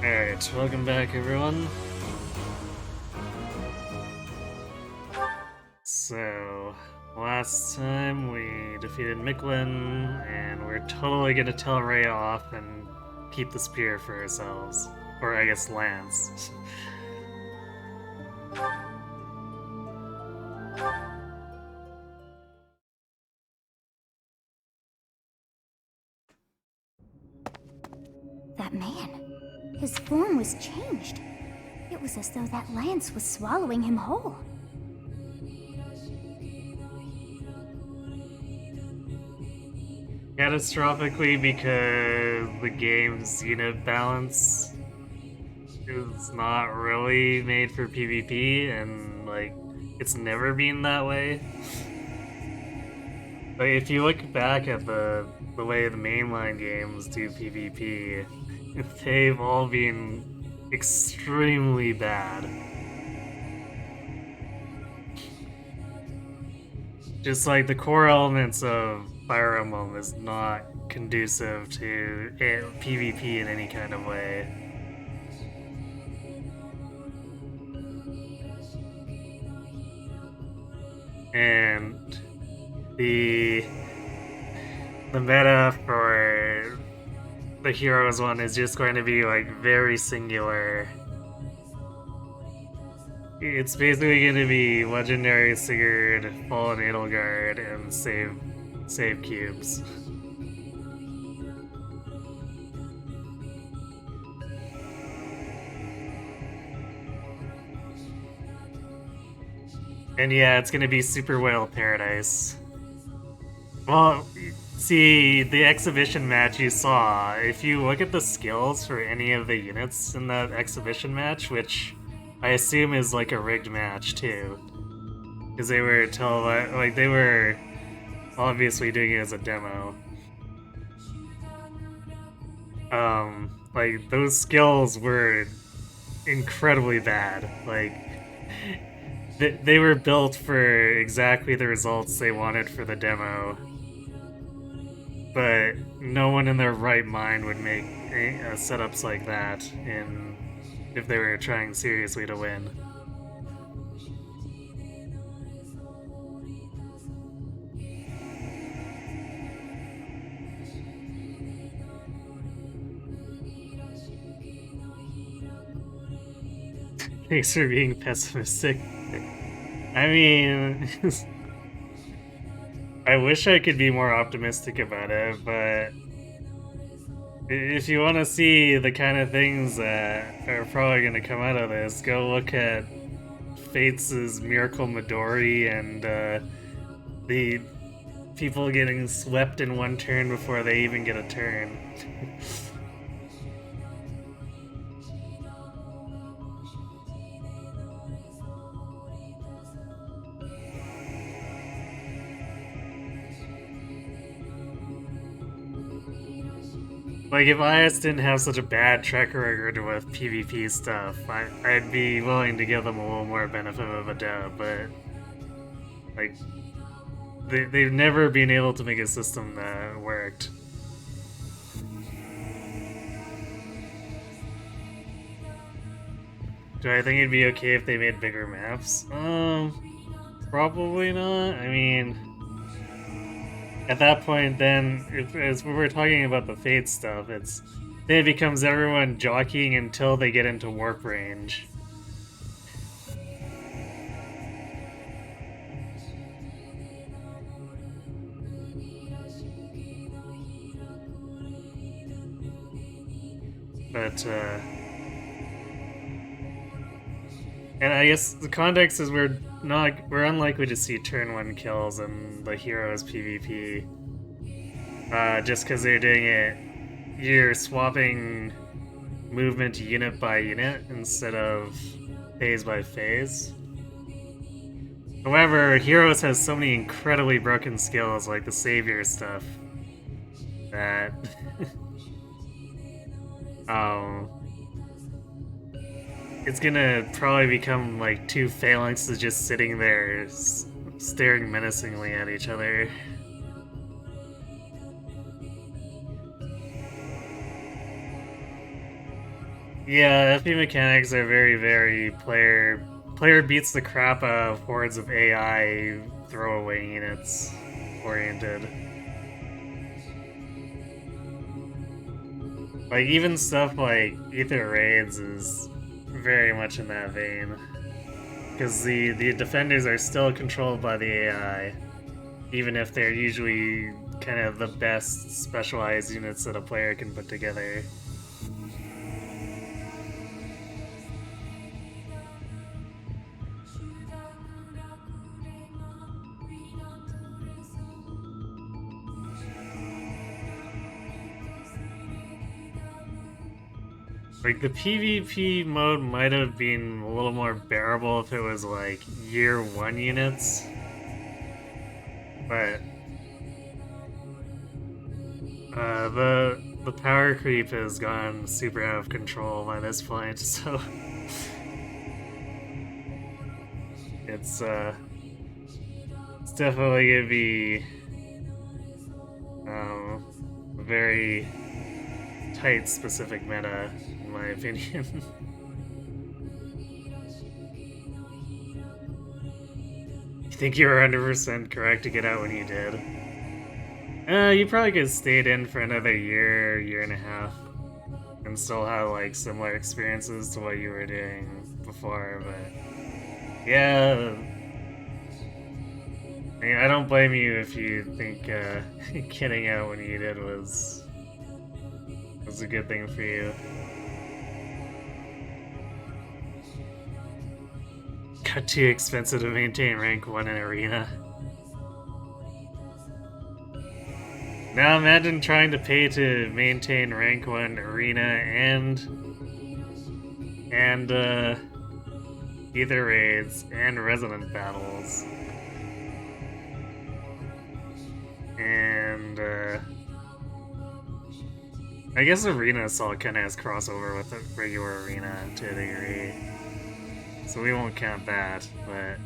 Alright, welcome back everyone. So, last time we defeated Miklin, and we're totally gonna tell Ray off and keep the spear for ourselves. Or I guess Lance. That man. His form was changed. It was as though that lance was swallowing him whole. Catastrophically because the game's unit balance is not really made for PvP, and like, it's never been that way. Like, if you look back at the way the mainline games do PvP, they've all been extremely bad. Just like the core elements of Fire Emblem is not conducive to PvP in any kind of way. And the meta for the Heroes one is just going to be like very singular. It's basically going to be Legendary Sigurd, Fallen Edelgard, and save cubes. And yeah, it's going to be Super Whale Paradise. Well, see, the exhibition match you saw, if you look at the skills for any of the units in that exhibition match, which I assume is like a rigged match too, because they were they were obviously doing it as a demo. Like those skills were incredibly bad. Like they were built for exactly the results they wanted for the demo. But no one in their right mind would make setups like that if they were trying seriously to win. Thanks for being pessimistic. I mean, I wish I could be more optimistic about it, but if you want to see the kind of things that are probably going to come out of this, go look at Fates' Miracle Midori and the people getting swept in one turn before they even get a turn. Like, if IS didn't have such a bad track record with PvP stuff, I'd be willing to give them a little more benefit of a doubt, but like, they've never been able to make a system that worked. Do I think it'd be okay if they made bigger maps? Probably not. I mean, at that point, then, as we were talking about the Fate stuff, then it becomes everyone jockeying until they get into warp range. But, and I guess the context is we're unlikely to see turn 1 kills in the Heroes PvP. Just because they're doing it, you're swapping movement unit by unit instead of phase by phase. However, Heroes has so many incredibly broken skills, like the Savior stuff, that it's gonna probably become like two phalanxes just sitting there, staring menacingly at each other. Yeah, FP mechanics are very, very player beats the crap out of hordes of AI throwaway units oriented. Like even stuff like Ether Raids is very much in that vein. Because the defenders are still controlled by the AI, even if they're usually kind of the best specialized units that a player can put together. Like, the PvP mode might have been a little more bearable if it was, like, year 1 units. But, the power creep has gone super out of control by this point, so... it's definitely gonna be, a very tight, specific meta, in my opinion. You think you were 100% correct to get out when you did? You probably could have stayed in for another year and a half, and still have like similar experiences to what you were doing before, but yeah, I mean, I don't blame you if you think getting out when you did was a good thing for you. Got too expensive to maintain rank 1 in Arena. Now imagine trying to pay to maintain rank 1 Arena and Ether Raids and Resonant Battles. And I guess Arena still kind of has crossover with the regular Arena to a degree. So we won't count that, but...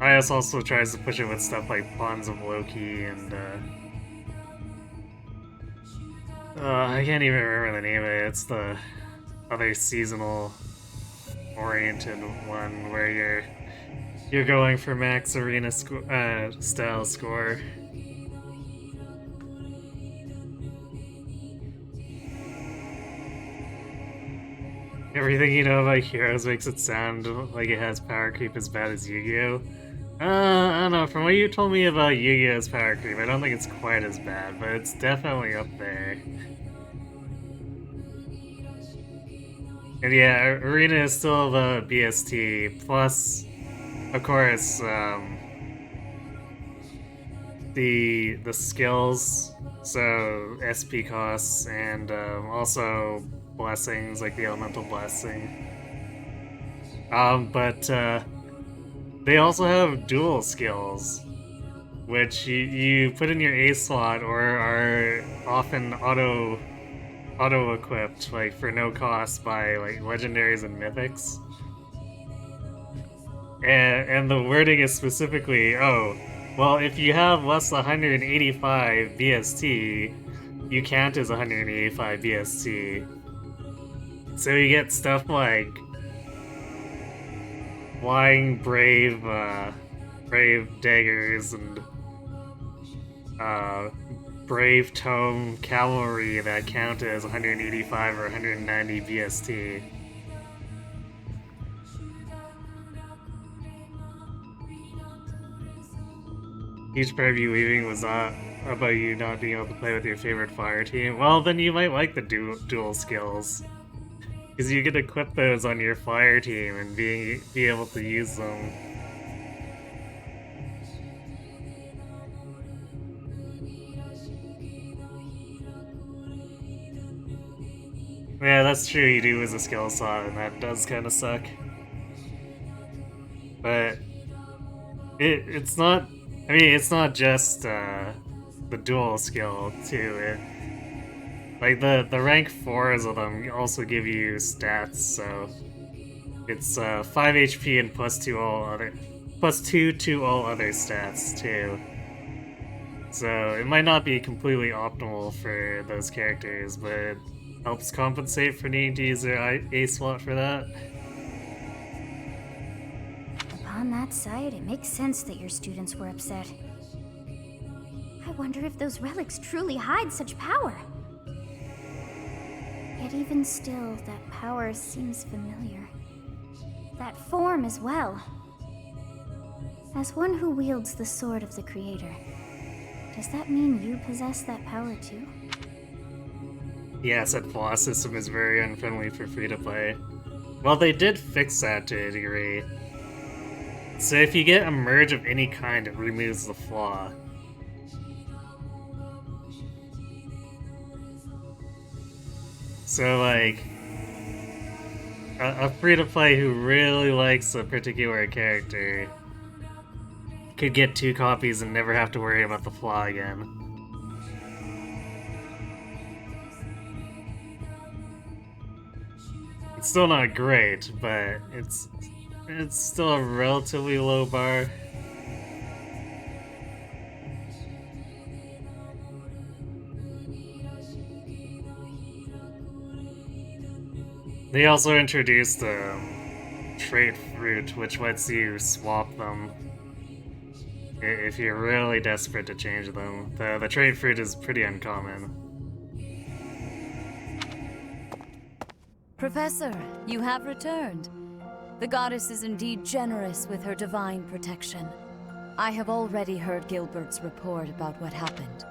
IS also tries to push it with stuff like Bonds of Loki and, I can't even remember the name of it. It's the other seasonal oriented one where you're going for max arena style score. Everything you know about Heroes makes it sound like it has power creep as bad as Yu-Gi-Oh! I don't know, from what you told me about Yu-Gi-Oh's power creep, I don't think it's quite as bad, but it's definitely up there. And yeah, Arena is still the BST, plus, of course, the skills, so SP costs, and also blessings, like the elemental blessing. But they also have dual skills, which you put in your A slot or are often auto equipped, like for no cost by like legendaries and mythics. And the wording is specifically, oh, well, if you have less than 185 BST, you count as 185 BST. So you get stuff like flying brave daggers and brave tome cavalry that count as 185 or 190 BST. Each part of you leaving was not about you not being able to play with your favorite fire team. Well, then you might like the dual skills. Because you get to equip those on your fire team and be able to use them. Yeah, that's true, you do as a skill slot, and that does kind of suck. But it's not... I mean, it's not just the dual skill, too. Like, the rank 4s of them also give you stats, so... It's 5 HP and plus 2 to all other stats, too. So it might not be completely optimal for those characters, but it helps compensate for needing to use their A slot for that. Upon that sight, it makes sense that your students were upset. I wonder if those relics truly hide such power. Yet even still, that power seems familiar. That form as well. As one who wields the sword of the Creator, does that mean you possess that power too? Yeah, said boss system is very unfriendly for free-to-play. Well, they did fix that to a degree. So if you get a merge of any kind, it removes the flaw. So, like, a free-to-play who really likes a particular character could get 2 copies and never have to worry about the flaw again. It's still not great, but it's still a relatively low bar. They also introduced trait fruit, which lets you swap them if you're really desperate to change them. The trait fruit is pretty uncommon. Professor, you have returned. The goddess is indeed generous with her divine protection. I have already heard Gilbert's report about what happened.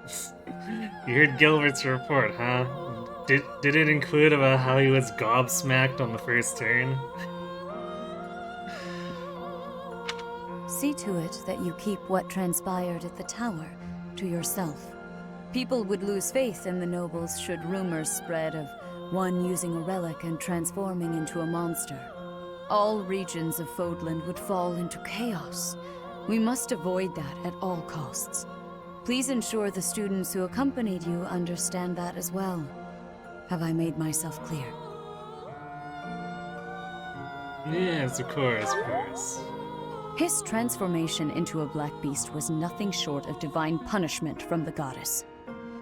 You heard Gilbert's report, huh? Did it include about how he was gobsmacked on the first turn? See to it that you keep what transpired at the tower to yourself. People would lose faith in the nobles should rumors spread of one using a relic and transforming into a monster. All regions of Fodland would fall into chaos. We must avoid that at all costs. Please ensure the students who accompanied you understand that as well. Have I made myself clear? Yes, of course. His transformation into a black beast was nothing short of divine punishment from the goddess.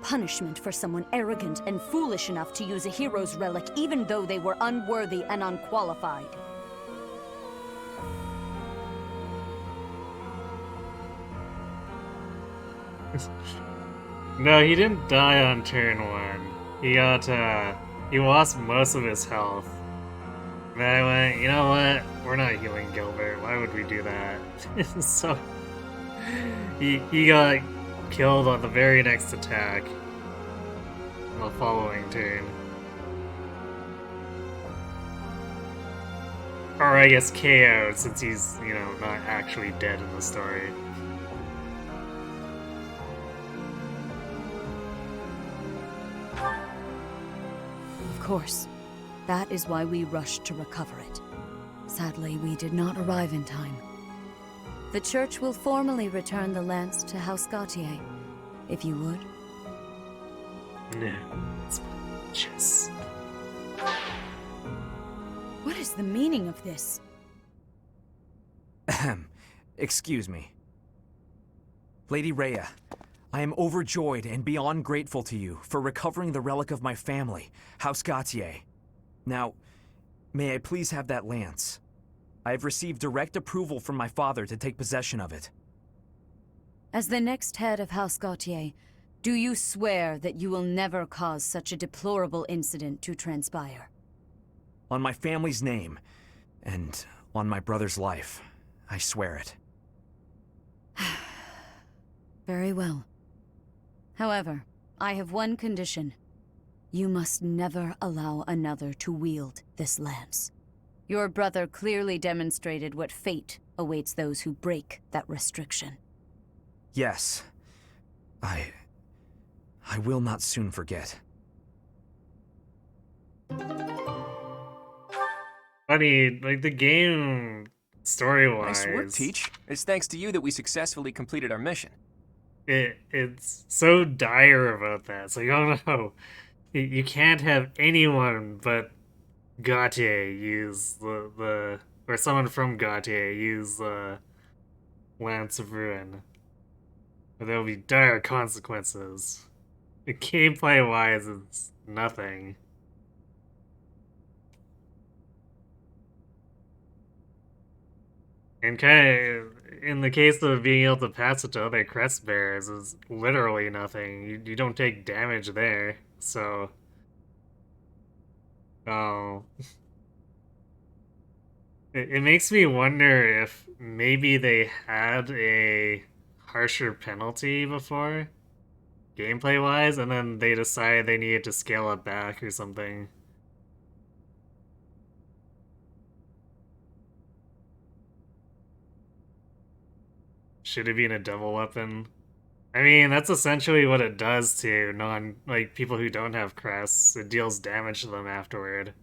Punishment for someone arrogant and foolish enough to use a hero's relic even though they were unworthy and unqualified. No, he didn't die on turn 1. He lost most of his health. And I went, you know what? We're not healing Gilbert. Why would we do that? So he got killed on the very next attack on the following turn. Or I guess KO'd, since he's, not actually dead in the story. Of course. That is why we rushed to recover it. Sadly, we did not arrive in time. The church will formally return the lance to House Gautier, if you would. No, it's just... What is the meaning of this? Ahem. Excuse me. Lady Rhea, I am overjoyed and beyond grateful to you for recovering the relic of my family, House Gautier. Now, may I please have that lance? I have received direct approval from my father to take possession of it. As the next head of House Gautier, do you swear that you will never cause such a deplorable incident to transpire? On my family's name, and on my brother's life, I swear it. Very well. However, I have one condition. You must never allow another to wield this lance. Your brother clearly demonstrated what fate awaits those who break that restriction. Yes. I will not soon forget. Funny, like the game story-wise... Nice work, Teach. It's thanks to you that we successfully completed our mission. It's so dire about that. It's like, oh no, you can't have anyone but Gautier use or someone from Gautier use the Lance of Ruin. But there'll be dire consequences. The gameplay-wise, it's nothing. And in the case of being able to pass it to other crest bearers, is literally nothing. You don't take damage there, so. Oh. It makes me wonder if maybe they had a harsher penalty before, gameplay wise, and then they decided they needed to scale it back or something. Should it be a double weapon? I mean, that's essentially what it does to like people who don't have crests. It deals damage to them afterward.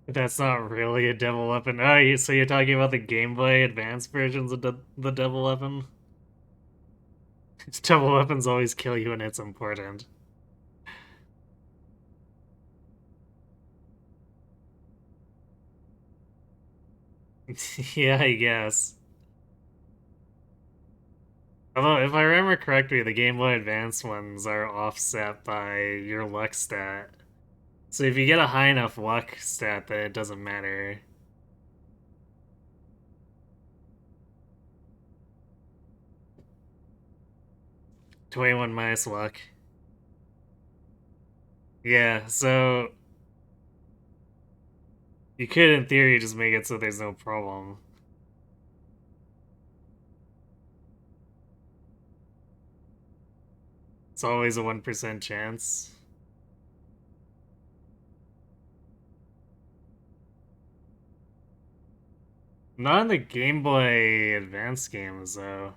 That's not really a devil weapon. Oh, so you're talking about the Game Boy Advance versions of the devil weapon? Devil weapons always kill you when it's important. Yeah, I guess. Although, if I remember correctly, the Game Boy Advance ones are offset by your luck stat. So if you get a high enough luck stat, then it doesn't matter. -21 minus luck. Yeah, so you could, in theory, just make it so there's no problem. It's always a 1% chance. Not in the Game Boy Advance games, though.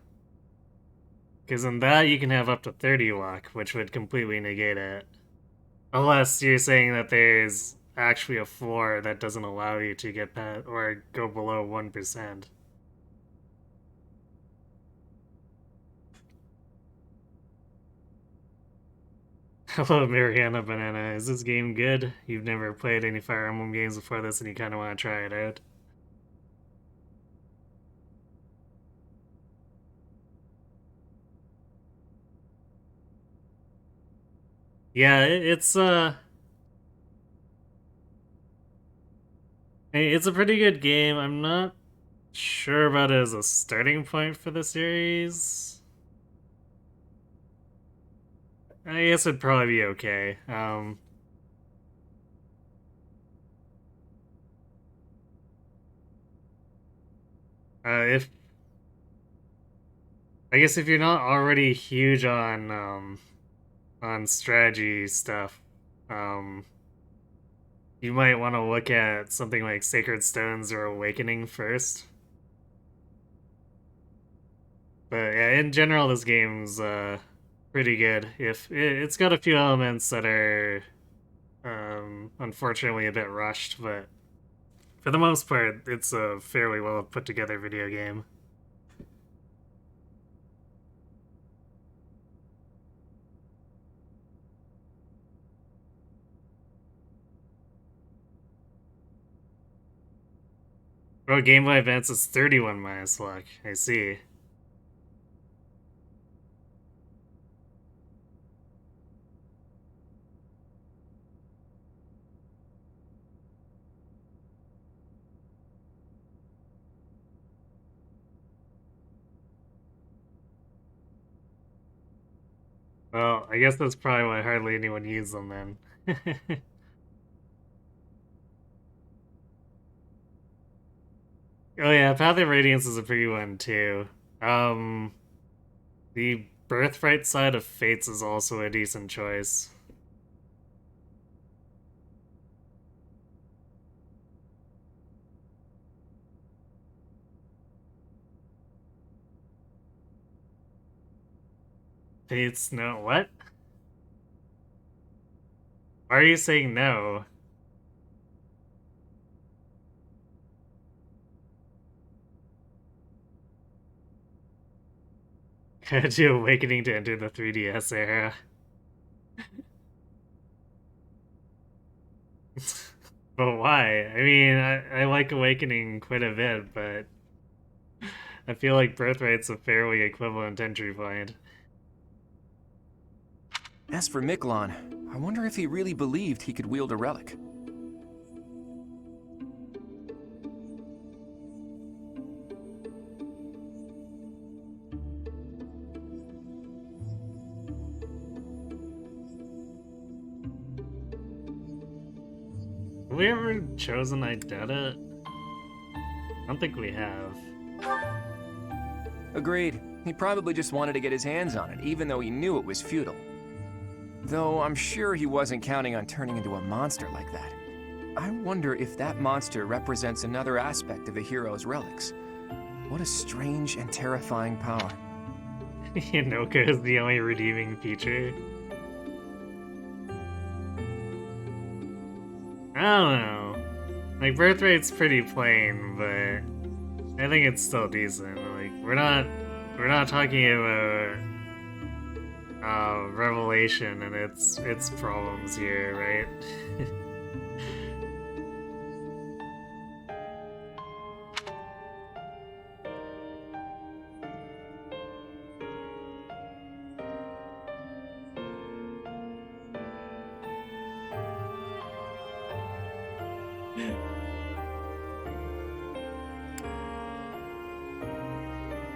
Because in that, you can have up to 30 luck, which would completely negate it. Unless you're saying that there's actually a floor that doesn't allow you to get past or go below 1%. Hello, Mariana Banana. Is this game good? You've never played any Fire Emblem games before this and you kind of want to try it out. Yeah, it's a pretty good game. I'm not sure about it as a starting point for the series. I guess it'd probably be okay. If I guess if you're not already huge on strategy stuff, um, you might want to look at something like Sacred Stones or Awakening first. But yeah, in general, this game's pretty good. If it's got a few elements that are unfortunately a bit rushed, but for the most part, it's a fairly well put together video game. Oh, Game Boy Advance is 31 minus luck. I see. Well, I guess that's probably why hardly anyone uses them then. Oh yeah, Path of Radiance is a pretty one too. Um, the Birthright side of Fates is also a decent choice. Fates, no, what? Why are you saying no? to Awakening to enter the 3DS era. But why? I mean, I like Awakening quite a bit, but I feel like Birthright's a fairly equivalent entry point. As for Miklon, I wonder if he really believed he could wield a relic. Have we ever chosen Idetta? I don't think we have. Agreed. He probably just wanted to get his hands on it, even though he knew it was futile. Though I'm sure he wasn't counting on turning into a monster like that. I wonder if that monster represents another aspect of a hero's relics. What a strange and terrifying power. Yanoka is the only redeeming feature. I don't know. Like, Birthright's pretty plain, but I think it's still decent. Like, we're not talking about Revelation and its problems here, right?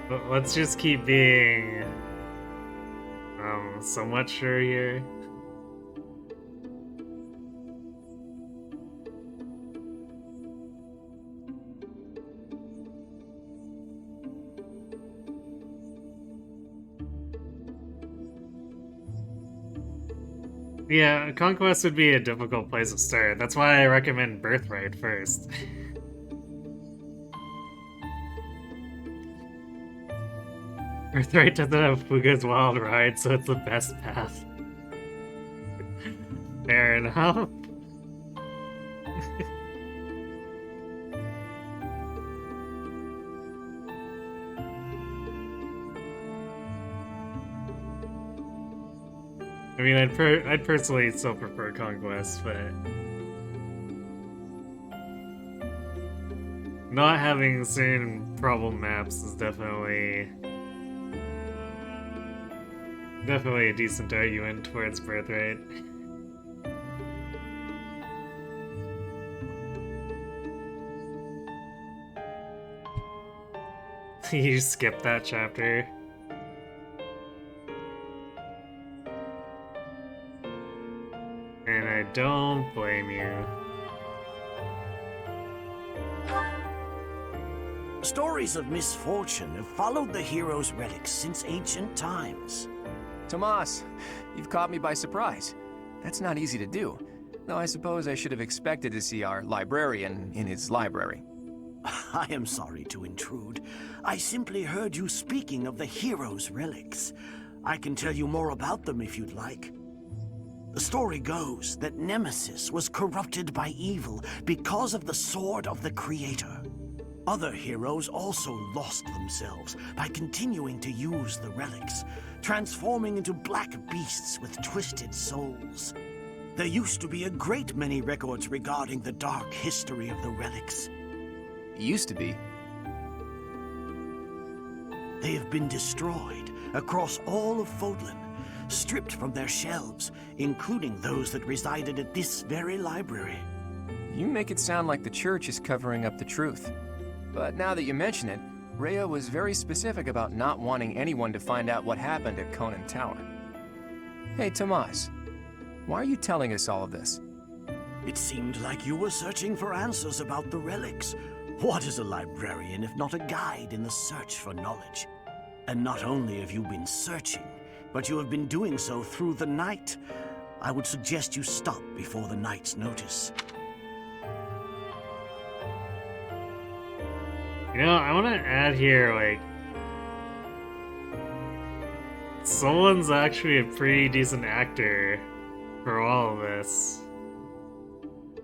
But let's just keep being somewhat sure here. Yeah, Conquest would be a difficult place to start. That's why I recommend Birthright first. Birthright doesn't have Fuga's Wild Ride, so it's the best path. Fair enough. I mean, I'd personally still prefer Conquest, but not having certain problem maps is definitely a decent argument towards Birthright. You skipped that chapter. And I don't blame you. Stories of misfortune have followed the hero's relics since ancient times. Tomas, you've caught me by surprise. That's not easy to do, though I suppose I should have expected to see our librarian in his library. I am sorry to intrude. I simply heard you speaking of the hero's relics. I can tell you more about them if you'd like. The story goes that Nemesis was corrupted by evil because of the sword of the Creator. Other heroes also lost themselves by continuing to use the relics, transforming into black beasts with twisted souls. There used to be a great many records regarding the dark history of the relics. Used to be. They have been destroyed across all of Fodlan, stripped from their shelves, including those that resided at this very library. You make it sound like the church is covering up the truth. But now that you mention it, Rhea was very specific about not wanting anyone to find out what happened at Conan Tower. Hey, Tomas, why are you telling us all of this? It seemed like you were searching for answers about the relics. What is a librarian if not a guide in the search for knowledge? And not only have you been searching, but you have been doing so through the night. I would suggest you stop before the night's notice. You know, I want to add here, like, Solon's actually a pretty decent actor for all of this.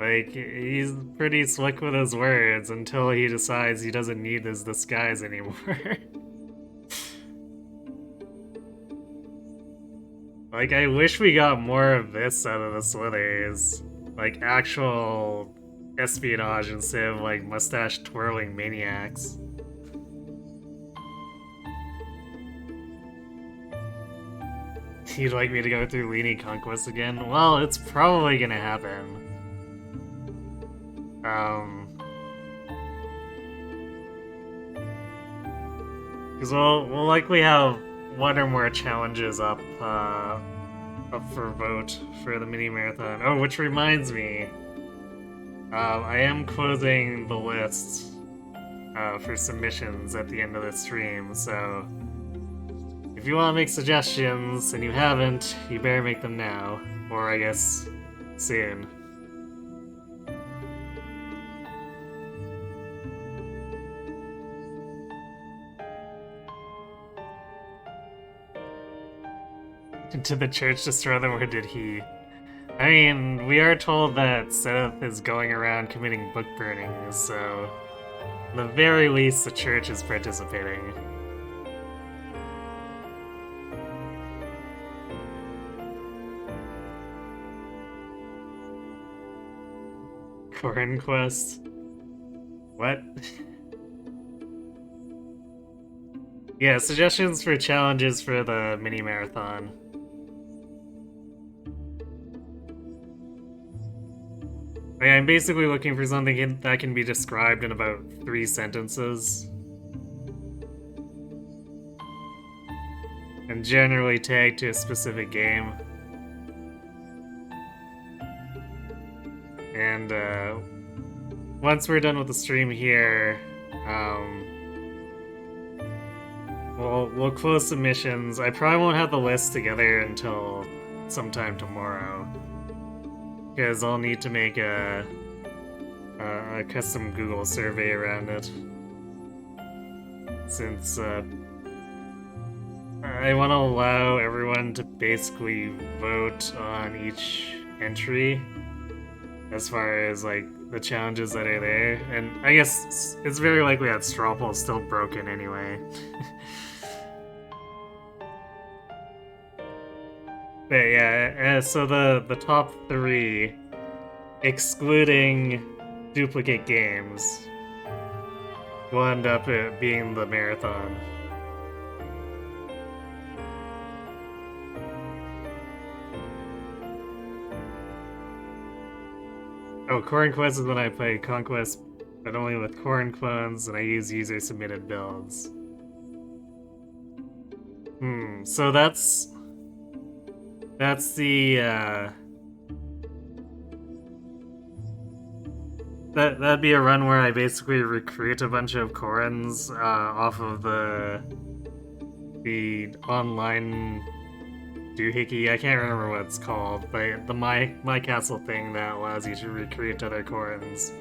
Like, he's pretty slick with his words until he decides he doesn't need his disguise anymore. Like, I wish we got more of this out of the Slithers. Like, actual espionage instead of, like, mustache-twirling maniacs. You'd like me to go through Leany Conquest again? Well, it's probably gonna happen. Because we'll likely have one or more challenges up for vote for the mini marathon. Oh, which reminds me, I am closing the list for submissions at the end of the stream, so if you want to make suggestions and you haven't, you better make them now, or I guess soon. Did the church destroy them, or did he? I mean, we are told that Seth is going around committing book burnings, so at the very least the church is participating. Corin Quest? What? Yeah, suggestions for challenges for the mini marathon. I'm basically looking for something that can be described in about 3 sentences. And generally tagged to a specific game. And once we're done with the stream here, we'll close submissions. I probably won't have the list together until sometime tomorrow. Because I'll need to make a custom Google survey around it. Since I want to allow everyone to basically vote on each entry as far as like the challenges that are there. And I guess it's very likely that Strawpole's still broken anyway. But yeah, so the top 3, excluding duplicate games, will end up being the marathon. Oh, Corin Quest is when I play Conquest, but only with Corin clones, and I use user-submitted builds. So that's the, that'd be a run where I basically recruit a bunch of Corins, off of the online doohickey. I can't remember what it's called, but the My Castle thing that allows you to recruit other Corins.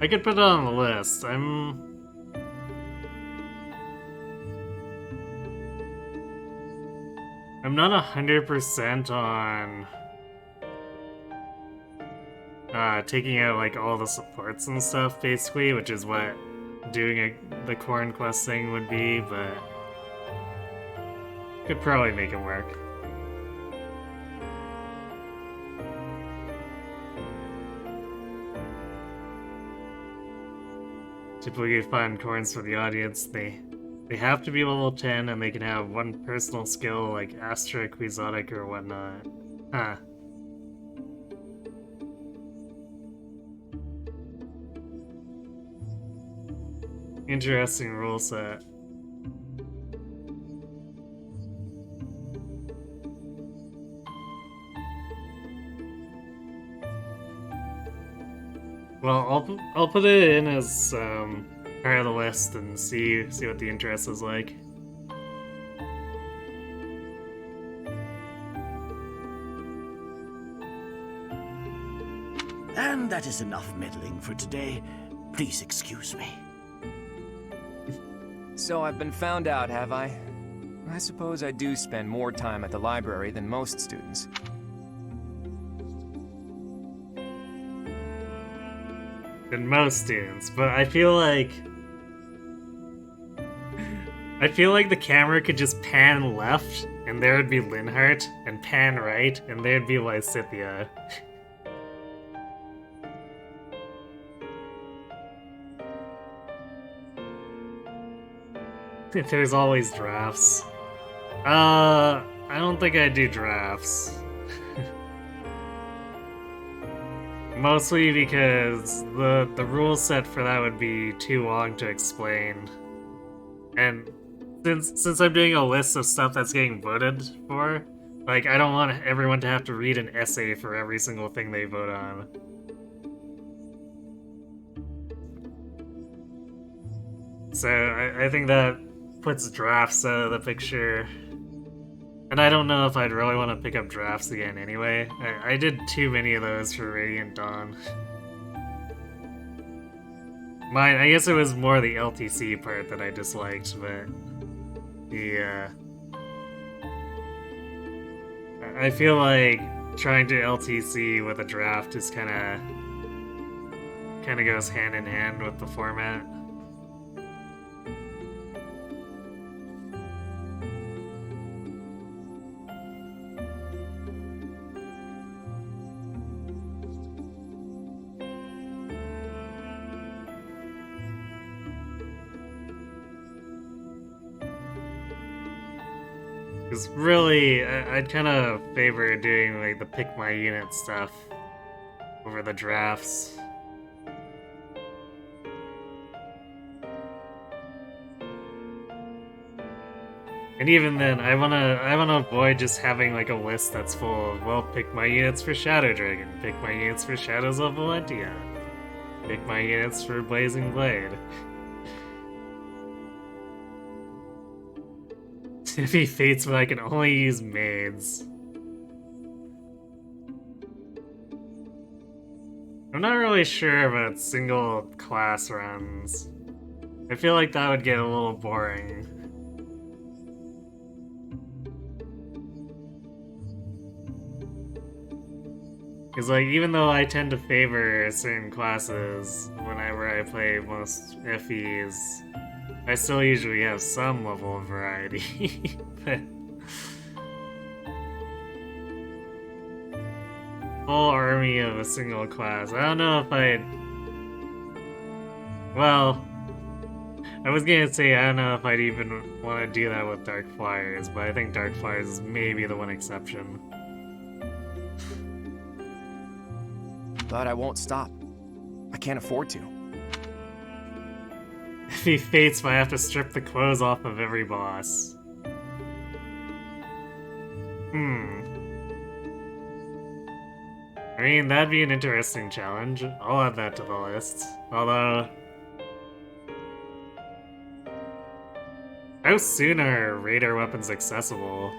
I could put it on the list. I'm not 100% on taking out like all the supports and stuff, basically, which is what doing the Corin Quest thing would be, but could probably make it work. Typically you find Corins for the audience, they have to be level 10 and they can have one personal skill like Astra, Quixotic, or whatnot. Huh. Interesting rule set. Well, I'll put it in as part of the list and see what the interest is like. And that is enough meddling for today. Please excuse me. So I've been found out, have I? I suppose I do spend more time at the library than most students. Than most students, but I feel like the camera could just pan left, and there would be Linhardt, and pan right, and there'd be Lysithia. There's always drafts. I don't think I do drafts. Mostly because the rule set for that would be too long to explain. And since I'm doing a list of stuff that's getting voted for, like, I don't want everyone to have to read an essay for every single thing they vote on. So I think that puts drafts out of the picture. And I don't know if I'd really want to pick up drafts again anyway. I did too many of those for Radiant Dawn. I guess it was more the LTC part that I disliked, but I feel like trying to LTC with a draft is kind of goes hand in hand with the format. Because really, I'd kind of favor doing like the pick my unit stuff over the drafts. And even then, I wanna avoid just having like a list that's full of, well, pick my units for Shadow Dragon, pick my units for Shadows of Valentia, pick my units for Blazing Blade. Tiffy Fates, but I can only use maids. I'm not really sure about single class runs. I feel like that would get a little boring. Because, like, even though I tend to favor certain classes whenever I play most FEs, I still usually have some level of variety. But full army of a single class. I don't know if I'd... Well, I was gonna say I don't know if I'd even want to do that with Dark Flyers, but I think Dark Flyers is maybe the one exception. But I won't stop. I can't afford to. If he fates, I have to strip the clothes off of every boss. I mean, that'd be an interesting challenge. I'll add that to the list. Although... how soon are radar weapons accessible?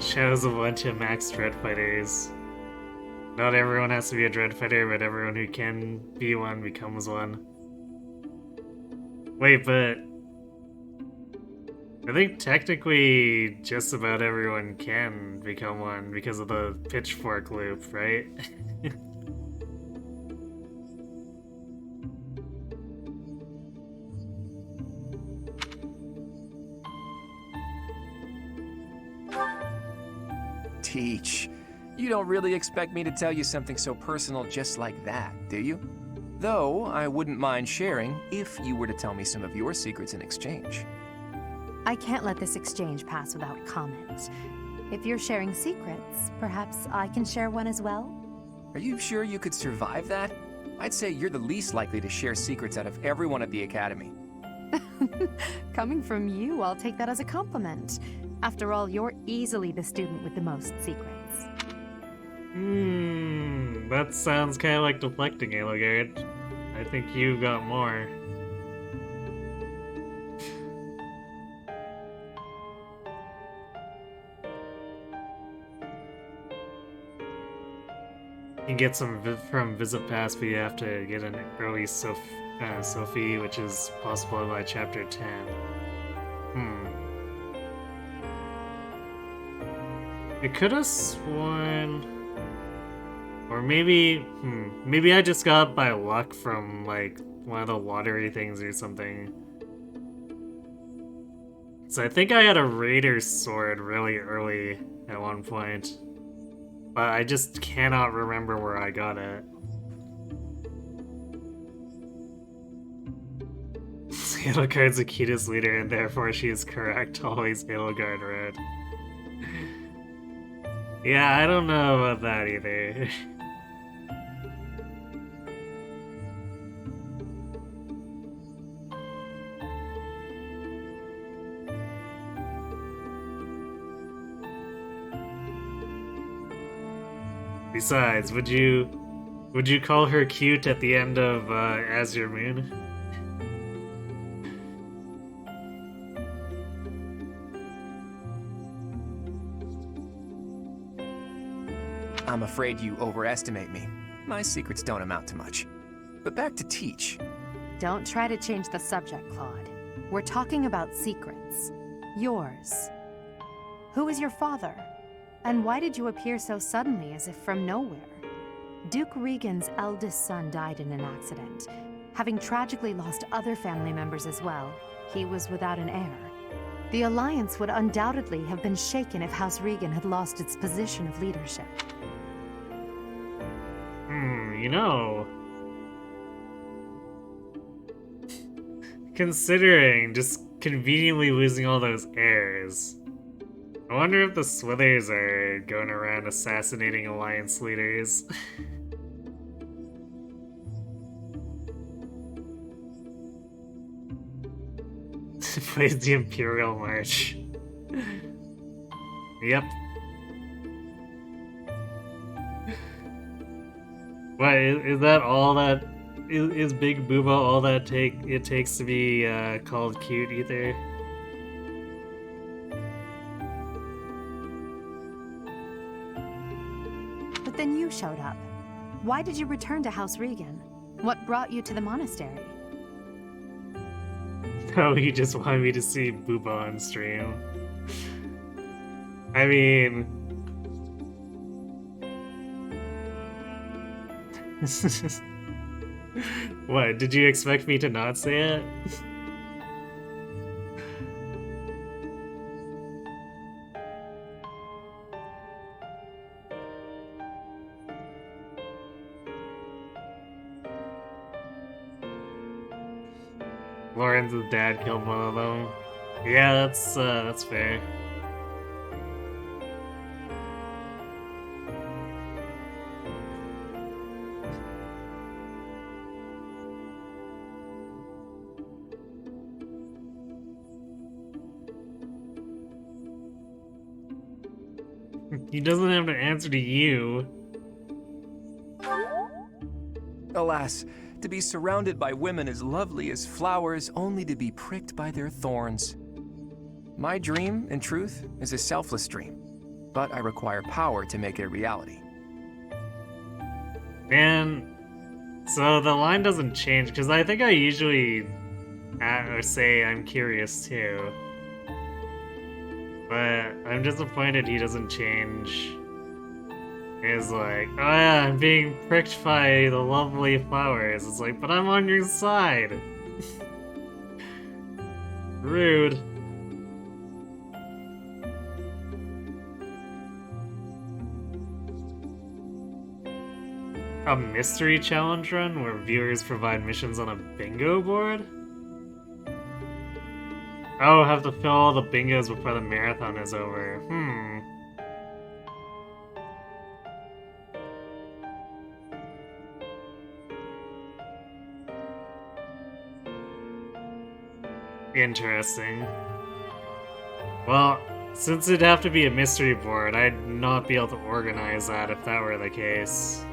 Shadows of Valentia Max Dreadfighters. Not everyone has to be a Dreadfighter, but everyone who can be one becomes one. Wait, but... I think technically just about everyone can become one because of the pitchfork loop, right? Teach. You don't really expect me to tell you something so personal just like that, do you? Though, I wouldn't mind sharing if you were to tell me some of your secrets in exchange. I can't let this exchange pass without comment. If you're sharing secrets, perhaps I can share one as well? Are you sure you could survive that? I'd say you're the least likely to share secrets out of everyone at the Academy. Coming from you, I'll take that as a compliment. After all, you're easily the student with the most secrets. That sounds kind of like deflecting, Eligard. I think you got more. can get some from Visit Pass, but you have to get an early Sophie, which is possible by Chapter 10. I could have sworn... Or maybe... Maybe I just got by luck from, like, one of the lottery things or something. So I think I had a Raider's sword really early at one point. But I just cannot remember where I got it. Edelgard's the cutest leader, and therefore she is correct. Always Edelgard Red. Yeah, I don't know about that either. Besides, would you call her cute at the end of Azure Moon? I'm afraid you overestimate me. My secrets don't amount to much. But back to Teach. Don't try to change the subject, Claude. We're talking about secrets. Yours. Who is your father? And why did you appear so suddenly, as if from nowhere? Duke Regan's eldest son died in an accident. Having tragically lost other family members as well, he was without an heir. The Alliance would undoubtedly have been shaken if House Regan had lost its position of leadership. You know... Considering just conveniently losing all those heirs, I wonder if the Swithers are going around assassinating Alliance leaders. Plays the Imperial March. Yep. What, is that all that... Is Big Booba all that it takes to be called cute either? But then you showed up. Why did you return to House Regan? What brought you to the monastery? Oh, you just wanted me to see Booba on stream. I mean... What, did you expect me to not say it? Lauren's dad killed one of them. Yeah, that's fair. He doesn't have to answer to you. Alas, to be surrounded by women as lovely as flowers, only to be pricked by their thorns. My dream, in truth, is a selfless dream, but I require power to make it a reality. And so the line doesn't change, because I think I usually or say I'm curious too. But I'm disappointed he doesn't change. He's like, oh yeah, I'm being pricked by the lovely flowers. It's like, but I'm on your side. Rude. A mystery challenge run where viewers provide missions on a bingo board? Oh, have to fill all the bingos before the marathon is over. Interesting. Well, since it'd have to be a mystery board, I'd not be able to organize that if that were the case.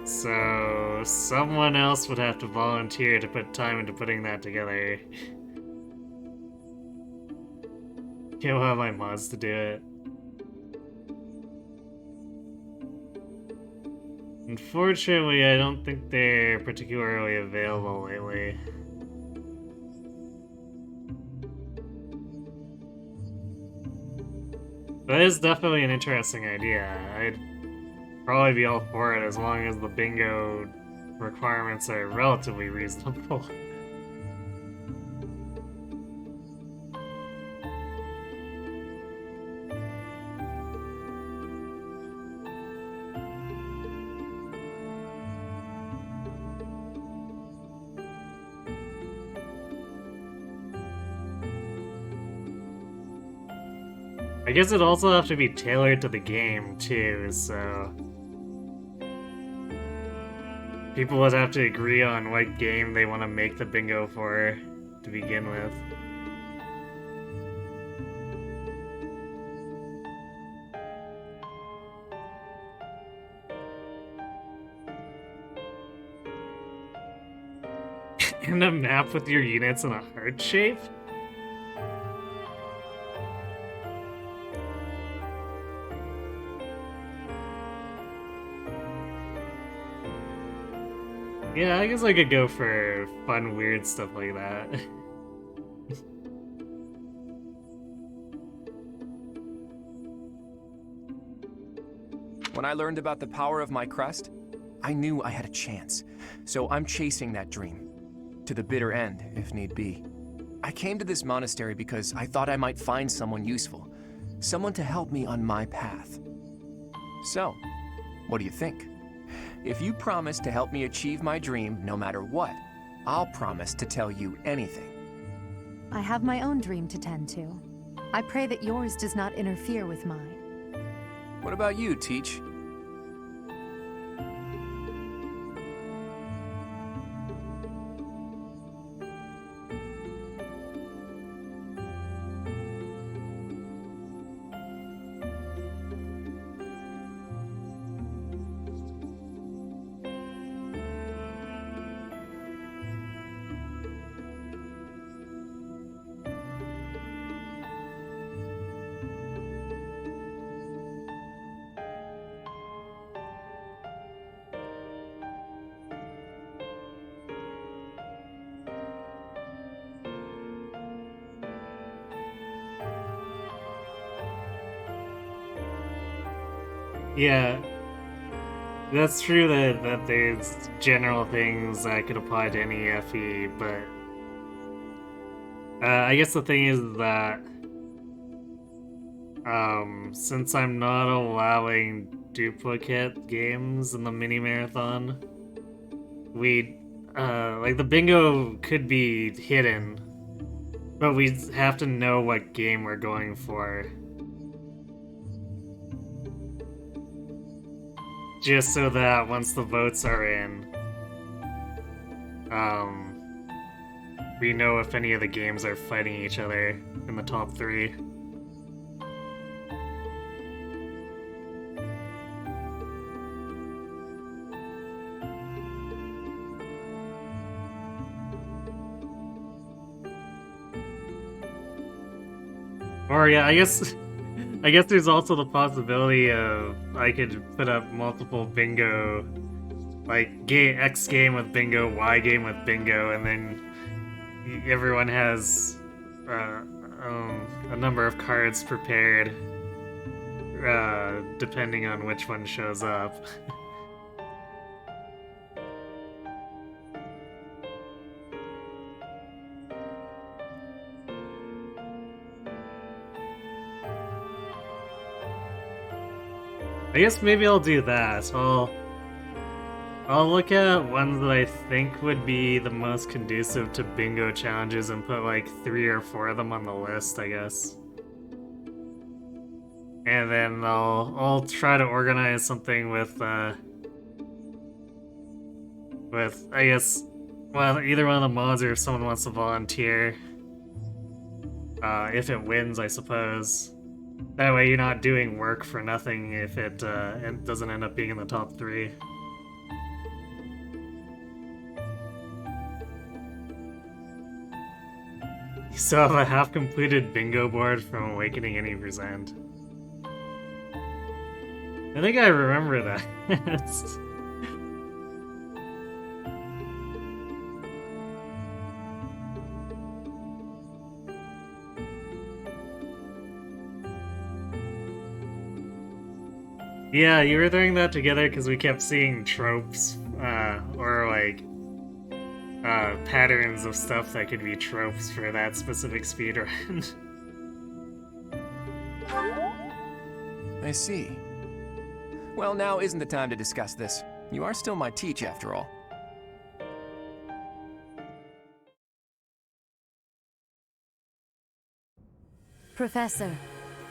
So, someone else would have to volunteer to put time into putting that together. Can't have my mods to do it. Unfortunately, I don't think they're particularly available lately. That is definitely an interesting idea. I'd probably be all for it as long as the bingo requirements are relatively reasonable. I guess it'd also have to be tailored to the game, too, so... people would have to agree on what game they want to make the bingo for to begin with. And a map with your units in a heart shape? Yeah, I guess I could go for fun, weird stuff like that. When I learned about the power of my crest, I knew I had a chance. So I'm chasing that dream. To the bitter end, if need be. I came to this monastery because I thought I might find someone useful. Someone to help me on my path. So, what do you think? If you promise to help me achieve my dream no matter what, I'll promise to tell you anything. I have my own dream to tend to. I pray that yours does not interfere with mine. What about you, Teach? Yeah, that's true that there's general things that could apply to any FE, but I guess the thing is that since I'm not allowing duplicate games in the mini marathon, we like the bingo could be hidden, but we have to know what game we're going for. Just so that once the votes are in, we know if any of the games are fighting each other in the top 3. Or yeah, I guess there's also the possibility of I could put up multiple bingo, like X game with bingo, Y game with bingo, and then everyone has a number of cards prepared, depending on which one shows up. I guess maybe I'll do that. I'll look at ones that I think would be the most conducive to bingo challenges and put like 3 or 4 of them on the list, I guess. And then I'll try to organize something with I guess, well, either one of the mods or if someone wants to volunteer. If it wins, I suppose. That way you're not doing work for nothing if it doesn't end up being in the top 3. You still have a half-completed bingo board from Awakening Any Present. I think I remember that. Yeah, you were throwing that together because we kept seeing tropes, or like, patterns of stuff that could be tropes for that specific speedrun. I see. Well, now isn't the time to discuss this. You are still my teach, after all. Professor,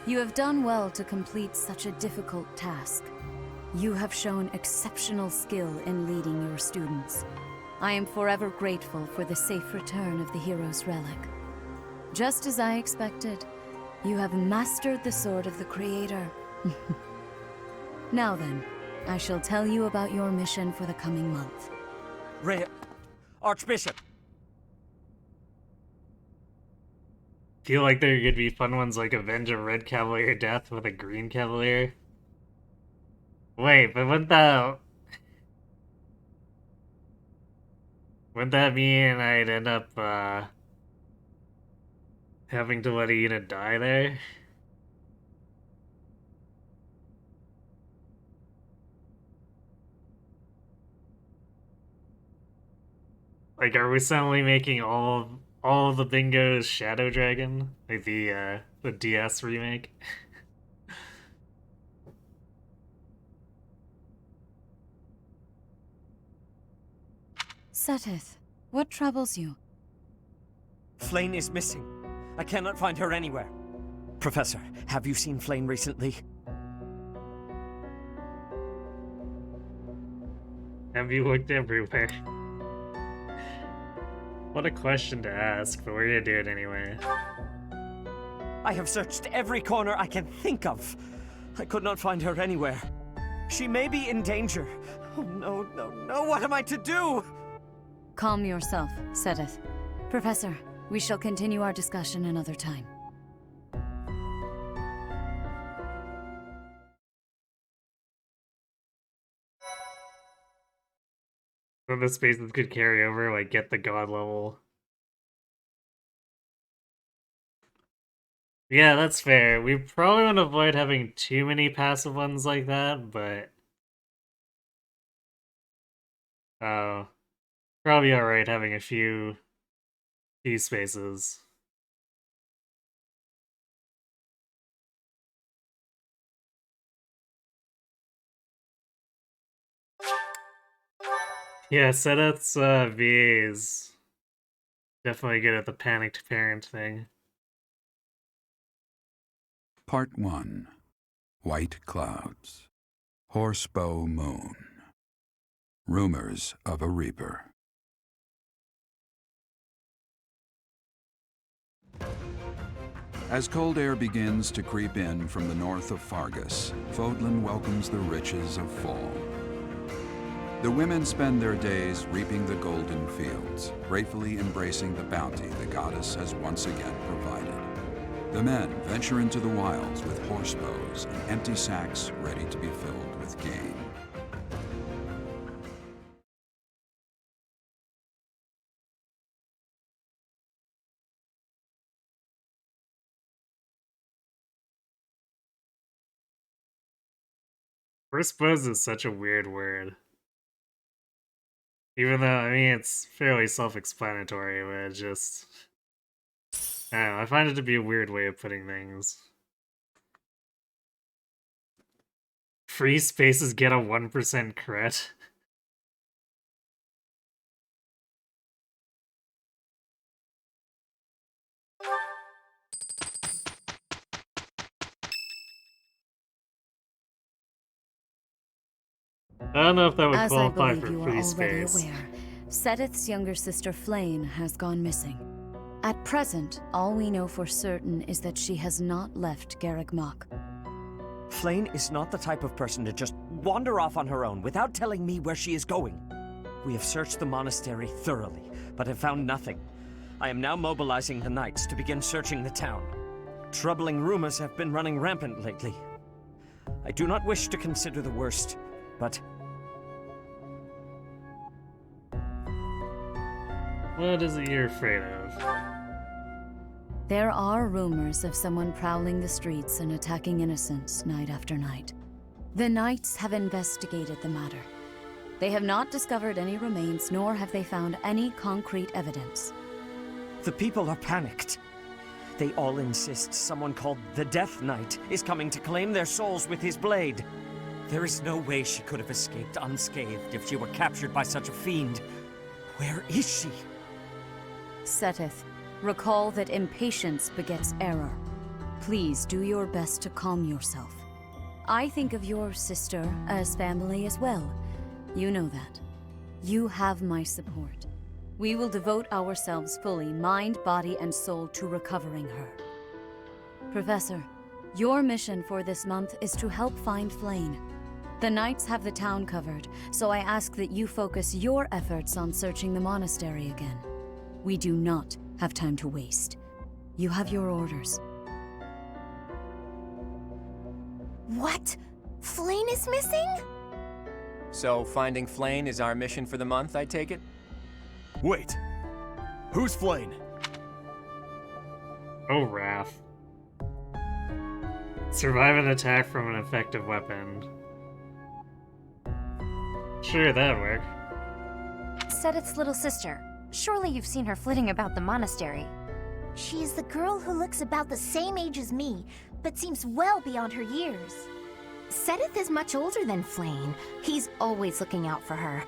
you have done well to complete such a difficult task. You have shown exceptional skill in leading your students. I am forever grateful for the safe return of the hero's relic. Just as I expected, you have mastered the sword of the Creator. Now then, I shall tell you about your mission for the coming month. Rhea, Archbishop! Feel like there could be fun ones like avenge a red cavalier death with a green cavalier. Wait, but wouldn't that mean I'd end up, having to let a unit die there? Like, are we suddenly making all of the bingos Shadow Dragon? Like the DS remake? Seteth, what troubles you? Flame is missing. I cannot find her anywhere. Professor, have you seen Flame recently? Have you looked everywhere? What a question to ask, but we're gonna do it anyway. I have searched every corner I can think of. I could not find her anywhere. She may be in danger. Oh no, no, no, what am I to do? Calm yourself, Seteth. Professor, we shall continue our discussion another time. So the spaces could carry over, like get the god level. Yeah, that's fair. We probably want to avoid having too many passive ones like that, but probably alright having a few spaces. Yeah, Seteth's VA is definitely good at the panicked parent thing. Part 1. White Clouds. Horsebow Moon. Rumors of a Reaper. As cold air begins to creep in from the north of Fargus, Fodlan welcomes the riches of fall. The women spend their days reaping the golden fields, gratefully embracing the bounty the goddess has once again provided. The men venture into the wilds with horsebows and empty sacks ready to be filled with game. Horsebows is such a weird word. Even though, I mean, it's fairly self-explanatory, but it's just... I don't know, I find it to be a weird way of putting things. Free spaces get a 1% crit. I don't know if that would As I qualify believe for you are free already space. aware, Seteth's younger sister Flame has gone missing. At present, all we know for certain is that she has not left Garreg Mach. Flame is not the type of person to just wander off on her own without telling me where she is going. We have searched the monastery thoroughly, but have found nothing. I am now mobilizing the knights to begin searching the town. Troubling rumors have been running rampant lately. I do not wish to consider the worst, but... What is it you're afraid of? There are rumors of someone prowling the streets and attacking innocents night after night. The Knights have investigated the matter. They have not discovered any remains, nor have they found any concrete evidence. The people are panicked. They all insist someone called the Death Knight is coming to claim their souls with his blade. There is no way she could have escaped unscathed if she were captured by such a fiend. Where is she? Seteth, recall that impatience begets error. Please do your best to calm yourself. I think of your sister as family as well. You know that. You have my support. We will devote ourselves fully, mind, body, and soul to recovering her. Professor, your mission for this month is to help find Flayn. The Knights have the town covered, so I ask that you focus your efforts on searching the monastery again. We do not have time to waste. You have your orders. What? Flayn is missing? So finding Flayn is our mission for the month, I take it? Wait. Who's Flayn? Oh, Raph. Survive an attack from an effective weapon. Sure, that'd work. Seteth's little sister. Surely you've seen her flitting about the monastery. She is the girl who looks about the same age as me, but seems well beyond her years. Seteth is much older than Flayn. He's always looking out for her.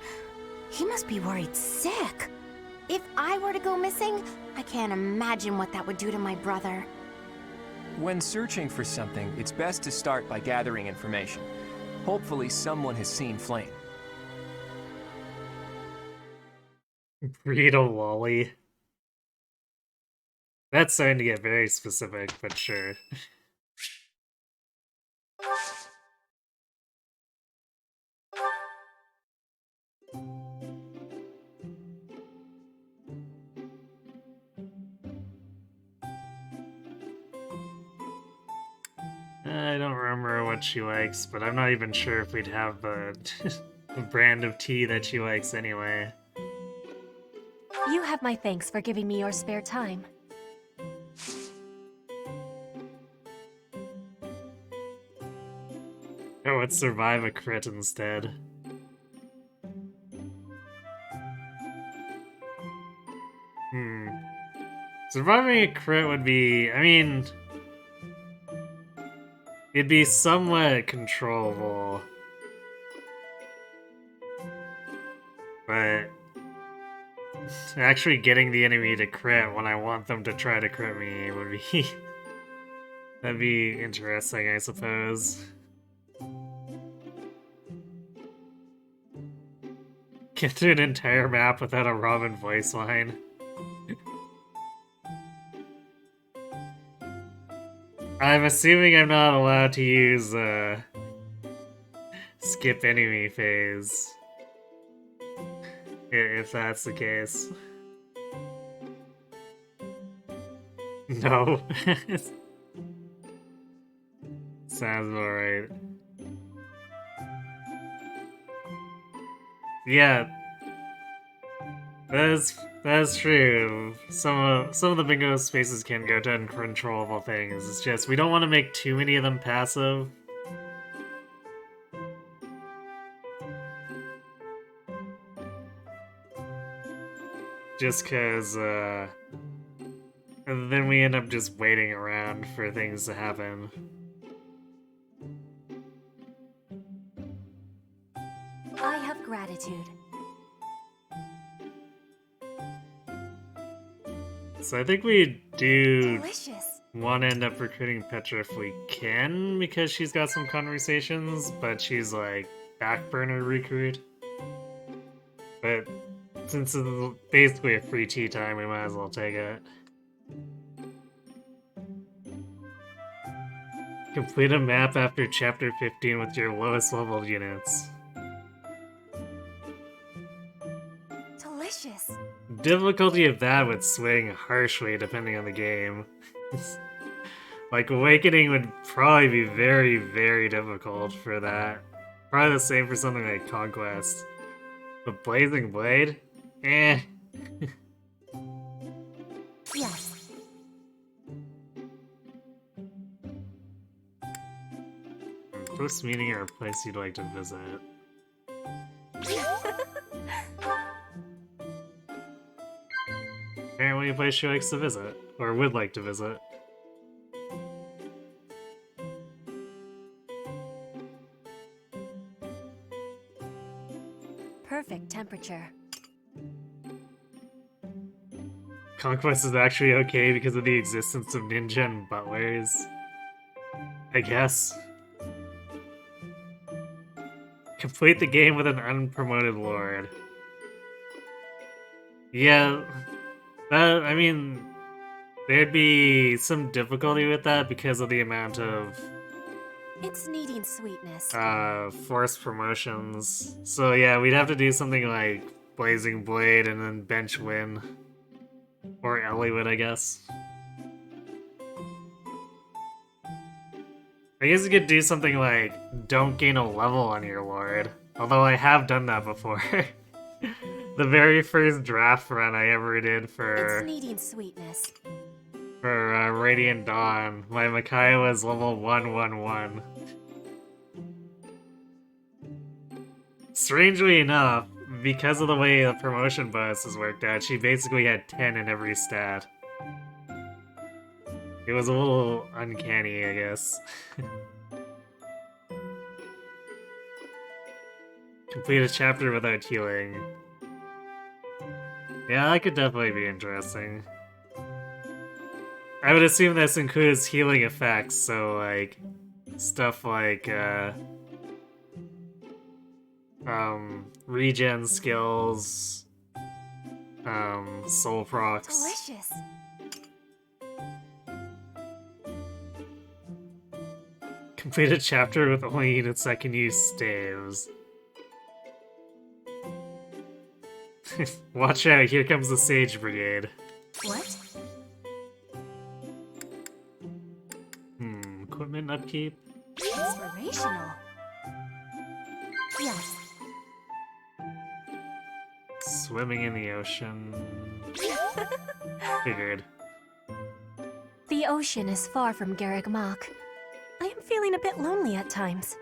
He must be worried sick. If I were to go missing, I can't imagine what that would do to my brother. When searching for something, it's best to start by gathering information. Hopefully someone has seen Flayn. Breed a lolly. That's starting to get very specific, but sure. I don't remember what she likes, but I'm not even sure if we'd have the brand of tea that she likes anyway. You have my thanks for giving me your spare time. Oh, let's survive a crit instead. Surviving a crit would be, I mean, it'd be somewhat controllable. But actually getting the enemy to crit when I want them to try to crit me would be... that'd be interesting, I suppose. Get through an entire map without a Robin voice line. I'm assuming I'm not allowed to use skip enemy phase. If that's the case. No. Sounds alright. Yeah. That's true. Some of the bingo spaces can go to uncontrollable things. It's just we don't want to make too many of them passive. Just cause and then we end up just waiting around for things to happen. I have gratitude. So I think we do Delicious. want to end up recruiting Petra if we can, because she's got some conversations, but she's like back burner recruit. But since it's basically a free tea time, we might as well take it. Complete a map after chapter 15 with your lowest level units. Delicious. Difficulty of that would swing harshly depending on the game. Like, Awakening would probably be very, very difficult for that. Probably the same for something like Conquest. But Blazing Blade? Eh. Yes. Close meeting or a place you'd like to visit. Apparently a place she likes to visit, or would like to visit. Perfect temperature. Conquest is actually okay because of the existence of ninja and butlers. I guess. Complete the game with an unpromoted lord. Yeah, that, I mean, there'd be some difficulty with that because of the amount of It's needing sweetness. forced promotions. So yeah, we'd have to do something like Blazing Blade and then bench win. Or Eliwood, I guess. I guess you could do something like don't gain a level on your lord. Although I have done that before. The very first draft run I ever did for It's needing sweetness. Radiant Dawn, my Micaiah was level 111. Strangely enough, because of the way the promotion bonuses worked out, she basically had 10 in every stat. It was a little uncanny, I guess. Complete a chapter without healing. Yeah, that could definitely be interesting. I would assume this includes healing effects, so like stuff like regen skills, soul procs. Delicious. Complete a chapter with only units that can use staves. Watch out, here comes the Sage Brigade. What? Equipment upkeep? Inspirational. Yes. Swimming in the ocean. Figured. The ocean is far from Garreg Mach. I am feeling a bit lonely at times.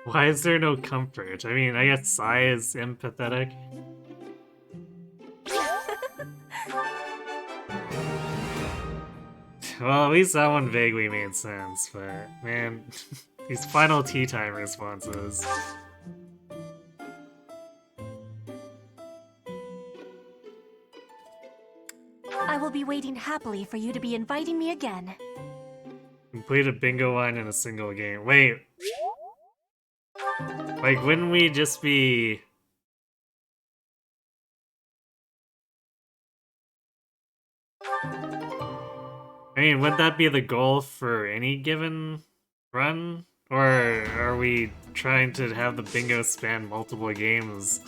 Why is there no comfort? I mean, I guess Sai is empathetic. Well, at least that one vaguely made sense, but man, these final tea time responses. I will be waiting happily for you to be inviting me again. Complete a bingo line in a single game. Wait. Like, wouldn't we just be... I mean, would that be the goal for any given run? Or are we trying to have the bingo span multiple games?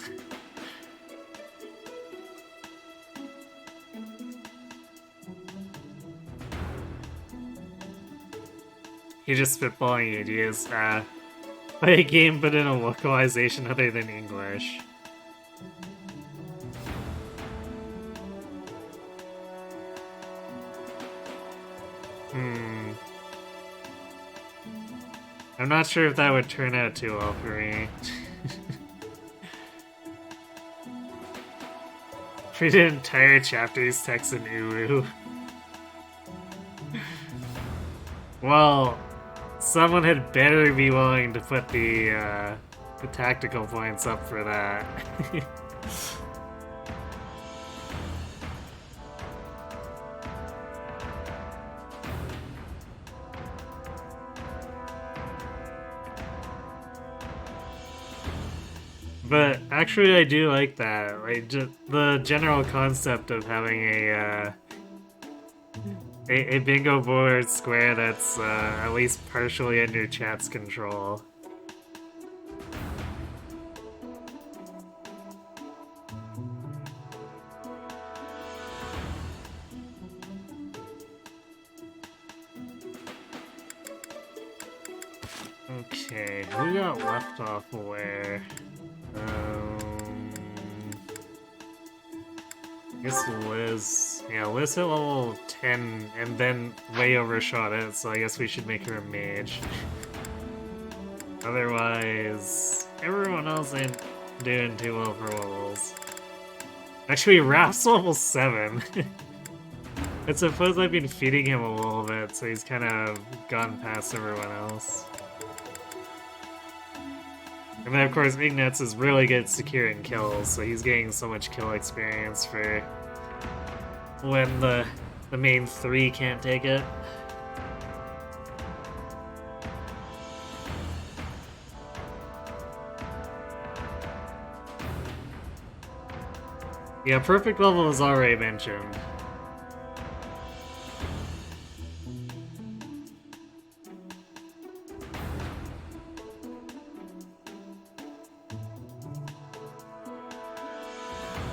You're just spitballing ideas. Play a game but in a localization other than English. I'm not sure if that would turn out too well for me. Read an entire chapter's text in Uru. Well, someone had better be willing to put the tactical points up for that. But actually, I do like that. Like, the general concept of having a bingo board square that's at least partially under chat's control. Okay, who got left off where? guess Liz... Yeah, Liz hit level 10 and then way overshot it, so I guess we should make her a mage. Otherwise, everyone else ain't doing too well for levels. Actually, Raph's level 7. I suppose I've been feeding him a little bit, so he's kind of gone past everyone else. And then, of course, Ignatz is really good at securing kills, so he's getting so much kill experience for when the main 3 can't take it. Yeah, perfect level was already mentioned.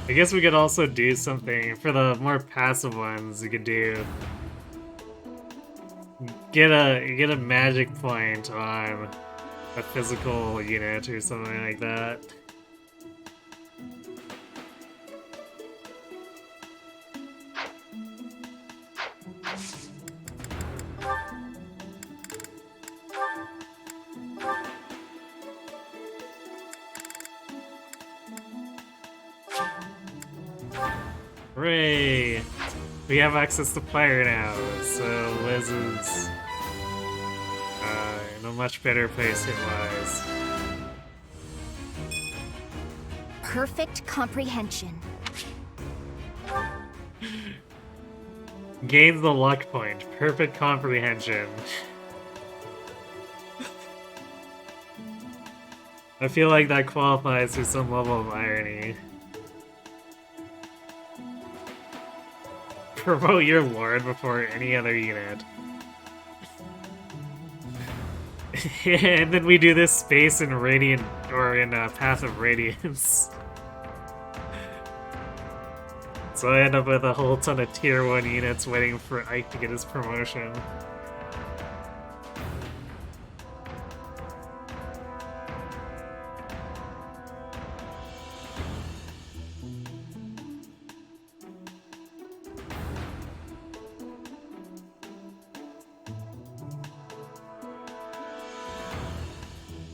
I guess we could also do something for the more passive ones. You could do get a magic point on a physical unit or something like that. Hooray! We have access to fire now, so Liz is in a much better place hit-wise. Perfect comprehension. Gains the luck point. Perfect comprehension. I feel like that qualifies for some level of irony. Promote your lord before any other unit. And then we do this space in Radiant, or in Path of Radiance. So I end up with a whole ton of tier 1 units waiting for Ike to get his promotion.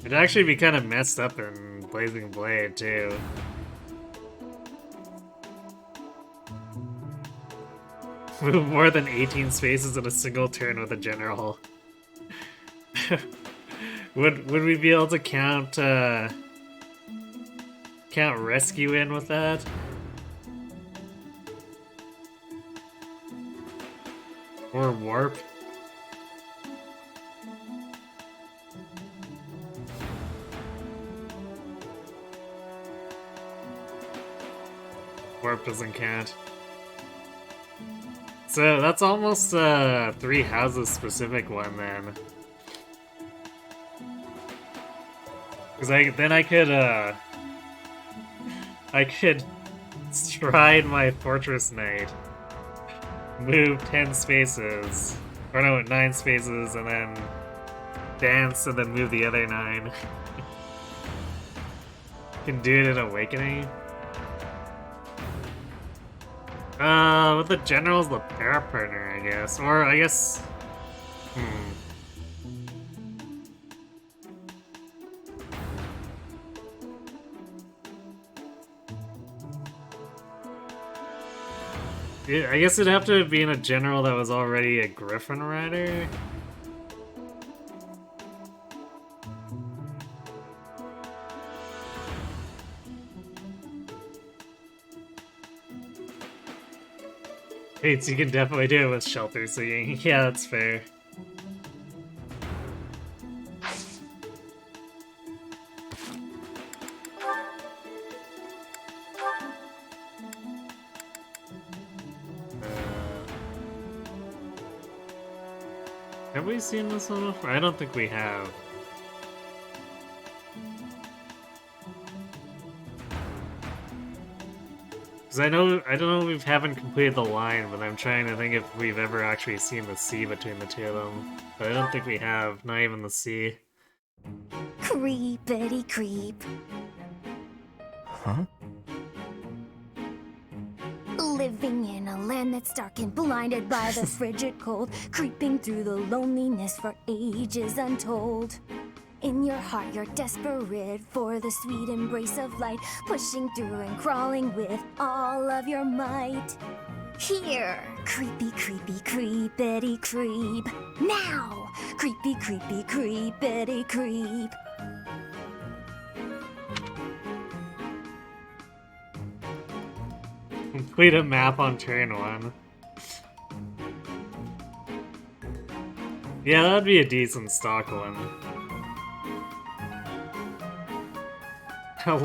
It'd actually be kind of messed up in Blazing Blade, too. Move more than 18 spaces in a single turn with a general. Would we be able to count rescue in with that? Or warp? Warp doesn't count. So that's almost a 3 houses specific one then. Cause then I could stride my Fortress Knight, move 10 spaces, or no, 9 spaces, and then dance and then move the other 9. Can do it in Awakening. With the general's the para partner, I guess. Or, I guess... Yeah, I guess it'd have to be in a general that was already a Griffin Rider. Hey, so you can definitely do it with Shelter Singing. Yeah, that's fair. Have we seen this one before? I don't think we have. Because I don't know if we haven't completed the line, but I'm trying to think if we've ever actually seen the C between the two of them. But I don't think we have, not even the C. Creepity creep. Huh? Live Living in a land that's dark and blinded by the frigid cold, creeping through the loneliness for ages untold. In your heart, you're desperate for the sweet embrace of light, pushing through and crawling with all of your might. Here, creepy, creepy, creepity creep. Now, creepy, creepy, creepity creep. Complete a map on turn 1. Yeah, that'd be a decent stock one.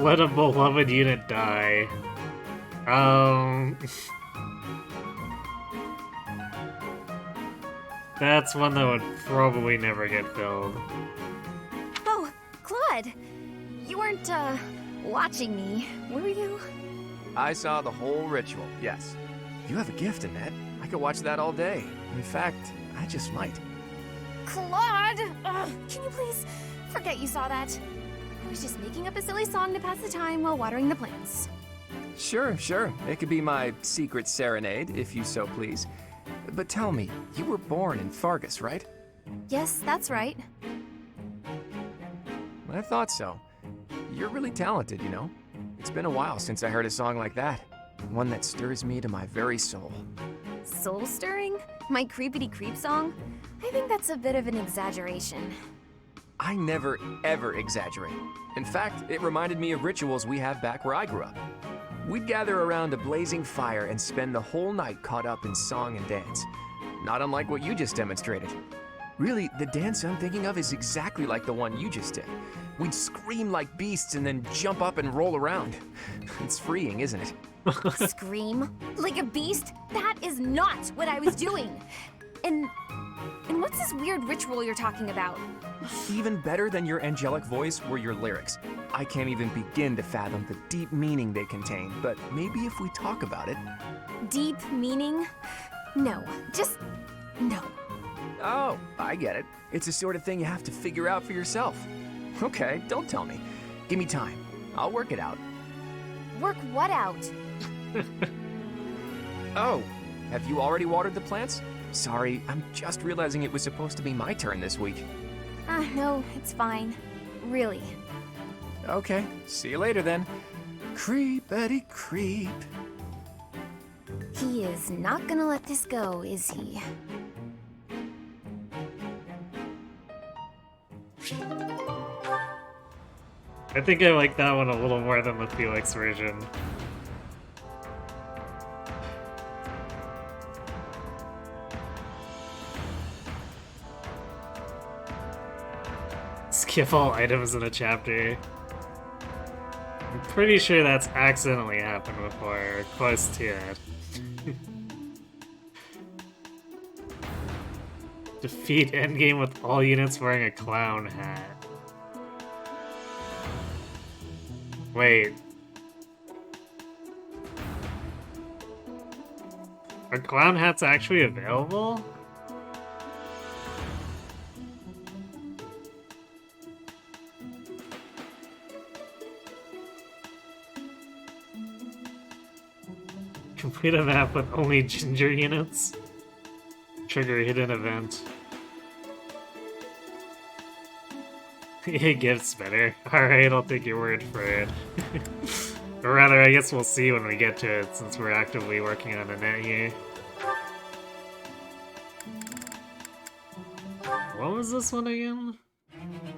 Let a beloved unit die. That's one that would probably never get filled. Oh, Claude. You weren't, watching me, were you? I saw the whole ritual, yes. You have a gift, Annette. I could watch that all day. In fact, I just might. Claude! Ugh, can you please forget you saw that? I was just making up a silly song to pass the time while watering the plants. Sure. It could be my secret serenade, if you so please. But tell me, you were born in Fargus, right? Yes, that's right. I thought so. You're really talented, you know. It's been a while since I heard a song like that. One that stirs me to my very soul. Soul stirring? My creepity creep song? I think that's a bit of an exaggeration. I never, ever exaggerate. In fact, it reminded me of rituals we have back where I grew up. We'd gather around a blazing fire and spend the whole night caught up in song and dance. Not unlike what you just demonstrated. Really, the dance I'm thinking of is exactly like the one you just did. We'd scream like beasts and then jump up and roll around. It's freeing, isn't it? Scream? Like a beast? That is not what I was doing! And what's this weird ritual you're talking about? Even better than your angelic voice were your lyrics. I can't even begin to fathom the deep meaning they contain, but maybe if we talk about it... Deep meaning? No, just no. Oh, I get it. It's the sort of thing you have to figure out for yourself. Okay, don't tell me. Give me time. I'll work it out. Work what out? Oh, have you already watered the plants? Sorry, I'm just realizing it was supposed to be my turn this week. No, it's fine. Really. Okay, see you later then. Creepity creep. He is not gonna let this go, is he? I think I like that one a little more than the Felix version. Skip all items in a chapter. I'm pretty sure that's accidentally happened before, or close to it. Defeat endgame with all units wearing a clown hat. Wait. Are clown hats actually available? Complete a map with only ginger units? Trigger hidden event. It gets better. Alright, I'll take your word for it. Or rather, I guess we'll see when we get to it, since we're actively working on Annette here. What was this one again?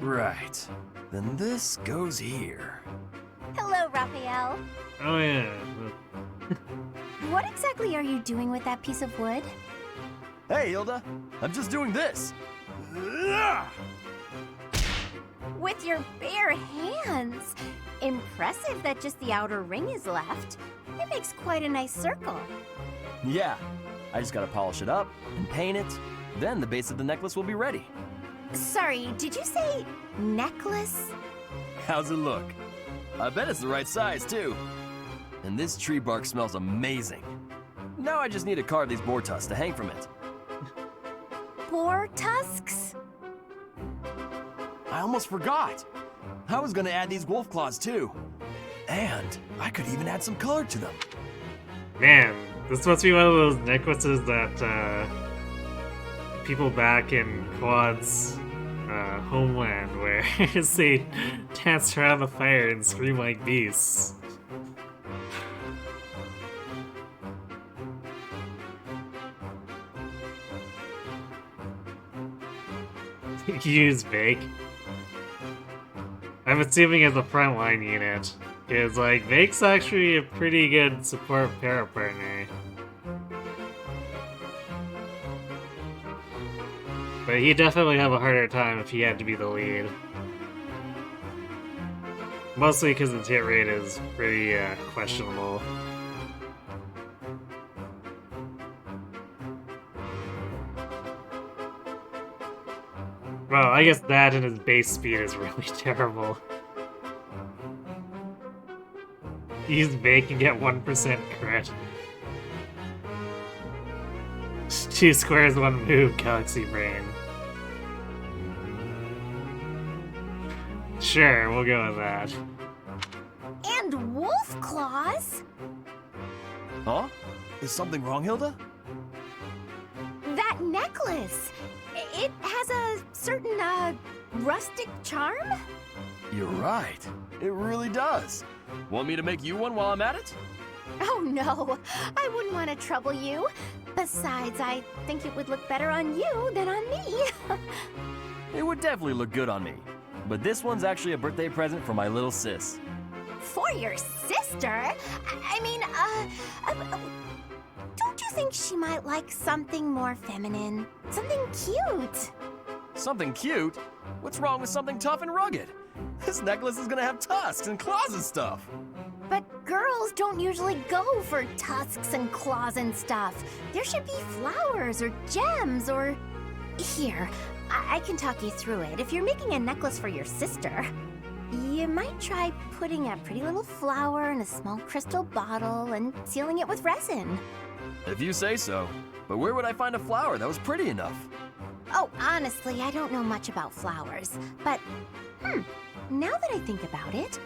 Right. Then this goes here. Hello, Raphael. Oh yeah. What exactly are you doing with that piece of wood? Hey, Hilda. I'm just doing this. With your bare hands! Impressive that just the outer ring is left. It makes quite a nice circle. Yeah. I just gotta polish it up and paint it. Then the base of the necklace will be ready. Sorry, did you say necklace? How's it look? I bet it's the right size, too. And this tree bark smells amazing. Now I just need to carve these boar tusks to hang from it. Boar tusks? I almost forgot. I was gonna add these wolf claws, too. And I could even add some color to them. Man, This must be one of those necklaces that people back in Quad's homeland wear as they dance around the fire and scream like beasts. Use Vake. I'm assuming it's a frontline unit, because like Vake's actually a pretty good support para partner. But he'd definitely have a harder time if he had to be the lead. Mostly because his hit rate is pretty questionable. Well, I guess that and his base speed is really terrible. Use Vake and get 1% crit. 2 squares, 1 move, Galaxy Brain. Sure, we'll go with that. And wolf claws? Huh? Is something wrong, Hilda? That necklace! It has a certain, rustic charm? You're right. It really does. Want me to make you one while I'm at it? Oh no, I wouldn't want to trouble you. Besides, I think it would look better on you than on me. It would definitely look good on me. But this one's actually a birthday present for my little sis. For your sister? Don't you think she might like something more feminine? Something cute? Something cute? What's wrong with something tough and rugged? This necklace is gonna have tusks and claws and stuff. But girls don't usually go for tusks and claws and stuff. There should be flowers or gems or... Here, I can talk you through it. If you're making a necklace for your sister, you might try putting a pretty little flower in a small crystal bottle and sealing it with resin. If you say so. But where would I find a flower that was pretty enough? Oh, honestly, I don't know much about flowers, but, now that I think about it,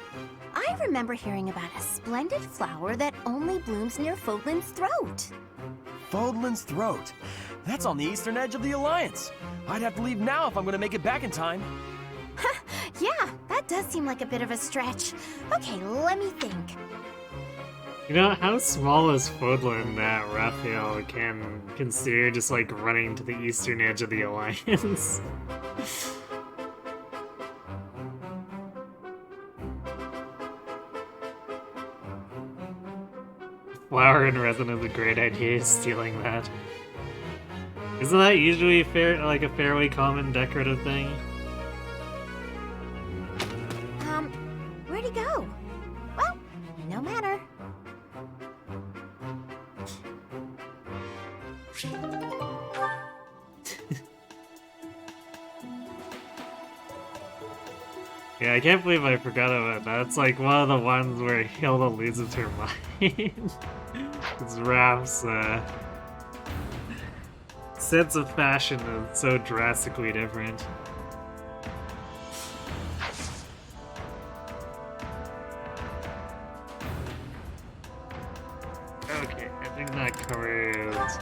I remember hearing about a splendid flower that only blooms near Fodlan's throat. Fodlan's throat. That's on the eastern edge of the Alliance. I'd have to leave now if I'm gonna make it back in time. Yeah, that does seem like a bit of a stretch. Okay, let me think. You know, how small is Fodlan that Raphael can consider just like running to the eastern edge of the Alliance? Flower and resin is a great idea, stealing that. Isn't that usually like a fairly common decorative thing? Where'd he go? Well, no matter. Yeah, I can't believe I forgot about that. It's like one of the ones where Hilda loses her mind. It's Raph's sense of fashion is so drastically different. Okay, I think that covers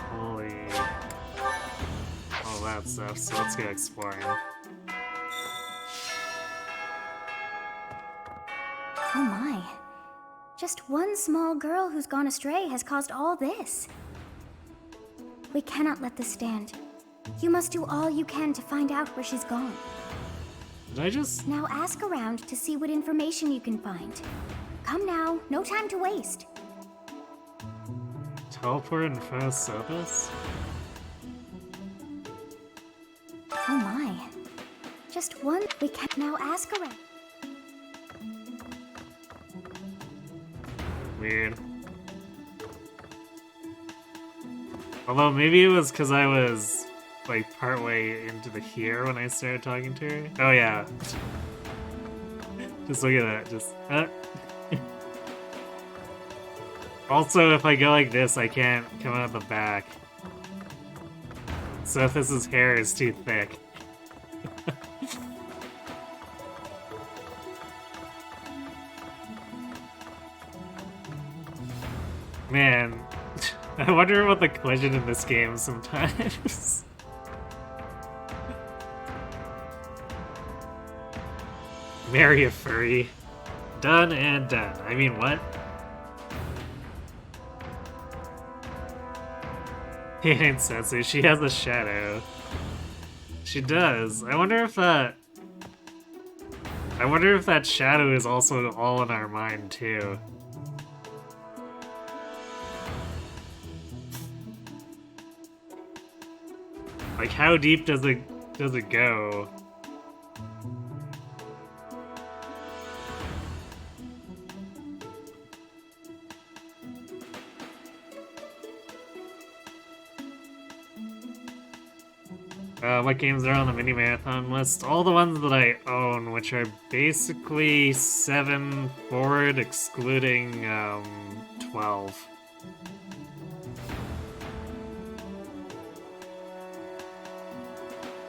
all that stuff, so let's go exploring. Oh my. Just one small girl who's gone astray has caused all this. We cannot let this stand. You must do all you can to find out where she's gone. Did I just... Now ask around to see what information you can find. Come now, no time to waste. teleport in front of Sophus? Oh my. Just one. We can now ask around. Weird. Although maybe it was because I was like partway into the here when I started talking to her. Oh yeah. Just look at that. Just. Also, if I go like this, I can't come out the back. Sophus's hair is too thick. Man, I wonder about the collision in this game sometimes. Marry a furry. Done and done. I mean, what? He ain't Setsu. She has a shadow. She does. I wonder if that shadow is also all in our mind too. Like, how deep does it go? What games are on the mini marathon list? All the ones that I own, which are basically 7 forward, excluding 12.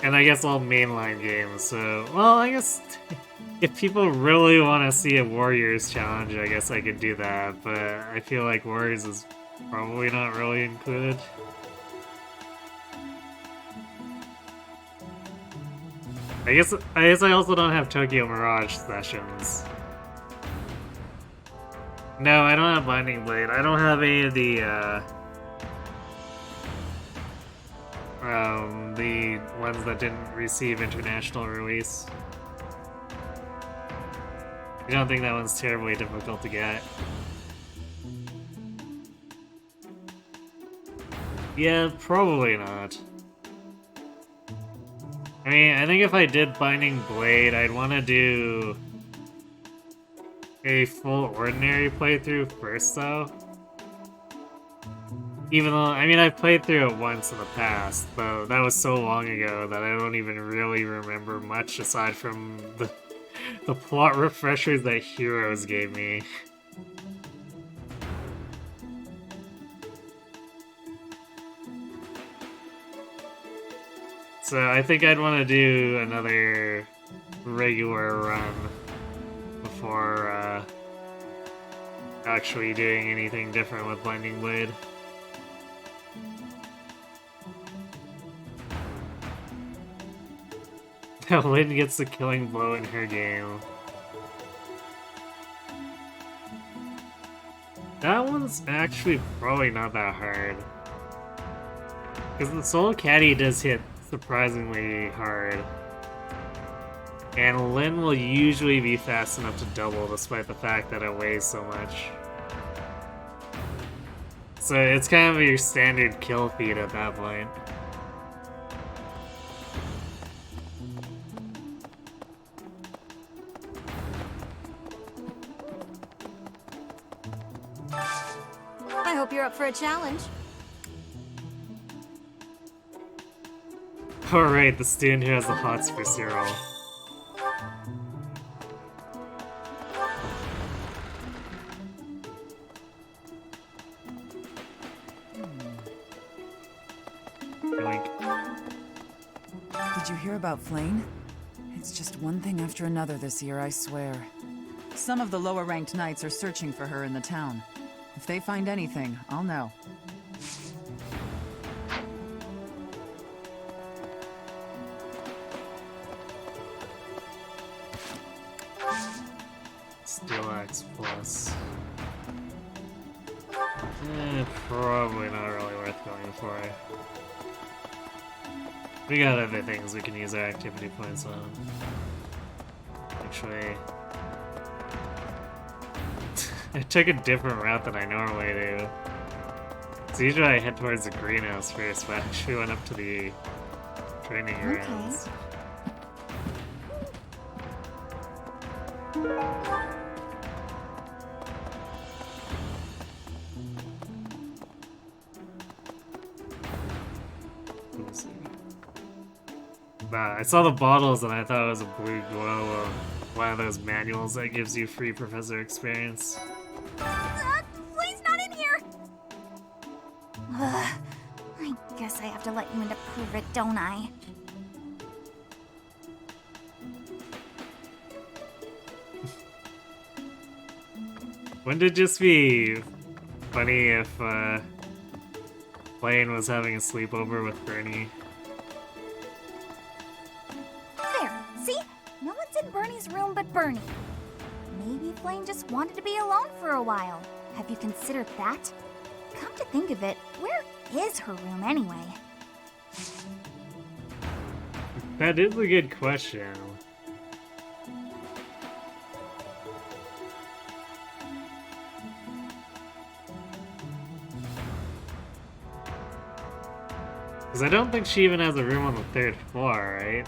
And I guess all mainline games, so... Well, I guess if people really want to see a Warriors challenge, I guess I could do that, but I feel like Warriors is probably not really included. I guess I also don't have Tokyo Mirage sessions. No, I don't have Binding Blade. I don't have any of the ones that didn't receive international release. I don't think that one's terribly difficult to get. Yeah, probably not. I mean, I think if I did Binding Blade, I'd want to do a full ordinary playthrough first, though. Even though, I mean, I've played through it once in the past, but that was so long ago that I don't even really remember much aside from the plot refreshers that Heroes gave me. So I think I'd want to do another regular run before actually doing anything different with Binding Blade. Lynn gets the killing blow in her game. That one's actually probably not that hard. Because the Soul Caddy does hit surprisingly hard. And Lynn will usually be fast enough to double despite the fact that it weighs so much. So it's kind of your standard kill feed at that point. I hope you're up for a challenge. Alright, the student who has the hots for Cyril. Did you hear about Flane? It's just one thing after another this year, I swear. Some of the lower-ranked knights are searching for her in the town. If they find anything, I'll know. Steel Axe Plus. Probably not really worth going for. We got other things we can use our activity points on. Actually, I took a different route than I normally do. So usually I head towards the greenhouse first, but I actually went up to the training grounds. I saw the bottles and I thought it was a blue glow of one of those manuals that gives you free professor experience. Flane's not in here! I guess I have to let you in to prove it, don't I? Wouldn't it just be funny if Blaine was having a sleepover with Bernie. There, see? No one's in Bernie's room but Bernie. Maybe Flame just wanted to be alone for a while. Have you considered that? Come to think of it, where is her room anyway? That is a good question. Because I don't think she even has a room on the 3rd floor, right?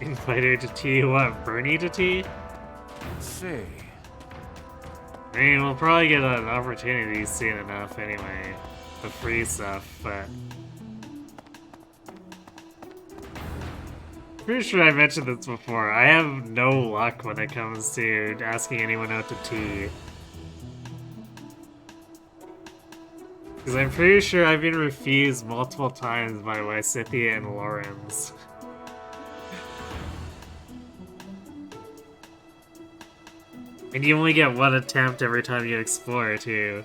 Invite her to tea? What, Bernie to tea? Let's see. I mean, we'll probably get an opportunity soon enough anyway. The free stuff, but... Pretty sure I mentioned this before. I have no luck when it comes to asking anyone out to tea. Because I'm pretty sure I've been refused multiple times by Lysithia and Lawrence. And you only get one attempt every time you explore, too.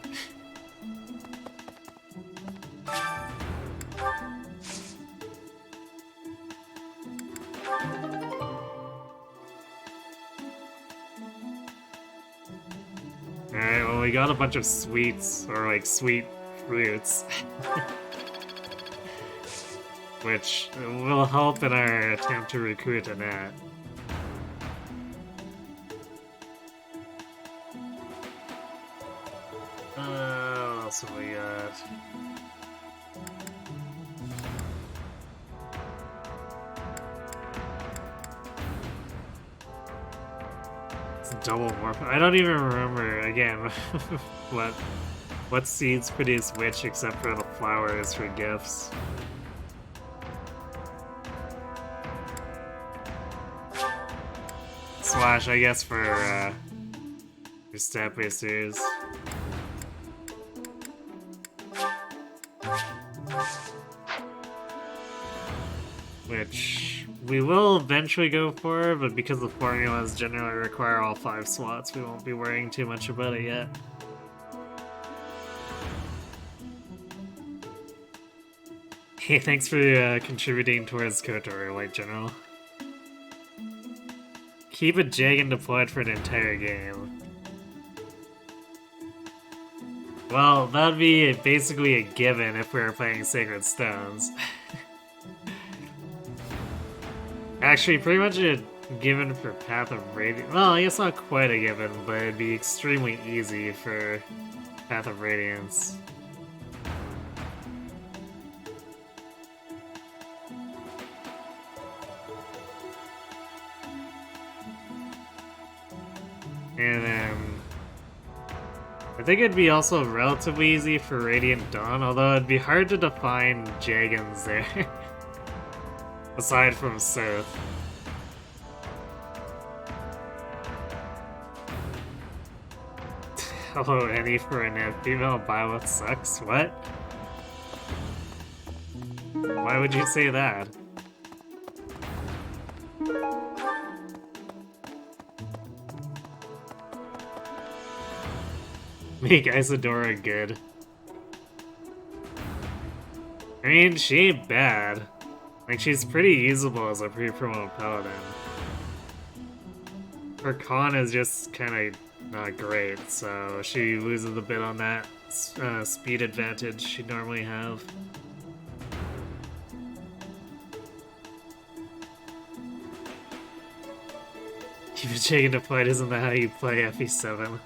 Alright, well we got a bunch of sweets, or like sweet fruits. Which will help in our attempt to recruit Annette. What else have we got? It's double morph. I don't even remember again what seeds produce which except for the flowers for gifts. Slash, I guess, for stat boosters. Which we will eventually go for, but because the formulas generally require all 5 slots, we won't be worrying too much about it yet. Hey, thanks for contributing towards KOTOR, White General. Keep a Jagan deployed for an entire game. Well, that'd be basically a given if we were playing Sacred Stones. Actually, pretty much a given for Path of Radiance. Well, I guess not quite a given, but it'd be extremely easy for Path of Radiance. And then I think it'd be also relatively easy for Radiant Dawn, although it'd be hard to define Jagans there. Aside from Sith. Hello, Annie for a female Byleth sucks. What? Why would you say that? Make Isadora good. I mean, she ain't bad. Like, she's pretty usable as a pre-promo paladin. Her con is just kind of not great, so she loses a bit on that speed advantage she'd normally have. Keep it shaking to fight, isn't that how you play FE7?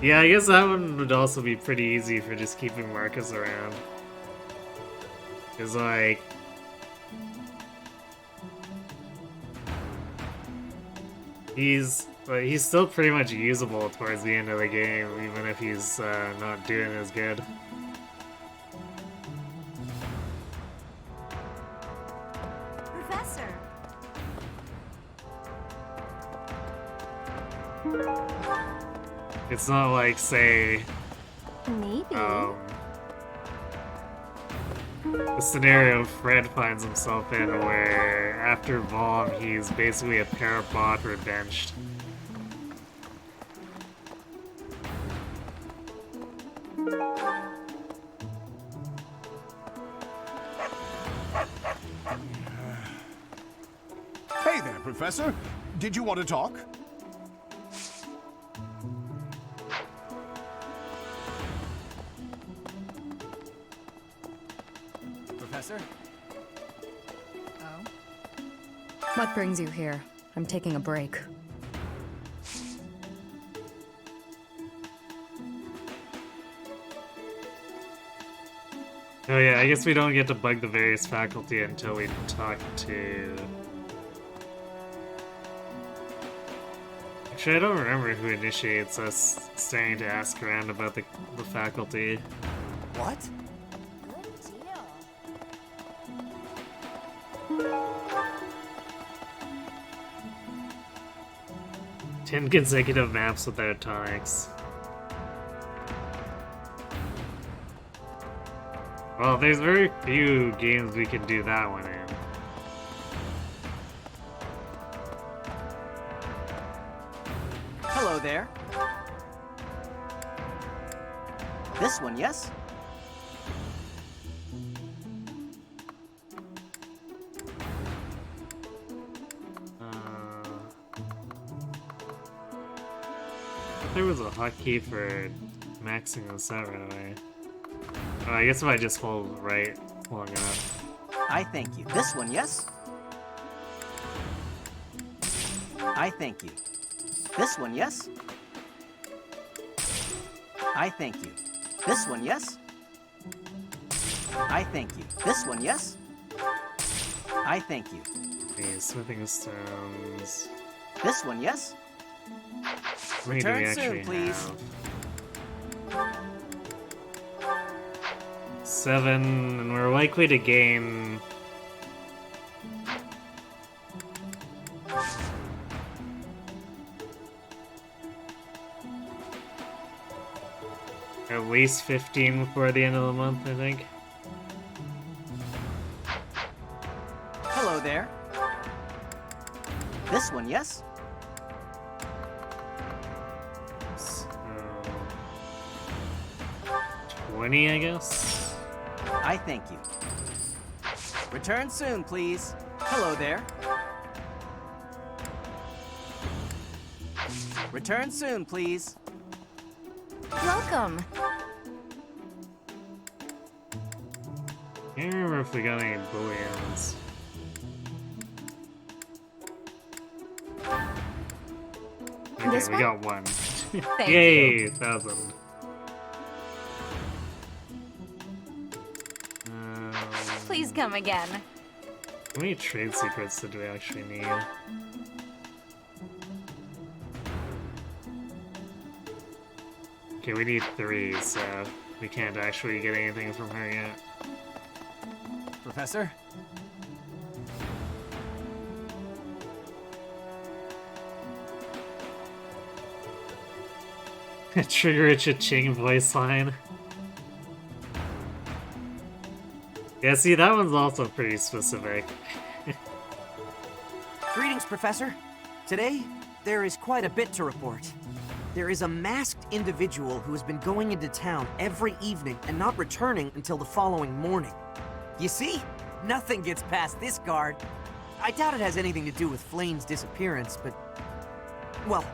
Yeah, I guess that one would also be pretty easy for just keeping Marcus around. Cause like... He's still pretty much usable towards the end of the game, even if he's not doing as good. Professor! It's not like, say... Maybe. The scenario Fred finds himself in where after Vom he's basically a parabot or benched. Hey there, Professor. Did you want to talk? Professor? Oh? What brings you here? I'm taking a break. Oh yeah, I guess we don't get to bug the various faculty until we talk to... Actually, I don't remember who initiates us starting to ask around about the faculty. What? Good deal. 10 consecutive maps without tonics. Well, there's very few games we can do that one in. Hello there. This one, yes? There was a hotkey for maxing this out right away. Oh, I guess if I just hold right long enough. I thank you. This one, yes? I thank you. This one, yes? I thank you. This one, yes? I thank you. This one, yes? I thank you. The smithing stones. This one, yes? How many do we Return actually soon, please. have? 7, and we're likely to gain... at least 15 before the end of the month, I think. Hello there. This one, yes? So... 20, I guess? I thank you. Return soon, please. Hello there. Return soon, please. Welcome. Can't remember if we got any bullions. Okay, This we one? got one. Thank Yay, you. 1,000. Please come again. How many trade secrets did we actually need? Okay, we need 3, so we can't actually get anything from her yet. Professor? Trigger a cha-ching voice line. Yeah, see, that one's also pretty specific. Greetings, Professor. Today, there is quite a bit to report. There is a masked individual who has been going into town every evening and not returning until the following morning. You see? Nothing gets past this guard. I doubt it has anything to do with Flame's disappearance, but... well,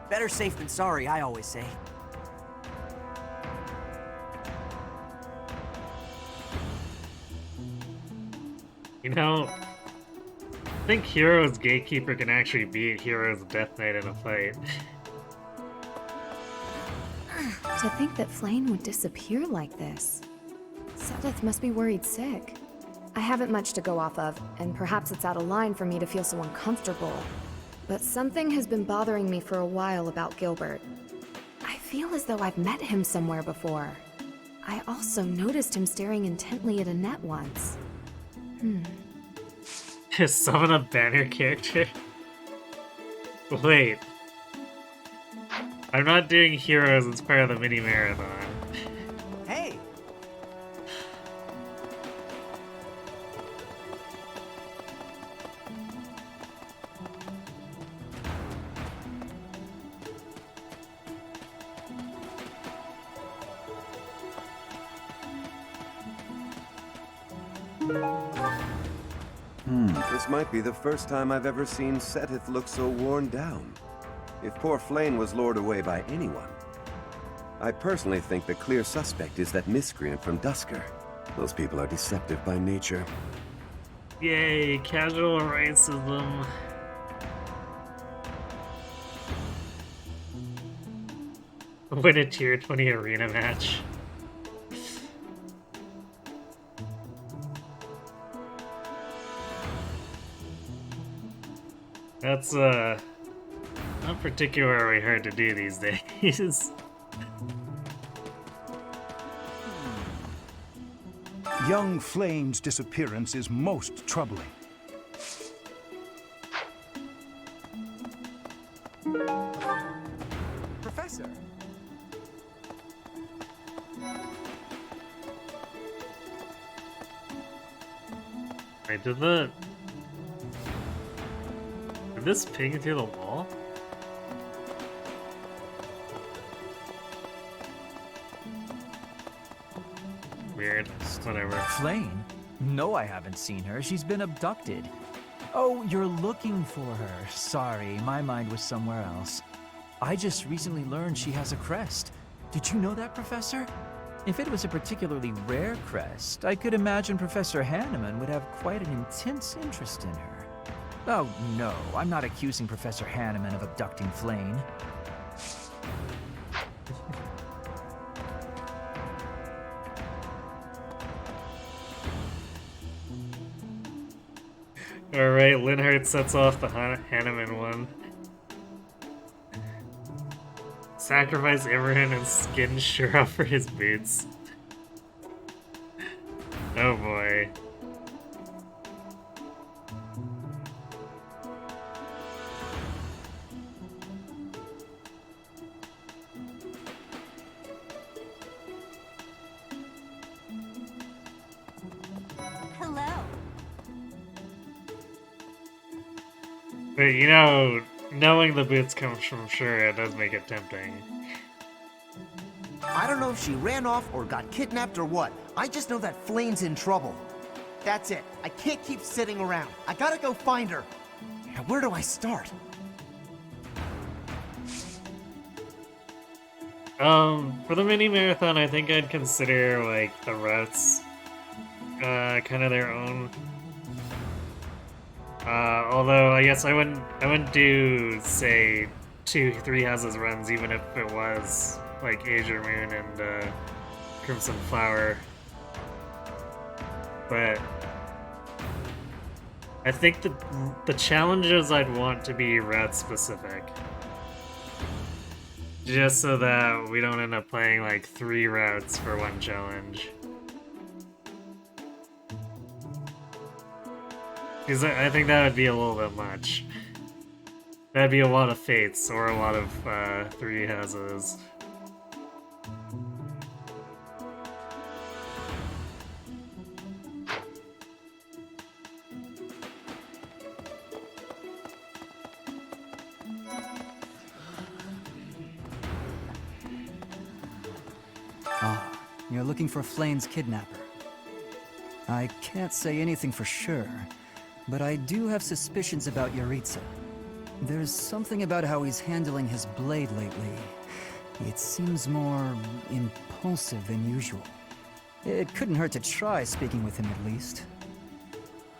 better safe than sorry, I always say. You know, I think Hero's Gatekeeper can actually beat Hero's Death Knight in a fight. To think that Flame would disappear like this. Sedith must be worried sick. I haven't much to go off of, and perhaps it's out of line for me to feel so uncomfortable. But something has been bothering me for a while about Gilbert. I feel as though I've met him somewhere before. I also noticed him staring intently at Annette once. Summon a banner character? Wait. I'm not doing heroes as part of the mini marathon. Hey! This might be the first time I've ever seen Seteth look so worn down. If poor Flame was lured away by anyone, I personally think the clear suspect is that miscreant from Dusker. Those people are deceptive by nature. Yay, casual racism. Win a tier 20 arena match. That's not particularly hard to do these days. Young Flame's disappearance is most troubling. Professor! Wait, did this ping through the wall? Weird. Whatever. Flame? No, I haven't seen her. She's been abducted. Oh, you're looking for her. Sorry, my mind was somewhere else. I just recently learned she has a crest. Did you know that, Professor? If it was a particularly rare crest, I could imagine Professor Hanneman would have quite an intense interest in her. Oh, no, I'm not accusing Professor Hanneman of abducting Flame. Alright, Linhardt sets off the Hanneman one. Sacrifice Imran and skin Shura for his boots. Oh boy. Hello. But you know, knowing the boots comes from Shura does make it tempting. I don't know if she ran off or got kidnapped or what. I just know that Flame's in trouble. That's it. I can't keep sitting around. I gotta go find her. Now, where do I start? For the mini marathon, I think I'd consider like the routes, kind of their own. Although I guess I wouldn't do say 2-3 houses runs even if it was like Azure Moon and Crimson Flower. But I think the challenges I'd want to be route specific. Just so that we don't end up playing like 3 routes for one challenge. Because I think that would be a little bit much. That'd be a lot of fates or a lot of 3 houses. Ah, you're looking for Flame's kidnapper. I can't say anything for sure, but I do have suspicions about Yaritza. There's something about how he's handling his blade lately. It seems more impulsive than usual. It couldn't hurt to try speaking with him at least.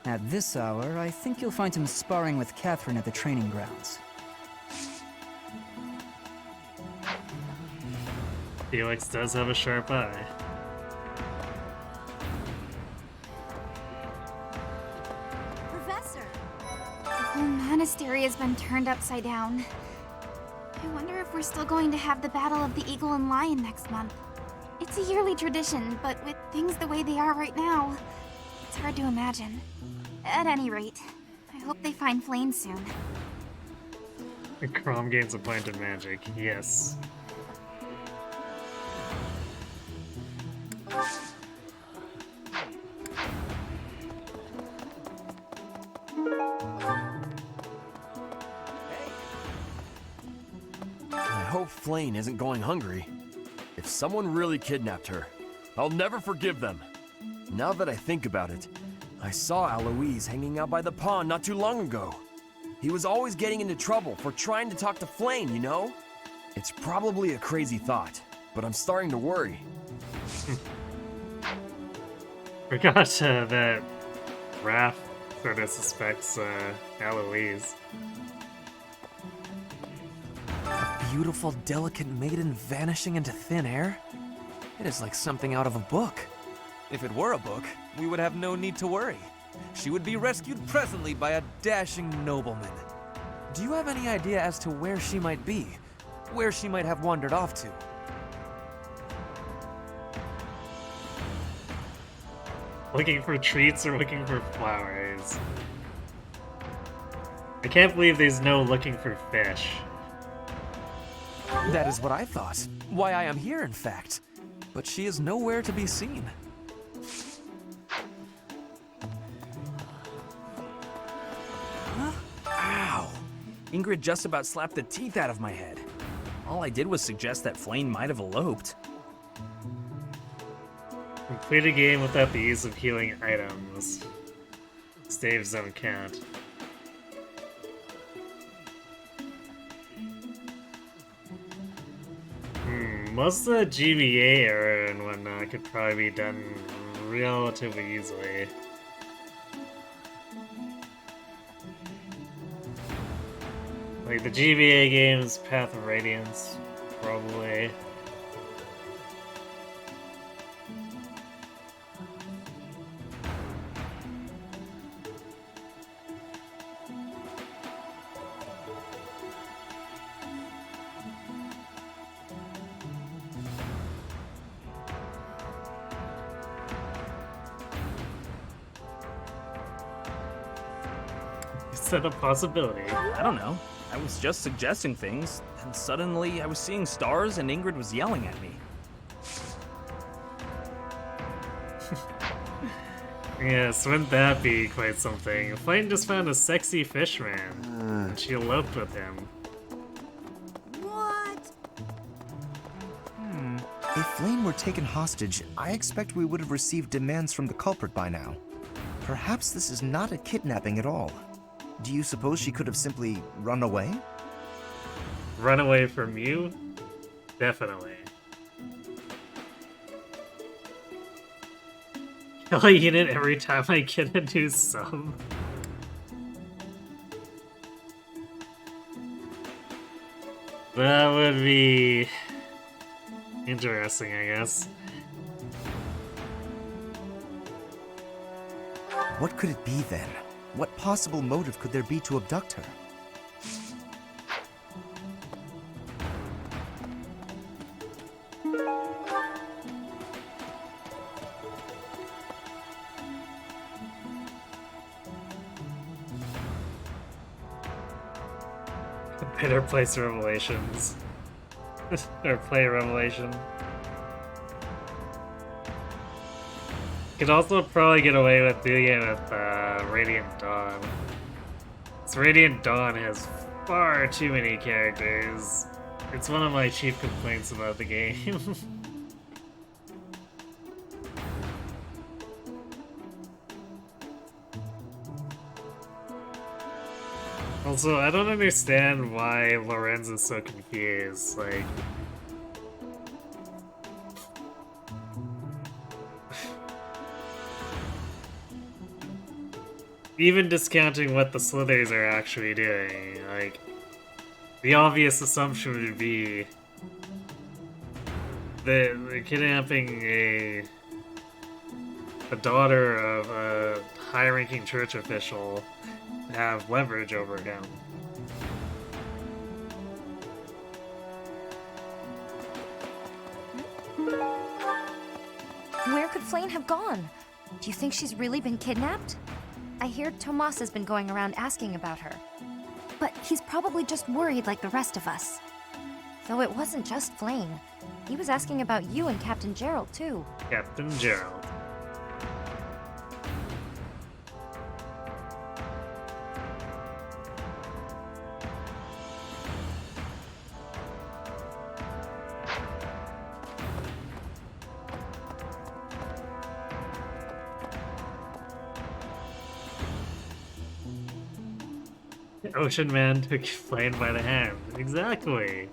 At this hour, I think you'll find him sparring with Catherine at the training grounds. Felix does have a sharp eye. Professor! The whole monastery has been turned upside down. I wonder if we're still going to have the Battle of the Eagle and Lion next month. It's a yearly tradition, but with things the way they are right now, it's hard to imagine. At any rate, I hope they find Flame soon. Crom gains a point of magic, yes. I hope Flame isn't going hungry. If someone really kidnapped her, I'll never forgive them. Now that I think about it, I saw Aloise hanging out by the pond not too long ago. He was always getting into trouble for trying to talk to Flame, you know? It's probably a crazy thought, but I'm starting to worry. Forgot that Raph sort of suspects Eloise. A beautiful, delicate maiden vanishing into thin air? It is like something out of a book. If it were a book, we would have no need to worry. She would be rescued presently by a dashing nobleman. Do you have any idea as to where she might be? Where she might have wandered off to? Looking for treats or looking for flowers? I can't believe there's no looking for fish. That is what I thought. Why I am here, in fact. But she is nowhere to be seen. Huh? Ow! Ingrid just about slapped the teeth out of my head. All I did was suggest that Flame might have eloped. Complete a game without the use of healing items. Save zone count. Most of the GBA era and whatnot could probably be done relatively easily. Like the GBA games, Path of Radiance, probably. Is that a possibility? I don't know. I was just suggesting things, and suddenly I was seeing stars and Ingrid was yelling at me. Yes, wouldn't that be quite something? Flame just found a sexy fishman, and she eloped with him. What? If Flame were taken hostage, I expect we would have received demands from the culprit by now. Perhaps this is not a kidnapping at all. Do you suppose she could have simply run away? Run away from you? Definitely. Kill a unit every time I get a new sub. That would be interesting, I guess. What could it be then? What possible motive could there be to abduct her? Better place Revelations. Or play Revelation. Could also probably get away with doing it with Radiant Dawn. So Radiant Dawn has far too many characters. It's one of my chief complaints about the game. Also, I don't understand why Lorenz is so confused. Like, even discounting what the Slithers are actually doing, like, the obvious assumption would be that they're kidnapping a daughter of a high-ranking church official to have leverage over him. Where could Flame have gone? Do you think she's really been kidnapped? I hear Tomas has been going around asking about her. But he's probably just worried like the rest of us. Though it wasn't just Flame. He was asking about you and Captain Gerald, too. Captain Gerald. Ocean Man took Flame by the hand. Exactly.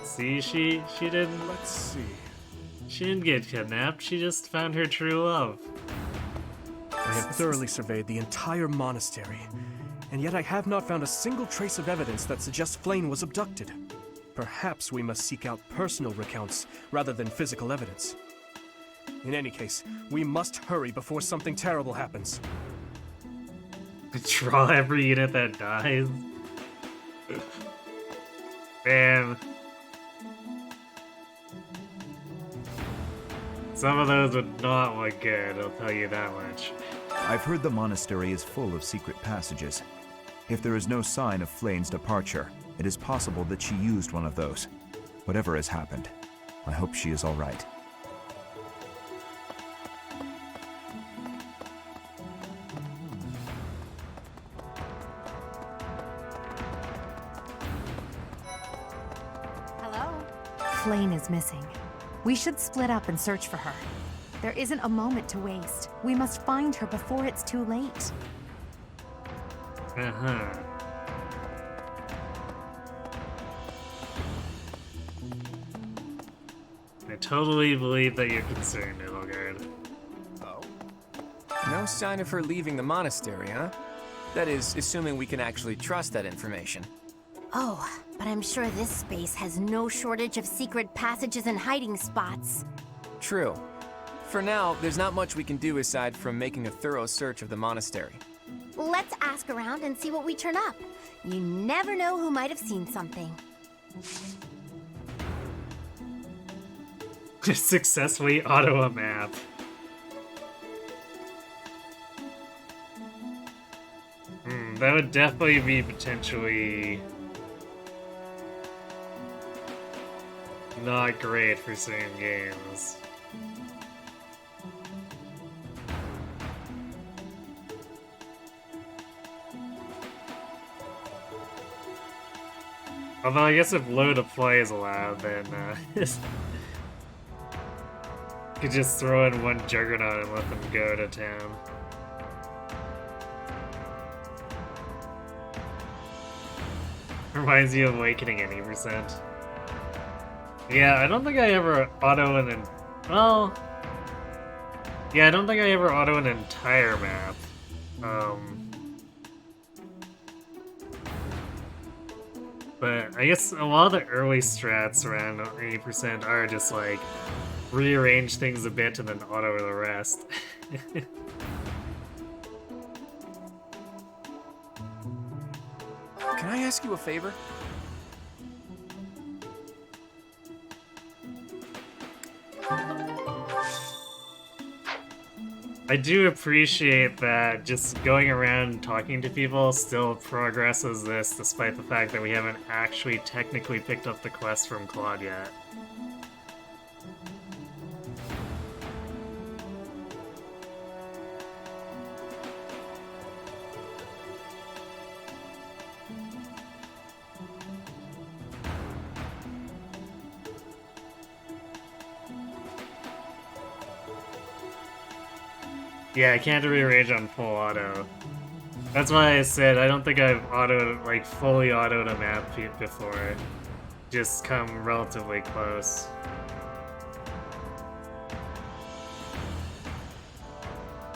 See, she didn't. Let's see. She didn't get kidnapped. She just found her true love. I have thoroughly surveyed the entire monastery, and yet I have not found a single trace of evidence that suggests Flame was abducted. Perhaps we must seek out personal recounts rather than physical evidence. In any case, we must hurry before something terrible happens. Draw every unit that dies. Man. Some of those would not look good, I'll tell you that much. I've heard the monastery is full of secret passages. If there is no sign of Flane's departure, it is possible that she used one of those. Whatever has happened, I hope she is all right. Hello? Flane is missing. We should split up and search for her. There isn't a moment to waste. We must find her before it's too late. Uh-huh. I totally believe that you're concerned, Edelgard. Oh? No sign of her leaving the monastery, huh? That is, assuming we can actually trust that information. Oh, but I'm sure this space has no shortage of secret passages and hiding spots. True. For now, there's not much we can do aside from making a thorough search of the monastery. Let's ask around and see what we turn up. You never know who might have seen something. Just successfully auto a map. That would definitely be potentially not great for certain games. Although I guess if load of play is allowed, then could just throw in one Juggernaut and let them go to town. Reminds you of Awakening any percent. Yeah, I don't think I ever auto an well, yeah, I don't think I ever auto an entire map. But I guess a lot of the early strats around 80% are just like rearrange things a bit and then auto the rest. Can I ask you a favor? I do appreciate that just going around talking to people still progresses this, despite the fact that we haven't actually technically picked up the quest from Claude yet. Yeah, I can't rearrange on full auto. That's why I said I don't think I've autoed, like, fully autoed a map before. Just come relatively close.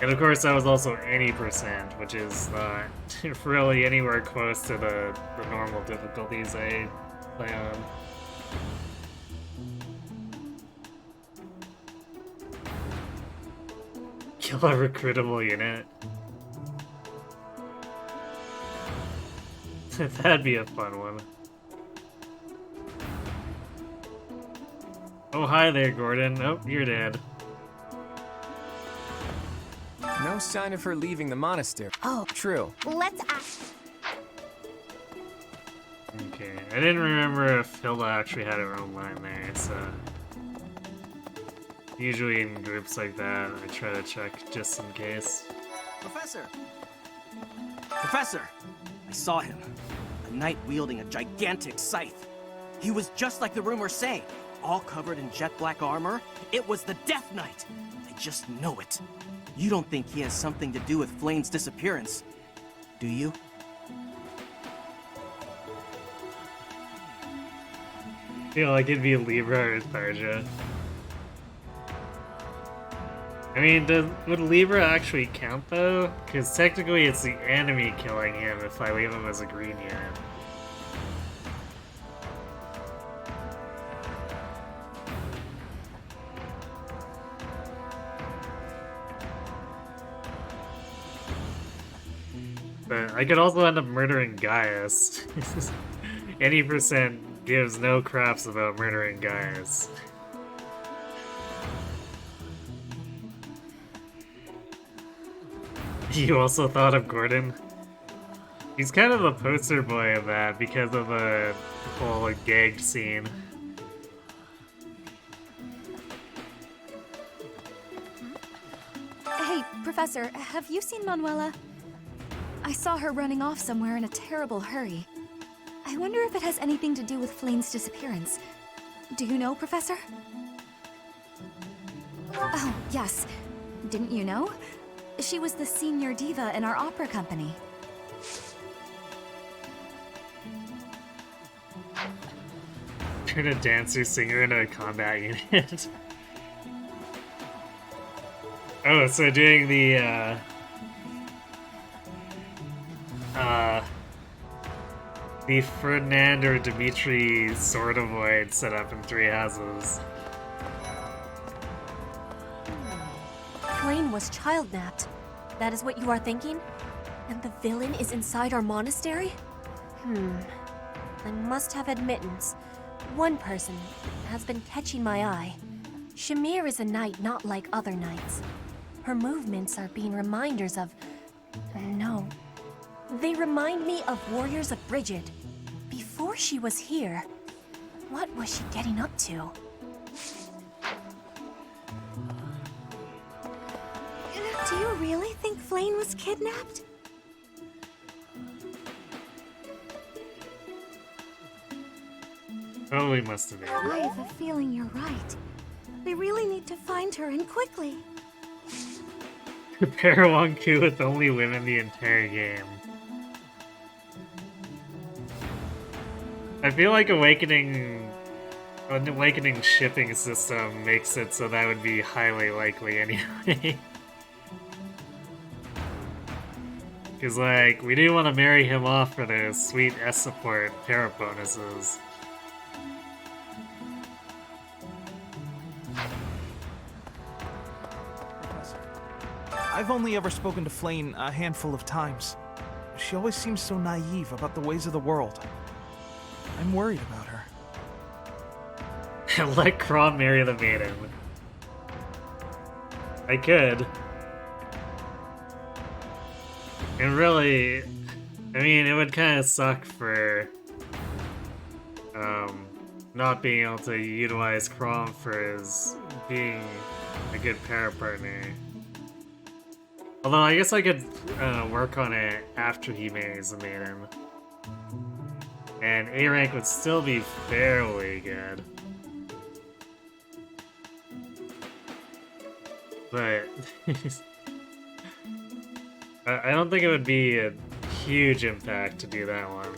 And of course that was also any percent, which is not really anywhere close to the normal difficulties I play on. Kill a recruitable unit. That'd be a fun one. Oh, hi there, Gordon. Oh, you're dead. No sign of her leaving the monastery. Oh, true. Let's ask. Okay, I didn't remember if Hilda actually had her own line there, so... Usually in groups like that, I try to check just in case. Professor! Professor! I saw him. A knight wielding a gigantic scythe. He was just like the rumors say, all covered in jet black armor. It was the Death Knight! I just know it. You don't think he has something to do with Flane's disappearance? do you? Feel like it'd be Libra or Tharja. I mean, would Libra actually count though? Because technically it's the enemy killing him if I leave him as a green unit. But I could also end up murdering Gaius. Any percent gives no craps about murdering Gaius. You also thought of Gordon? He's kind of the poster boy of that because of the whole gagged scene. Hey, Professor, have you seen Manuela? I saw her running off somewhere in a terrible hurry. I wonder if it has anything to do with Flane's disappearance. Do you know, Professor? Oh, yes. Didn't you know? She was the senior diva in our opera company. Turn a dancer singer into a combat unit. Oh, so doing the Ferdinand or Dimitri sword avoid setup in Three Houses. Flane was child-napped. That is what you are thinking? And the villain is inside our monastery? I must have admittance. One person has been catching my eye. Shamir is a knight not like other knights. Her movements are being reminders of... No. They remind me of warriors of Brigid. Before she was here, what was she getting up to? Do you really think Flane was kidnapped? Totally must have been. I have a feeling you're right. We really need to find her, and quickly. Pair one coup with only women the entire game. I feel like an Awakening shipping system makes it so that would be highly likely anyway. Because, like, we do want to marry him off for those sweet S support para bonuses. I've only ever spoken to Flane a handful of times. She always seems so naive about the ways of the world. I'm worried about her. Let Kron marry the maiden. I could. And really, I mean, it would kind of suck for not being able to utilize Kron for his being a good para partner. Although I guess I could work on it after he marries the maiden. And A rank would still be fairly good. But I don't think it would be a huge impact to do that one.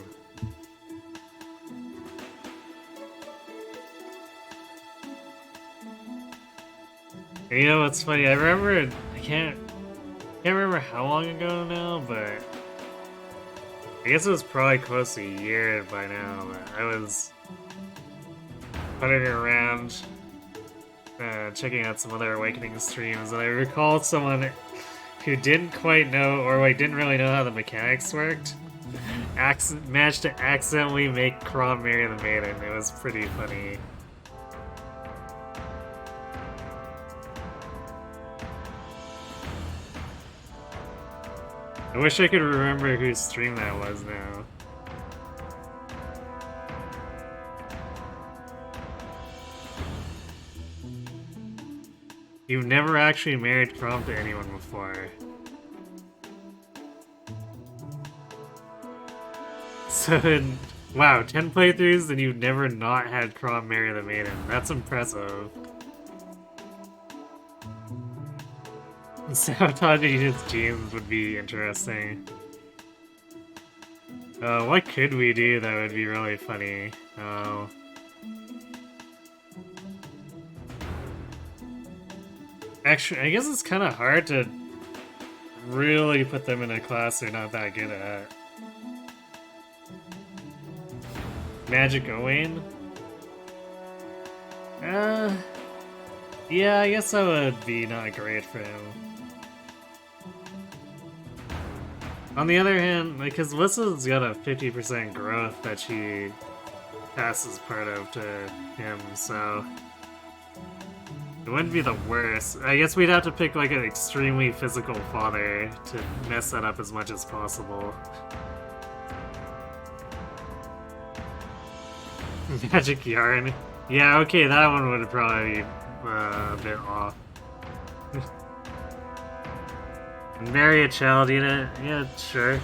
And you know what's funny? I remember, I can't remember how long ago now, but I guess it was probably close to a year by now. But I was putting around, checking out some other Awakening streams, and I recall someone who didn't quite know, or like didn't really know how the mechanics worked, managed to accidentally make Kron marry the maiden. It was pretty funny. I wish I could remember whose stream that was now. You've never actually married Kron to anyone before. So, wow, 10 playthroughs and you've never not had Kron marry the maiden. That's impressive. Sabotaging his genes would be interesting. What could we do that would be really funny? Actually, I guess it's kind of hard to really put them in a class they're not that good at. Magic Owain? Yeah, I guess that would be not great for him. On the other hand, because Whistle's got a 50% growth that she passes part of to him, so it wouldn't be the worst. I guess we'd have to pick like an extremely physical father to mess that up as much as possible. Magic Yarn. Yeah, okay, that one would probably be a bit off. Marry a child unit? Yeah, sure.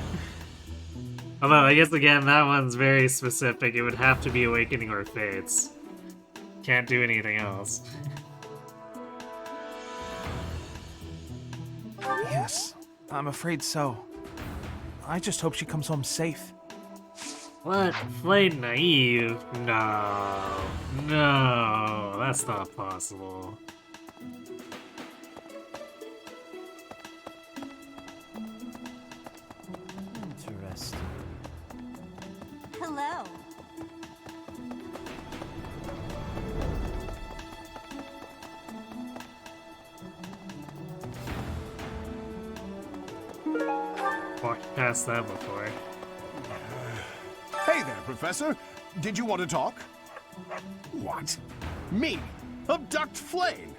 Although, I guess again, that one's very specific. It would have to be Awakening or Fates. Can't do anything else. Yes, I'm afraid so. I just hope she comes home safe. What? Flame naive? No. No, that's not possible. Interesting. Hello. Walked past that before. Hey there, Professor. Did you want to talk? What? Me? Abduct Flame?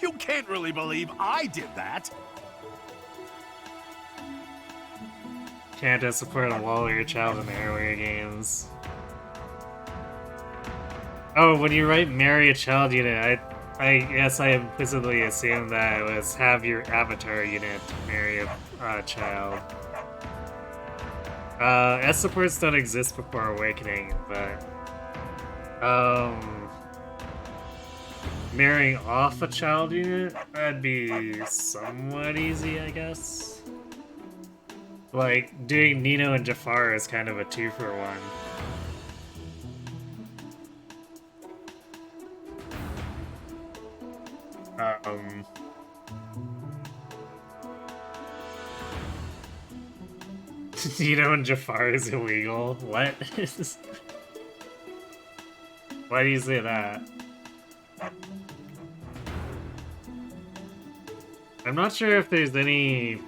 You can't really believe I did that. Can't support a Waller child in the earlier games. Oh, when you write marry a child unit, I guess I implicitly assumed that it was have your avatar unit marry a child. S supports don't exist before Awakening, but marrying off a child unit, that'd be somewhat easy, I guess. Like, doing Nino and Jafar is kind of a 2-for-1. Nino and Jafar is illegal? What? Why do you say that? I'm not sure if there's any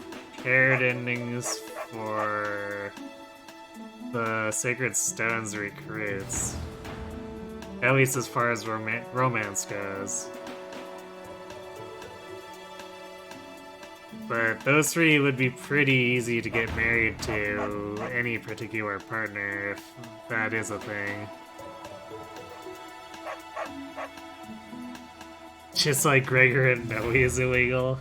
paired endings for the Sacred Stones recruits. At least as far as romance goes. But those three would be pretty easy to get married to any particular partner, if that is a thing. Just like Gregor and Noe is illegal.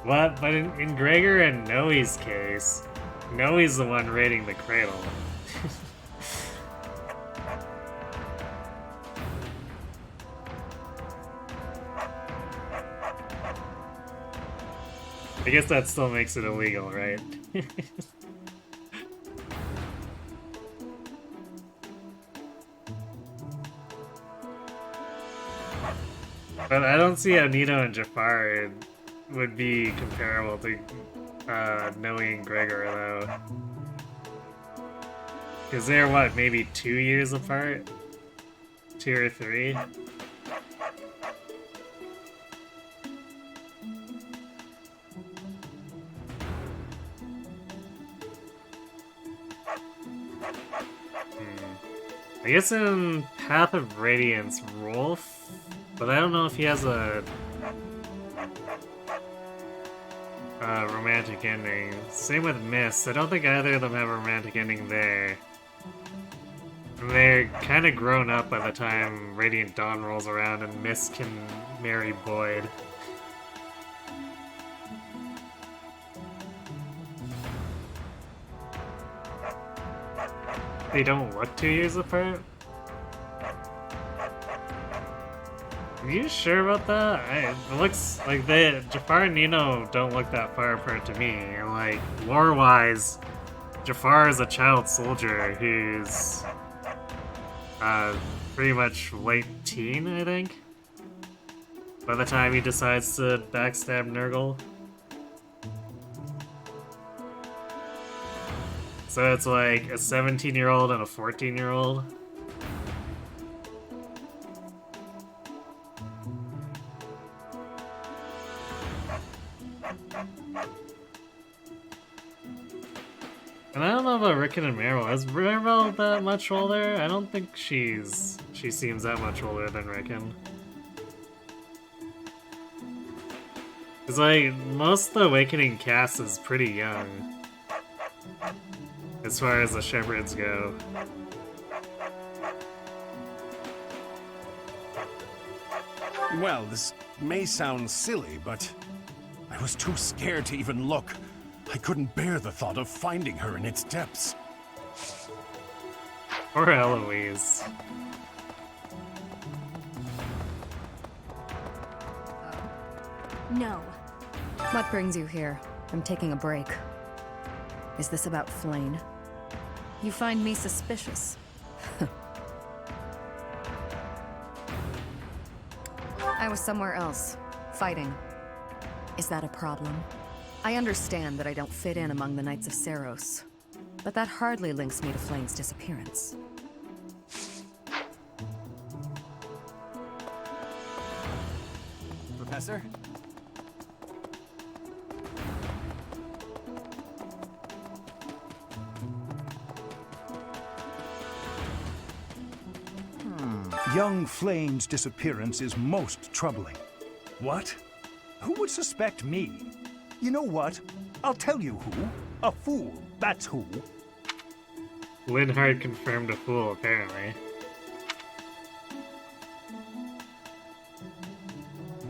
What? But in Gregor and Noe's case, Noe's the one raiding the cradle. I guess that still makes it illegal, right? But I don't see how Nino and Jafar would be comparable to Noe and Gregor, though. Because they're, what, maybe 2 years apart? 2 or 3? I guess in Path of Radiance, Rolf, but I don't know if he has a romantic ending. Same with Mist. I don't think either of them have a romantic ending there. And they're kind of grown up by the time Radiant Dawn rolls around and Mist can marry Boyd. They don't look 2 years apart? Are you sure about that? It looks like Jafar and Nino don't look that far apart to me. And like, lore-wise, Jafar is a child soldier who's pretty much late teen, I think, by the time he decides to backstab Nurgle. So it's like a 17-year-old and a 14-year-old. And I don't know about Rickon and Maribel. Is Maribel that much older? I don't think she seems that much older than Rickon. Cause like, most of the Awakening cast is pretty young. As far as the Shepherds go. Well, this may sound silly, but I was too scared to even look. I couldn't bear the thought of finding her in its depths. Poor Eloise. No. What brings you here? I'm taking a break. Is this about Flayn? You find me suspicious. I was somewhere else, fighting. Is that a problem? I understand that I don't fit in among the Knights of Seiros, but that hardly links me to Flayn's disappearance. Professor? Young Flayn's disappearance is most troubling. What? Who would suspect me? You know what? I'll tell you who. A fool, that's who. Linhardt confirmed a fool, apparently.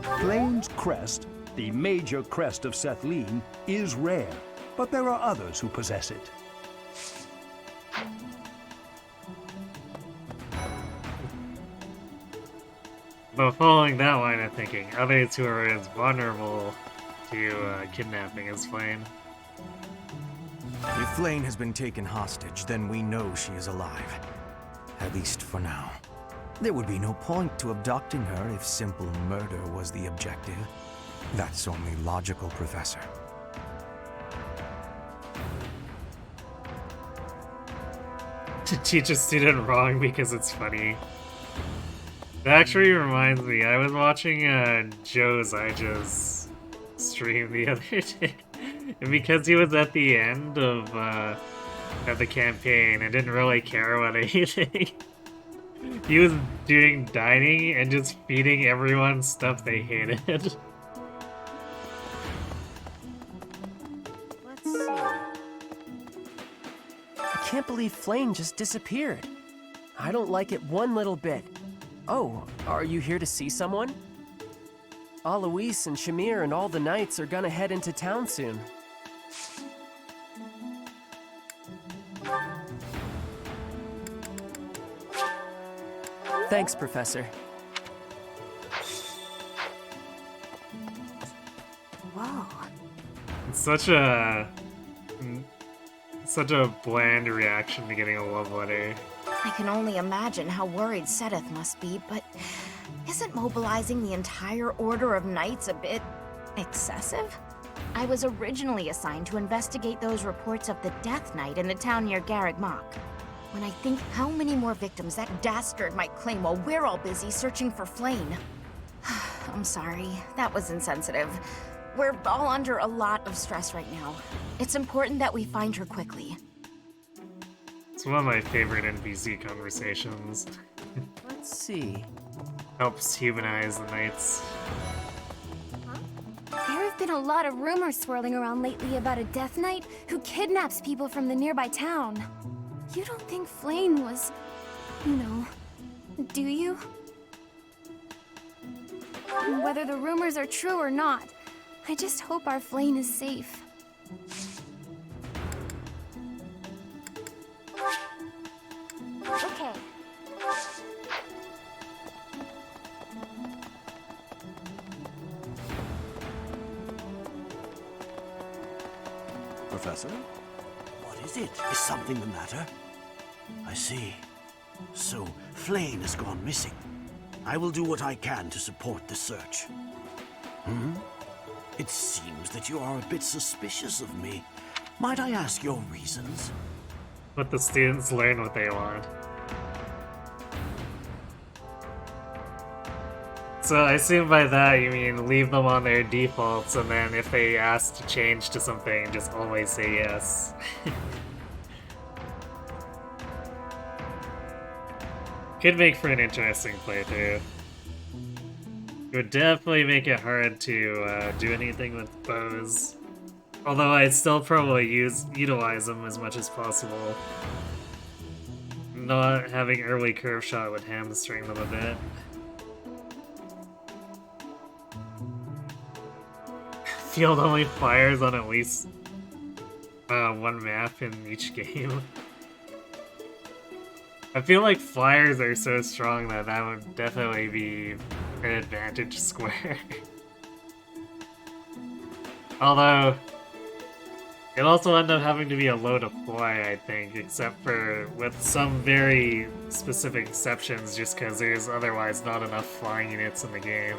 Flayn's crest, the major crest of Sethlin, is rare, but there are others who possess it. But following that line of thinking, others who are as vulnerable to kidnapping as Flayn. If Flayn has been taken hostage, then we know she is alive. At least for now. There would be no point to abducting her if simple murder was the objective. That's only logical, Professor. To teach a student wrong because it's funny. That actually reminds me, I was watching Joe's Ija's stream the other day, and because he was at the end of the campaign and didn't really care about anything, he was doing dining and just feeding everyone stuff they hated. Let's see. I can't believe Flayn just disappeared. I don't like it one little bit. Oh, are you here to see someone? Alois and Shamir and all the knights are gonna head into town soon. Thanks, Professor. Whoa. It's such a bland reaction to getting a love letter. I can only imagine how worried Seteth must be, but isn't mobilizing the entire Order of Knights a bit excessive? I was originally assigned to investigate those reports of the Death Knight in the town near Garreg Mach. When I think how many more victims that dastard might claim while we're all busy searching for Flayn. I'm sorry, that was insensitive. We're all under a lot of stress right now. It's important that we find her quickly. It's one of my favorite NPC conversations. Let's see. Helps humanize the knights. There have been a lot of rumors swirling around lately about a Death Knight who kidnaps people from the nearby town. You don't think Flayn was, you know, do you? Whether the rumors are true or not, I just hope our Flayn is safe. Okay. Professor? What is it? Is something the matter? I see. So, Flane has gone missing. I will do what I can to support the search. It seems that you are a bit suspicious of me. Might I ask your reasons? Let the students learn what they want. So I assume by that you mean leave them on their defaults, and then if they ask to change to something, just always say yes. Could make for an interesting playthrough. It would definitely make it hard to do anything with bows. Although I'd still probably utilize them as much as possible. Not having early curve shot would hamstring them a bit. Field only fires on at least one map in each game. I feel like flyers are so strong that that would definitely be an advantage square. Although, it'll also end up having to be a low deploy, I think, except for with some very specific exceptions, just because there's otherwise not enough flying units in the game.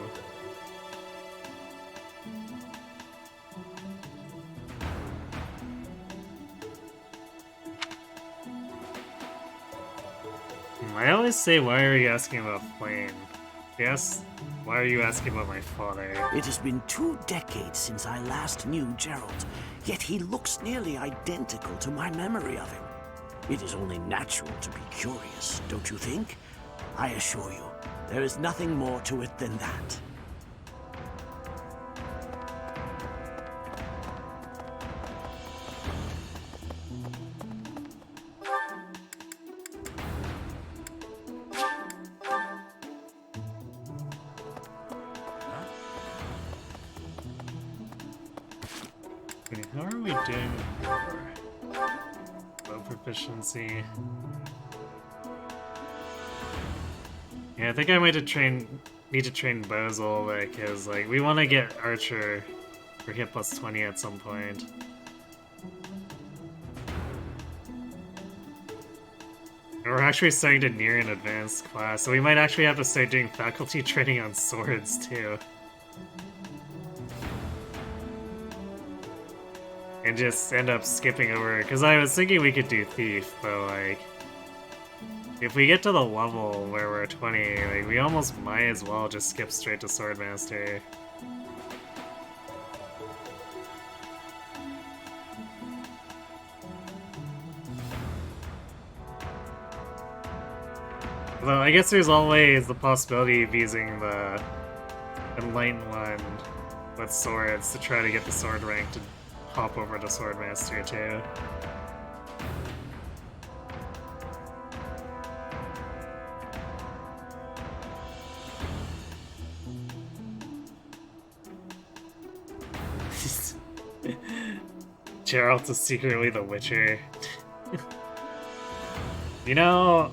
I always say, why are you asking about Flame? Yes, why are you asking about my father? It has been 2 decades since I last knew Gerald, yet he looks nearly identical to my memory of him. It is only natural to be curious, don't you think? I assure you, there is nothing more to it than that. How are we doing for bow proficiency? Yeah, I think I might have need to train bows a little bit, because like we want to get Archer for hit plus 20 at some point. And we're actually starting to near an advanced class, so we might actually have to start doing faculty training on swords too. And just end up skipping over, because I was thinking we could do Thief, but like, if we get to the level where we're 20, like, we almost might as well just skip straight to Swordmaster. Although I guess there's always the possibility of using the Enlightened one with swords to try to get the sword rank to hop over to Swordmaster too. Geralt is secretly the Witcher. You know,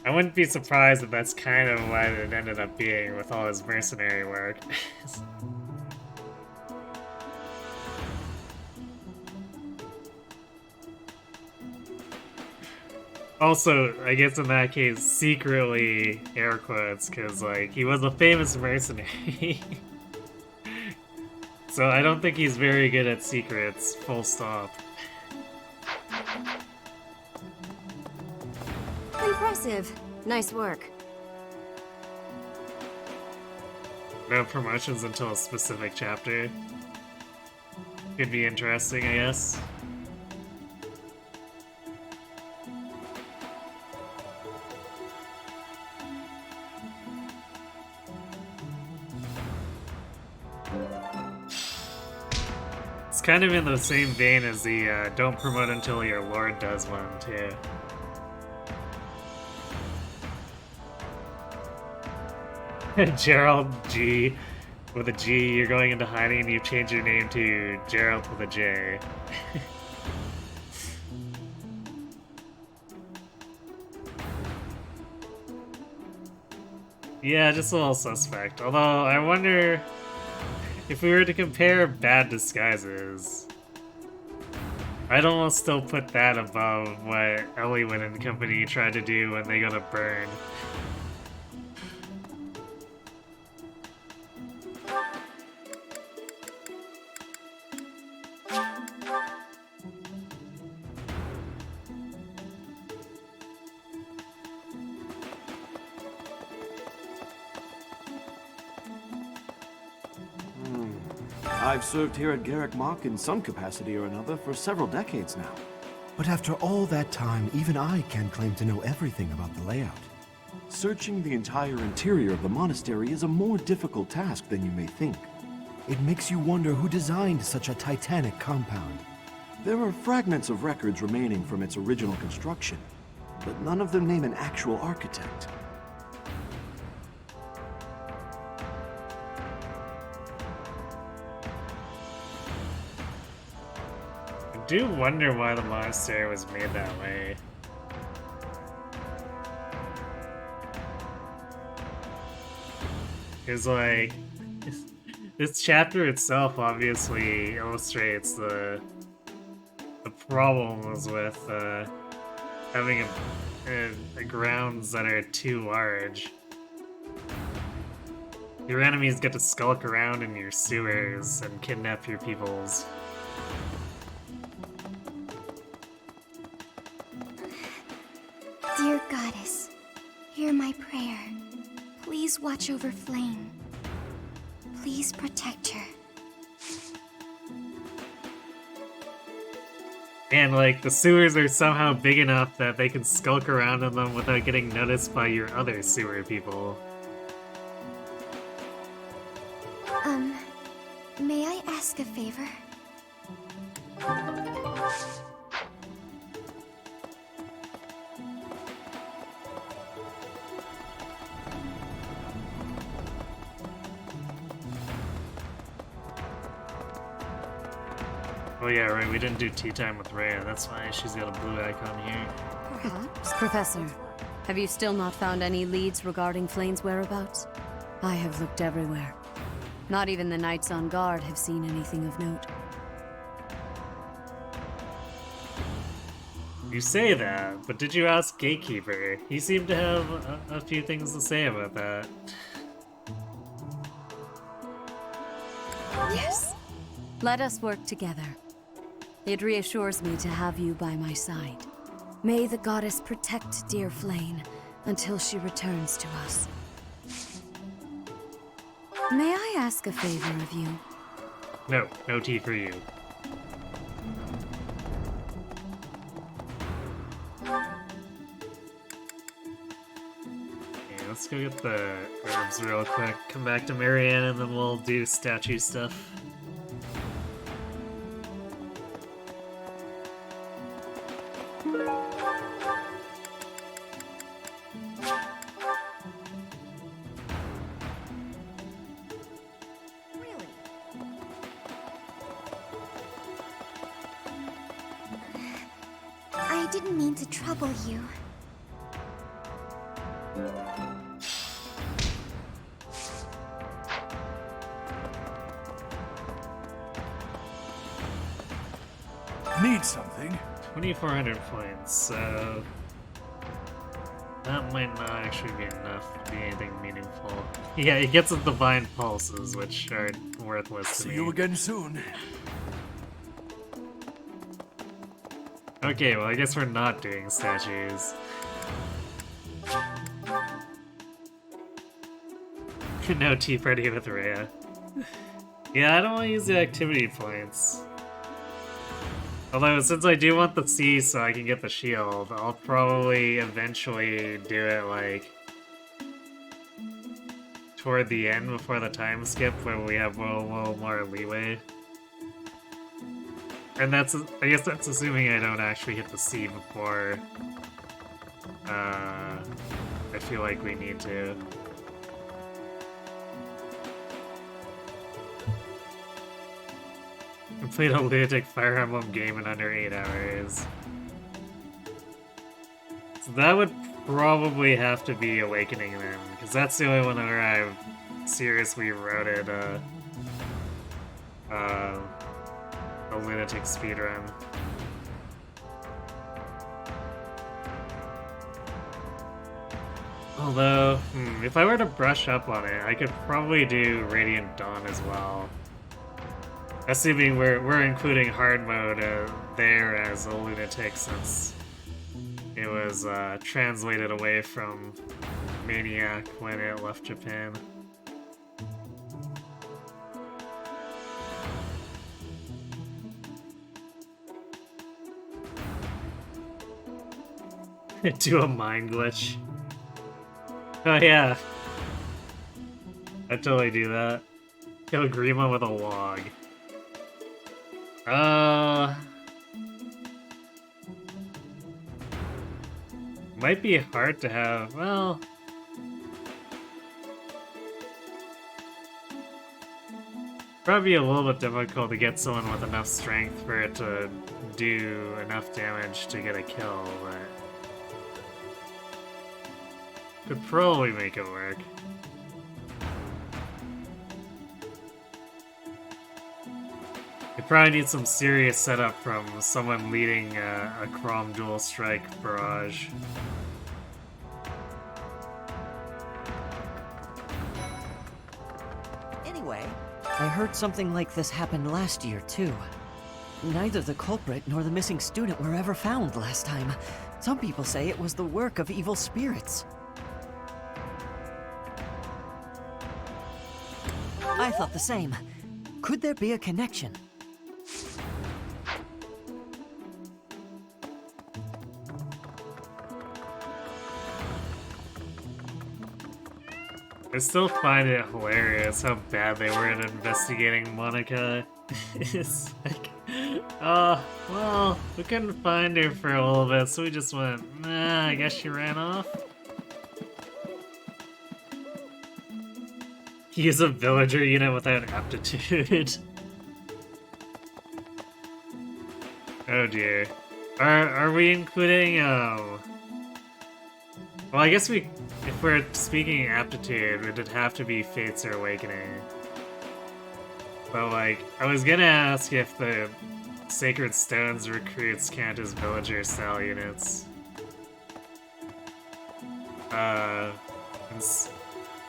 I wouldn't be surprised if that's kind of what it ended up being with all his mercenary work. Also, I guess in that case, secretly air quotes, because like he was a famous mercenary. So I don't think he's very good at secrets, full stop. Impressive. Nice work. No promotions until a specific chapter. Could be interesting, I guess. It's kind of in the same vein as the don't promote until your lord does one, too. Gerald G with a G, you're going into hiding and you change your name to Gerald with a J. Yeah, just a little suspect. Although, I wonder if we were to compare bad disguises, I'd almost still put that above what Eliwood and company tried to do when they got a burn. I've served here at Garrick Mach in some capacity or another for several decades now. But after all that time, even I can't claim to know everything about the layout. Searching the entire interior of the monastery is a more difficult task than you may think. It makes you wonder who designed such a titanic compound. There are fragments of records remaining from its original construction, but none of them name an actual architect. I do wonder why the monastery was made that way. Because, like, this chapter itself obviously illustrates the problems with having a grounds that are too large. Your enemies get to skulk around in your sewers and kidnap your peoples. Dear Goddess, hear my prayer. Please watch over Flame. Please protect her. And, like, the sewers are somehow big enough that they can skulk around in them without getting noticed by your other sewer people. May I ask a favor? Oh yeah, right, we didn't do tea time with Rhea, that's why she's got a blue icon here. Perhaps. Professor, have you still not found any leads regarding Flane's whereabouts? I have looked everywhere. Not even the Knights on Guard have seen anything of note. You say that, but did you ask Gatekeeper? He seemed to have a few things to say about that. Yes. Let us work together. It reassures me to have you by my side. May the goddess protect dear Flane until she returns to us. May I ask a favor of you? No, no tea for you. Okay, let's go get the herbs real quick. Come back to Marianne and then we'll do statue stuff. I didn't mean to trouble you. Need something? 2,400 points, so that might not actually be enough to be anything meaningful. Yeah, it gets the divine pulses, which are worthless to me. See you again soon. Okay, well, I guess we're not doing statues. No tea party with Rhea. Yeah, I don't want to use the activity points. Although, since I do want the C so I can get the shield, I'll probably eventually do it, like, toward the end before the time skip when we have a little more leeway. And that's, I guess that's assuming I don't actually hit the C before I feel like we need to. I played a lunatic Fire Emblem game in under 8 hours. So that would probably have to be Awakening then, because that's the only one where I've seriously routed a lunatic speedrun. Although, if I were to brush up on it, I could probably do Radiant Dawn as well. Assuming we're including hard mode there as a lunatic, since it was translated away from Maniac when it left Japan. Do a mind glitch. Oh yeah. I'd totally do that. Kill Grima with a log. Might be hard to have, well... Probably a little bit difficult to get someone with enough strength for it to do enough damage to get a kill, but... Could probably make it work. You probably need some serious setup from someone leading a Chrom dual strike barrage. Anyway, I heard something like this happened last year, too. Neither the culprit nor the missing student were ever found last time. Some people say it was the work of evil spirits. I thought the same. Could there be a connection? I still find it hilarious how bad they were at investigating Monica. It's like, well, we couldn't find her for a little bit, so we just went, nah, I guess she ran off. He's a villager unit without aptitude. Oh dear. Are we including, well, I guess if we're speaking aptitude, it'd have to be Fates or Awakening. But like, I was gonna ask if the Sacred Stones recruits count as villager-style units.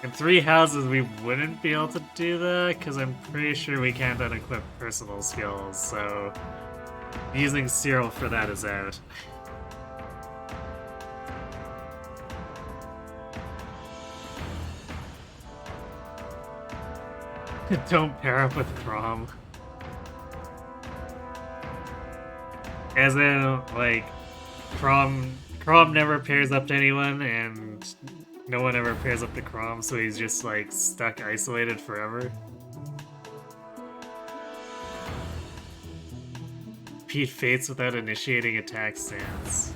In 3 houses, we wouldn't be able to do that, because I'm pretty sure we can't unequip personal skills, so using Cyril for that is out. Don't pair up with Chrom. As in, like, Chrom never pairs up to anyone, and no one ever pairs up to Chrom, so he's just, like, stuck isolated forever. Repeat Fates without initiating attack stance.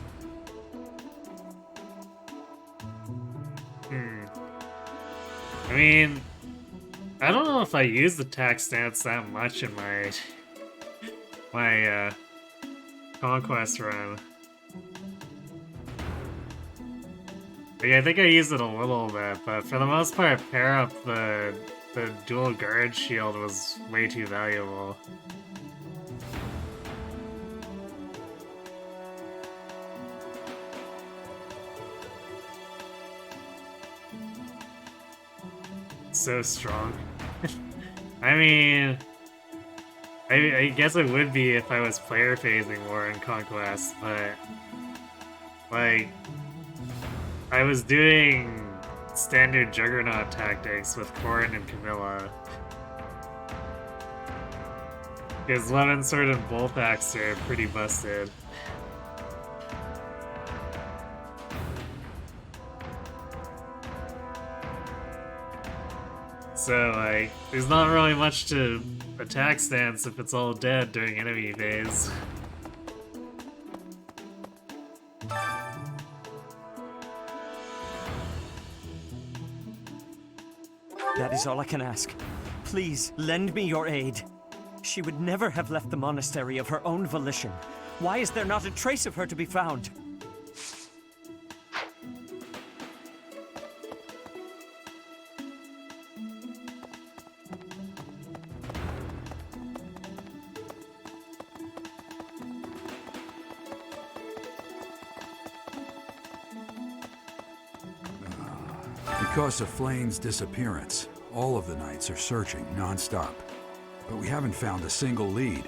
I mean, I don't know if I use the attack stance that much in my Conquest run. Yeah, I think I used it a little bit, but for the most part, pair up the dual guard shield was way too valuable. So strong. I mean, I guess it would be if I was player phasing more in Conquest, but like, I was doing standard Juggernaut tactics with Corrin and Camilla. Because Lemon Sword and Bolt Axe are pretty busted. So, like, there's not really much to attack stance if it's all dead during enemy phase. That is all I can ask. Please, lend me your aid. She would never have left the monastery of her own volition. Why is there not a trace of her to be found? Because of Flayn's disappearance, all of the knights are searching non-stop. But we haven't found a single lead.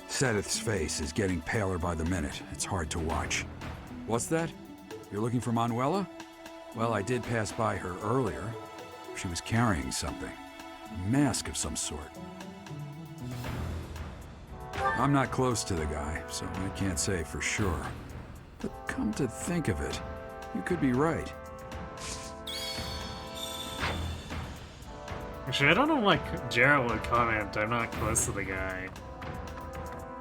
Sedith's face is getting paler by the minute. It's hard to watch. What's that? You're looking for Manuela? Well, I did pass by her earlier. She was carrying something. A mask of some sort. I'm not close to the guy, so I can't say for sure. But come to think of it, you could be right. Actually, I don't know what Gerald would comment. I'm not close to the guy.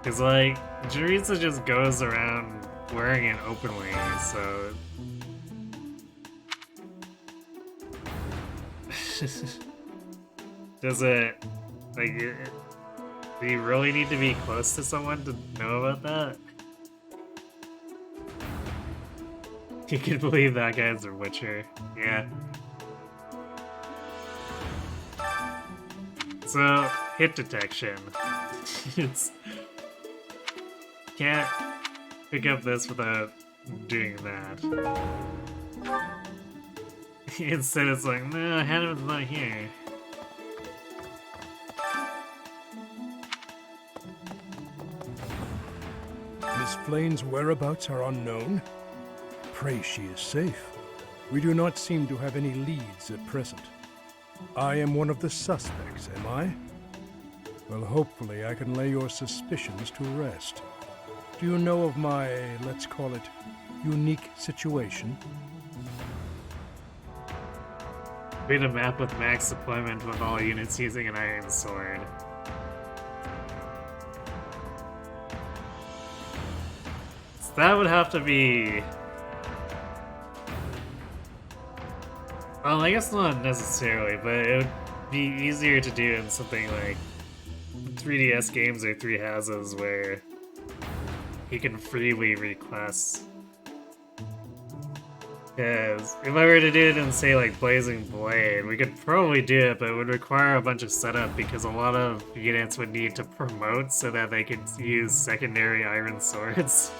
Because, like, Jeritza just goes around wearing it openly, so... Does it... Like, do you really need to be close to someone to know about that? You can believe that guy's a witcher. Yeah. So, hit detection. It's... Can't pick up this without doing that. Instead it's like, no, Hannah's not here. Miss Flayn's whereabouts are unknown. Pray she is safe. We do not seem to have any leads at present. I am one of the suspects, am I? Well, hopefully I can lay your suspicions to rest. Do you know of my, let's call it, unique situation? Create a map with max deployment with all units using an iron sword. So that would have to be... Well, I guess not necessarily, but it would be easier to do in something like 3DS games or 3 houses where you can freely request. Because if I were to do it in, say, like Blazing Blade, we could probably do it, but it would require a bunch of setup because a lot of units would need to promote so that they could use secondary iron swords.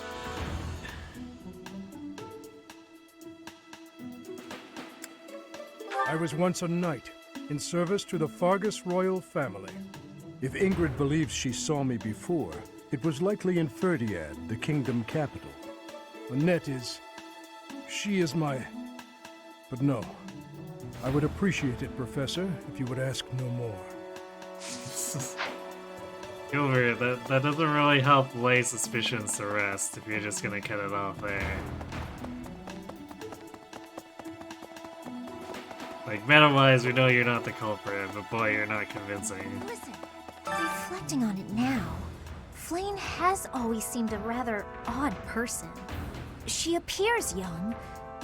I was once a knight, in service to the Fargus royal family. If Ingrid believes she saw me before, it was likely in Ferdiad, the kingdom capital. Annette is... she is my... But no. I would appreciate it, Professor, if you would ask no more. Gilbert, that doesn't really help lay suspicions to rest if you're just gonna cut it off there. Like, meta-wise, we know you're not the culprit, but boy, you're not convincing. Listen, reflecting on it now, Flayn has always seemed a rather odd person. She appears young,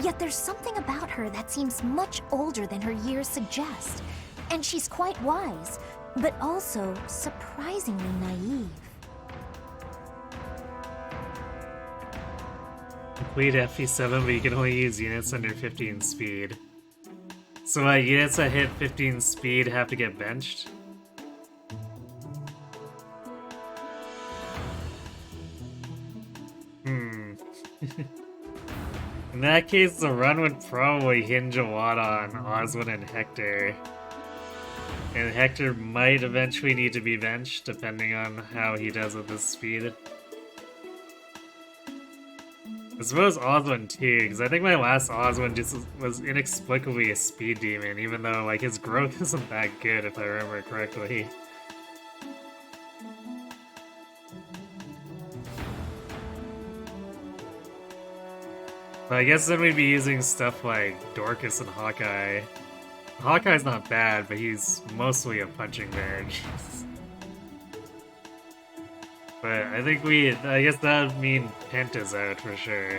yet there's something about her that seems much older than her years suggest. And she's quite wise, but also surprisingly naive. Complete FP7, but you can only use units under 15 speed. So units that hit 15 speed have to get benched? In that case, the run would probably hinge a lot on Oswin and Hector. And Hector might eventually need to be benched, depending on how he does with his speed. I suppose Oswin too, because I think my last Oswin just was inexplicably a speed demon, even though like his growth isn't that good if I remember correctly. But I guess then we'd be using stuff like Dorcas and Hawkeye. Hawkeye's not bad, but he's mostly a punching bag. But I think I guess that would mean Penta's out for sure.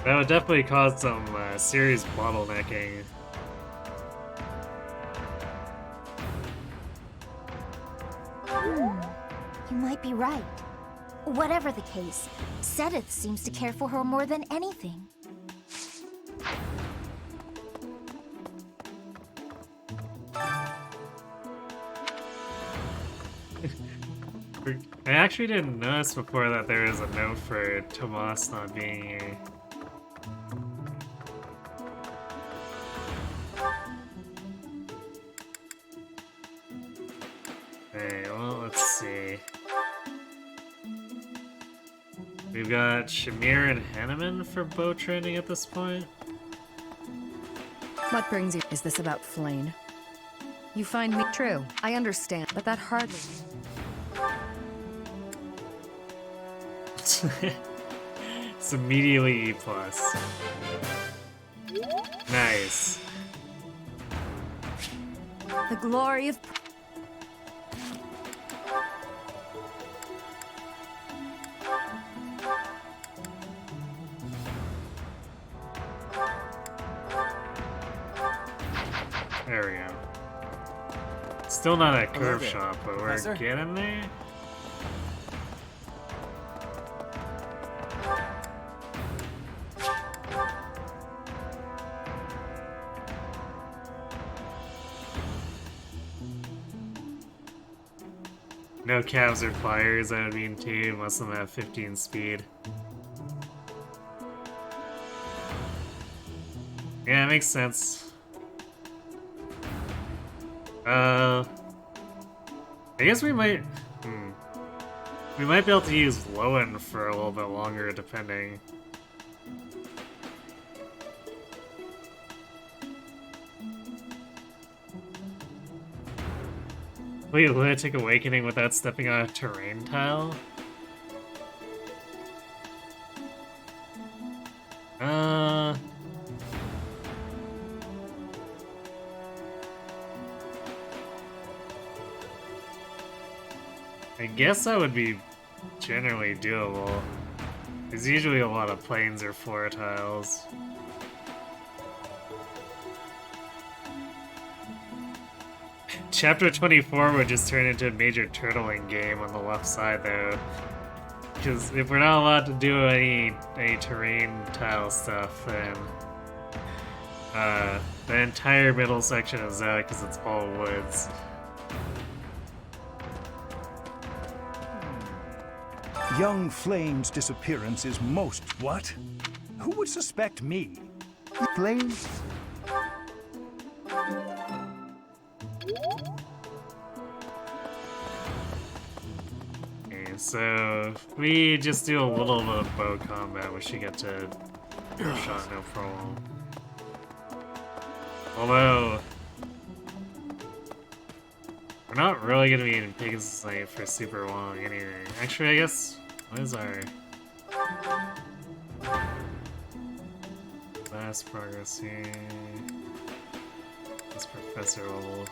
That would definitely cause some serious bottlenecking. You might be right. Whatever the case, Sedith seems to care for her more than anything. I actually didn't notice before that there was a note for Tomas not being here. Okay, well, let's see. We've got Shamir and Hanneman for bow training at this point. What brings you? Is this about Flane? You find me true. I understand, but that hardly. It's immediately E+. Nice. The glory of. There we go. Still not a curve there, shot, but Professor. we're getting there. No calves or flyers, that would mean too, unless I'm at 15 speed. Yeah, it makes sense. I guess we might... We might be able to use Lowen for a little bit longer, depending. Wait, Lunatic Awakening without stepping on a terrain tile? I guess that would be generally doable. There's usually a lot of planes or floor tiles. Chapter 24 would just turn into a major turtling game on the left side, though. Because if we're not allowed to do any terrain tile stuff, then the entire middle section is out because it's all woods. Young Flame's disappearance is most... What? Who would suspect me? Flame? Okay, so if we just do a little bit of bow combat, we should get to first shot no problem. Although we're not really gonna be in Pegasus Night for super long anyway. Actually, I guess what is our last progress here? This professor level.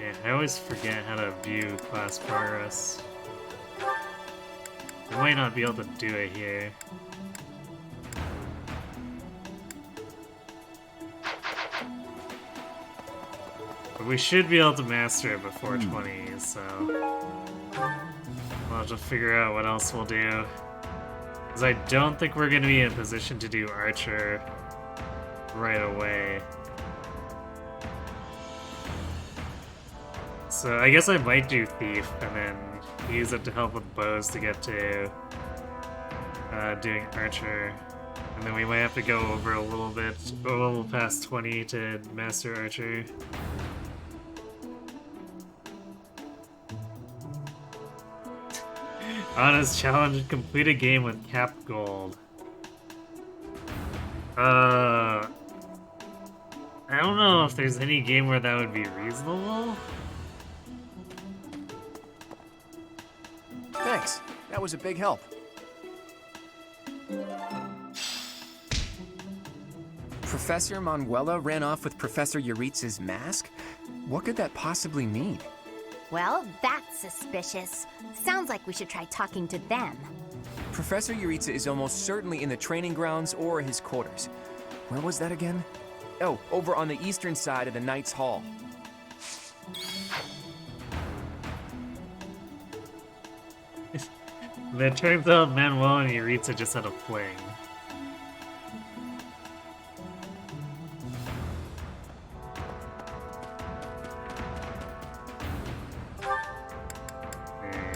Yeah, I always forget how to view class progress. We might not be able to do it here. But we should be able to master it before 20, so we'll have to figure out what else we'll do. Because I don't think we're going to be in a position to do Archer right away. So I guess I might do Thief and then use it to help with bows to get to doing Archer. And then we might have to go over a little bit, a little past 20 to master Archer. Honest challenge, complete a game with cap gold. I don't know if there's any game where that would be reasonable. Thanks. That was a big help. Professor Manuela ran off with Professor Yuritsa's mask? What could that possibly mean? Well, that's suspicious. Sounds like we should try talking to them. Professor Yuritsa is almost certainly in the training grounds or his quarters. Where was that again? Oh, over on the eastern side of the Knight's Hall. It turns out Manuel and Yuritsa just had a fling.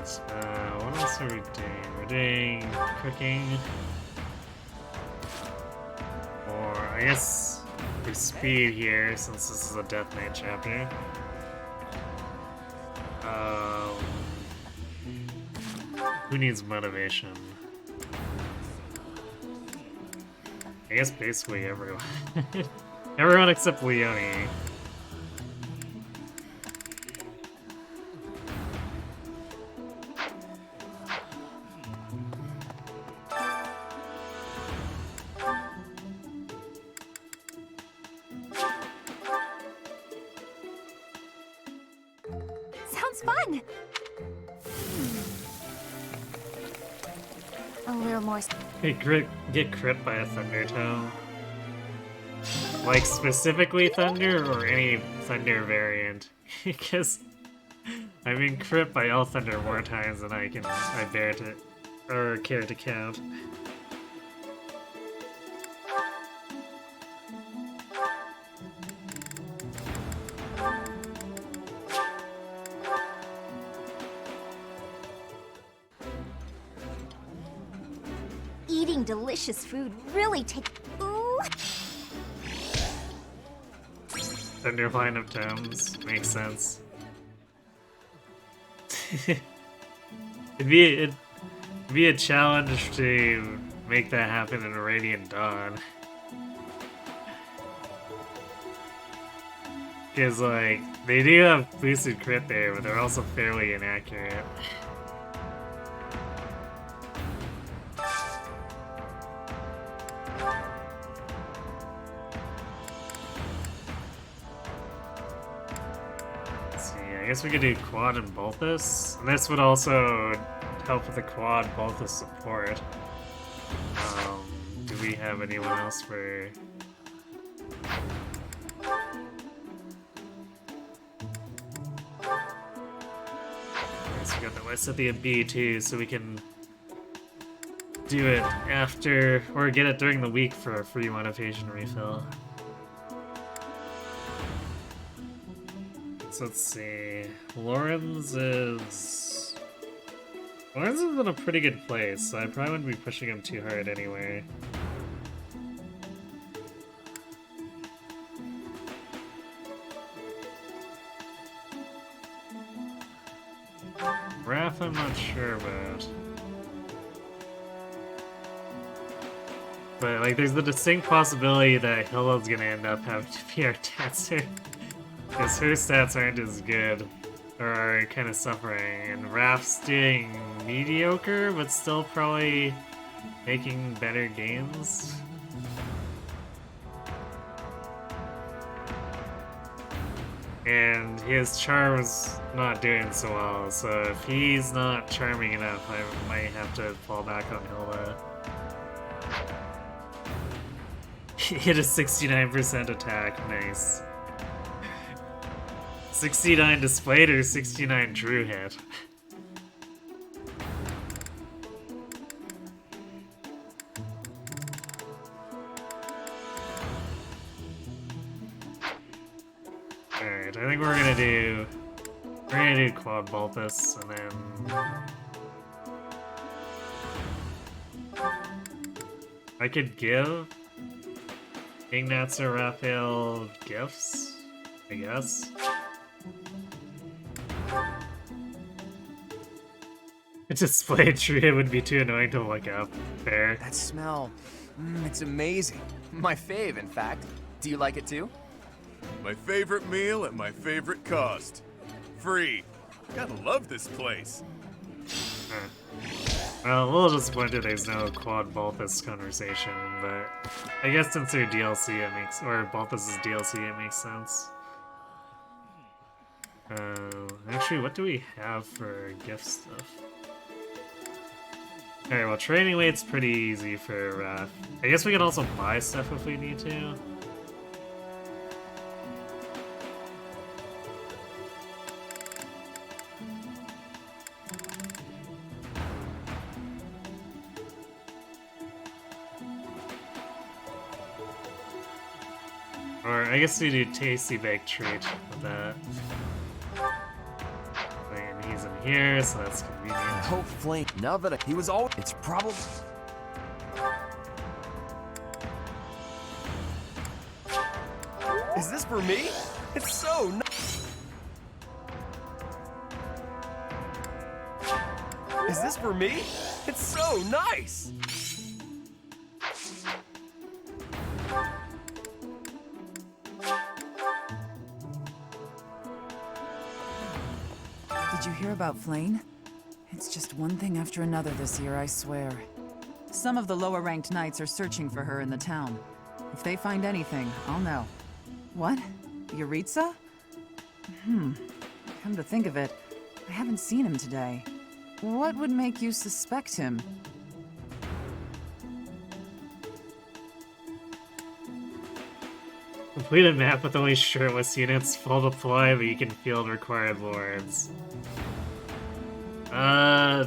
what else are we doing? We're doing cooking. Or, I guess, for speed here, since this is a Death Knight chapter. Who needs motivation? I guess basically everyone. Everyone except Leone. Sounds fun! A little more... Get crit by a Thunder Tome. Like, specifically Thunder, or any Thunder variant? Because I've been crit by all Thunder more times than I bear to, or care to count. Eating delicious food really takes... Ooh! Thunder line of tomes makes sense. it'd be a challenge to make that happen in a Radiant Dawn. Because, like, they do have boosted crit there, but they're also fairly inaccurate. I guess we could do quad and Balthus, and this would also help with the quad Balthus support. Do we have anyone else for... So we got the Westia B2, so we can do it after, or get it during the week for a free motivation refill. So let's see. Lawrence is in a pretty good place, so I probably wouldn't be pushing him too hard anyway. Raph, I'm not sure about. But, like, there's the distinct possibility that Hilla's gonna end up having to be our dancer. Because her stats aren't as good, or are kind of suffering, and Raph's doing mediocre, but still probably making better games. And his charm's not doing so well, so if he's not charming enough, I might have to fall back on Hilda. He hit a 69% attack, nice. 69 displayed or 69 true hit? Alright, I think we're gonna do quad Balthus and then I could give Ignatz or Raphael gifts, I guess. A displayed tree would be too annoying to look up. Fair. That smell, it's amazing. My fave, in fact. Do you like it too? My favorite meal at my favorite cost. Free. Gotta love this place. Well, a little disappointed there's no quad Balthus conversation, but I guess since they're DLC it makes, or Balthus' DLC, it makes sense. Actually, what do we have for gift stuff? Alright, well, training weight's pretty easy for Raph. I guess we can also buy stuff if we need to. Or I guess we do tasty baked treat with that. And he's in here, so that's convenient. Hopefully, now that he was all, it's probably. Is this for me? It's so nice. Is this for me? It's so nice. Did you hear about Flane? It's just one thing after another this year, I swear. Some of the lower-ranked knights are searching for her in the town. If they find anything, I'll know. What? Yuritsa? Come to think of it, I haven't seen him today. What would make you suspect him? Complete a map with only shirtless units, full deploy, but you can field required lords.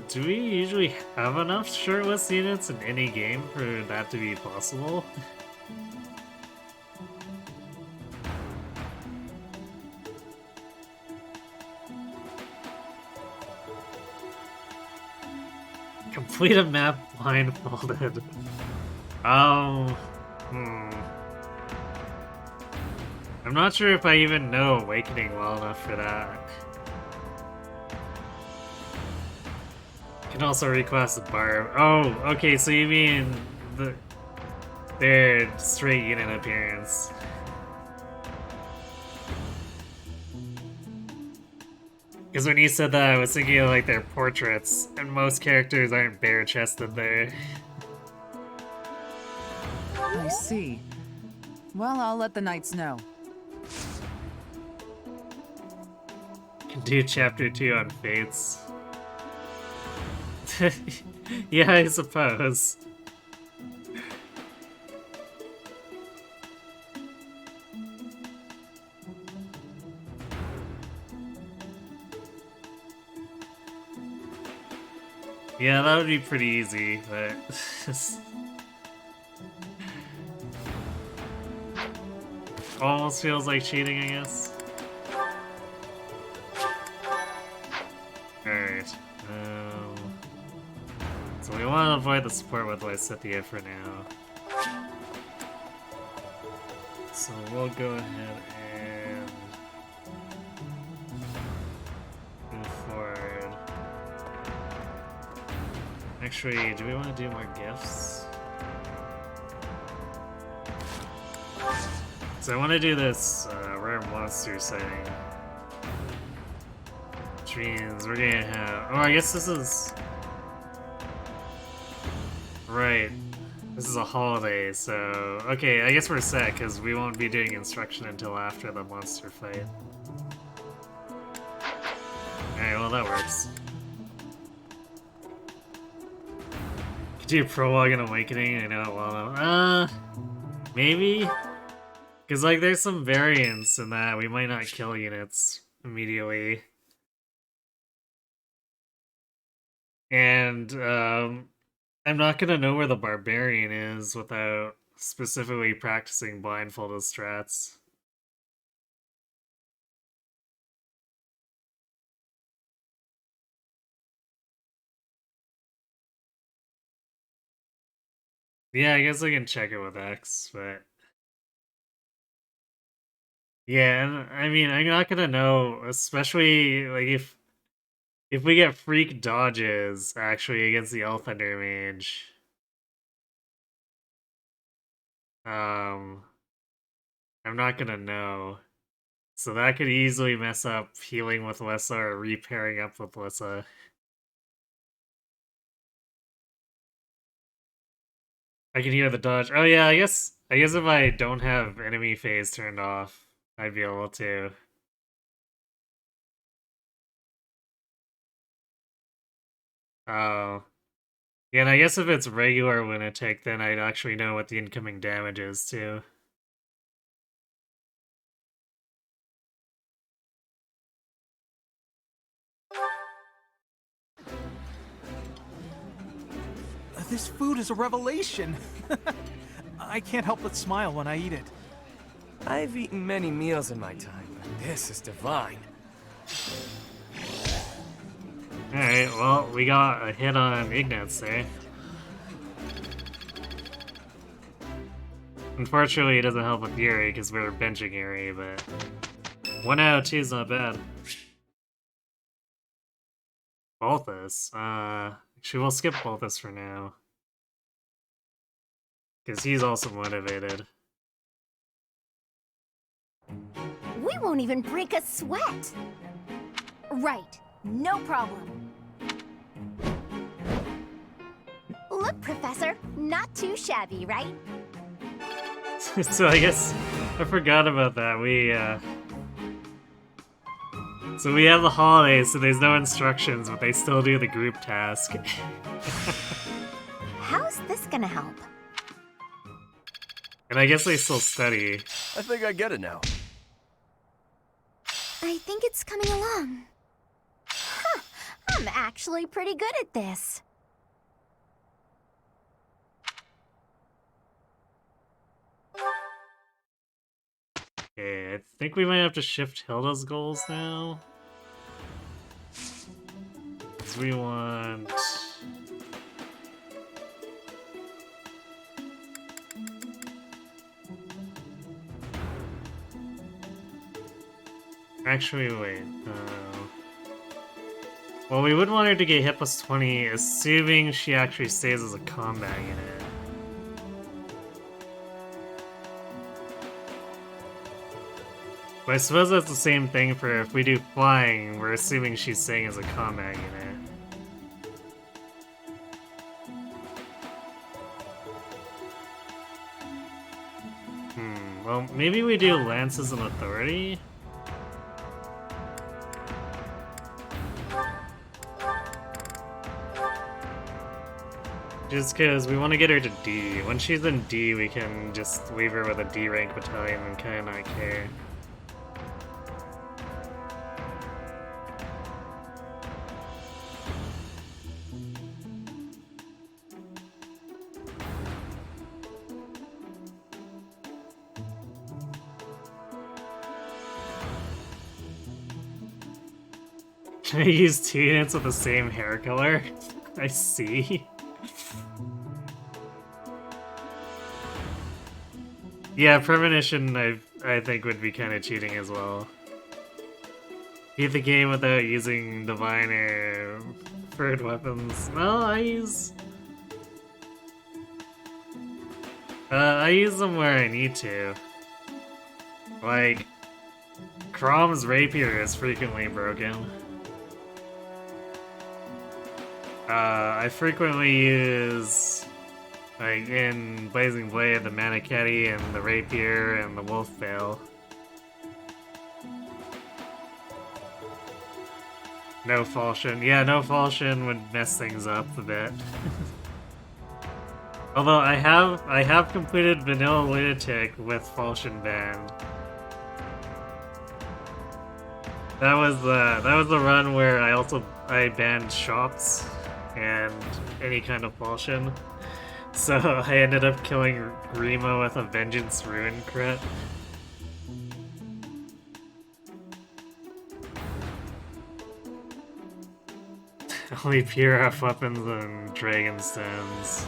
Do we usually have enough shirtless units in any game for that to be possible? Complete a map blindfolded. I'm not sure if I even know Awakening well enough for that. Can also request a bar. Oh, okay, so you mean their straight unit appearance. Because when you said that, I was thinking of like their portraits, and most characters aren't bare-chested there. I see. Well, I'll let the knights know. Can do chapter 2 on Fates. Yeah, I suppose. Yeah, that would be pretty easy, but... almost feels like cheating, I guess. Alright. So we want to avoid the support with Lysithea for now. So we'll go ahead and move forward. Actually, do we want to do more gifts? So I want to do this rare monster sighting. Which means we're gonna have... oh, I guess this is... right. This is a holiday, so... okay, I guess we're set, because we won't be doing instruction until after the monster fight. Alright, well that works. Could do Prologue and Awakening, I know it well enough. Maybe? Because, like, there's some variance in that we might not kill units immediately. And, I'm not gonna know where the Barbarian is without specifically practicing blindfolded strats. Yeah, I guess I can check it with X, but... yeah, and I mean, I'm not gonna know, especially, like, if we get freak dodges, actually, against the Elthunder Mage. I'm not gonna know. So that could easily mess up healing with Lissa or repairing up with Lissa. I can hear the dodge. Oh yeah, I guess if I don't have enemy phase turned off, I'd be able to. Oh. Yeah, and I guess if it's regular lunatic, then I'd actually know what the incoming damage is too. This food is a revelation. I can't help but smile when I eat it. I've eaten many meals in my time, but this is divine. Alright, well, we got a hit on Ignatz there. Unfortunately, it doesn't help with Yuri because we're benching Yuri, but 1 out of 2 is not bad. Balthus. Actually, we'll skip Balthus for now. Because he's also motivated. We won't even break a sweat. Right. No problem. Look, Professor. Not too shabby, right? So I guess I forgot about that. So we have the holidays, so there's no instructions, but they still do the group task. How's this gonna help? And I guess they still study. I think I get it now. I think it's coming along. Huh. I'm actually pretty good at this. Okay, I think we might have to shift Hilda's goals now. 'Cause we want... Actually, wait. Well, we would want her to get hit plus 20, assuming she actually stays as a combat unit. But I suppose that's the same thing for if we do flying, we're assuming she's staying as a combat unit. Well, maybe we do Lances and Authority? Just because we want to get her to D. When she's in D, we can just leave her with a D rank battalion and kind of not care. Can I use 2 units with the same hair color? I see. Yeah, premonition I think would be kind of cheating as well. Beat the game without using divine or preferred weapons. Well, I use them where I need to. Like, Crom's rapier is frequently broken. I frequently use, like, in Blazing Blade, the Manichetti and the rapier and the wolf veil. No falchion. Yeah, no falchion would mess things up a bit. Although I have completed Vanilla Lunatic with falchion band. That was the run where I banned shops and any kind of falchion. So I ended up killing Grima with a Vengeance Ruin crit. Only pure F weapons and Dragon Stones.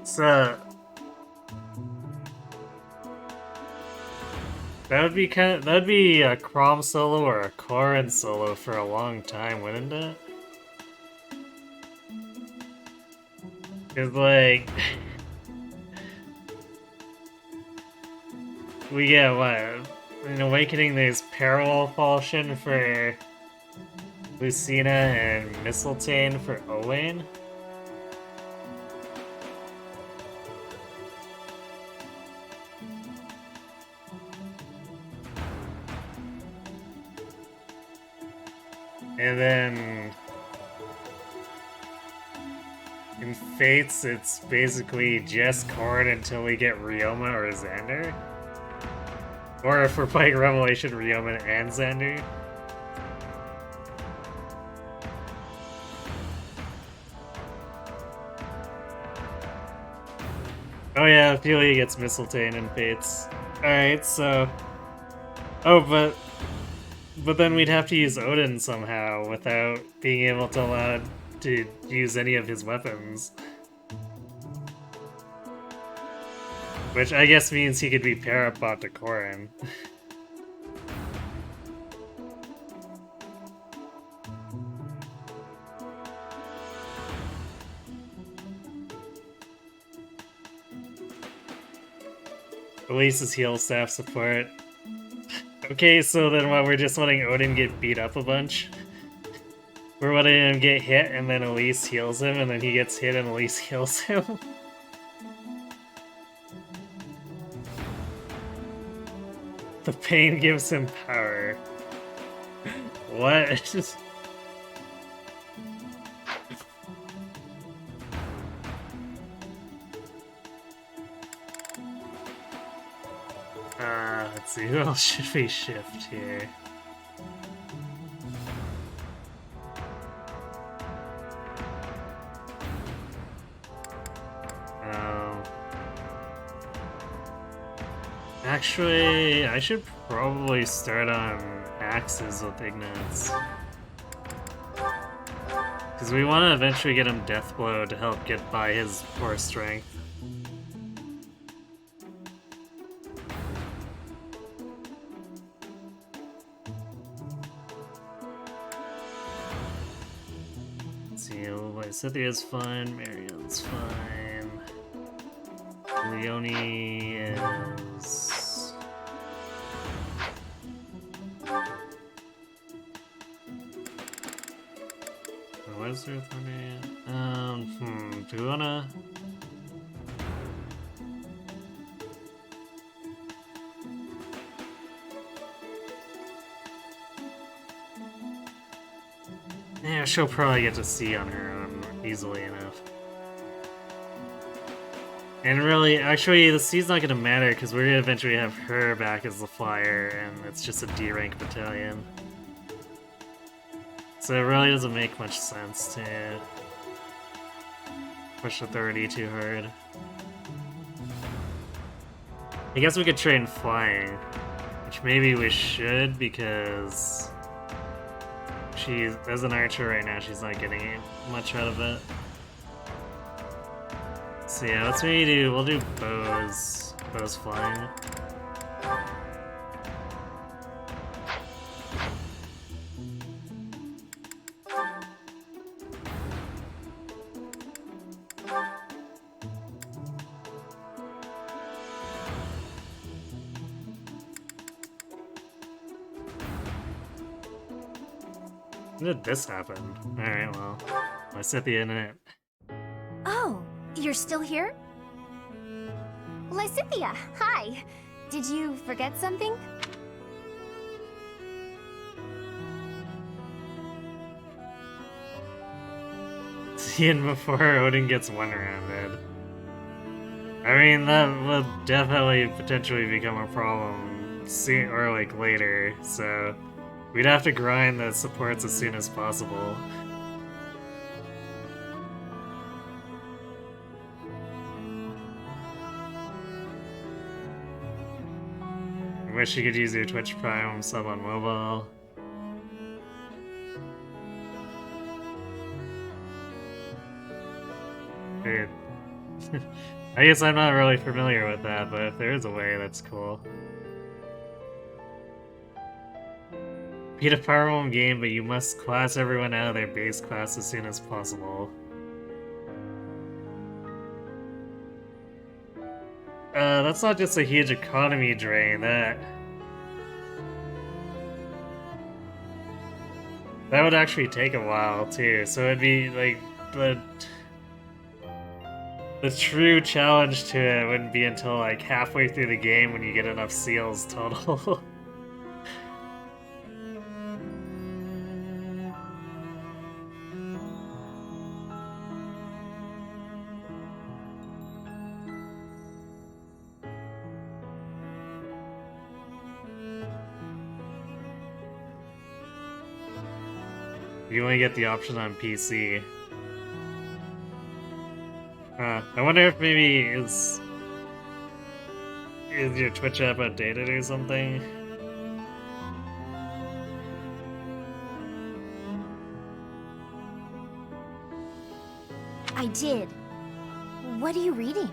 So that'd be a Crom solo or a Corrin solo for a long time, wouldn't it? Cause like we get what? In Awakening there's Parallel Falchion for Lucina and Mistletoe for Owain. And then in Fates, it's basically just Corrin until we get Ryoma or Xander. Or if we're playing Revelation, Ryoma and Xander. Oh yeah, Ophelia gets Mistletoe in Fates. Alright, so Oh, but then we'd have to use Odin somehow without being able to allow to use any of his weapons. Which I guess means he could be Parapod to Corrin. Elise's heal staff support. Okay, so then what, we're just letting Odin get beat up a bunch? We're letting him get hit and then Elise heals him and then he gets hit and Elise heals him? The pain gives him power. What? It's just... let's see, who else should we shift here? Actually, I should probably start on axes with Ignatz. Because we want to eventually get him Deathblow to help get by his poor strength. Let's see, Cynthia's fine, Marion's fine. Leonie is... Where's there thunder? Do we wanna... Yeah, she'll probably get to see on her own easily enough. And really, actually, the C's not gonna matter because we're gonna eventually have her back as the flyer, and it's just a D rank battalion. So it really doesn't make much sense to push authority too hard. I guess we could train flying, which maybe we should because she's, as an archer right now, she's not getting much out of it. So yeah, let's maybe do, we'll do bows flying. When did this happen? Alright, well, I set the internet. Oh, you're still here? Lysithia, hi! Did you forget something? Even before Odin gets one rounded. I mean, that will definitely potentially become a problem soon, or like later, so we'd have to grind the supports as soon as possible. I wish you could use your Twitch Prime sub on mobile. Dude. I guess I'm not really familiar with that, but if there is a way, that's cool. Beat a Power Home game, but you must class everyone out of their base class as soon as possible. That's not just a huge economy drain, that would actually take a while too, so it'd be like the true challenge to it wouldn't be until like halfway through the game when you get enough seals total. You only get the option on PC. I wonder if maybe is your Twitch app outdated or something? I did. What are you reading?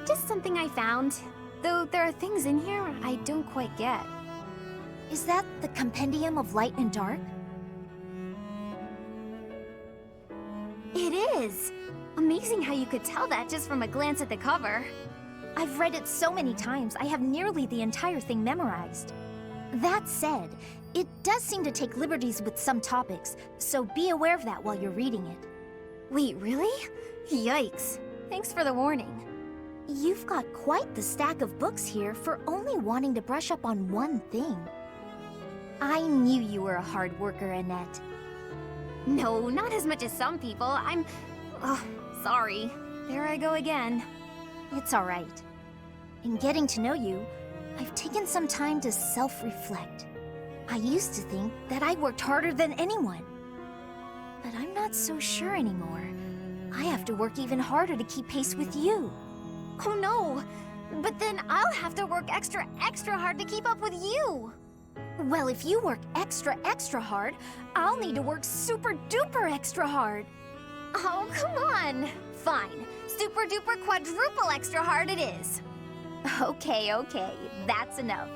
Just something I found. Though there are things in here I don't quite get. Is that the Compendium of Light and Dark? It is! Amazing how you could tell that just from a glance at the cover. I've read it so many times, I have nearly the entire thing memorized. That said, it does seem to take liberties with some topics, so be aware of that while you're reading it. Wait, really? Yikes. Thanks for the warning. You've got quite the stack of books here for only wanting to brush up on one thing. I knew you were a hard worker, Annette. No, not as much as some people. Oh, sorry. There I go again. It's alright. In getting to know you, I've taken some time to self-reflect. I used to think that I worked harder than anyone. But I'm not so sure anymore. I have to work even harder to keep pace with you. Oh no! But then I'll have to work extra hard to keep up with you! Well, if you work extra hard, I'll need to work super duper extra hard. Oh, come on! Fine. Super duper quadruple extra hard it is. Okay, that's enough.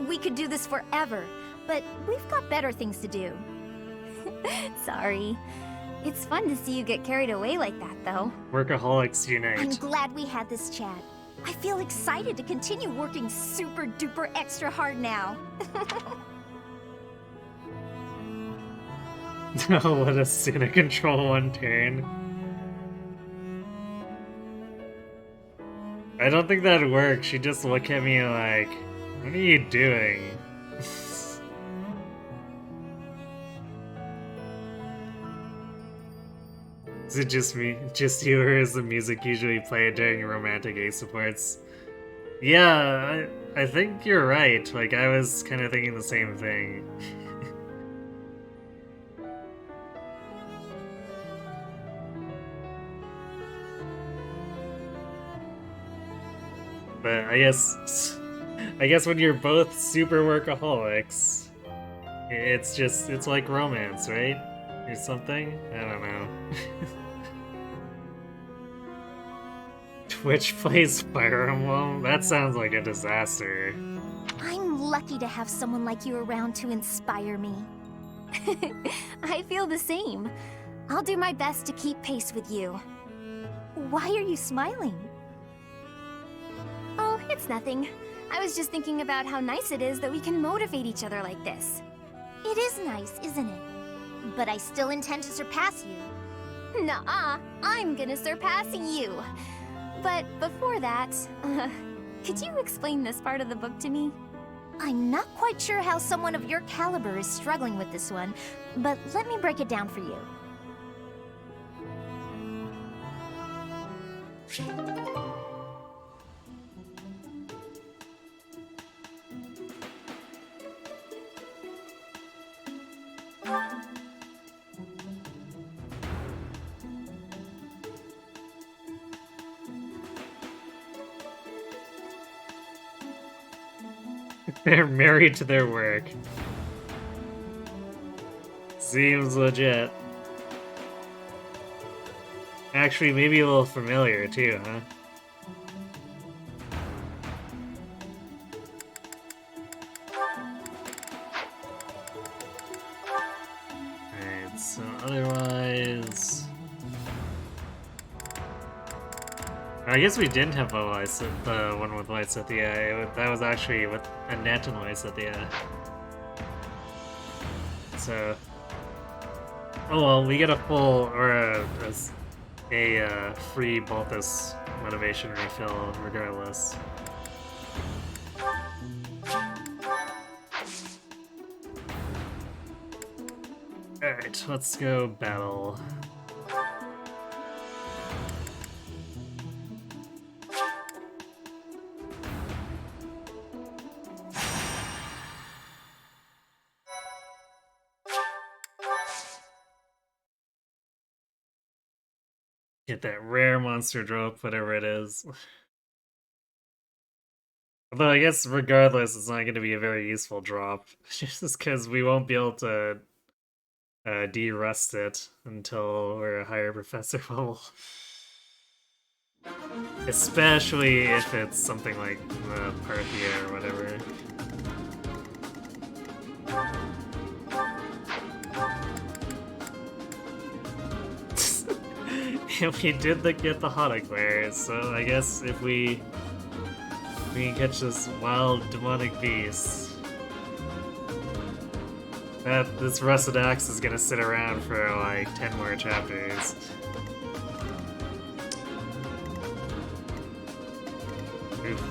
We could do this forever, but we've got better things to do. Sorry. It's fun to see you get carried away like that, though. Workaholics unite. I'm glad we had this chat. I feel excited to continue working super duper extra hard now. Oh, what a sin to control one turn. I don't think that'd work. She'd just look at me like, what are you doing? Is it just me? Just you, or is the music usually played during romantic ace supports? Yeah, I think you're right. Like, I was kind of thinking the same thing. But I guess when you're both super workaholics, it's like romance, right? Or something? I don't know. Twitch plays Fire Emblem? That sounds like a disaster. I'm lucky to have someone like you around to inspire me. I feel the same. I'll do my best to keep pace with you. Why are you smiling? Oh, it's nothing. I was just thinking about how nice it is that we can motivate each other like this. It is nice, isn't it? But I still intend to surpass you. Nuh-uh, I'm gonna surpass you. But before that, could you explain this part of the book to me? I'm not quite sure how someone of your caliber is struggling with this one, but let me break it down for you. They're married to their work. Seems legit. Actually, maybe a little familiar too, huh? Alright, so otherwise... I guess we didn't have the one with Lysithea. That was actually with Annette and Lysithea. So... Oh well, we get a full, or a free Balthus motivation refill regardless. Alright, let's go battle. Get that rare monster drop, whatever it is. Although I guess regardless, it's not going to be a very useful drop. Just because we won't be able to de-rust it until we're a higher professor level. Especially if it's something like the Parthia or whatever. And we did get the Hotoclare, so I guess if we can catch this wild demonic beast, this rusted axe is gonna sit around for like 10 more chapters. Oof.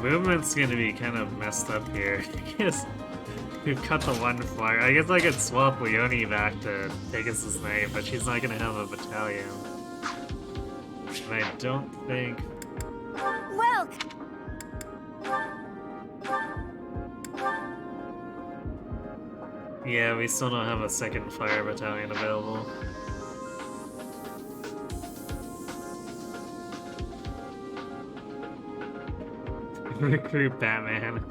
Movement's gonna be kind of messed up here. Because we've cut the one flyer. I guess I could swap Leonie back to Pegasus Knight, but she's not gonna have a battalion. And I don't think... Well. Yeah, we still don't have a second fire battalion available. Recruit Batman.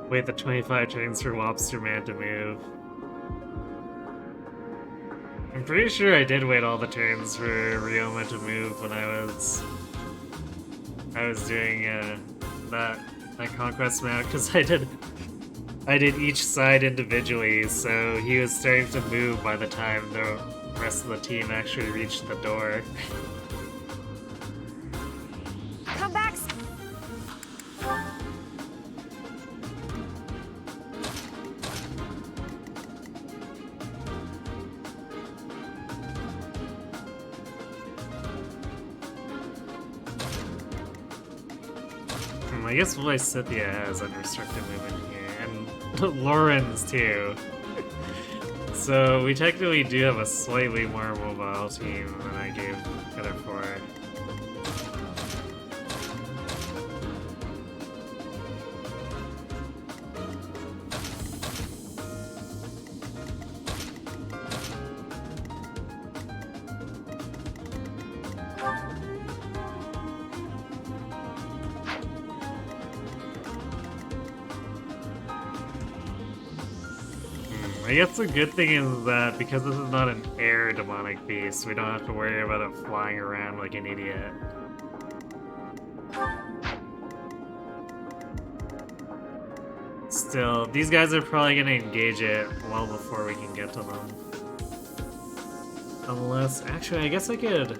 Wait the 25 turns for Lobster Man to move. I'm pretty sure I did wait all the turns for Ryoma to move when I was doing that conquest map, because I did each side individually, so he was starting to move by the time the rest of the team actually reached the door. Come back. I guess Lysithia has unrestricted movement here, and Lauren's too. So we technically do have a slightly more mobile team than I gave credit for. I guess the good thing is that because this is not an air demonic beast, we don't have to worry about it flying around like an idiot. Still, these guys are probably gonna engage it well before we can get to them. Unless, actually, I guess I could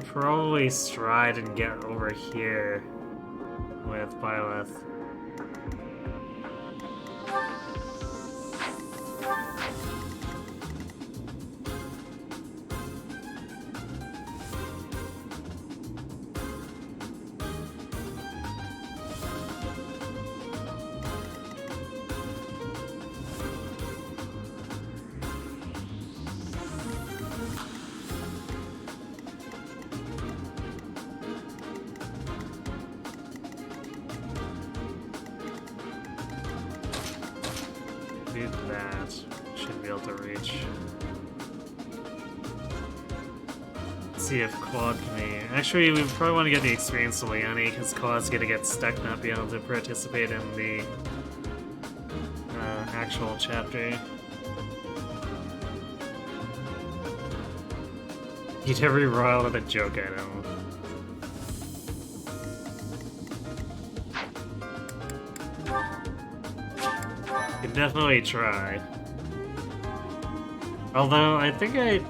probably stride and get over here with Byleth. Do that. Should be able to reach. Let's see if Claude can be... Actually, we probably want to get the experience to Leonie, because Claude's gonna get stuck not being able to participate in the actual chapter. Eat every royal with a joke item. Can definitely try. Although, I think I'm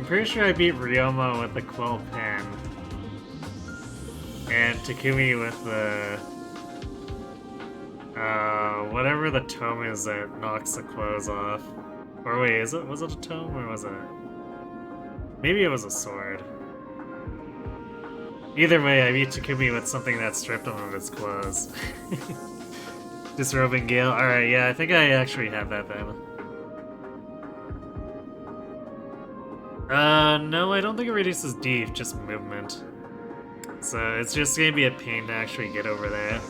pretty sure I beat Ryoma with the Quill Pen. And Takumi with the... whatever the tome is that knocks the clothes off. Or wait, was it a tome, or was it... Maybe it was a sword. Either way, I beat Takumi with something that stripped him of his clothes. Disrobing Gale. Alright, yeah, I think I actually have that then. No, I don't think it reduces deep, just movement. So it's just gonna be a pain to actually get over there.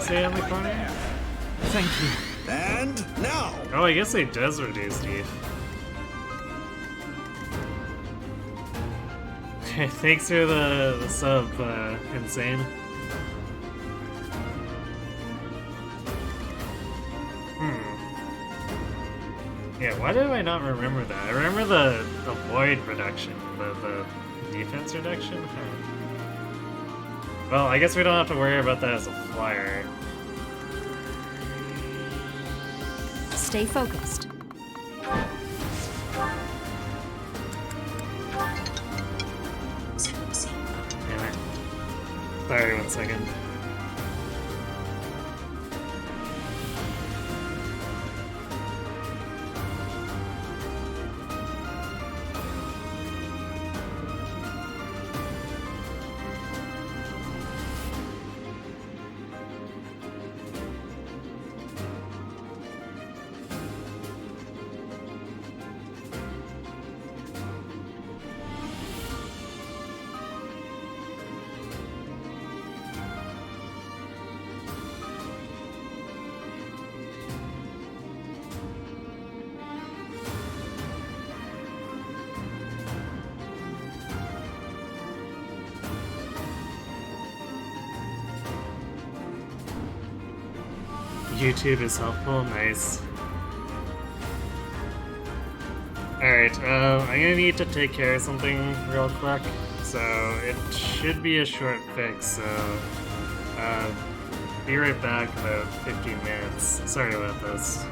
say in the corner? Thank you. And now! Oh, I guess it does reduce you. Thanks for the sub, Insane. Yeah, why do I not remember that? I remember the void reduction, but the defense reduction? Huh. Well, I guess we don't have to worry about that as a flyer. Stay focused. Damn it. Sorry, 1 second. YouTube is helpful, nice. Alright, I'm gonna need to take care of something real quick, so it should be a short fix, so be right back in about 15 minutes. Sorry about this.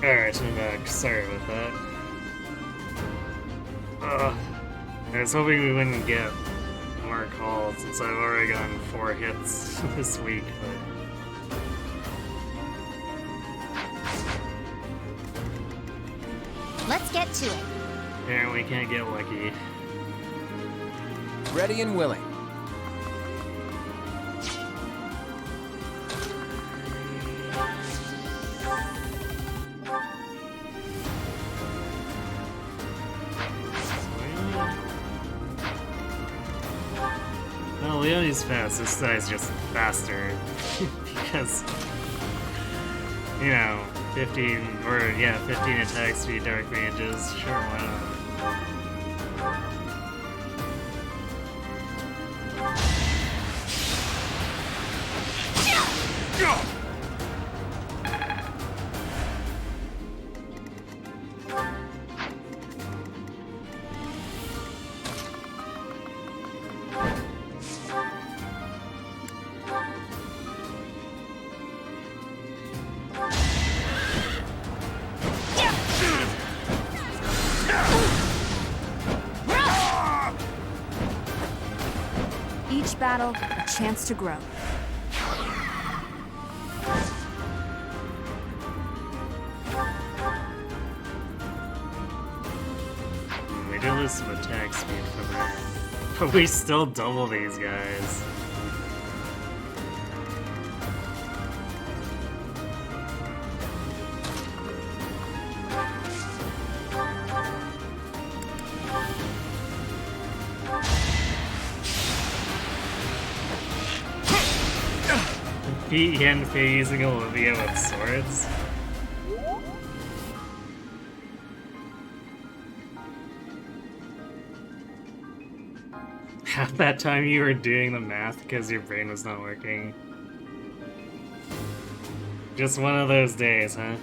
Alright, I'm back. Sorry about that. I was hoping we wouldn't get more calls since I've already gotten 4 hits this week, but... Let's get to it. Apparently can't get lucky. Ready and willing. Well, Leonie's fast. This guy's just faster. Because, you know, 15 attack speed, dark ranges. Sure, why not? Each battle, a chance to grow. We did lose some attack speed from her. But we still double these guys. Beat Yanfei using Olivia with swords. Half that time you were doing the math because your brain was not working. Just one of those days, huh?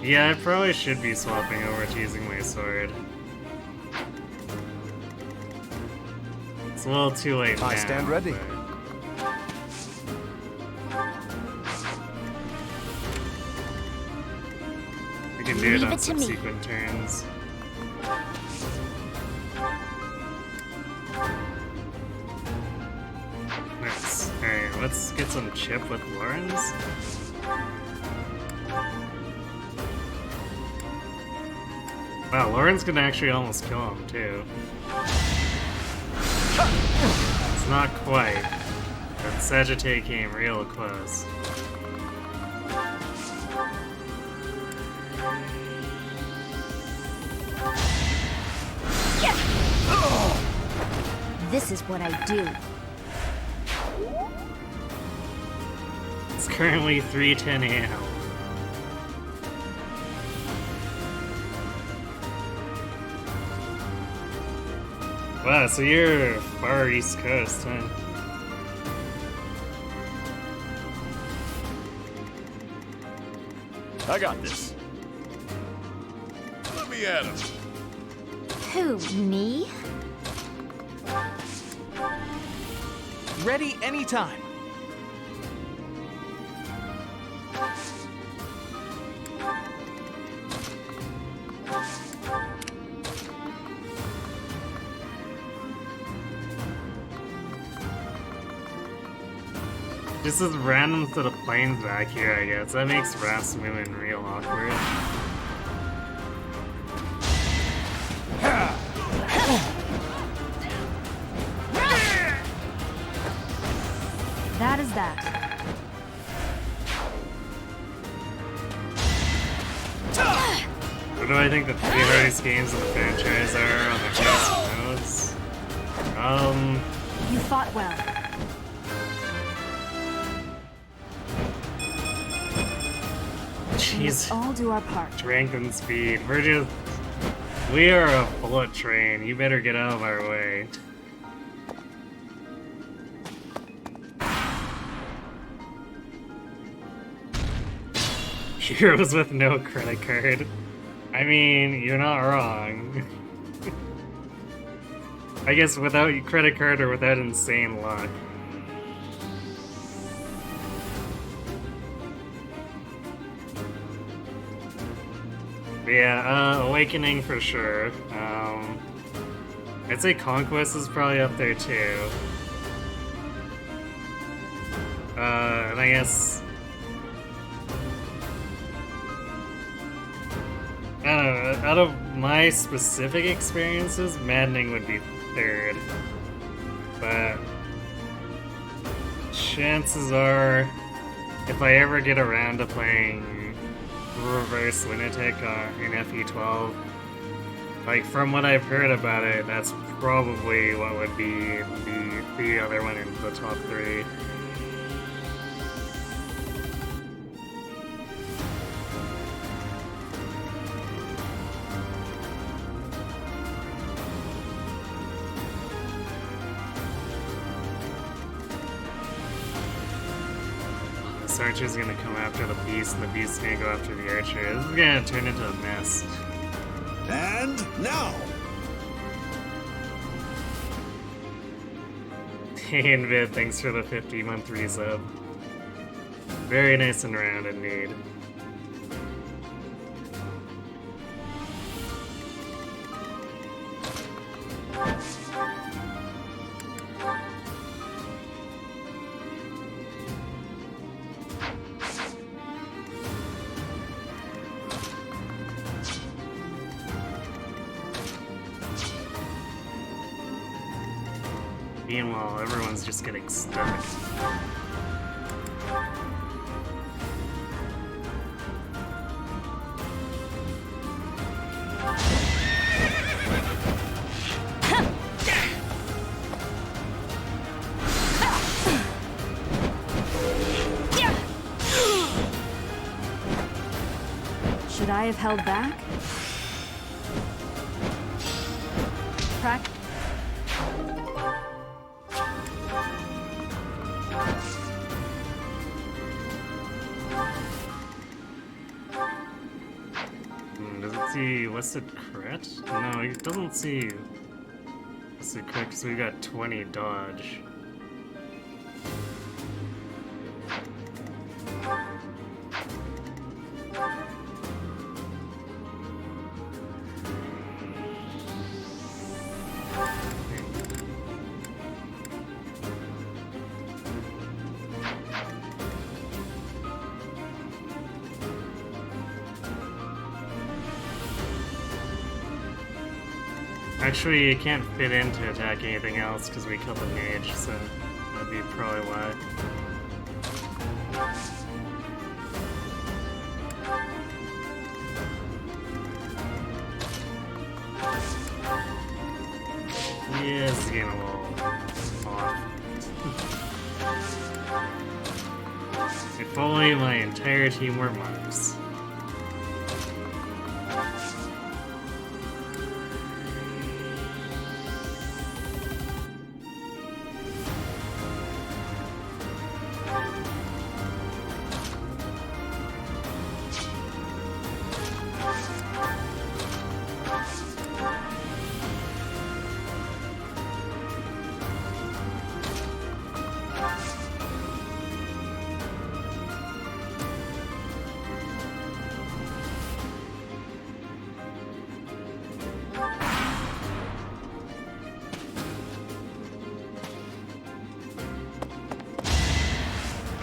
Yeah, I probably should be swapping over to using my sword. It's a little too late now. I stand ready. We can do it Leave on it to me. subsequent turns. Nice. Alright, let's get some chip with Lawrence. Wow, Lauren's gonna actually almost kill him, too. It's not quite, but Sagittae came real close. This is what I do. It's currently 3:10 a.m. Wow, so you're far east coast, huh? I got this. Let me at him. Who, me? Ready anytime. This is random to the planes back here, I guess. That makes Rasmussen real awkward. That is that. What do I think the 3 hardest games in the franchise are on the case notes? You fought well. We must Jeez. all do our part. Strength and speed. We are a bullet train. You better get out of our way. Heroes with no credit card. I mean, you're not wrong. I guess without credit card or without insane luck. Yeah, Awakening for sure. I'd say Conquest is probably up there too. And I guess... I don't know, out of my specific experiences, Maddening would be third. But... chances are, if I ever get around to playing Reverse Lunatic in FE12, like, from what I've heard about it, that's probably what would be the other one in the top 3. This archer's gonna come after the beast, and the beast's gonna go after the archer. This is gonna turn into a mess. And now! Hey Invid, thanks for the 50-month resub. Very nice and round indeed. Meanwhile, everyone's just getting stuck. Should I have held back? Crack. Does it see what's the crit? No, it doesn't see what's the crit because we got 20 dodge. Actually, it can't fit in to attack anything else because we killed the mage, so that'd be probably why. Yeah, it's getting a little off. If only my entire team were monks.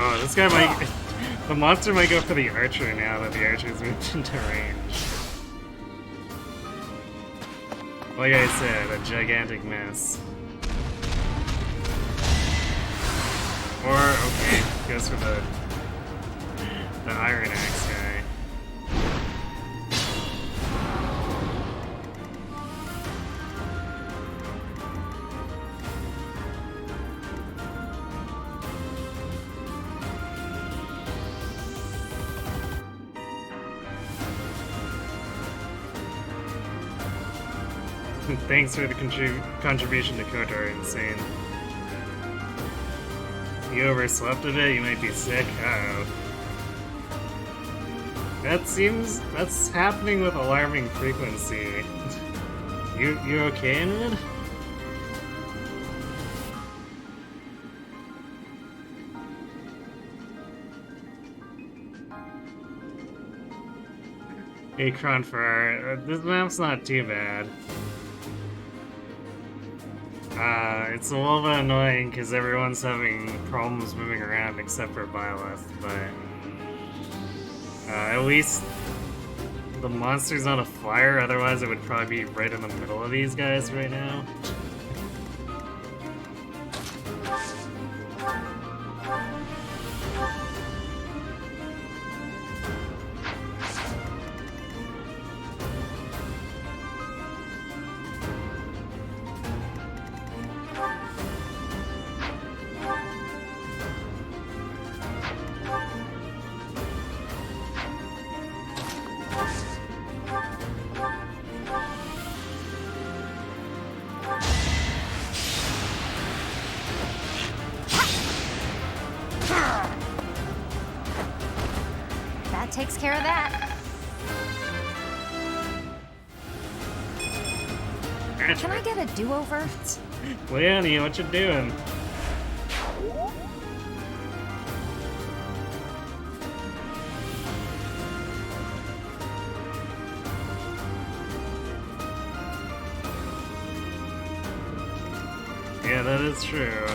Oh, this guy might... The monster might go for the archer now that the archer's moved into range. Like I said, a gigantic mess. Or, okay, goes for the Iron Axe guy. Thanks for the contribution to Kotor, insane. You overslept a bit, you might be sick. Uh-oh. That's happening with alarming frequency. You okay, Invid? Hey, Cronfar, this map's not too bad. It's a little bit annoying because everyone's having problems moving around except for Byleth, but at least the monster's on a flyer, otherwise it would probably be right in the middle of these guys right now. That takes care of that. Can I get a do-over? Leonie, what you doing? Yeah, that is true.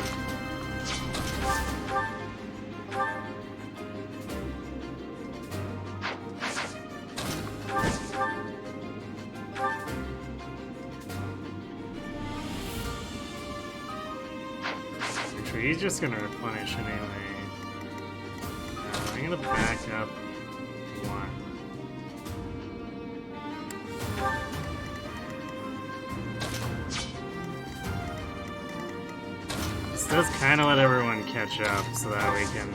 Actually, he's just gonna replenish anyway. I'm gonna back up one. This does kind of let everyone catch up so that we can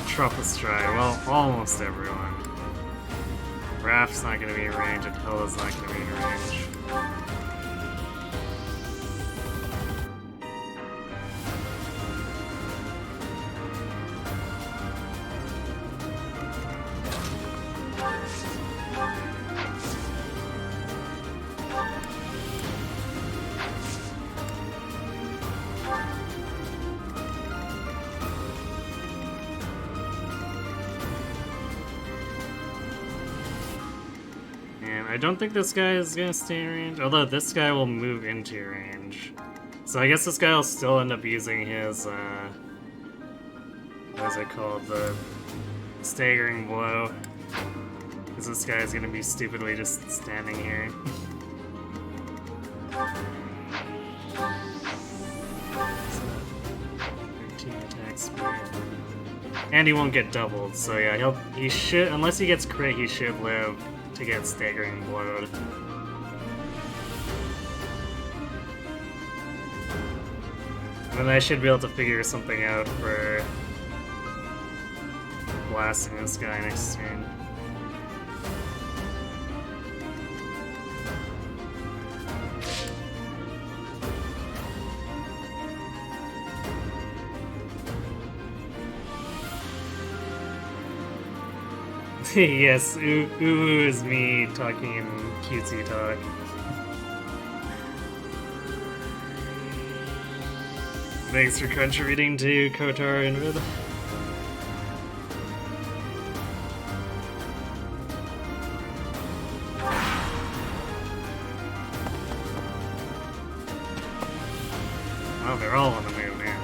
truffle stride. Well, almost everyone. Raph's not going to be in range, Attila's not going to be in range. I don't think this guy is gonna stay in range, although this guy will move into range. So I guess this guy will still end up using his, what is it called? The staggering blow. Because this guy is gonna be stupidly just standing here. 13 attack speed. And he won't get doubled, so yeah, he should, unless he gets crit, he should live to get staggering blowed. And then I should be able to figure something out for blasting this guy next turn. Yes, ooh is me talking in cutesy talk. Thanks for contributing to Kotar and Rid. Oh, they're all on the move now.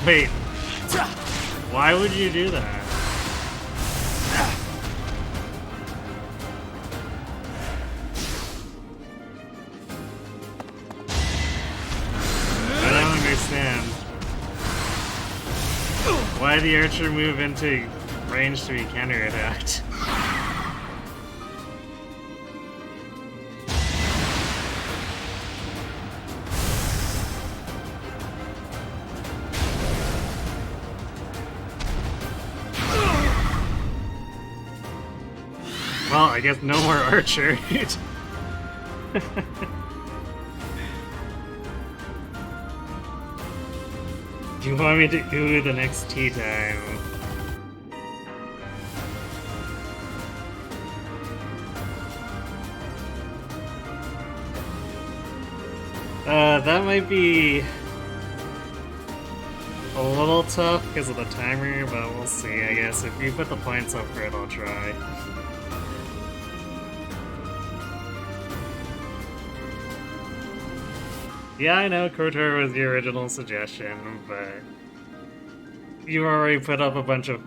Wait. Why would you do that? I don't understand. Why the archer move into range to be counterattacked? Well, I guess no more archer. Do you want me to ooh the next tea time? That might be a a little tough because of the timer, but we'll see, I guess. If you put the points up for it, I'll try. Yeah, I know KOTOR was your original suggestion, but you already put up a bunch of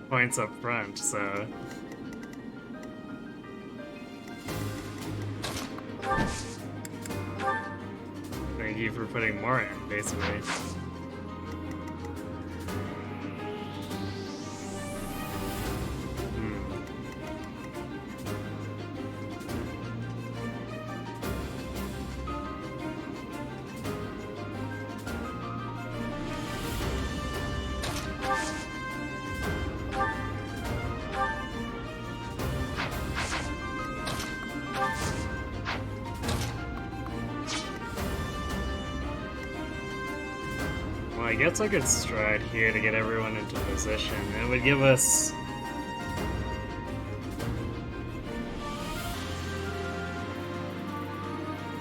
points up front, so... Thank you for putting more in, basically. Well, I guess I could stride here to get everyone into position. It would give us...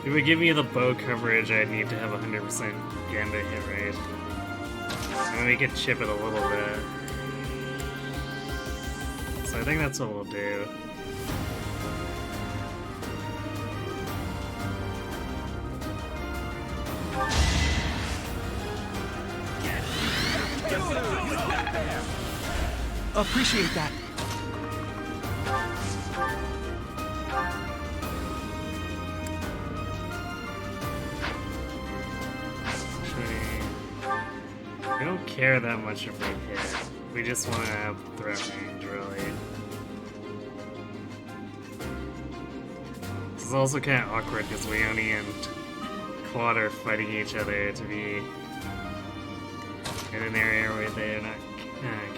It would give me the bow coverage I'd need to have 100% Gambit hit rate. And we could chip it a little bit. So I think that's what we'll do. Appreciate that. We don't care that much if we hit. We just want to have threat range, really. This is also kind of awkward because Leone and Claude are fighting each other to be in an area where they're not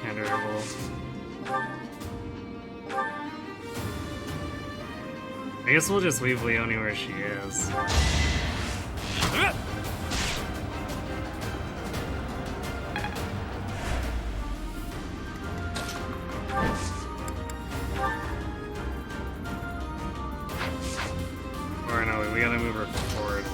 counterable. I guess we'll just leave Leone where she is. Or no, we gotta move her forward one.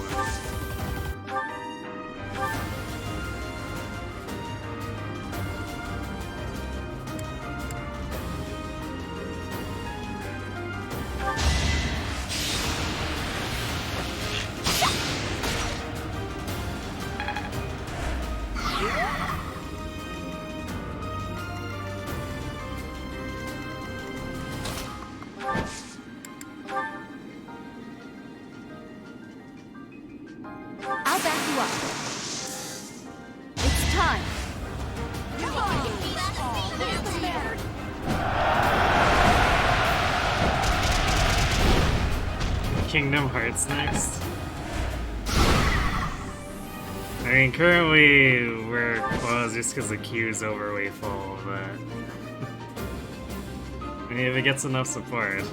I'll back you up. It's time. Come on. There's the matter. Kingdom Hearts next. I mean, currently we're closed just because the queue's overly full, but I mean, if it gets enough support.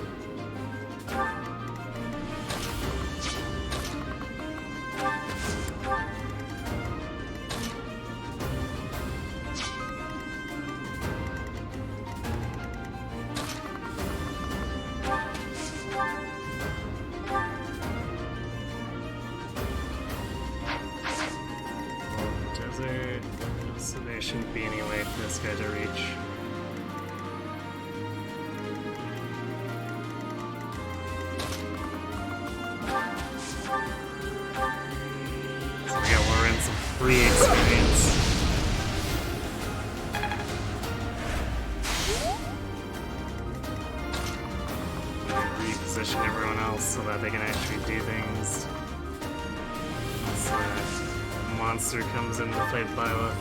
Desert, so there shouldn't be any way for this guy to reach. So yeah, we're in some free experience. Reposition everyone else so that they can actually do things. So that monster comes in to fight Lila.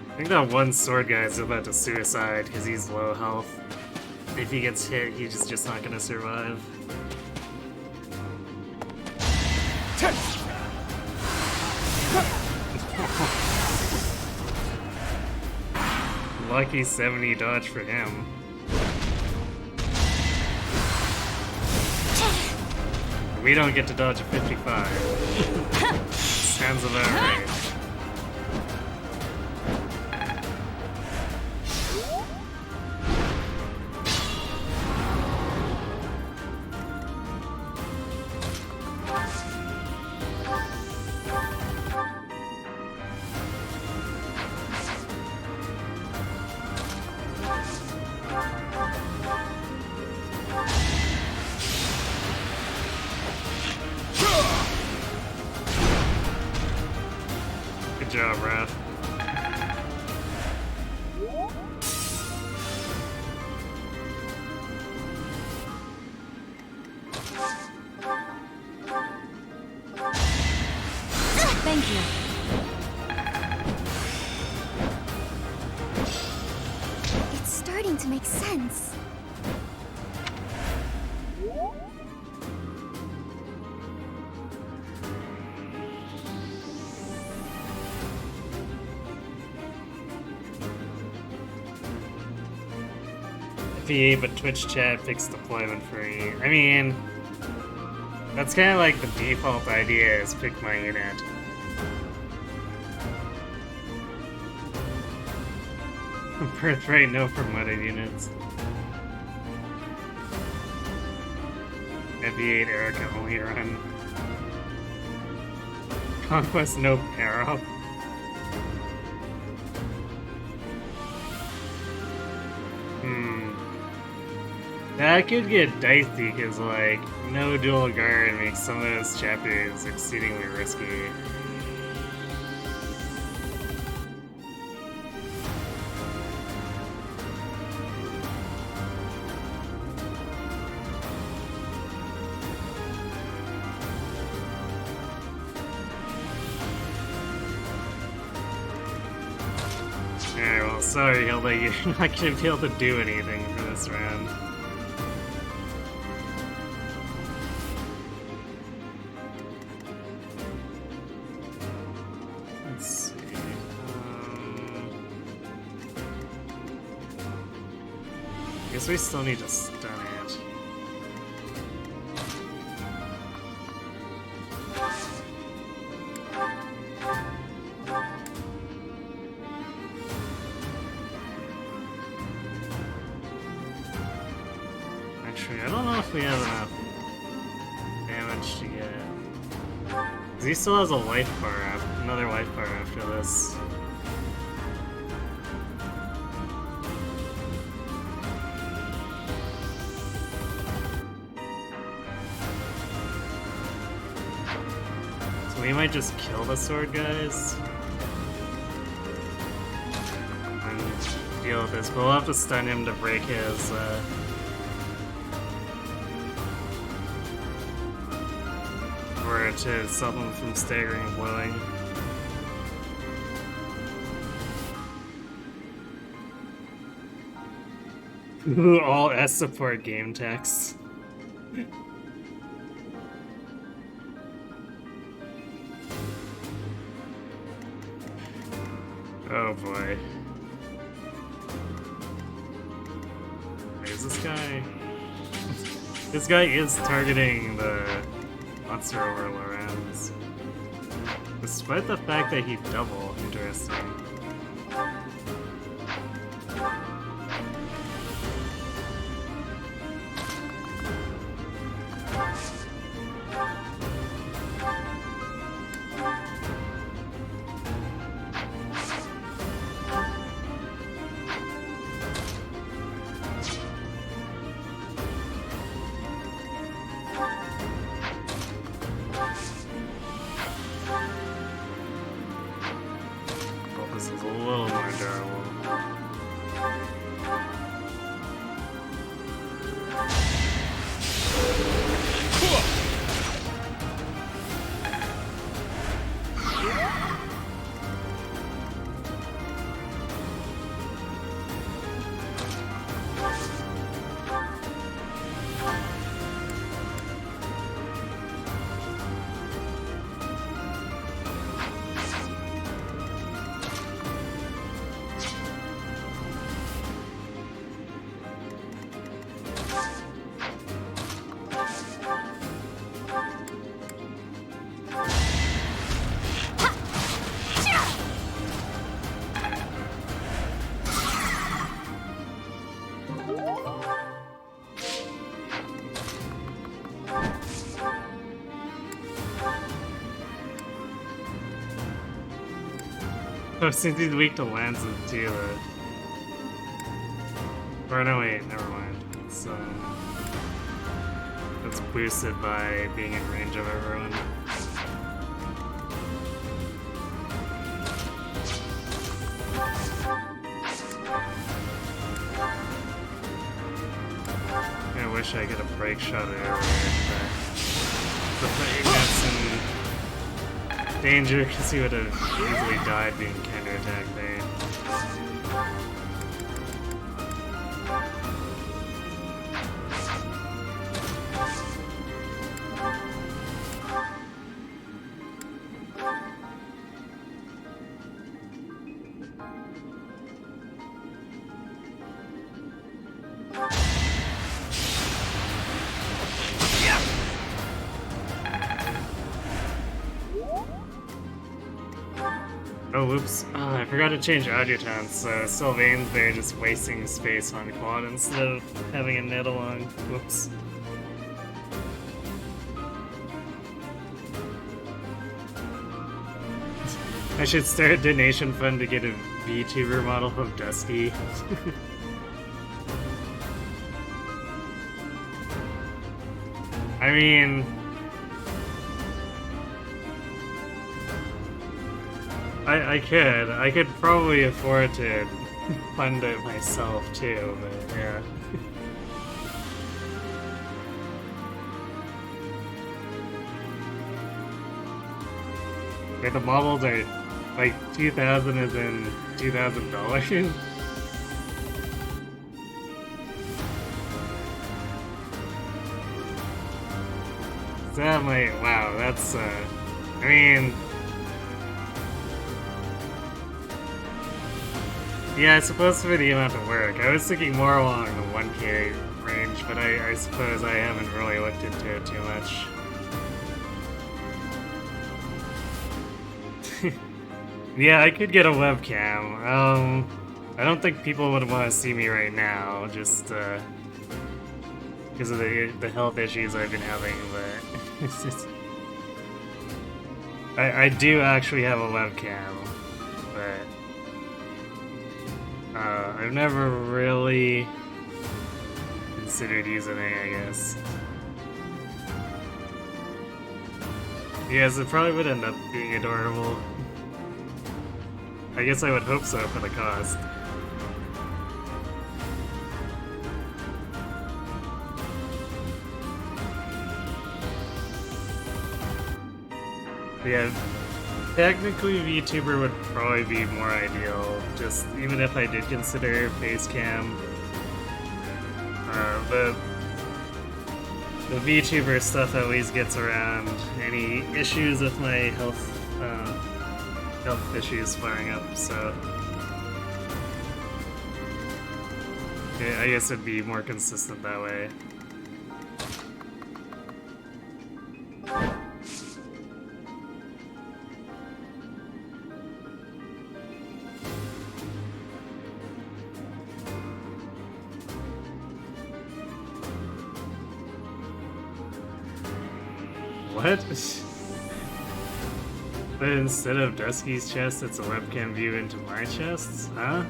I think that one sword guy is about to suicide because he's low health. If he gets hit, he's just not gonna survive. Lucky 70 dodge for him. We don't get to dodge a 55. Sounds about right. Good job, Raph. Thank you. It's starting to make sense. FEA, but Twitch chat fixed deployment free. I mean, that's kind of like the default idea is pick my unit. Birthright, no promoted units. FE8 Erica only run. Conquest, no arrow. That could get dicey because, like, no dual guard makes some of those chapters exceedingly risky. Alright, well, sorry, Hilda, you're not gonna be able to do anything for this round. Let's see. I guess we still need to stun it. Actually, I don't know if we have enough damage to get. Because he still has a life bar up, another life bar after this. So we might just kill the sword guys and deal with this. But we'll have to stun him to break his or to stop him from staggering blowing. All S support game text. Oh boy. Where's this guy? This guy is targeting the monster overlords. Despite the fact that he double, interesting. This is a little more durable. Oh, since he's weak to lances too. Or no, wait, never mind. It's boosted by being in range of everyone. wish I could have break shot it earlier, but the thing that's in danger because he would have easily died being counterattacked there. Oh, whoops. Oh, I forgot to change audio tones, so Sylvain's there just wasting space on quad instead of having a net along. Whoops. I should start a donation fund to get a VTuber model of Dusty. I mean... I could probably afford to fund it myself too, but yeah. Wait, the models are like 2,000 as in $2,000? Is that my, wow, that's, I mean, yeah, I suppose for the amount of work. I was thinking more along the 1K range, but I suppose I haven't really looked into it too much. Yeah, I could get a webcam. I don't think people would want to see me right now, just because of the health issues I've been having, but it's just... I do actually have a webcam, but I've never really considered using it, I guess. Yes, it probably would end up being adorable. I guess I would hope so for the cost. Yeah, technically VTuber would probably be more ideal, just even if I did consider face cam. The VTuber stuff always gets around any issues with my health issues flaring up, so yeah, I guess it'd be more consistent that way. What? But instead of Dusky's chest, it's a webcam view into my chest? Huh?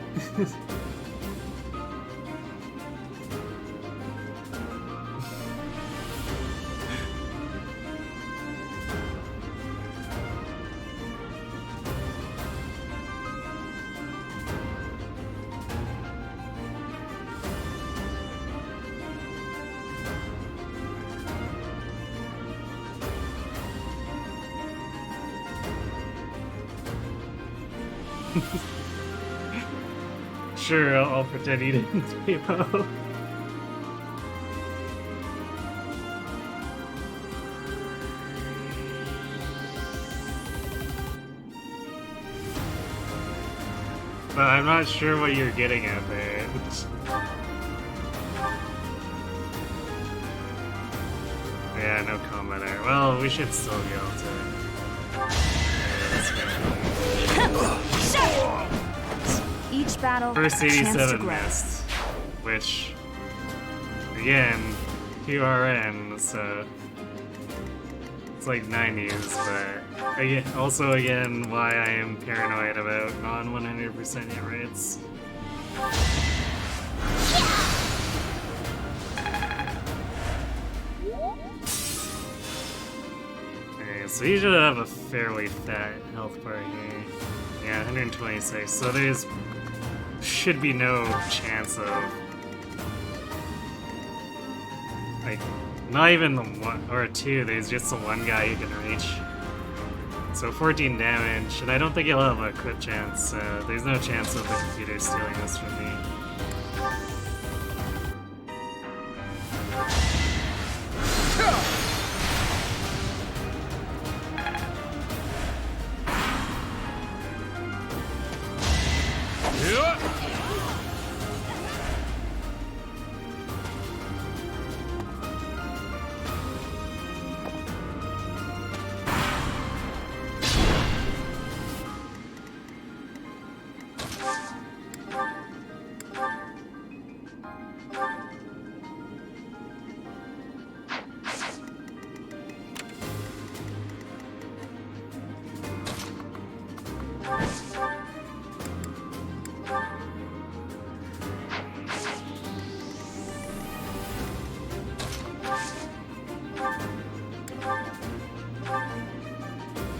Sure, I'll pretend he didn't typo. But I'm not sure what you're getting at there. Yeah, no comment there. Well, we should still be able to... Each battle, First a chance to 87 grow. missed, which, again, QRN, so it's like 90s, but again, also again, why I am paranoid about non-100% hit rates. Okay, so you should have a fairly fat health bar here. Yeah, 126, so there's should be no chance of Like, not even the one or two, there's just the one guy who can reach. So 14 damage, and I don't think he'll have a crit chance. There's no chance of the computer stealing this from me.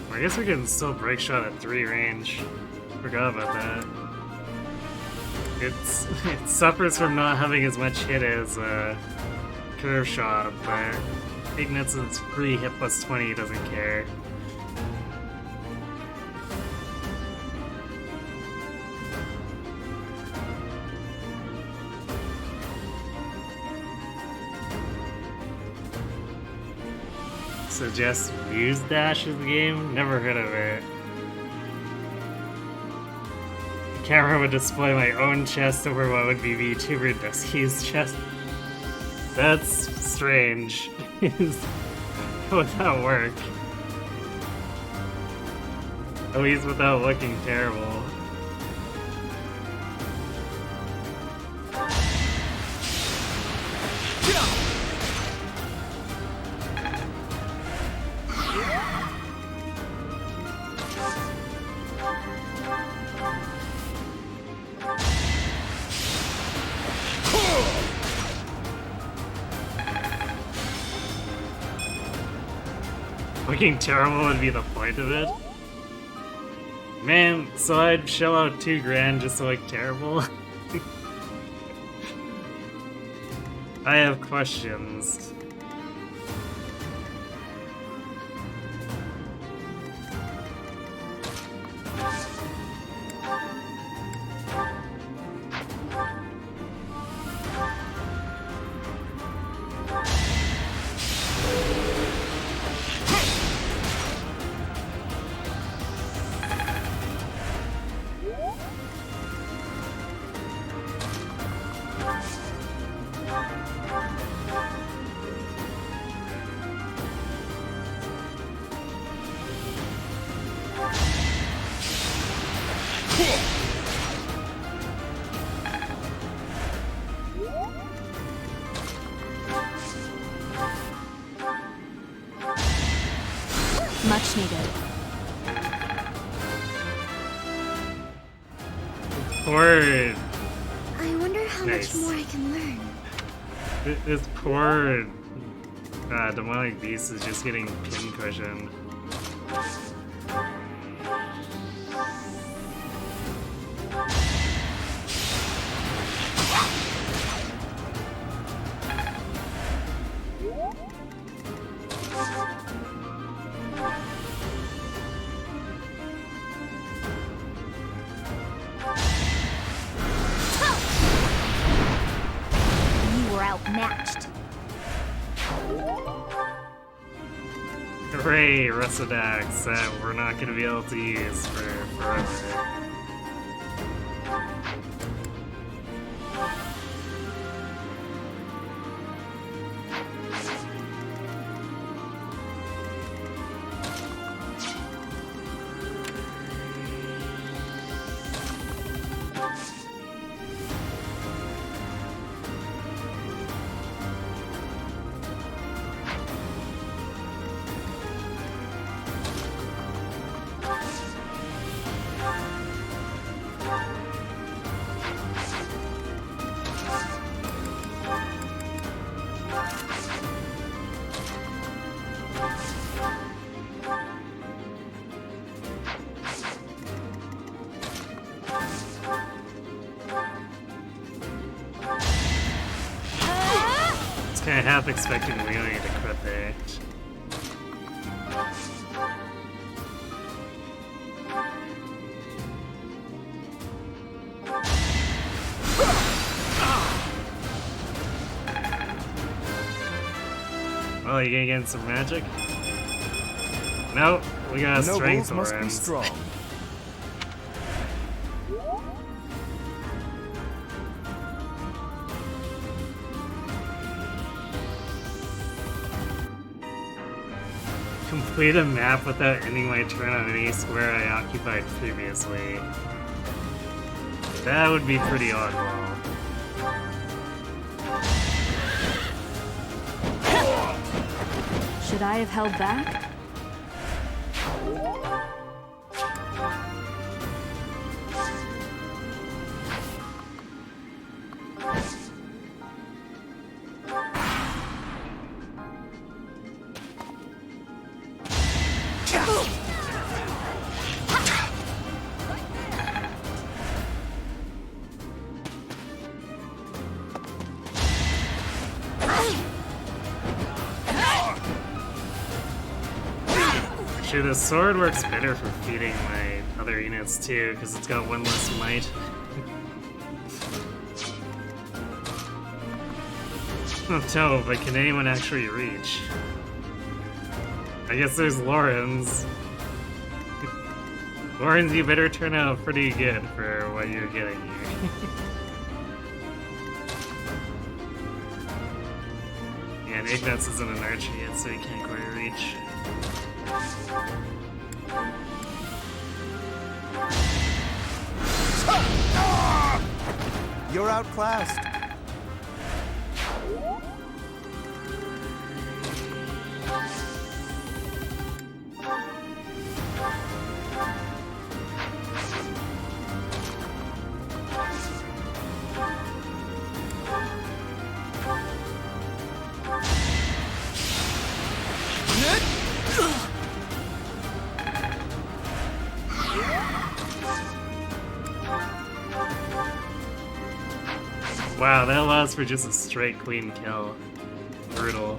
I guess we can still break shot at 3 range. Forgot about that. It suffers from not having as much hit as curve shot, but Ignat's free hit plus 20 doesn't care. Suggest Muse Dash is the game? Never heard of it. The camera would display my own chest over what would be VTuber Dusky's chest. That's strange. How would that work? At least without looking terrible. Looking terrible would be the point of it. Man, so I'd shell out $2,000 just to look terrible? I have questions. Much needed. Poor... I wonder how Nice. much more I can learn. This poor demonic beast is just getting pin-cushioned. You were outmatched. Hooray, Russodax that we're not going to be able to use for forever. Kinda half expecting Leonie to crit there. Oh, you gonna get some magic? Nope, we got The strength nobles must be orbs. strong. Complete a map without ending my turn on any square I occupied previously. That would be pretty oddball. Should I have held back? Actually, the sword works better for feeding my other units too, because it's got one less might. Oh no, but can anyone actually reach? I guess there's Lorenz. Lorenz, you better turn out pretty good for what you're getting here. Yeah, and Ignatz isn't an archer yet, so he can't quite reach. You're outclassed. Wow, that allows for just a straight clean kill. Brutal.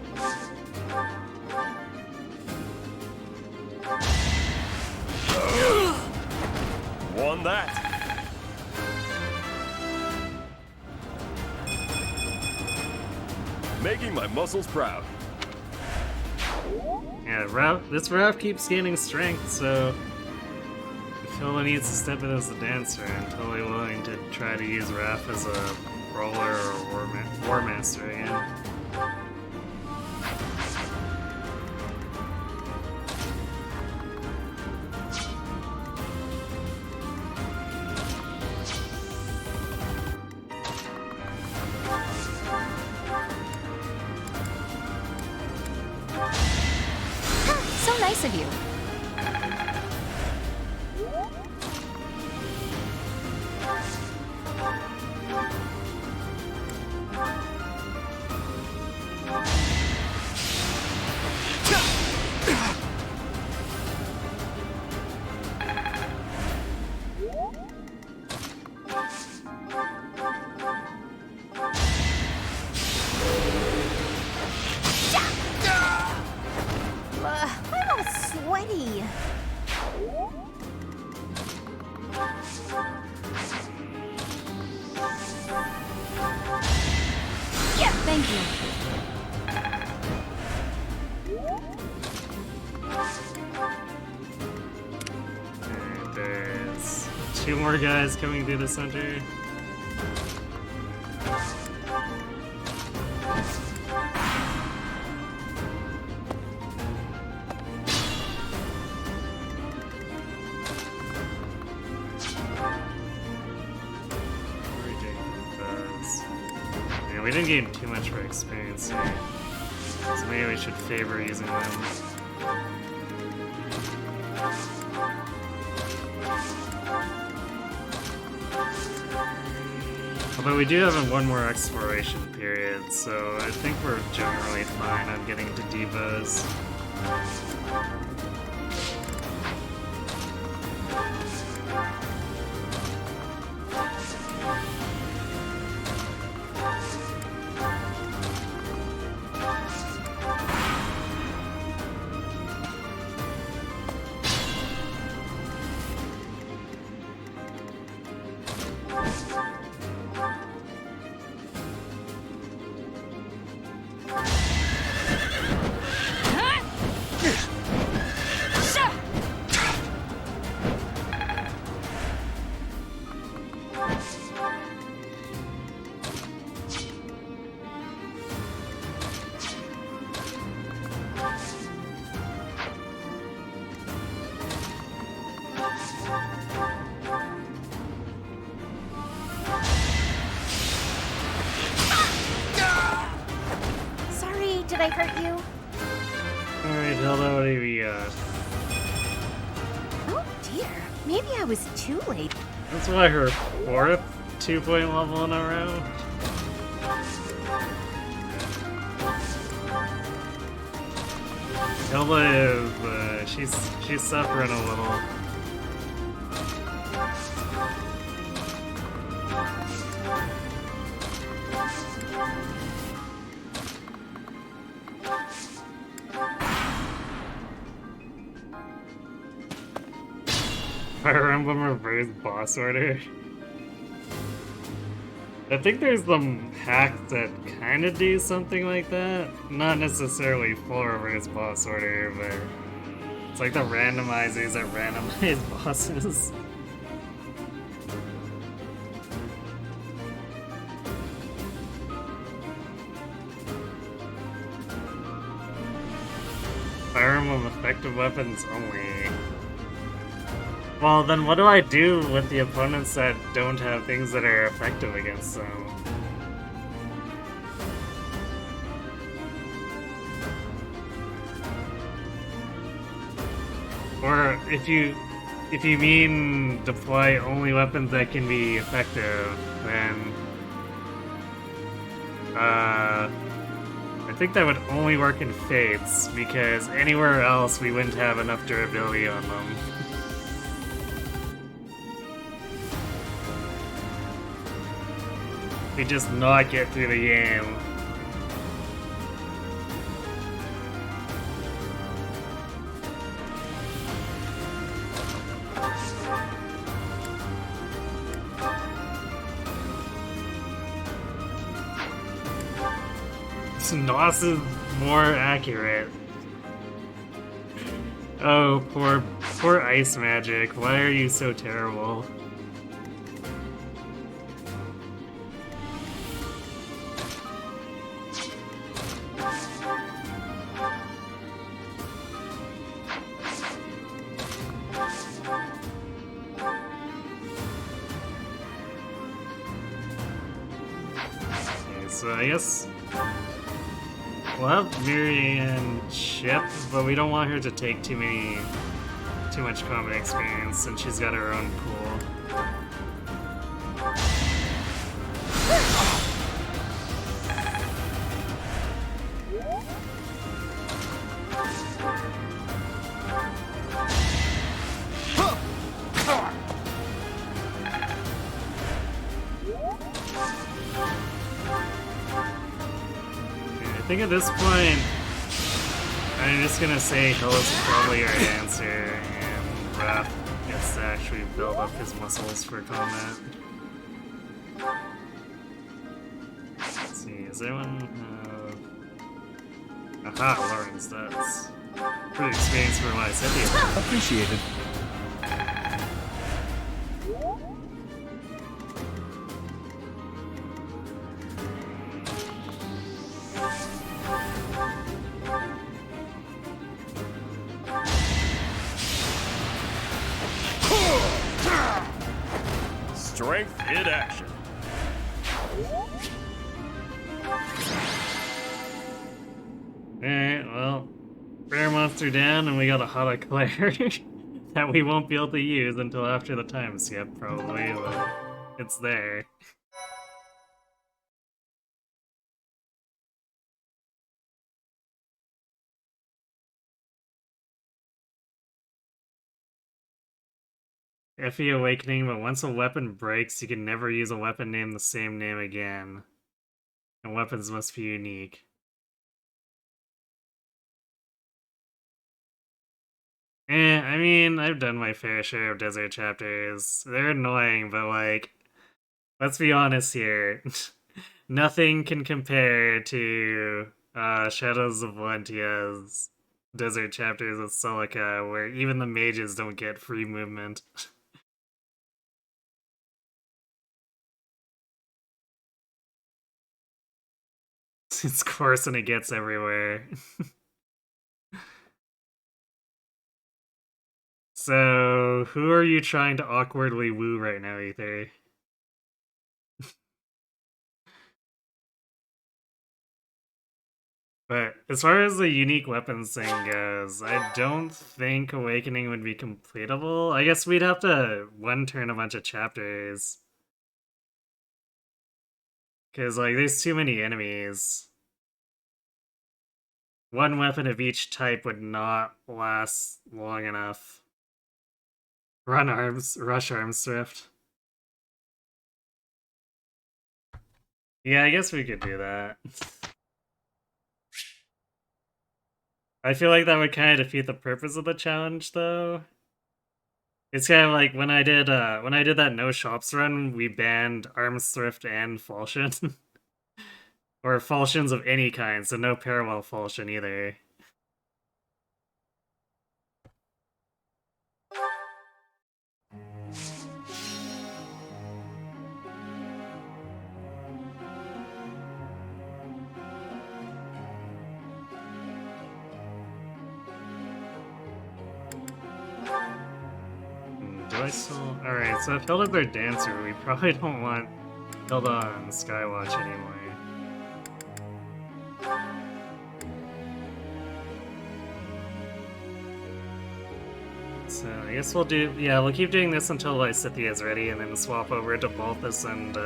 Won that. Making my muscles proud. Yeah, this Ralph keeps gaining strength, so if Hilda needs to step in as the dancer, I'm totally willing to try to use Raph as a roller or war master again. So nice of you. I'm all sweaty. Yeah, thank you. Alright, there's 2 more guys coming through the center. Yeah, we didn't gain too much for experience here, so maybe we should favor using them. Although we do have one more exploration period, so I think we're generally fine on getting to Divas. Did I hurt you? Alright, Hilda, what do we got? Oh dear. Maybe I was too late. That's why her 4th 2-point level in a row. Hilda is, she's suffering a little. Fire Emblem Reverse Boss Order. I think there's some hacks that kind of do something like that. Not necessarily full reverse boss order, but it's like the randomizers that randomize bosses. Fire Emblem effective weapons only. Well, then what do I do with the opponents that don't have things that are effective against them? Or if you mean deploy only weapons that can be effective, then I think that would only work in Fates, because anywhere else we wouldn't have enough durability on them. We just not get through the game. Nos is more accurate. Oh, poor ice magic. Why are you so terrible? So I guess we'll have Miriam ship, but we don't want her to take too much combat experience since she's got her own pool. I think at this point, I'm just gonna say Hill is probably our answer, and Raph gets to actually build up his muscles for combat. Let's see, is anyone have... Aha, Lawrence, that's pretty experienced for my Scythian. Appreciated. Strength in action. Alright, well, Rare Monster down, and we got a Hot Eclair that we won't be able to use until after the time skip, probably, but it's there. FE Awakening, but once a weapon breaks, you can never use a weapon named the same name again. And weapons must be unique. I mean, I've done my fair share of desert chapters. They're annoying, but like, let's be honest here. Nothing can compare to Shadows of Valentia's desert chapters with Celica, where even the mages don't get free movement. It's coarse and it gets everywhere. So, who are you trying to awkwardly woo right now, Ether? But as far as the unique weapons thing goes, I don't think Awakening would be completable. I guess we'd have to one-turn a bunch of chapters. Because, like, there's too many enemies. One weapon of each type would not last long enough. Rush arms thrift. Yeah, I guess we could do that. I feel like that would kind of defeat the purpose of the challenge, though. It's kind of like when I did that no shops run, we banned arms thrift and falchion. Or falchions of any kind, so no parallel falchion either. Do I still... Alright, so if Hilda's our dancer, we probably don't want Hilda on Skywatch anymore. So I guess we'll do... Yeah, we'll keep doing this until Lysithea is ready, and then swap over to Balthus and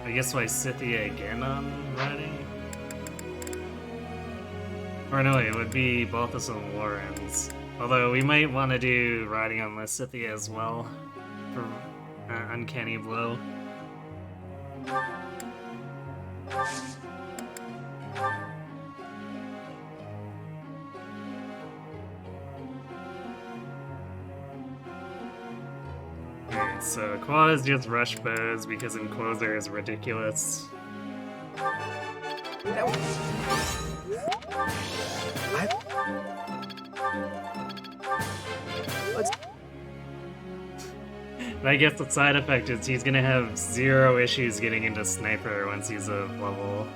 I guess Lysithea again on riding? Or no, it would be Balthus and Lawrence. Although we might want to do riding on Lysithea as well for Uncanny Blow. Alright, so Quad is just rush bows because Enclosure is ridiculous. I guess the side effect is he's gonna have 0 issues getting into Sniper once he's a level.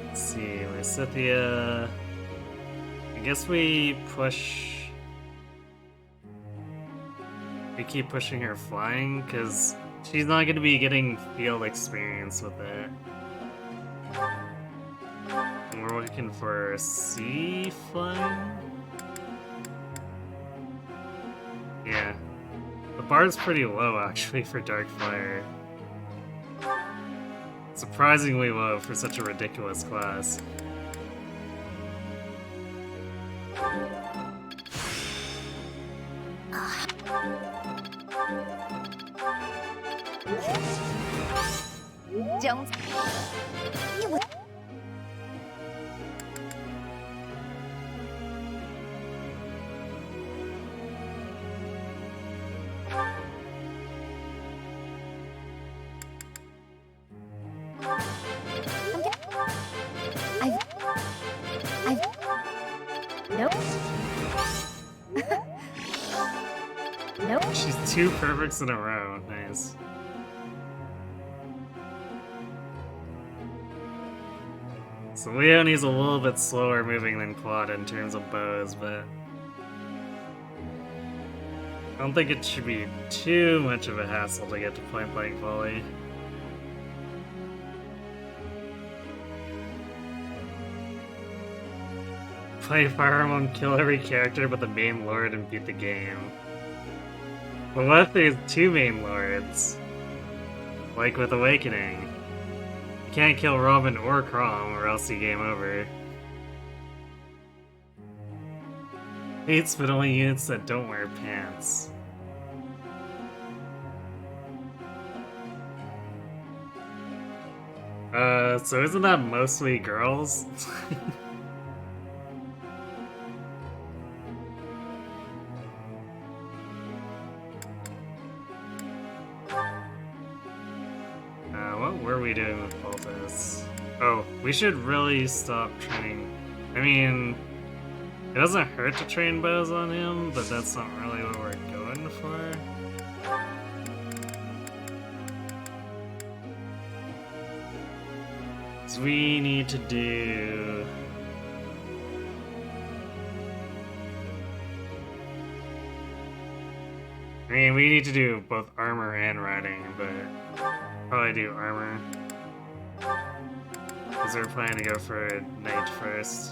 Let's see, Lysithea... I guess we push... We keep pushing her flying, because she's not gonna be getting field experience with it. We're looking for sea flying? Yeah. The bar's pretty low, actually, for Darkfire. Surprisingly low for such a ridiculous class. Don't... You would... Nope. Nope. She's 2 perfects in a row. Nice. So Leonie's a little bit slower moving than Quad in terms of bows, but I don't think it should be too much of a hassle to get to point blank volley. Play Fire Emblem, kill every character but the main lord and beat the game. But what if there's 2 main lords? Like with Awakening. You can't kill Robin or Crom or else you game over. Hates but only units that don't wear pants. So isn't that mostly girls? What were we doing with Balthus? Oh, we should really stop training. I mean, it doesn't hurt to train bows on him, but that's not really what we're going for. So we need to do... I mean, we need to do both armor and riding, but probably do armor. Because we're planning to go for knight first.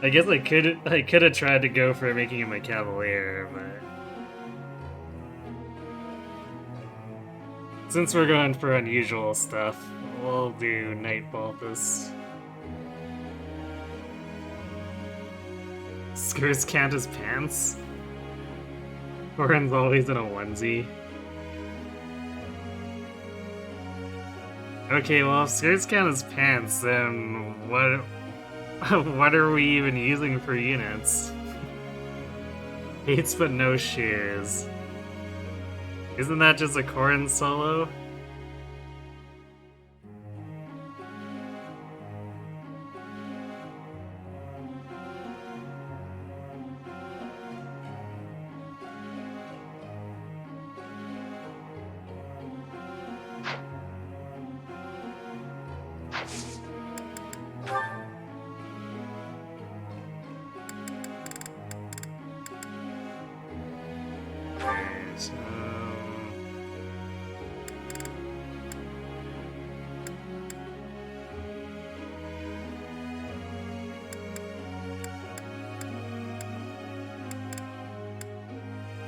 I guess I could have tried to go for making him a cavalier, but since we're going for unusual stuff, we'll do knight Balthus. Skirts count as pants? Corin's always in a onesie. Okay, well if skirts count as pants, then what are we even using for units? Hates but no shoes. Isn't that just a Corin solo?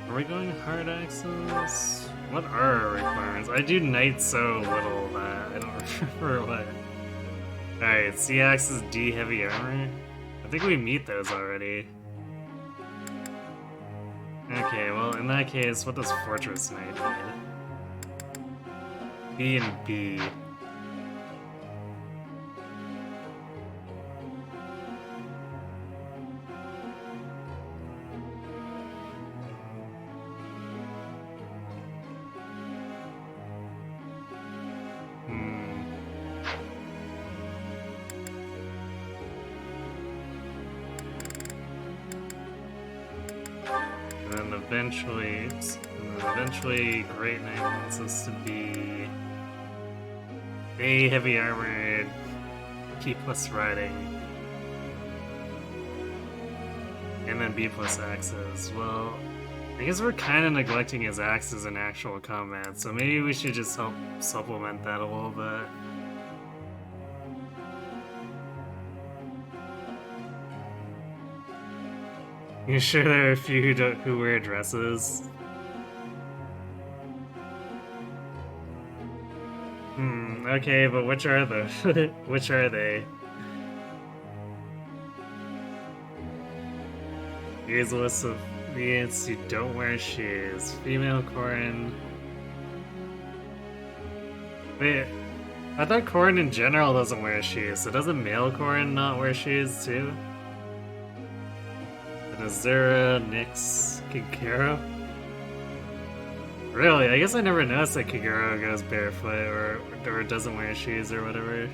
Are we going hard axes? What are our requirements? I do knight so little that I don't remember what. Alright, C axes, D heavy armor. I think we meet those already. Okay, well in that case, what does Fortress Knight need? B and B. Eventually, Great Knight wants us to be A heavy armored, P plus riding, and then B plus axes. Well, I guess we're kind of neglecting his axes in actual combat, so maybe we should just help supplement that a little bit. You sure there are a few who wear dresses? Okay, but which are the which are they? Here's a list of units who don't wear shoes. Female Corin. Wait, I thought Corin in general doesn't wear shoes, so doesn't male Corin not wear shoes too? Azura, Nyx, Kagero? Really? I guess I never noticed that Kagero goes barefoot or doesn't wear shoes or whatever.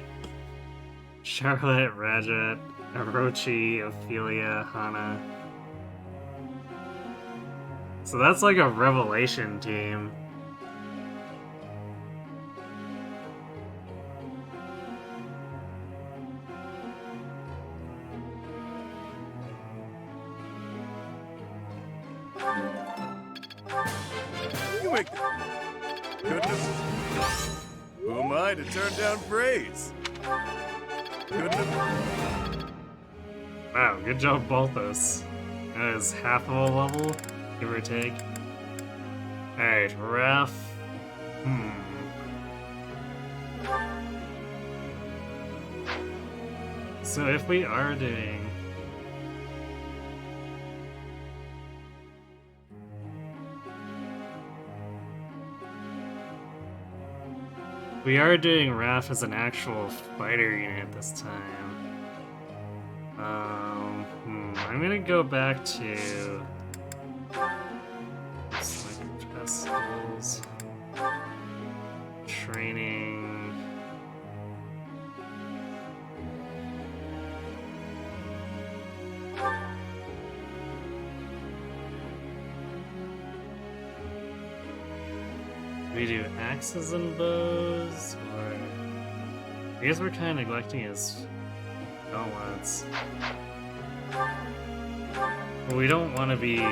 Charlotte, Rajat, Orochi, Ophelia, Hana. So that's like a revelation team. Goodness. Who am I to turn down praise? Goodness. Wow, good job, Balthus. That is half of a level, give or take. Alright, Raph. So if we are doing... We are doing Raph as an actual fighter unit this time. I'm gonna go back to skills, training. We do axes and bows, or I guess we're kind of neglecting his gauntlets. Well, we don't want to be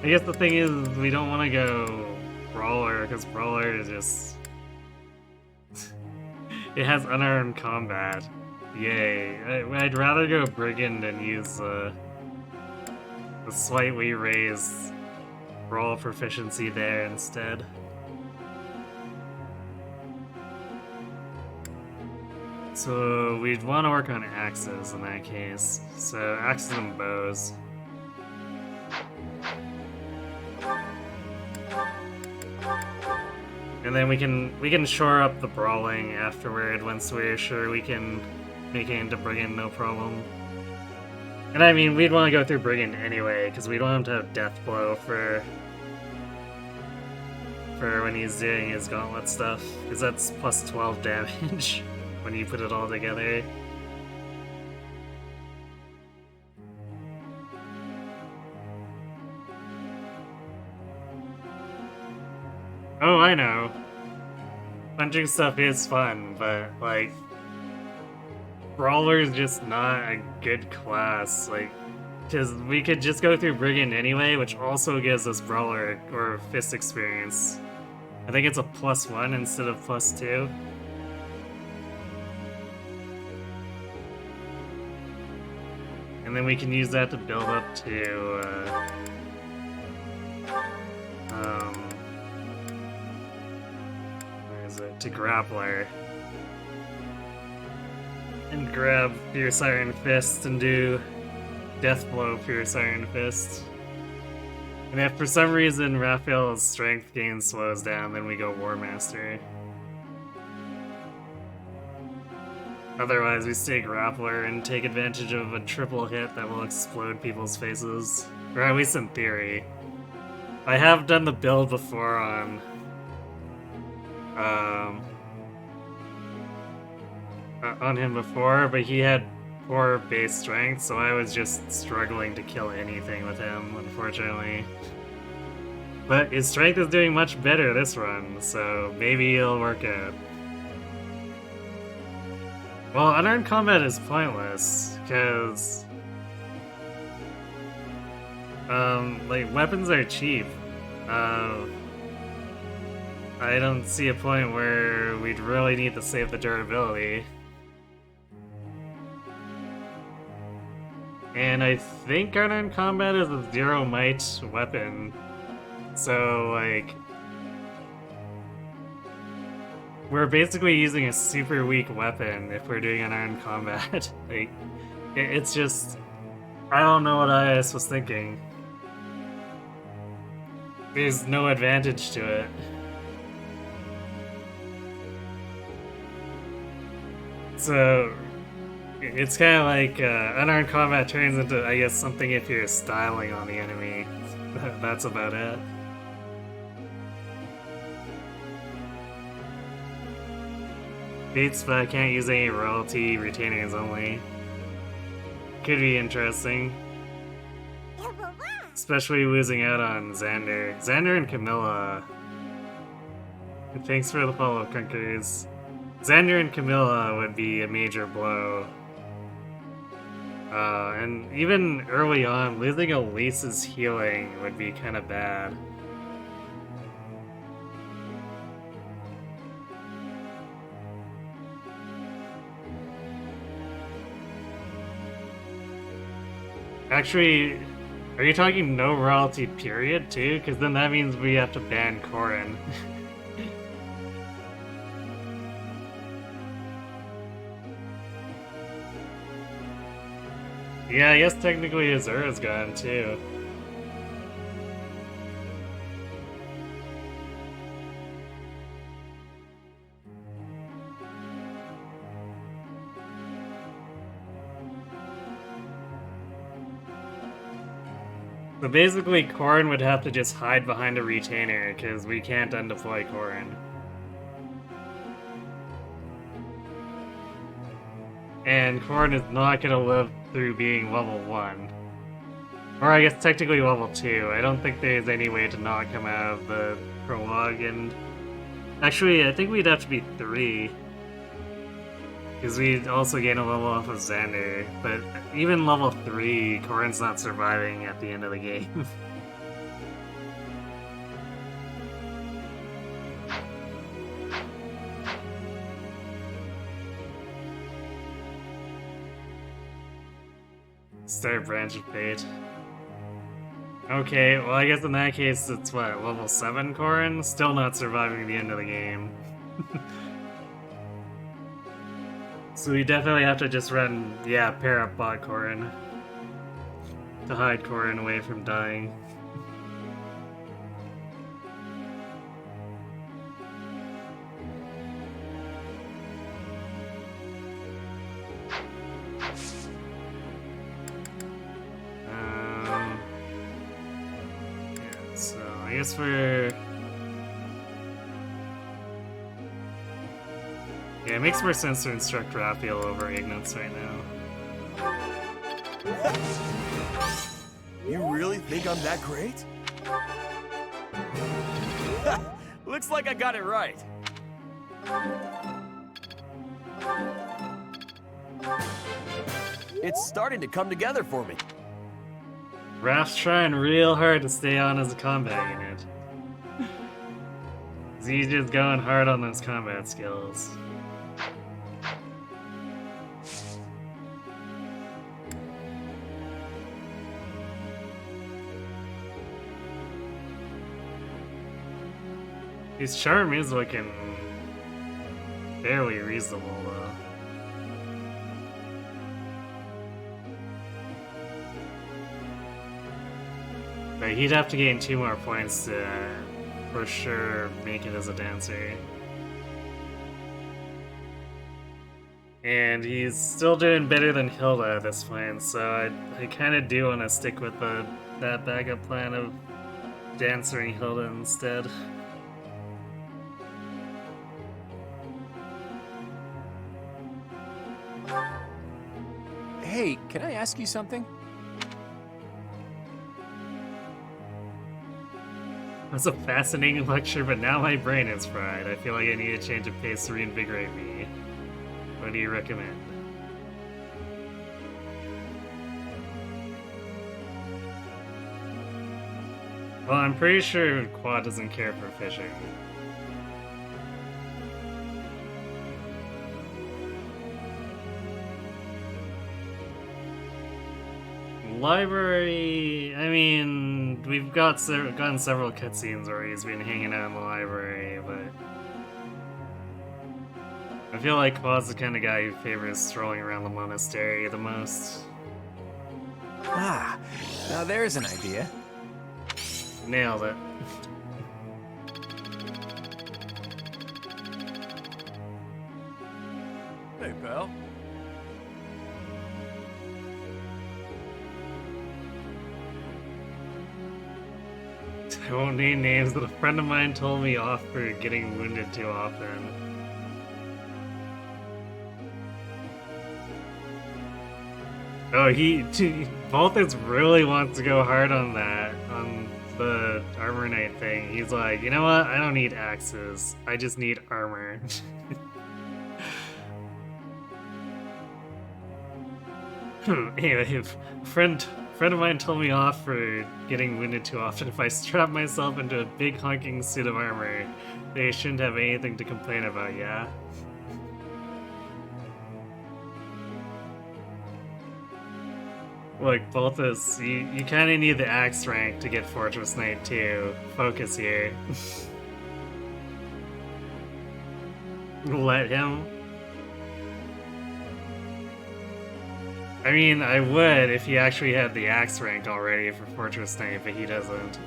I guess the thing is, we don't want to go Brawler, because Brawler is just... it has unarmed combat. Yay. I'd rather go Brigand and use the slightly raised Brawl proficiency there instead. So we'd want to work on axes in that case. So axes and bows. And then we can shore up the brawling afterward once we're sure we can make it into Brigand no problem. And I mean, we'd want to go through Brigand anyway, because we don't have to have Death Blow for when he's doing his gauntlet stuff, because that's plus 12 damage when you put it all together. Oh, I know. Punching stuff is fun, but, like, Brawler's just not a good class, like, because we could just go through Brigand anyway, which also gives us Brawler or Fist experience. I think it's a +1 instead of +2. And then we can use that to build up to, to Grappler. And grab Fierce Iron Fist and do Death Blow Fierce Iron Fist. And if for some reason Raphael's strength gain slows down, then we go War Master. Otherwise, we stay Grappler and take advantage of a triple hit that will explode people's faces. Or at least in theory. I have done the build before on him before, but he had poor base strength, so I was just struggling to kill anything with him, unfortunately. But his strength is doing much better this run, so maybe it'll work out. Well, unarmed combat is pointless, because like, weapons are cheap. I don't see a point where we'd really need to save the durability. And I think unarmed combat is a 0 might weapon. So, like, we're basically using a super weak weapon if we're doing unarmed combat. Like, it's just, I don't know what IS was thinking. There's no advantage to it. So, it's kind of like unarmed combat turns into, I guess, something if you're styling on the enemy. That's about it. Beats, but I can't use any royalty retainers only. Could be interesting. Especially losing out on Xander. Xander and Camilla. And thanks for the follow, Crunkers. Xander and Camilla would be a major blow. And even early on, losing Elise's healing would be kind of bad. Actually, are you talking no royalty period too? Because then that means we have to ban Corrin. Yeah, I guess technically Azura's gone too. So basically, Corrin would have to just hide behind a retainer, because we can't undeploy Corrin. And Corrin is not going to live through being level 1. Or I guess technically level 2. I don't think there's any way to not come out of the prologue, and... Actually, I think we'd have to be 3. Because we'd also gain a level off of Xander, but even level 3, Corrin's not surviving at the end of the game. Start Branch of Fate. Okay, well I guess in that case it's what, level 7 Corrin? Still not surviving the end of the game. So we definitely have to just run, yeah, pair up bot Corrin. To hide Corrin away from dying. Yeah, so I guess we're... Yeah, it makes more sense to instruct Raphael over Ignatz right now. You really think I'm that great? Looks like I got it right. It's starting to come together for me. Raph's trying real hard to stay on as a combat unit. He's just going hard on those combat skills. His charm is looking fairly reasonable, though. But he'd have to gain 2 more points to, for sure, make it as a dancer. And he's still doing better than Hilda at this point, so I kind of do want to stick with that backup plan of dancering Hilda instead. Hey, can I ask you something? That's a fascinating lecture, but now my brain is fried. I feel like I need a change of pace to reinvigorate me. What do you recommend? Well, I'm pretty sure Quad doesn't care for fishing. Library, I mean, we've gotten several cutscenes where he's been hanging out in the library, but I feel like Quad's the kind of guy who favors strolling around the monastery the most. Ah, now there's an idea. Nailed it. Hey, pal. I won't name names, but a friend of mine told me off for getting wounded too often. Oh, Balthus really wants to go hard on that, on the Armor Knight thing. He's like, you know what? I don't need axes. I just need armor. Anyway, a friend of mine told me off for getting wounded too often. If I strap myself into a big honking suit of armor, they shouldn't have anything to complain about, yeah? Look, Balthus, you kind of need the axe rank to get Fortress Knight too. Focus here. Let him. I mean, I would if he actually had the axe rank already for Fortress Knight, but he doesn't.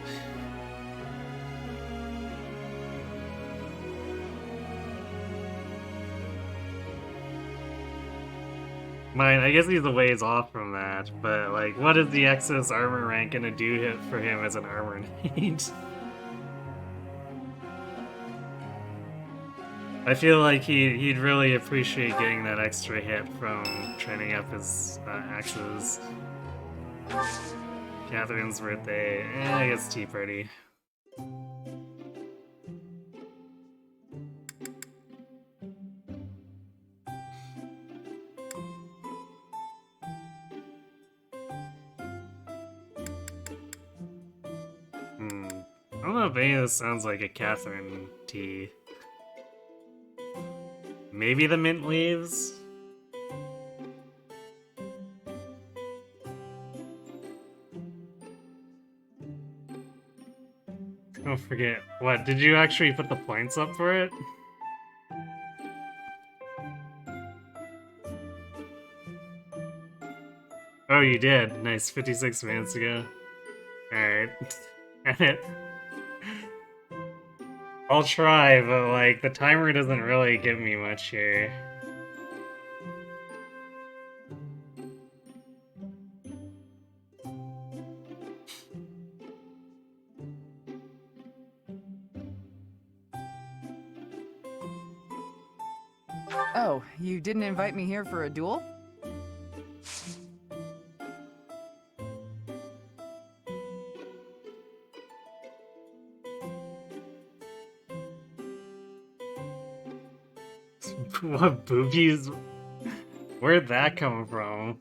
Mine, I guess he's a ways off from that, but like, what is the excess armor rank gonna do for him as an armor knight? I feel like he'd really appreciate getting that extra hit from training up his axes. Catherine's birthday, I guess tea party. I don't know if any of this sounds like a Catherine tea. Maybe the mint leaves? Don't forget. What, did you actually put the points up for it? Oh, you did. Nice, 56 minutes ago. Alright. I'll try, but like, the timer doesn't really give me much here. Oh, you didn't invite me here for a duel? What boobies? Where'd that come from?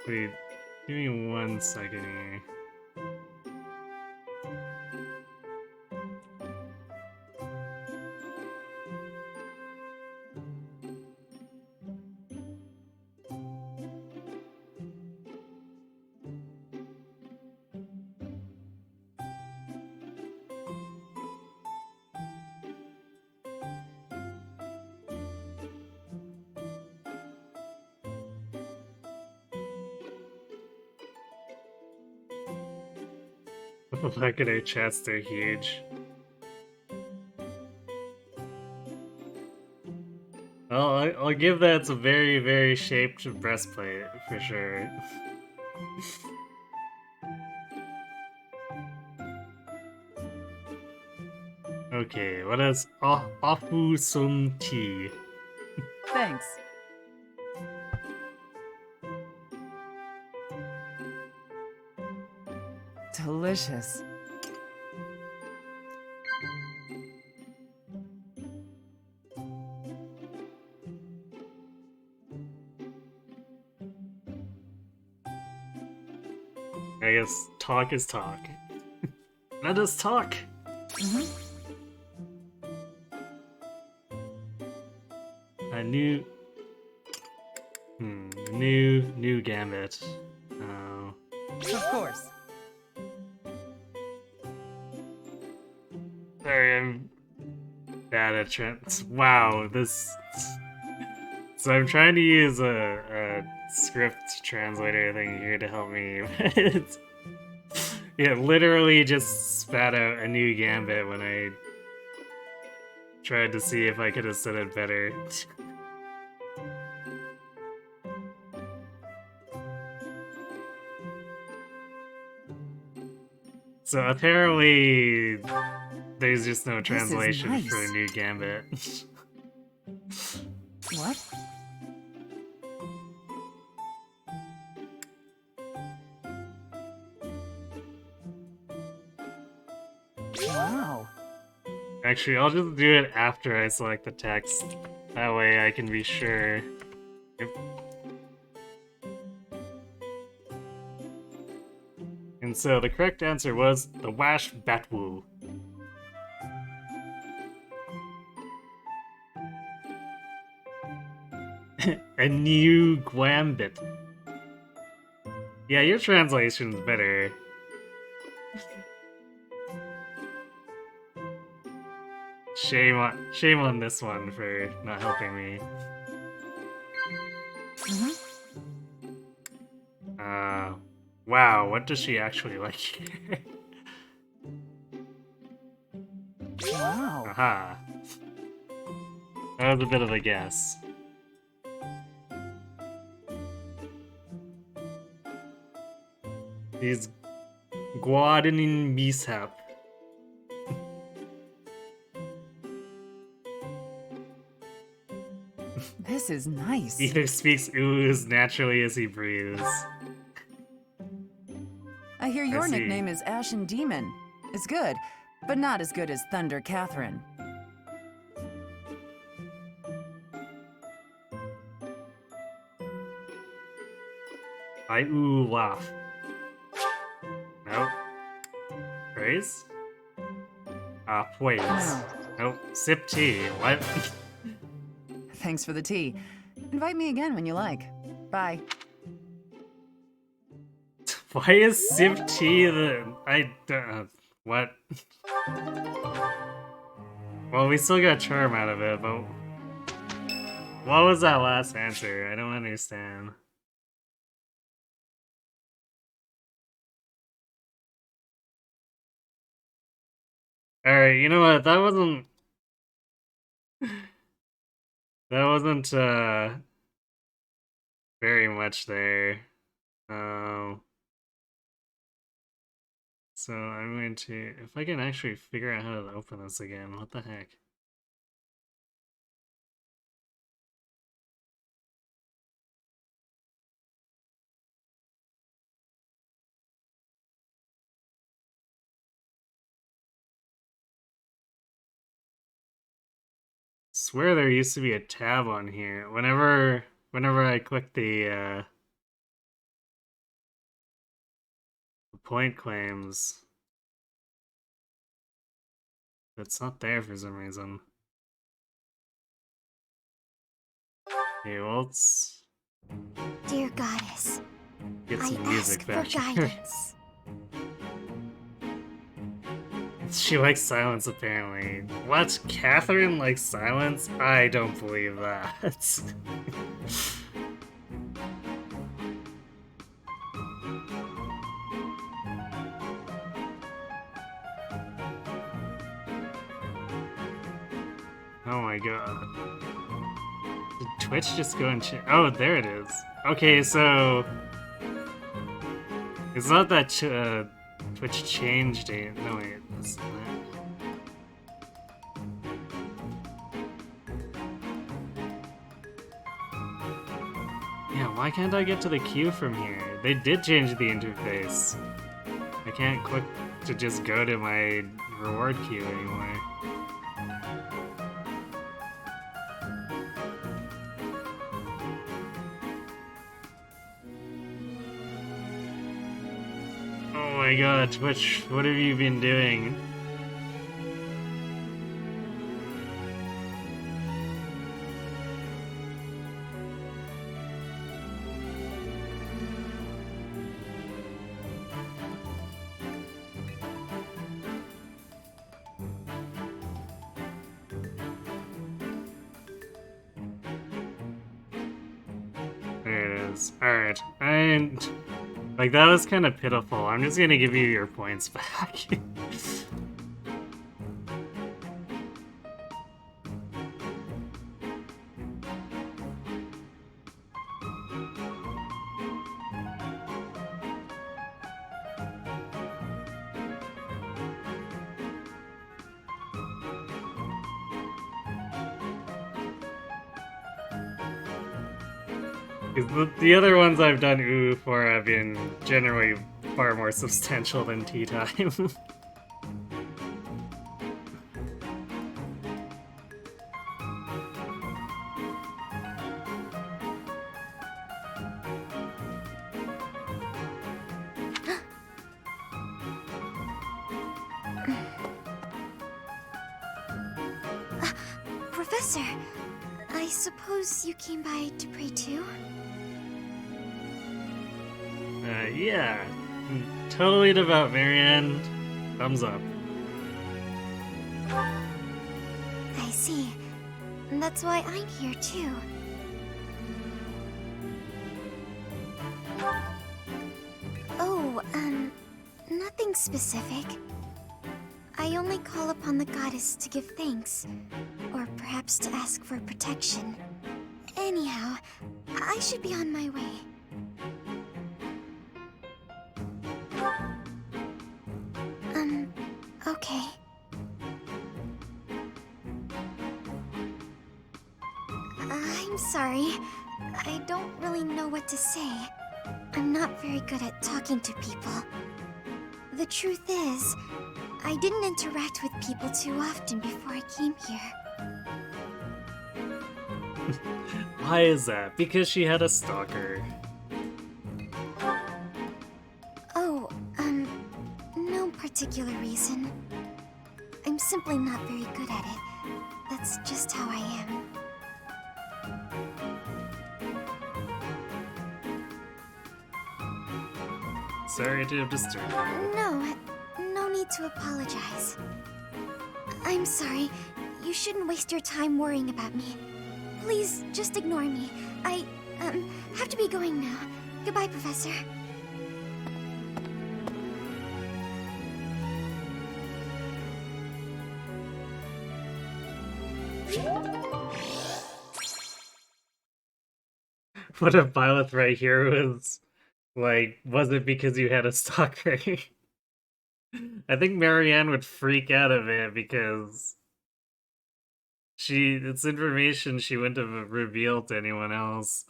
Wait, give me 1 second here. Look at her chest, they're huge. Well, I'll give that a very, very shaped breastplate, for sure. Okay, what is Afu Sum Tea? Thanks. Delicious. I guess talk is talk. Let us talk! A new... new gambit. Oh. Of course. Sorry, I'm bad at trends. Wow, this... So I'm trying to use a script translator thing here to help me. It literally just spat out a new gambit when I tried to see if I could have said it better. So apparently there's just no translation nice. for a new gambit. What? Wow. Actually, I'll just do it after I select the text. That way I can be sure. Yep. And so the correct answer was the Wash Batwu. A new Gwambit. Yeah, your translation's better. Shame on this one for not helping me. Wow, what does she actually like here? Wow. Aha. That was a bit of a guess. These Guadanin mishap. This is nice. Either speaks ooze naturally as he breathes. I hear your see. nickname is Ashen Demon. It's good, but not as good as Thunder Catherine. I ooh laugh. Nope. Praise? Wait. No. Nope. Sip tea. What? Thanks for the tea. Invite me again when you like. Bye. Why is sip tea the... what? Well, we still got charm out of it, but... What was that last answer? I don't understand. Alright, you know what? That wasn't... That wasn't, very much there. So I'm going to... If I can actually figure out how to open this again, what the heck? Swear there used to be a tab on here. Whenever I click the point claims, it's not there for some reason. Okay, well, let's Dear goddess, get some I music ask back for here. guidance. She likes silence, apparently. What? Catherine likes silence? I don't believe that. Oh my god. Did Twitch just go and change? Oh, there it is. Okay, so... It's not that Twitch changed it. No, wait, that's not. Yeah, why can't I get to the queue from here? They did change the interface. I can't click to just go to my reward queue anymore. Oh my god, Twitch, what have you been doing? There it is. Alright, like, that was kind of pitiful. I'm just gonna give you your points back. The other ones I've done ooh for have been generally far more substantial than tea time. Professor, I suppose you came by to pray too? Yeah. Totally devout, Marianne. Thumbs up. I see. That's why I'm here too. Oh, nothing specific. I only call upon the goddess to give thanks, or perhaps to ask for protection. Anyhow, I should be on my way. Okay. I'm sorry. I don't really know what to say. I'm not very good at talking to people. The truth is, I didn't interact with people too often before I came here. Why is that? Because she had a stalker. Oh, no particular reason. I'm simply not very good at it. That's just how I am. Sorry to have disturbed you. No need to apologize. I'm sorry. You shouldn't waste your time worrying about me. Please, just ignore me. I, have to be going now. Goodbye, Professor. What if Byleth right here was, like, was it because you had a stalker? I think Marianne would freak out a bit because it's information she wouldn't have revealed to anyone else.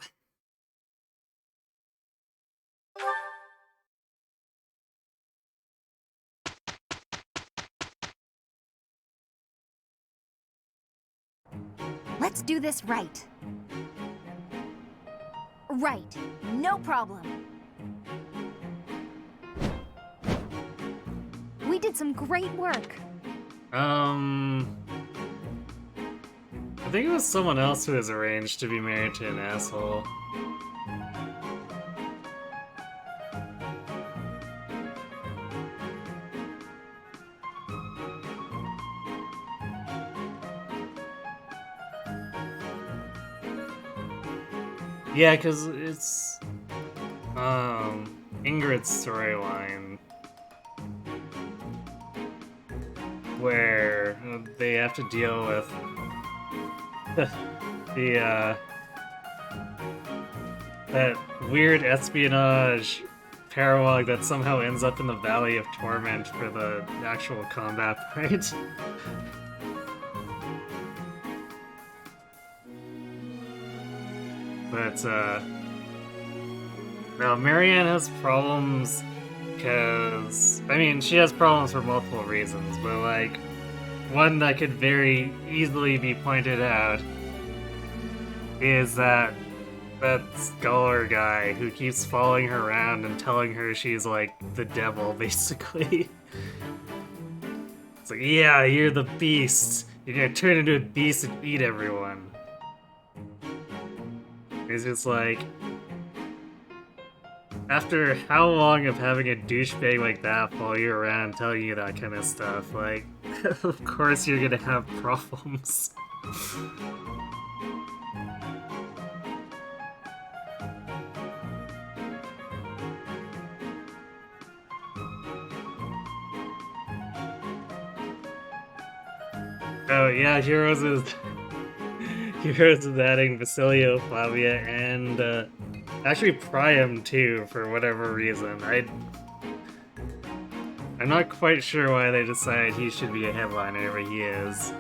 Let's do this right. Right. No problem. We did some great work. I think it was someone else who was arranged to be married to an asshole. Yeah, because it's Ingrid's storyline where they have to deal with that weird espionage paralog that somehow ends up in the Valley of Torment for the actual combat fight. But, now Marianne has problems because, I mean, she has problems for multiple reasons, but, like, one that could very easily be pointed out is that scholar guy who keeps following her around and telling her she's, like, the devil, basically. It's like, yeah, you're the beast. You're gonna turn into a beast and eat everyone. It's just like, after how long of having a douchebag like that follow you around telling you that kind of stuff, like, of course you're gonna have problems. Oh yeah, Heroes is adding Basilio, Flavia, and actually Priam too, for whatever reason. I'm not quite sure why they decided he should be a headliner, but he is.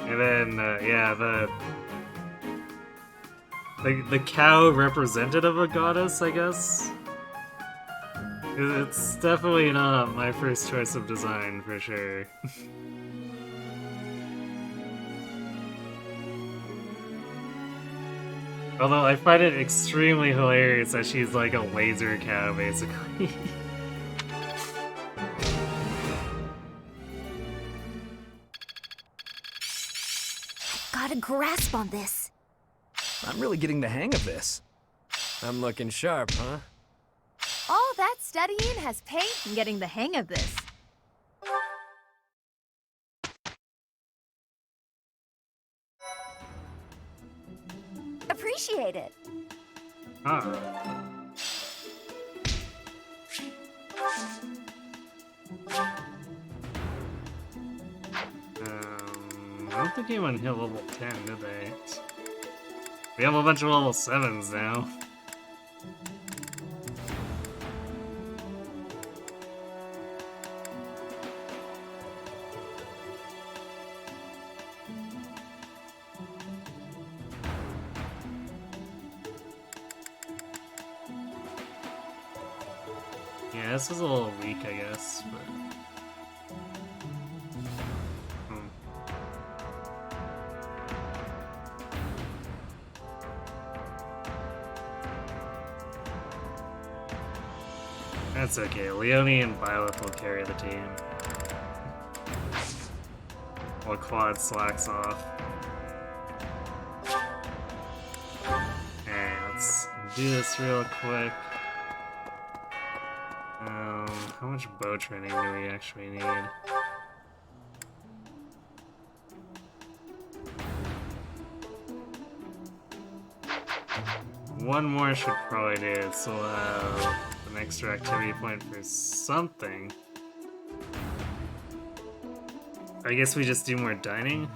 And then yeah, the cow representative of a goddess, I guess. It's definitely not my first choice of design, for sure. Although I find it extremely hilarious that she's like a laser cow, basically. Got a grasp on this. I'm really getting the hang of this. I'm looking sharp, huh? All that studying has paid in getting the hang of this. Appreciate it. I don't think anyone hit level 10, did they? We have a bunch of level 7s now. Yeah, this is a little weak, I guess, but... That's okay, Leonie and Violet will carry the team. while Quad slacks off. Alright, let's do this real quick. How much bow training do we actually need? One more should probably do it, so we'll have an extra activity point for something. I guess we just do more dining?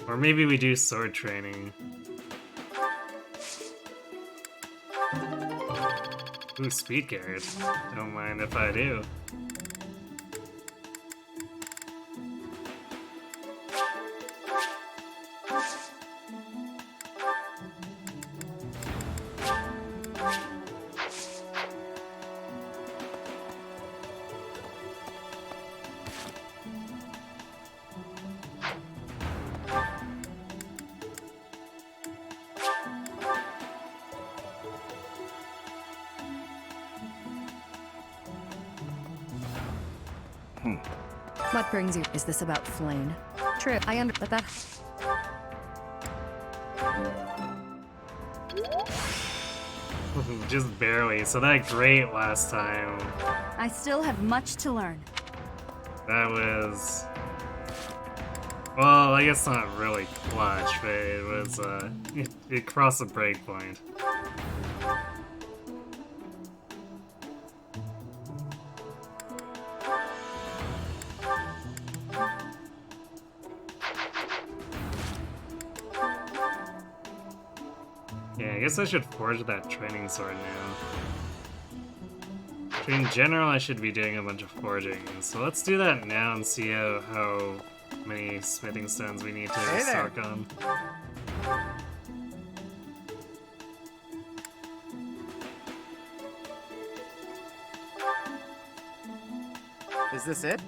Or maybe we do sword training. Ooh, speed guard. Don't mind if I do. What brings you? Is this about Flane? True, I but that. Just barely. So that great last time. I still have much to learn. That was... Well, I guess not really clutch, but it was, it crossed the break point. Yeah, I guess I should forge that training sword now. In general, I should be doing a bunch of forging, so let's do that now and see how many smithing stones we need to stock on. Is this it?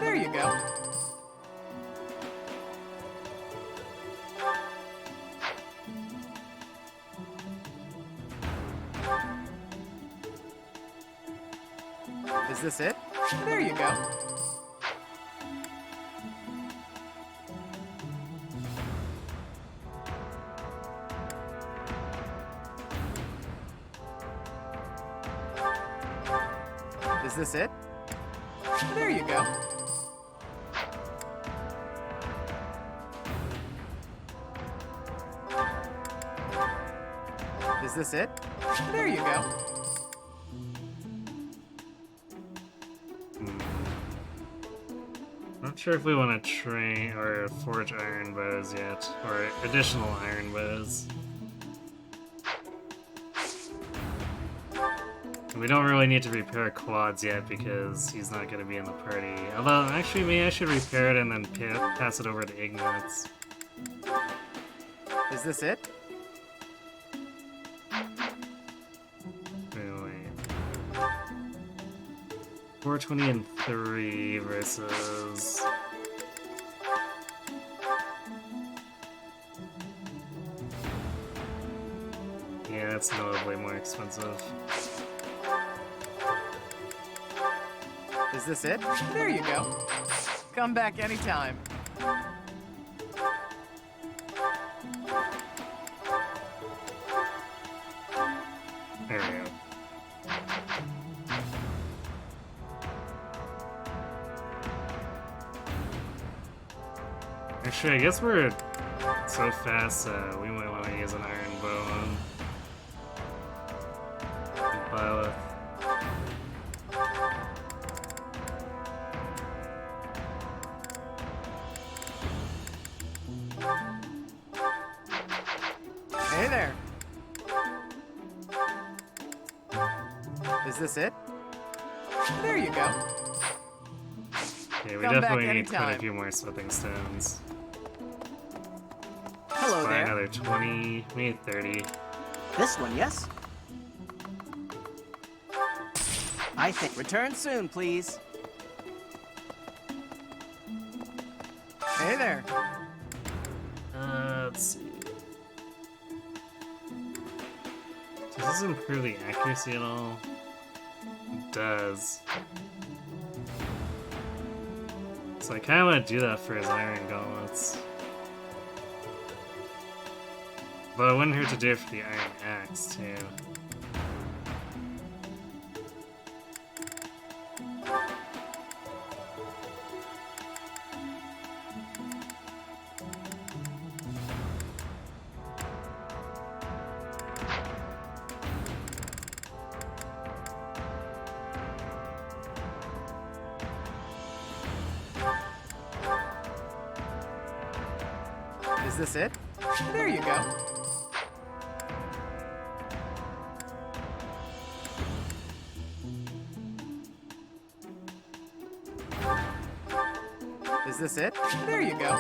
There you go. Is this it? There you go. Is this it? There you go. Is this it? There you go. Not sure if we want to train or forge iron bows yet, or additional iron bows. We don't really need to repair quads yet because he's not going to be in the party. Although, actually, maybe I should repair it and then pass it over to Ignatz. Is this it? Wait. 420 and 3 versus... Yeah, that's notably more expensive. Is this it? There you go. Come back anytime. There we go. Actually, I guess we're so fast, we might want to use an iron bow on Violet. Hey there. Is this it? There you go. Yeah, we Come definitely back need quite a anytime. few more smithing stones. Hello Let's buy there. another 20, we need 30. This one, yes? I think. Return soon, please. Hey there. Let's see. Does this improve the accuracy at all? It does. So I kind of want to do that for his iron gauntlets. But it wouldn't hurt to do it for the iron axe, too. Is this it? There you go. Is this it? There you go.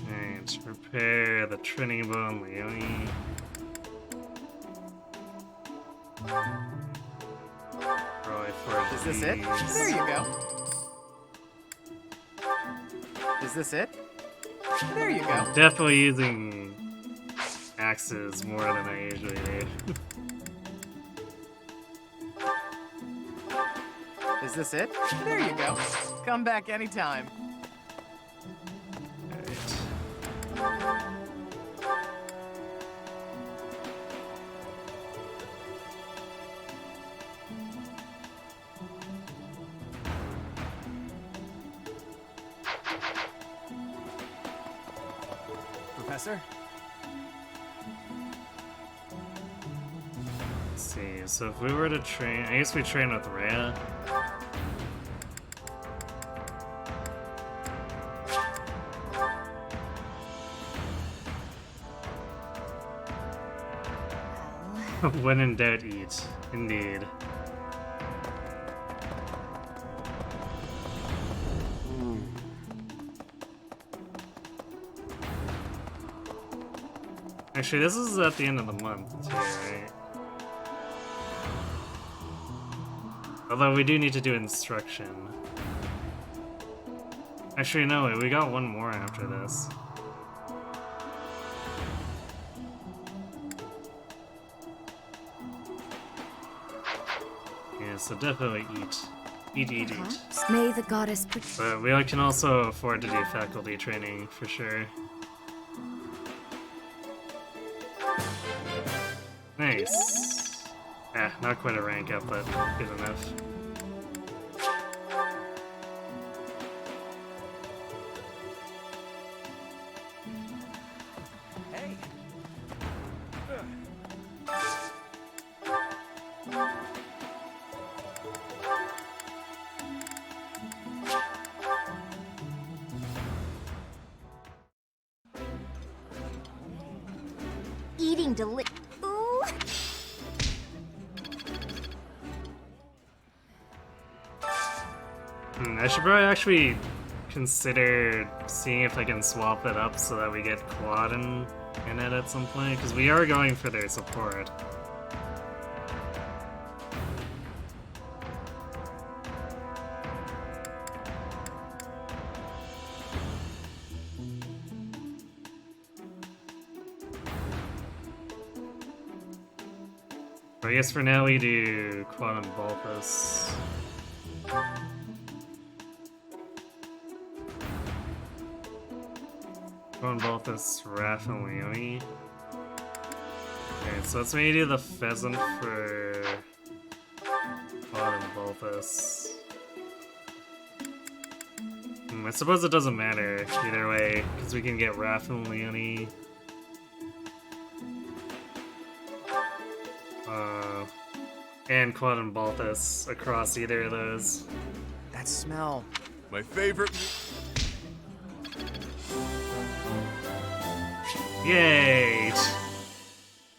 Alright, prepare the Trinity Bone Leone. Probably for Is this it? these. There you go. Is this it? There you go. Definitely using axes more than I usually do. Is this it? There you go. Come back anytime. Professor? Let's see, so if we were to train, I guess we train with Rhea. When in doubt, eat. Indeed. Actually, this is at the end of the month, too, right? Although we do need to do instruction. Actually, no, wait, we got one more after this. Yeah, so definitely eat. Eat, eat, eat. May the goddess But we can also afford to do faculty training, for sure. Nice. Ah, not quite a rank up, but good enough. Hey. Eating Ooh. I should probably actually consider seeing if I can swap it up so that we get Quad in it at some point, because we are going for their support. I guess for now we do Quad and Balthus. Quad and Balthus, Raph and Leone. Okay, so let's maybe do the Pheasant for Quad and Balthus. I suppose it doesn't matter either way, because we can get Raph and Leone. And Quad and Balthus across either of those. That smell. My favorite. Yay!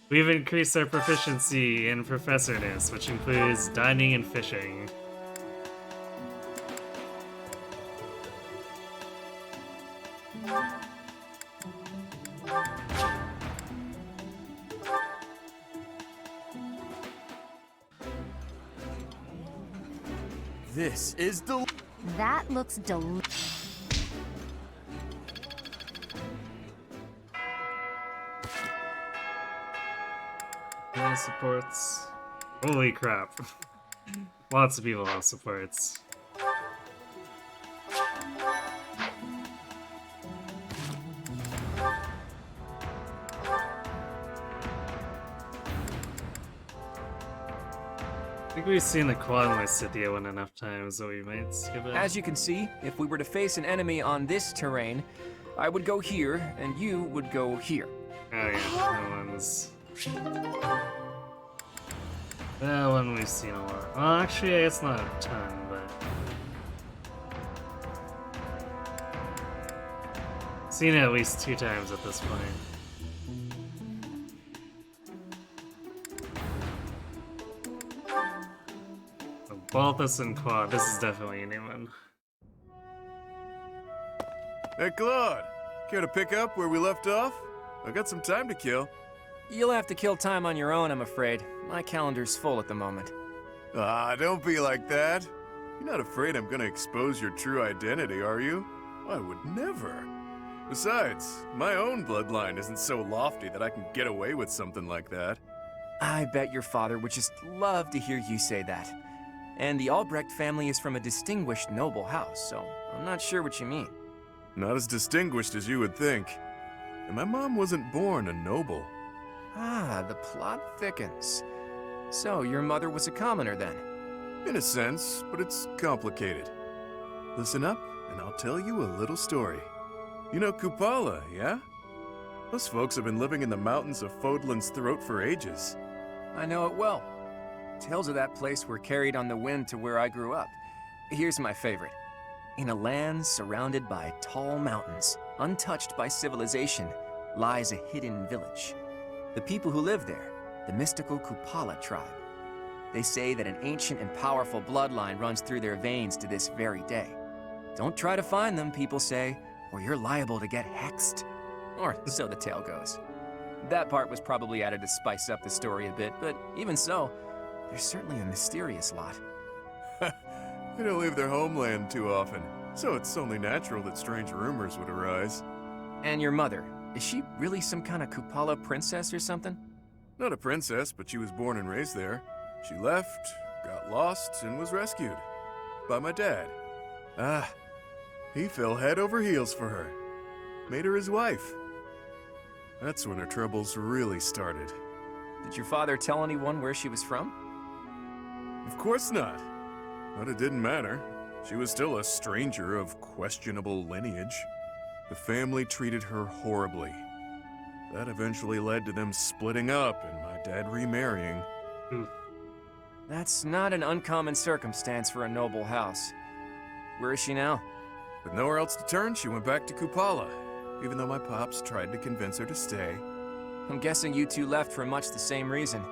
We've increased our proficiency in professorness, which includes dining and fishing. This is That looks delicious. Any supports? Holy crap. Lots of people have supports. I think we've seen the quad Lysithia one enough times, so we might skip it. As you can see, if we were to face an enemy on this terrain, I would go here, and you would go here. Oh yeah, that one's... That one we've seen a lot. Well, actually, it's not a ton, but... Seen it at least 2 times at this point. Balthus and Quad, this is definitely a new one. Hey, Claude. Care to pick up where we left off? I got some time to kill. You'll have to kill time on your own, I'm afraid. My calendar's full at the moment. Ah, don't be like that. You're not afraid I'm gonna expose your true identity, are you? I would never. Besides, my own bloodline isn't so lofty that I can get away with something like that. I bet your father would just love to hear you say that. And the Albrecht family is from a distinguished noble house, so I'm not sure what you mean. Not as distinguished as you would think. And my mom wasn't born a noble. Ah, the plot thickens. So, your mother was a commoner then? In a sense, but it's complicated. Listen up, and I'll tell you a little story. You know Kupala, yeah? Those folks have been living in the mountains of Fodlan's Throat for ages. I know it well. Tales of that place were carried on the wind to where I grew up. Here's my favorite. In a land surrounded by tall mountains, untouched by civilization, lies a hidden village. The people who live there, the mystical Kupala tribe. They say that an ancient and powerful bloodline runs through their veins to this very day. Don't try to find them, people say, or you're liable to get hexed. Or so the tale goes. That part was probably added to spice up the story a bit, but even so, there's certainly a mysterious lot. They don't leave their homeland too often, so it's only natural that strange rumors would arise. And your mother, is she really some kind of Kupala princess or something? Not a princess, but she was born and raised there. She left, got lost, and was rescued. By my dad. Ah, he fell head over heels for her. Made her his wife. That's when her troubles really started. Did your father tell anyone where she was from? Of course not. But it didn't matter. She was still a stranger of questionable lineage. The family treated her horribly. That eventually led to them splitting up and my dad remarrying. That's not an uncommon circumstance for a noble house. Where is she now? With nowhere else to turn, she went back to Kupala, even though my pops tried to convince her to stay. I'm guessing you two left for much the same reason.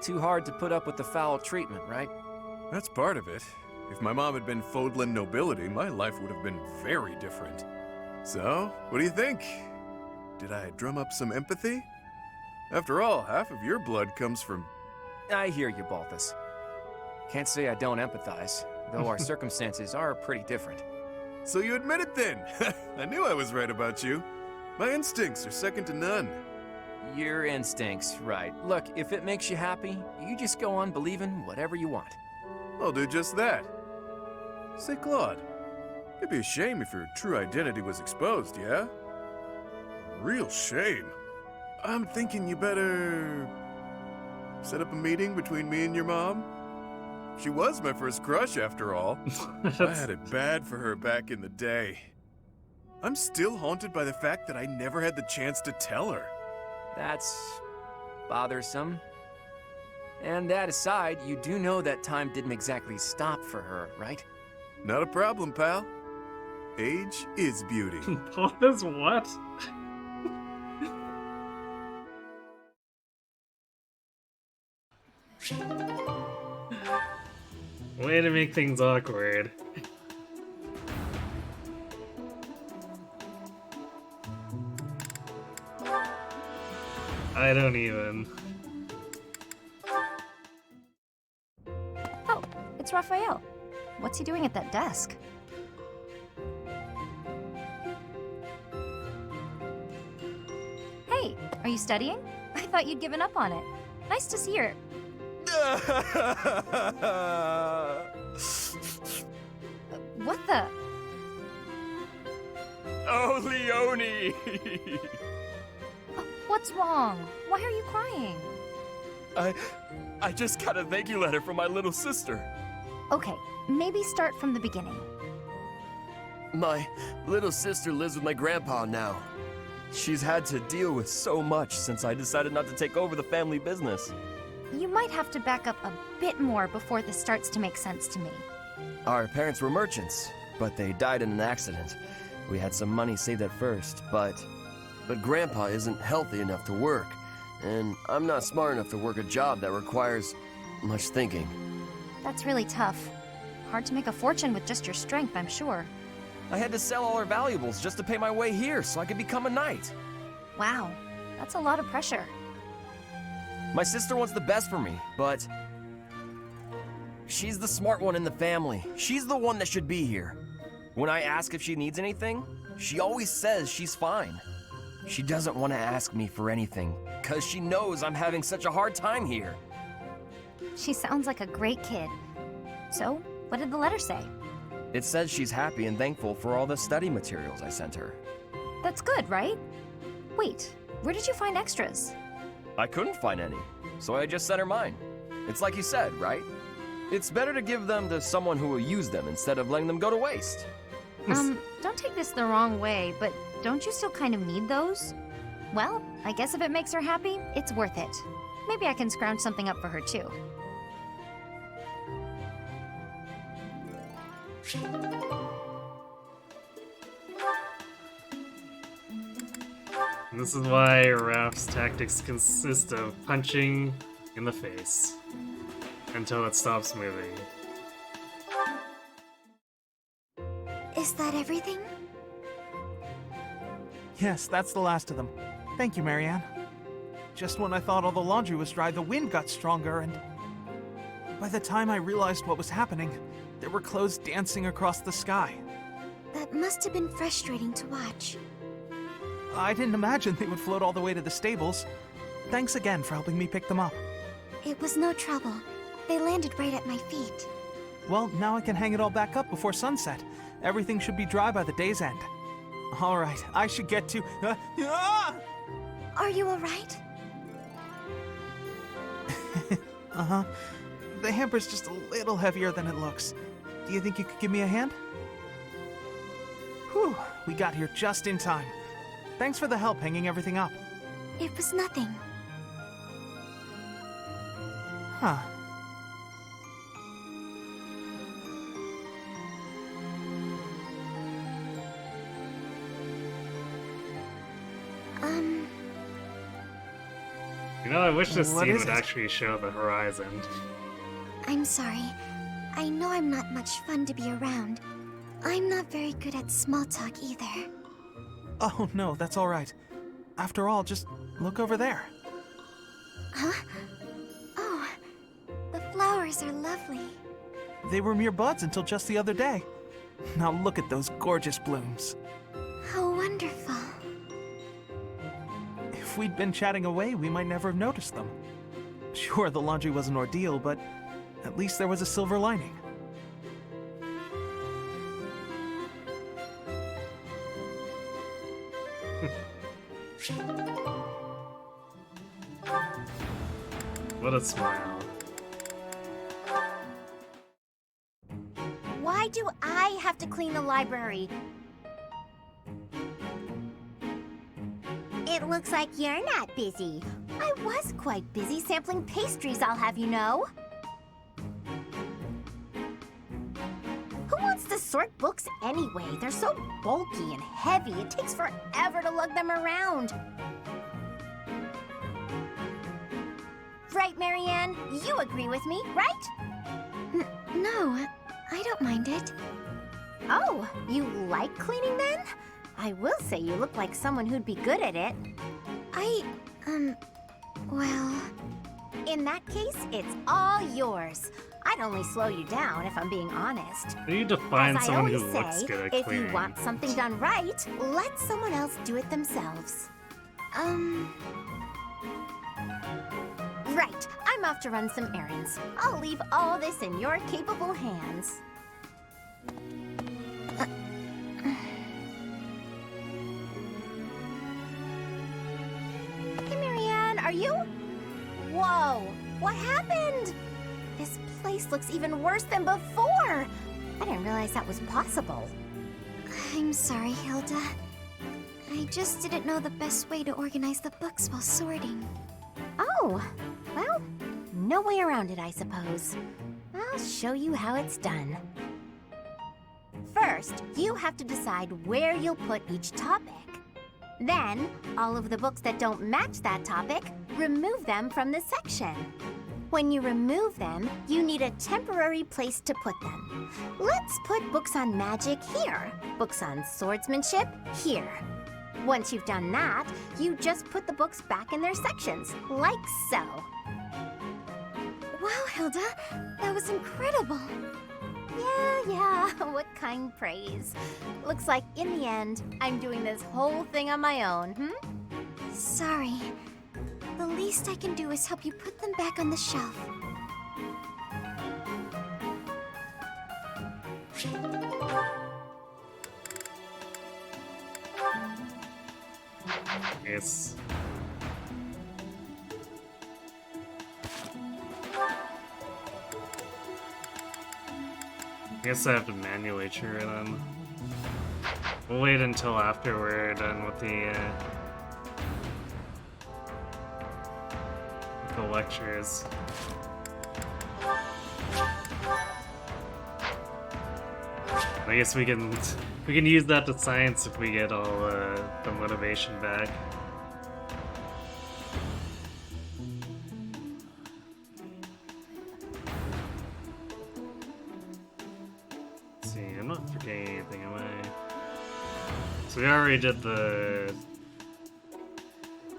Too hard to put up with the foul treatment, right? That's part of it. If my mom had been Fodlan nobility, my life would have been very different. So, what do you think? Did I drum up some empathy? After all, half of your blood comes from... I hear you, Balthus. Can't say I don't empathize, though our circumstances are pretty different. So you admit it then! I knew I was right about you. My instincts are second to none. Your instincts, right. Look, if it makes you happy, you just go on believing whatever you want. I'll do just that. Say, Claude, it'd be a shame if your true identity was exposed, yeah? Real shame. I'm thinking you better... set up a meeting between me and your mom? She was my first crush, after all. I had it bad for her back in the day. I'm still haunted by the fact that I never had the chance to tell her. That's... bothersome. And that aside, you do know that time didn't exactly stop for her, right? Not a problem, pal. Age is beauty. Balthus, what? Way to make things awkward. I don't even. Oh, it's Raphael. What's he doing at that desk? Hey, are you studying? I thought you'd given up on it. Nice to see her. What the? Oh, Leonie! What's wrong? Why are you crying? I just got a thank you letter from my little sister. Okay, maybe start from the beginning. My little sister lives with my grandpa now. She's had to deal with so much since I decided not to take over the family business. You might have to back up a bit more before this starts to make sense to me. Our parents were merchants, but they died in an accident. We had some money saved at first, but Grandpa isn't healthy enough to work, and I'm not smart enough to work a job that requires much thinking. That's really tough. Hard to make a fortune with just your strength, I'm sure. I had to sell all our valuables just to pay my way here so I could become a knight. Wow, that's a lot of pressure. My sister wants the best for me, but she's the smart one in the family. She's the one that should be here. When I ask if she needs anything, she always says she's fine. She doesn't want to ask me for anything, because she knows I'm having such a hard time here. She sounds like a great kid. So, what did the letter say? It says she's happy and thankful for all the study materials I sent her. That's good, right? Wait, where did you find extras? I couldn't find any, so I just sent her mine. It's like you said, right? It's better to give them to someone who will use them instead of letting them go to waste. Don't take this the wrong way, but don't you still kind of need those? Well, I guess if it makes her happy, it's worth it. Maybe I can scrounge something up for her too. This is why Ralph's tactics consist of punching in the face until it stops moving. Is that everything? Yes, that's the last of them. Thank you, Marianne. Just when I thought all the laundry was dry, the wind got stronger, and by the time I realized what was happening, there were clothes dancing across the sky. That must have been frustrating to watch. I didn't imagine they would float all the way to the stables. Thanks again for helping me pick them up. It was no trouble. They landed right at my feet. Well, now I can hang it all back up before sunset. Everything should be dry by the day's end. All right, I should get to... Are you all right? Uh-huh. The hamper's just a little heavier than it looks. Do you think you could give me a hand? Whew, we got here just in time. Thanks for the help hanging everything up. It was nothing. Huh. You know, I wish this What scene is would it? actually show the horizon. I'm sorry. I know I'm not much fun to be around. I'm not very good at small talk either. Oh no, that's all right. After all, just look over there. Huh? Oh, the flowers are lovely. They were mere buds until just the other day. Now look at those gorgeous blooms. How wonderful. If we'd been chatting away, we might never have noticed them. Sure, the laundry was an ordeal, but at least there was a silver lining. What a smile. Why do I have to clean the library? It looks like you're not busy. I was quite busy sampling pastries, I'll have you know. Who wants to sort books anyway? They're so bulky and heavy, it takes forever to lug them around. Right, Marianne? You agree with me, right? No, I don't mind it. Oh, you like cleaning then? I will say you look like someone who'd be good at it. Well... In that case, it's all yours. I'd only slow you down if I'm being honest. I need to find As I someone who always looks say, good at if cleaning. you want something done right, let someone else do it themselves. Right. I'm off to run some errands. I'll leave all this in your capable hands. Hey, Marianne, are you? Whoa, what happened? This place looks even worse than before. I didn't realize that was possible. I'm sorry, Hilda. I just didn't know the best way to organize the books while sorting. Oh, well, no way around it, I suppose. I'll show you how it's done. First, you have to decide where you'll put each topic. Then, all of the books that don't match that topic, remove them from the section. When you remove them, you need a temporary place to put them. Let's put books on magic here, books on swordsmanship here. Once you've done that, you just put the books back in their sections, like so. Wow, Hilda, that was incredible. Yeah, what kind praise. Looks like in the end, I'm doing this whole thing on my own, Sorry. The least I can do is help you put them back on the shelf. Yes. I guess I have to manually cheer them. We'll wait until after we're done with the lectures. I guess we can use that to science if we get all the motivation back. Let's see, I'm not forgetting anything, am I? So we already did the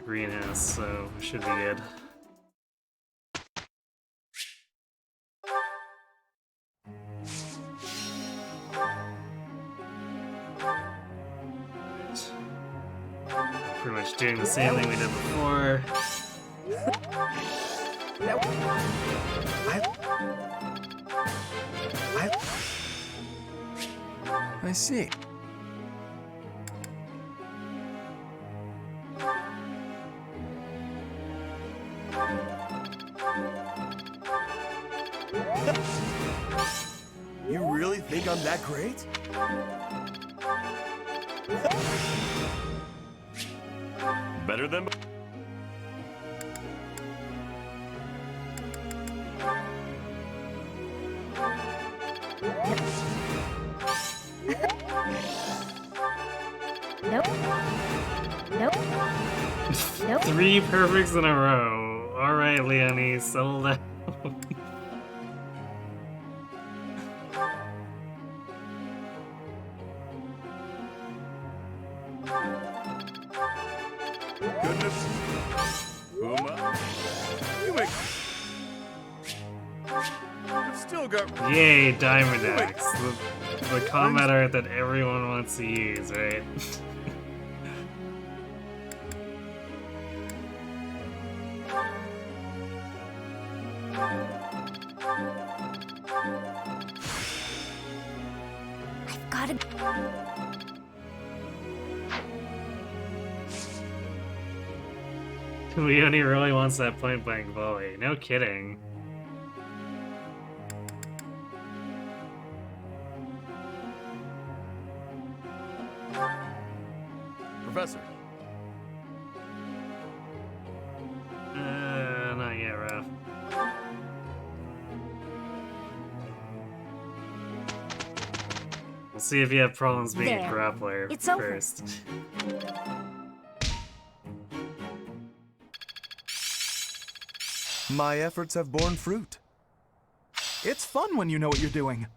greenhouse, so we should be good. Pretty much doing the same thing we did before. I see. You really think I'm that great? Better than... Nope. Nope. Nope. 3 perfects in a row. Alright, Leonie, settle down. Goodness. Uma. You make... I've still got... Yay, Diamond Axe. The combat art that everyone wants to use, right? I've gotta... Leonie really wants that point-blank volley. No kidding. Professor. Not yet, Raph. We'll see if you have problems being a There. grappler It's over. first. My efforts have borne fruit. It's fun when you know what you're doing.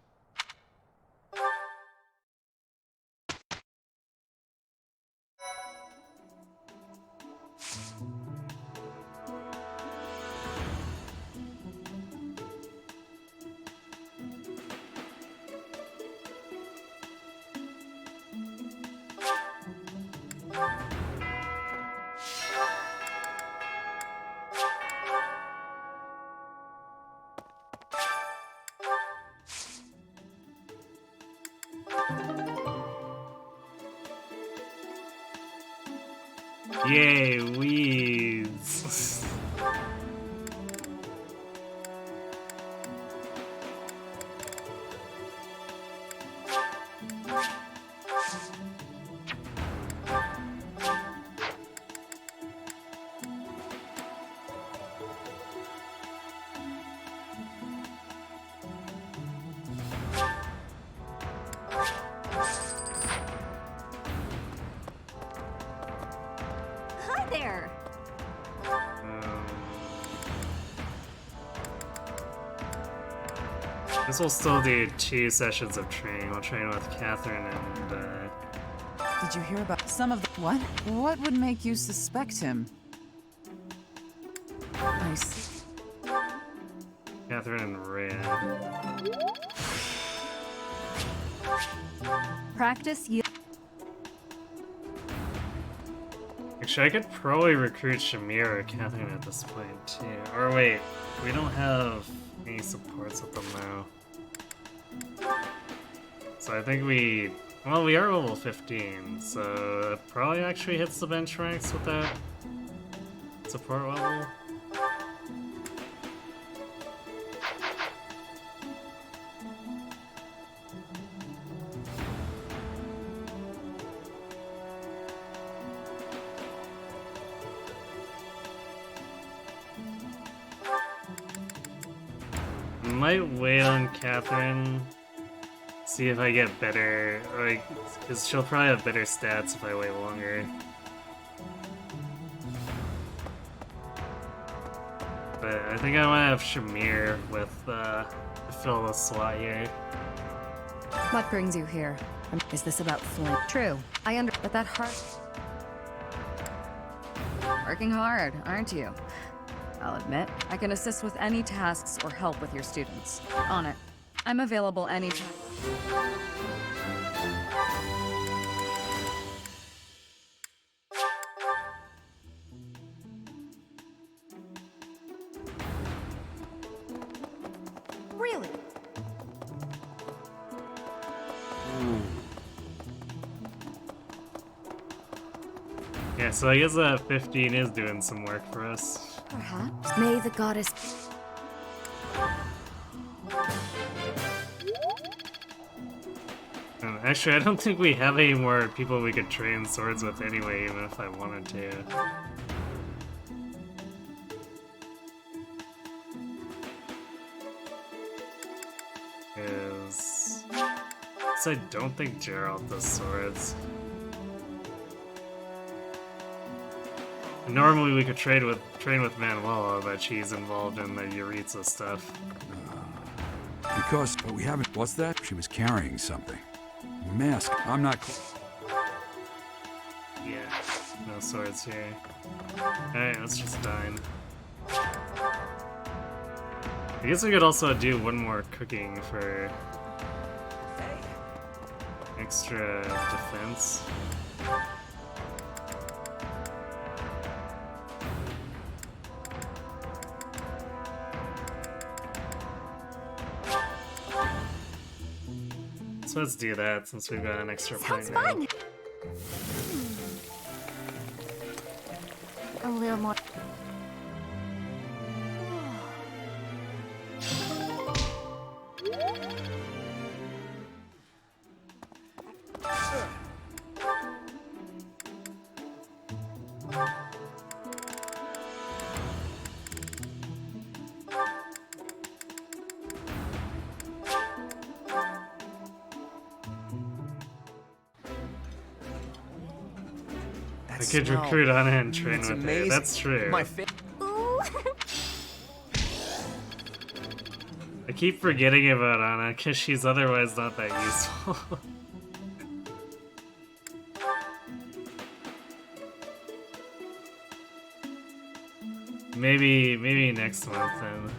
Yay, weeds. Hi there. This will still do 2 sessions of training. We'll train with Catherine and, Did you hear about some of the... What? What would make you suspect him? Nice. Catherine and Rhea. Practice you. Actually, I could probably recruit Shamir or Catherine at this point, too. Or wait, we don't have any supports with them now. So I think we... Well, we are level 15, so it probably actually hits the bench ranks with that support level. Might wait on Catherine, see if I get better, like, because she'll probably have better stats if I wait longer. But I think I want to have Shamir with, fill the slot here. What brings you here? Is this about Flint? True. But that heart... Working hard, aren't you? I'll admit, I can assist with any tasks or help with your students. On it. I'm available anytime. Really? Yeah, so I guess that 15 is doing some work for us. Perhaps. May the goddess... Actually, I don't think we have any more people we could train swords with anyway, even if I wanted to. Because I don't think Gerald does swords. Normally we could train with Manuela, but she's involved in the Yuritsa stuff. But we haven't... What's that? She was carrying something. Mask. I'm not... Yeah, no swords here. Alright, let's just dine. I guess we could also do one more cooking for extra defense. So let's do that since we've got an extra point now. Sounds fun. A little more. I could recruit Anna and train with her. That's true. I keep forgetting about Anna because she's otherwise not that useful. maybe next month then.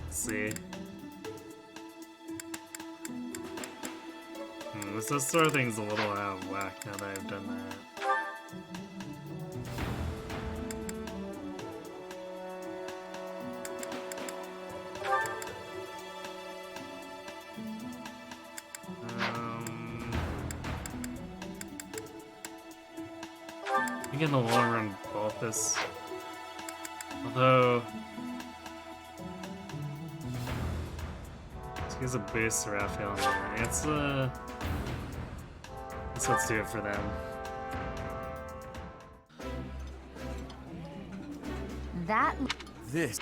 Let's see. This sort of thing's a little out of whack now that I've done that. I'm getting a long run Balthus. Although he's a boost Raphael. Let's do it for them. This.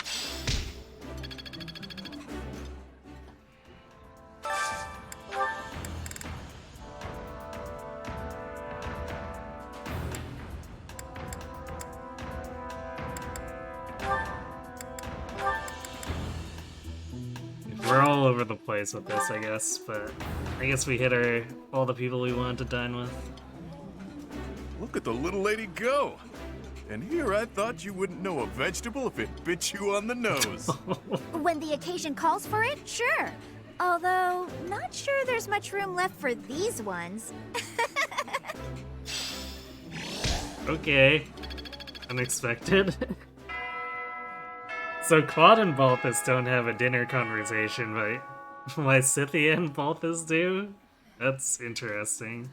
We're all over the place with this, I guess, but I guess we hit all the people we wanted to dine with. Look at the little lady go! And here I thought you wouldn't know a vegetable if it bit you on the nose. When the occasion calls for it, sure. Although, not sure there's much room left for these ones. Okay. Unexpected. So Claude and Balthus don't have a dinner conversation, but Lysithea and Balthus do? That's interesting.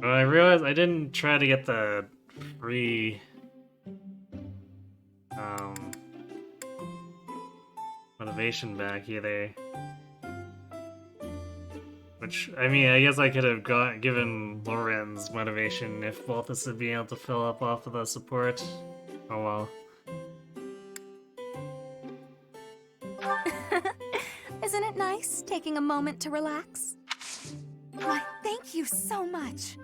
Well, I realized I didn't try to get the free motivation back either. Which, I mean, I guess I could have given Lorenz motivation if Balthus would be able to fill up off of the support. Oh well. Isn't it nice taking a moment to relax? Why, thank you so much.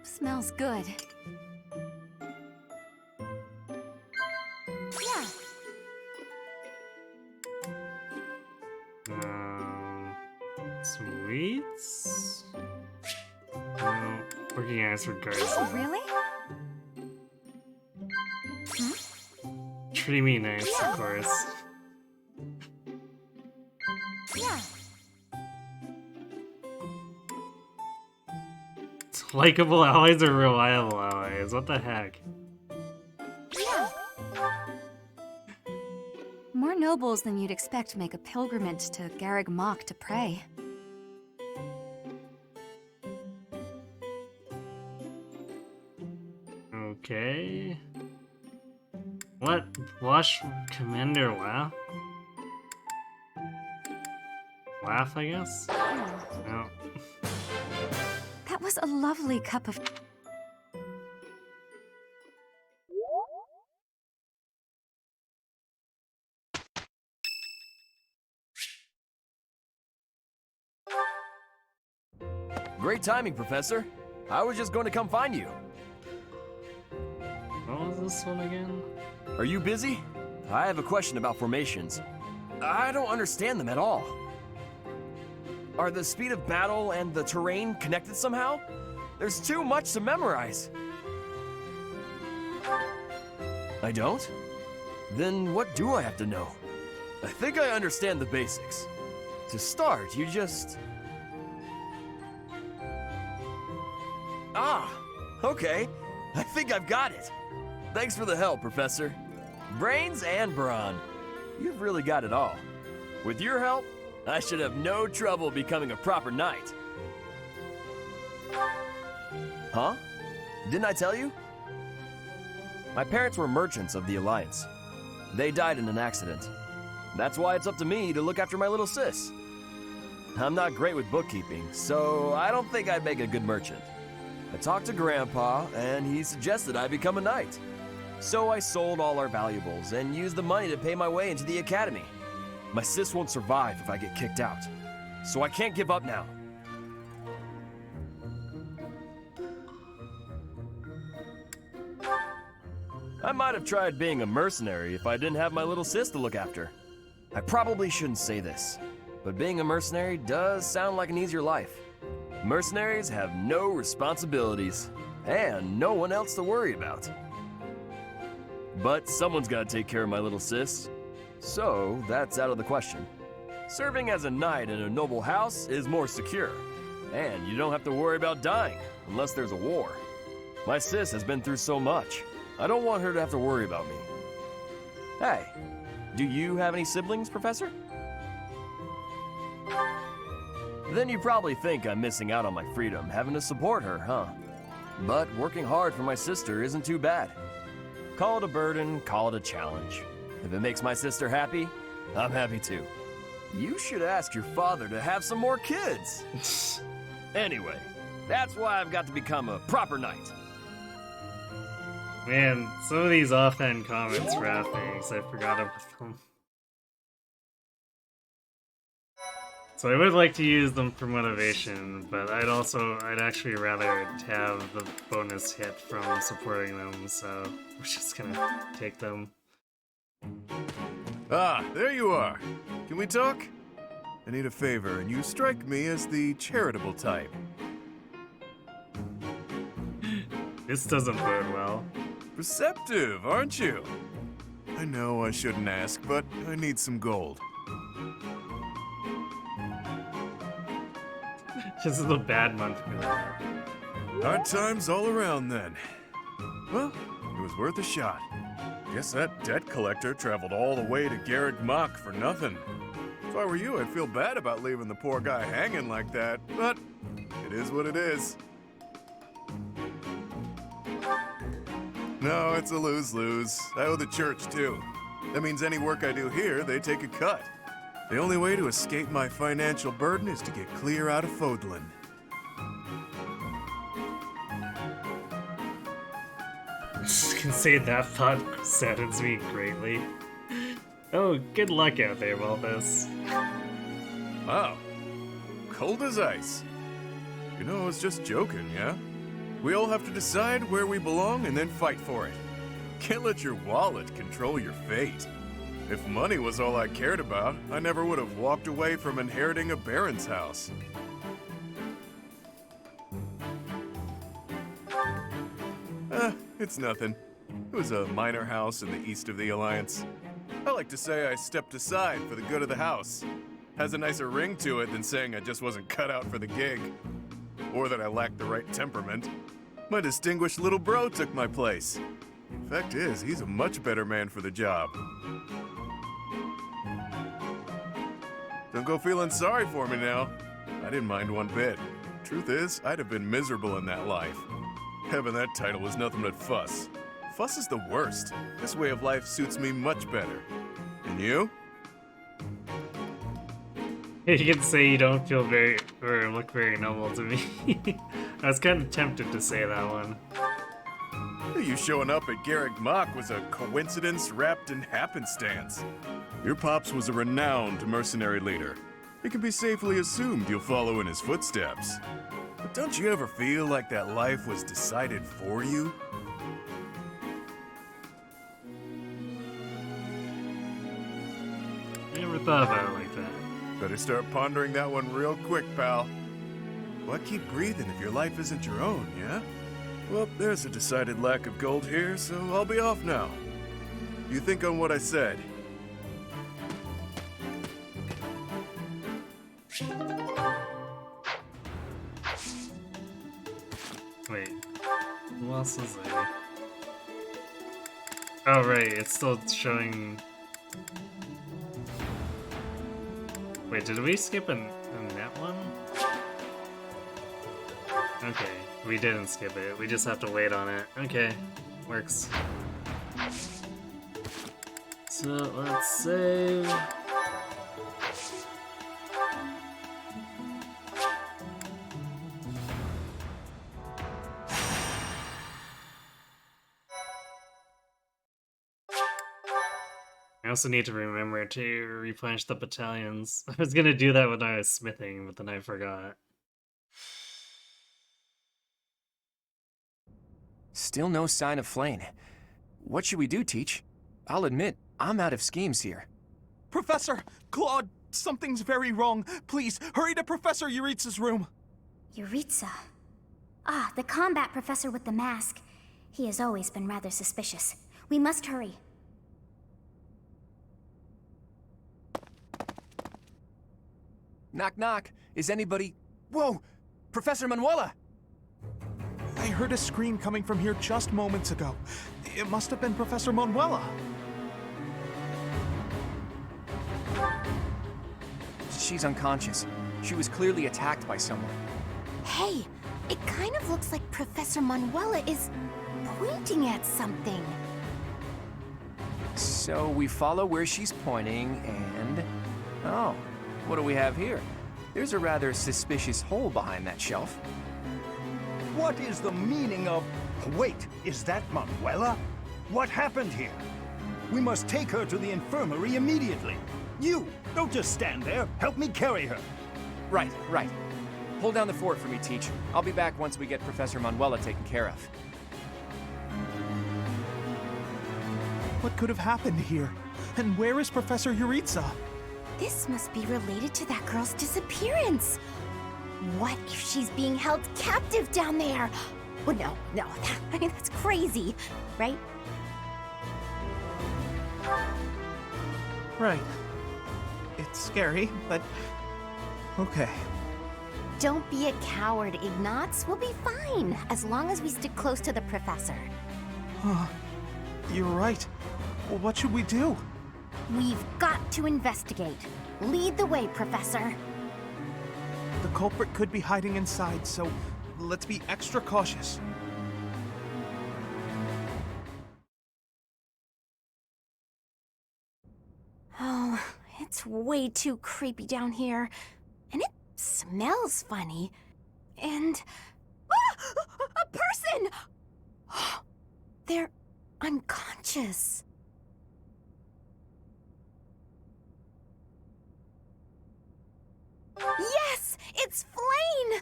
Smells good. Yeah. Sweets? No, working hours for guards. Oh, really? Treat me nice, Yeah. of course. Yeah. Likeable allies or reliable allies? What the heck? Yeah. More nobles than you'd expect make a pilgrimage to Garreg Mach to pray. Okay. What? Blush Commander Laugh? Laugh, I guess? No. That was a lovely cup of... Great timing, Professor. I was just going to come find you. What was this one again? Are you busy? I have a question about formations. I don't understand them at all. Are the speed of battle and the terrain connected somehow? There's too much to memorize. I don't? Then what do I have to know? I think I understand the basics. To start, you just... Ah, okay. I think I've got it. Thanks for the help, Professor. Brains and brawn. You've really got it all. With your help, I should have no trouble becoming a proper knight. Huh? Didn't I tell you? My parents were merchants of the Alliance. They died in an accident. That's why it's up to me to look after my little sis. I'm not great with bookkeeping, so I don't think I'd make a good merchant. I talked to Grandpa, and he suggested I become a knight. So I sold all our valuables and used the money to pay my way into the academy. My sis won't survive if I get kicked out, so I can't give up now. I might have tried being a mercenary if I didn't have my little sis to look after. I probably shouldn't say this, but being a mercenary does sound like an easier life. Mercenaries have no responsibilities, and no one else to worry about. But someone's gotta take care of my little sis. So, that's out of the question. Serving as a knight in a noble house is more secure. And you don't have to worry about dying, unless there's a war. My sis has been through so much. I don't want her to have to worry about me. Hey, do you have any siblings, Professor? Then you probably think I'm missing out on my freedom, having to support her, huh? But working hard for my sister isn't too bad. Call it a burden, call it a challenge. If it makes my sister happy, I'm happy too. You should ask your father to have some more kids. Anyway, that's why I've got to become a proper knight. Man, some of these offhand comments for things, I forgot about them. So I would like to use them for motivation, but I'd actually rather have the bonus hit from supporting them, so we're just gonna take them. Ah, there you are. Can we talk? I need a favor, and you strike me as the charitable type. This doesn't bode well. Receptive, aren't you? I know I shouldn't ask, but I need some gold. This is a bad month for that. Hard times all around then. Well, it was worth a shot. Guess that debt collector traveled all the way to Garrick Mach for nothing. If I were you, I'd feel bad about leaving the poor guy hanging like that, but it is what it is. No, it's a lose-lose. I owe the church too. That means any work I do here, they take a cut. The only way to escape my financial burden is to get clear out of Fodlan. Can say that thought saddens me greatly. Oh, good luck out there, Walthus. Wow. Cold as ice. You know, I was just joking, yeah? We all have to decide where we belong and then fight for it. Can't let your wallet control your fate. If money was all I cared about, I never would have walked away from inheriting a baron's house. It's nothing. It was a minor house in the east of the Alliance. I like to say I stepped aside for the good of the house. Has a nicer ring to it than saying I just wasn't cut out for the gig. Or that I lacked the right temperament. My distinguished little bro took my place. Fact is, he's a much better man for the job. Don't go feeling sorry for me now. I didn't mind one bit. Truth is, I'd have been miserable in that life. Having that title was nothing but fuss. Fuss is the worst. This way of life suits me much better. And you? You can say you don't feel very, or look very noble to me. I was kind of tempted to say that one. You showing up at Garrick Mach was a coincidence wrapped in happenstance. Your pops was a renowned mercenary leader. It can be safely assumed you'll follow in his footsteps. But don't you ever feel like that life was decided for you? I never thought about it like that. Better start pondering that one real quick, pal. Why keep breathing if your life isn't your own, yeah? Well, there's a decided lack of gold here, so I'll be off now. You think on what I said. Wait, who else is there? Oh right, it's still showing... Wait, did we skip a net one? Okay, we didn't skip it. We just have to wait on it. Okay, works. So, let's save... I also need to remember to replenish the battalions. I was gonna do that when I was smithing, but then I forgot. Still no sign of Flane. What should we do, Teach? I'll admit, I'm out of schemes here. Professor! Claude, something's very wrong. Please, hurry to Professor Yuritsa's room. Yuritsa. Ah, the combat professor with the mask. He has always been rather suspicious. We must hurry. Knock, knock. Is anybody... Whoa! Professor Manuela! I heard a scream coming from here just moments ago. It must have been Professor Manuela. She's unconscious. She was clearly attacked by someone. Hey, it kind of looks like Professor Manuela is pointing at something. So we follow where she's pointing and... Oh, what do we have here? There's a rather suspicious hole behind that shelf. What is the meaning of... Wait, is that Manuela? What happened here? We must take her to the infirmary immediately. You, don't just stand there. Help me carry her. Right, right. Hold down the fort for me, Teach. I'll be back once we get Professor Manuela taken care of. What could have happened here? And where is Professor Yuritsa? This must be related to that girl's disappearance. What if she's being held captive down there? Well, no, that's crazy, right? Right. It's scary, but okay. Don't be a coward, Ignatz. We'll be fine, as long as we stick close to the professor. You're right. Well, what should we do? We've got to investigate. Lead the way, Professor. The culprit could be hiding inside, so let's be extra cautious. Oh, it's way too creepy down here. And it smells funny. And... Ah! A person! They're unconscious. Yes! It's Flayn!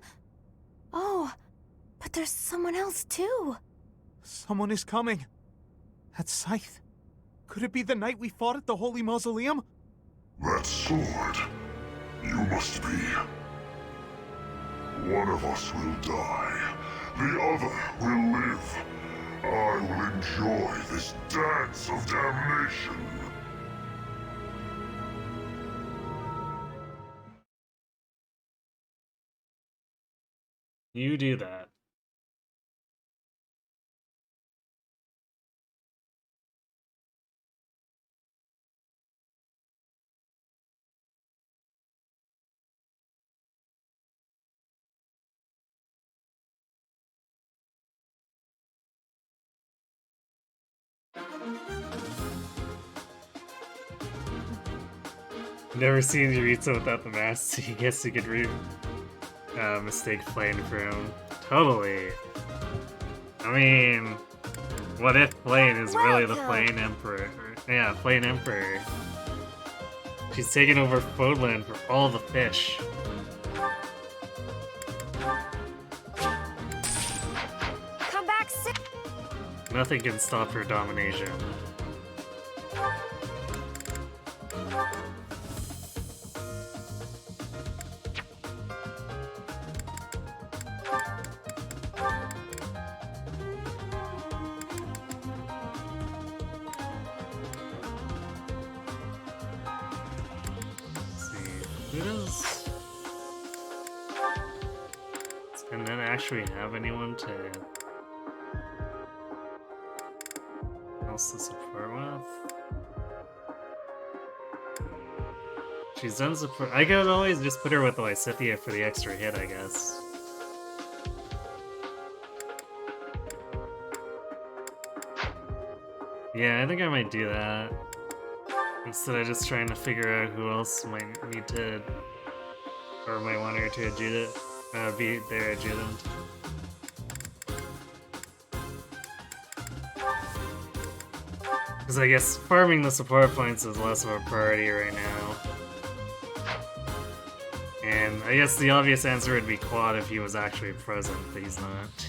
Oh, but there's someone else too. Someone is coming. That scythe. Could it be the night we fought at the Holy Mausoleum? That sword. You must be. One of us will die. The other will live. I will enjoy this dance of damnation. You do that. Never seen Yuritsa without the mask, so I guess you could mistake Flayn for him. Totally. I mean, what if Flayn is really the Flayn Emperor? Yeah, Flayn Emperor. She's taken over Fodland for all the fish. Come back soon. Nothing can stop her domination. And then actually have anyone else to support with? She's done support. I could always just put her with Lysithea for the extra hit, I guess. Yeah, I think I might do that. Instead of just trying to figure out who else might need to, or might want her to be their adjutant. Because I guess farming the support points is less of a priority right now. And I guess the obvious answer would be Quad if he was actually present, but he's not.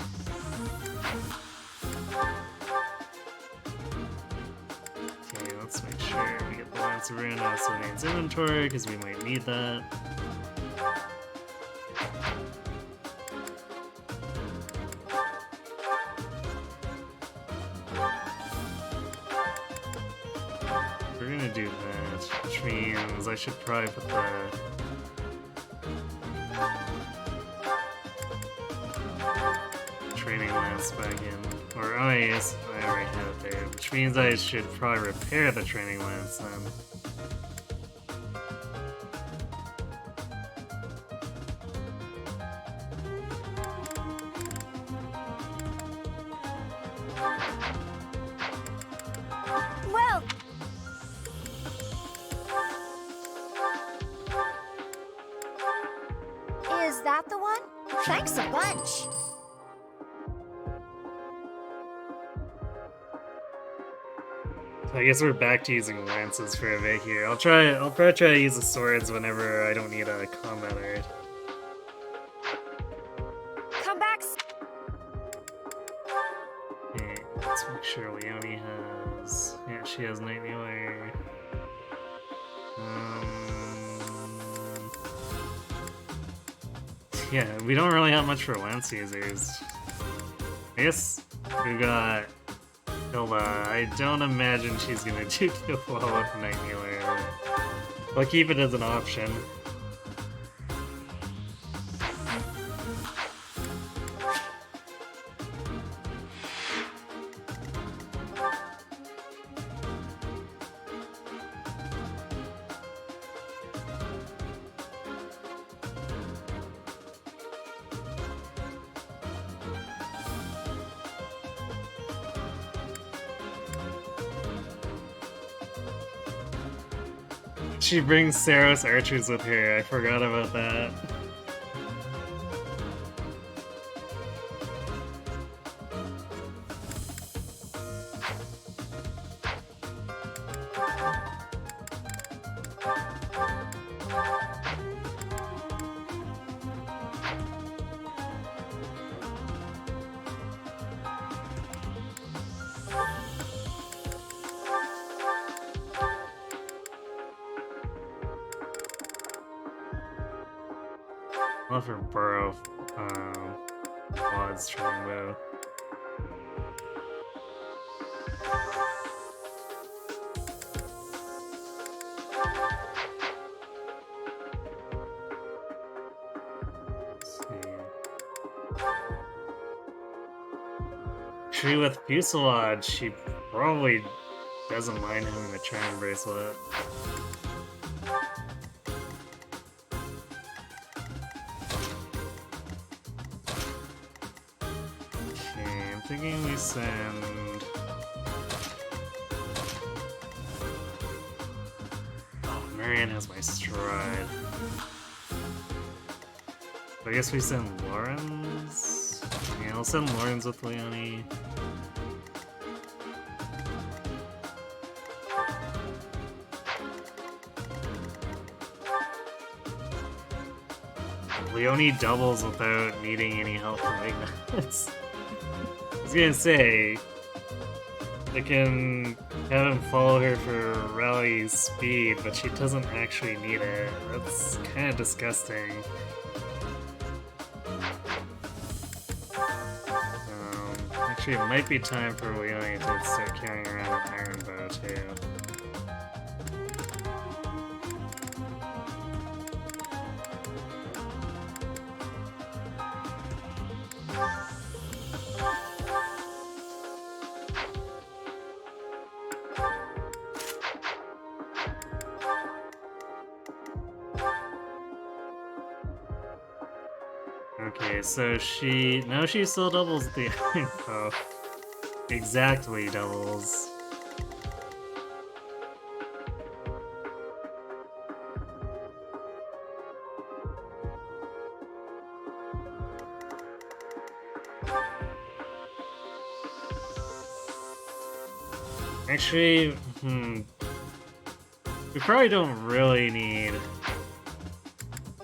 Okay, let's make sure we get the Lance of Ruin out of Sylvain's inventory, because we might need that. do that, which means I should probably put the... training lance back in. Or, oh yes, I already have it there, which means I should probably repair the training lance then. Well, is that the one? Thanks a bunch. I guess we're back to using lances for a bit here. I'll probably try to use the swords whenever I don't need a combat art. Come back. Okay, let's make sure Leonie has... Yeah, she has Night Melee. Yeah, we don't really have much for lance users. I guess we got Hilda. I don't imagine she's gonna do too well with Night Melee. I'll keep it as an option. She brings Saros archers with her. I forgot about that. Love her burrow odds training though. Tree with Fuselage, she probably doesn't mind having the charm bracelet. Okay, I'm thinking we send... Oh, Marianne has my stride. I guess we send Lawrence? Yeah, I'll send Lawrence with Leonie. Leonie doubles without needing any help from Ignis. I was gonna say, I can have him follow her for rally speed, but she doesn't actually need it. That's kind of disgusting. Actually, it might be time for Leonie to start carrying around an iron bow too. Okay, so she still doubles the iron bow. Exactly doubles. Actually, we probably don't really need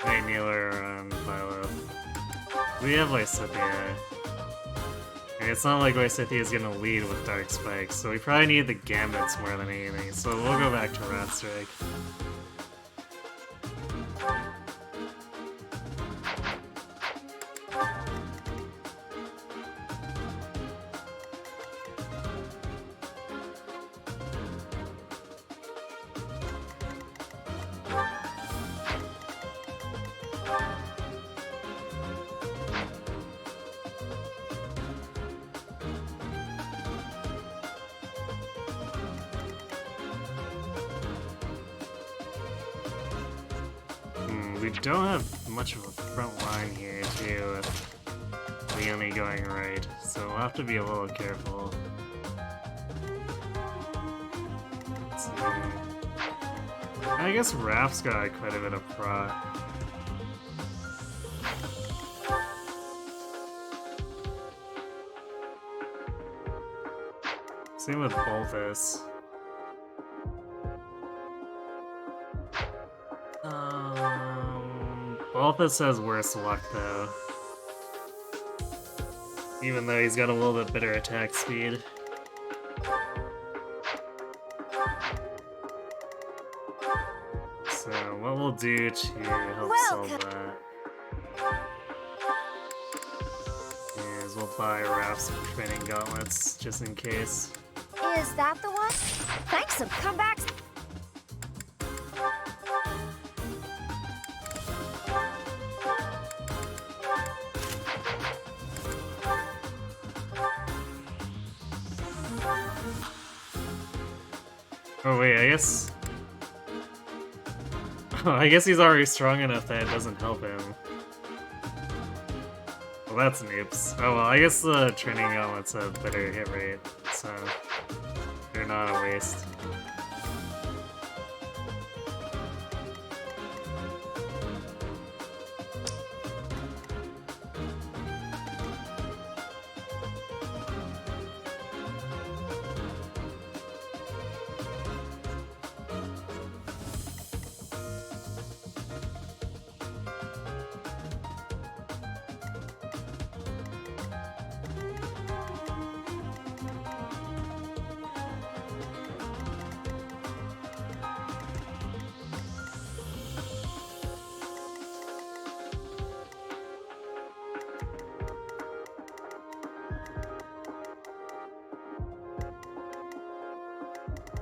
Night Kneeler on Violet. We have Lysithea. And it's not like Lysithea is gonna lead with Dark Spikes, so we probably need the Gambits more than anything, so we'll go back to Rat Strike. we don't have much of a front line here, too, with Leonie going right, so we'll have to be a little careful. Let's see. I guess Raph's got quite a bit of prot. Same with Bolthus. Bolthus has worse luck though. Even though he's got a little bit better attack speed. So what we'll do to help solve that is we'll buy Raph some training gauntlets just in case. Is that the one? Thanks, so come back. Oh wait, I guess... I guess he's already strong enough that it doesn't help him. Well, that's noops. Oh well, I guess the training gauntlets have better hit rate, so they're not a waste.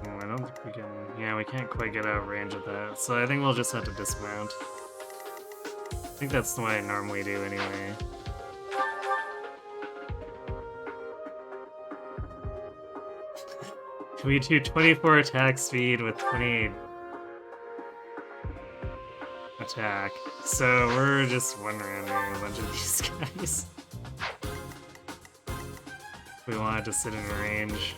I don't think we can... Yeah, we can't quite get out of range of that, so I think we'll just have to dismount. I think that's the way I normally do anyway. We do 24 attack speed with 28 attack, so we're just one-rounding a bunch of these guys. We wanted to sit in range.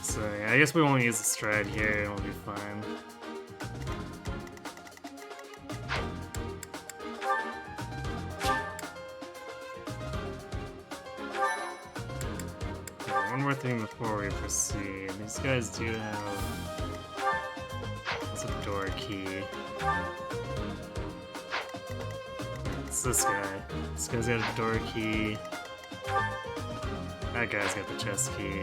So yeah, I guess we won't use the stride here, it'll be fine. Okay, one more thing before we proceed. These guys do have... It's a door key. It's this guy. This guy's got a door key. That guy's got the chest key.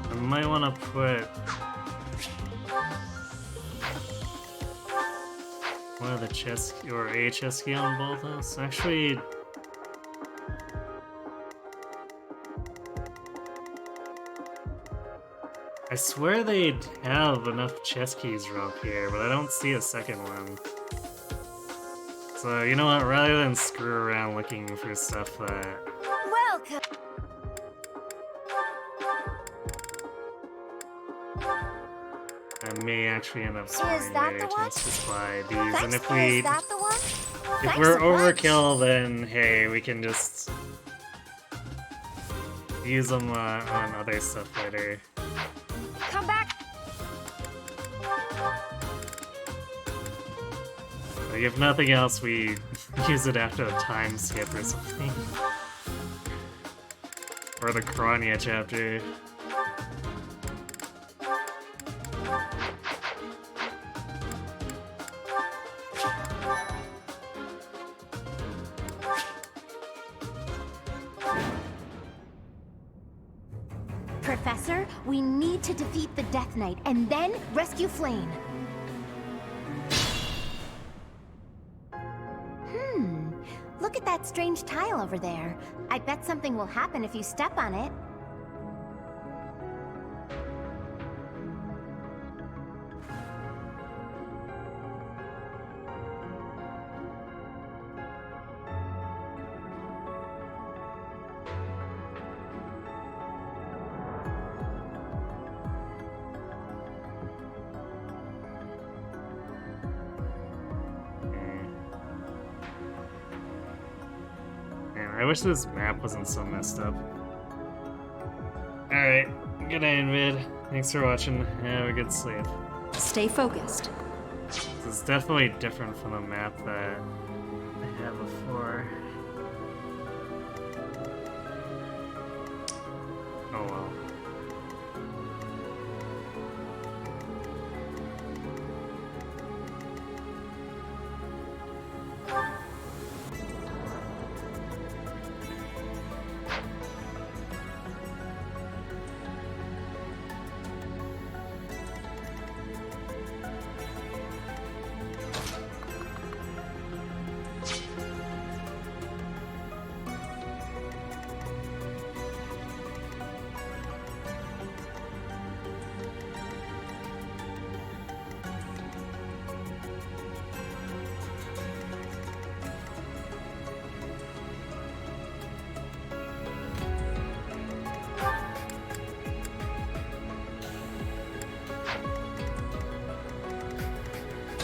I might want to put one of the chest or a chest key on both of us. Actually, I swear they'd have enough chest keys up here, but I don't see a second one. So you know what? Rather than screw around looking for stuff that Welcome. I may actually end up spawning that later, the one? let's just buy these. Thanks, And if is we that the one? if Thanks we're a bunch. overkill, then hey, we can just use them on other stuff later. Come back. Like if nothing else, we use it after a time skip or something. Or the Kronia chapter. Professor, we need to defeat the Death Knight and then rescue Flame. Look at that strange tile over there. I bet something will happen if you step on it. Man, I wish this map wasn't so messed up. Alright, good night, Vid. Thanks for watching. Have a good sleep. Stay focused. This is definitely different from the map that I had before. Oh well.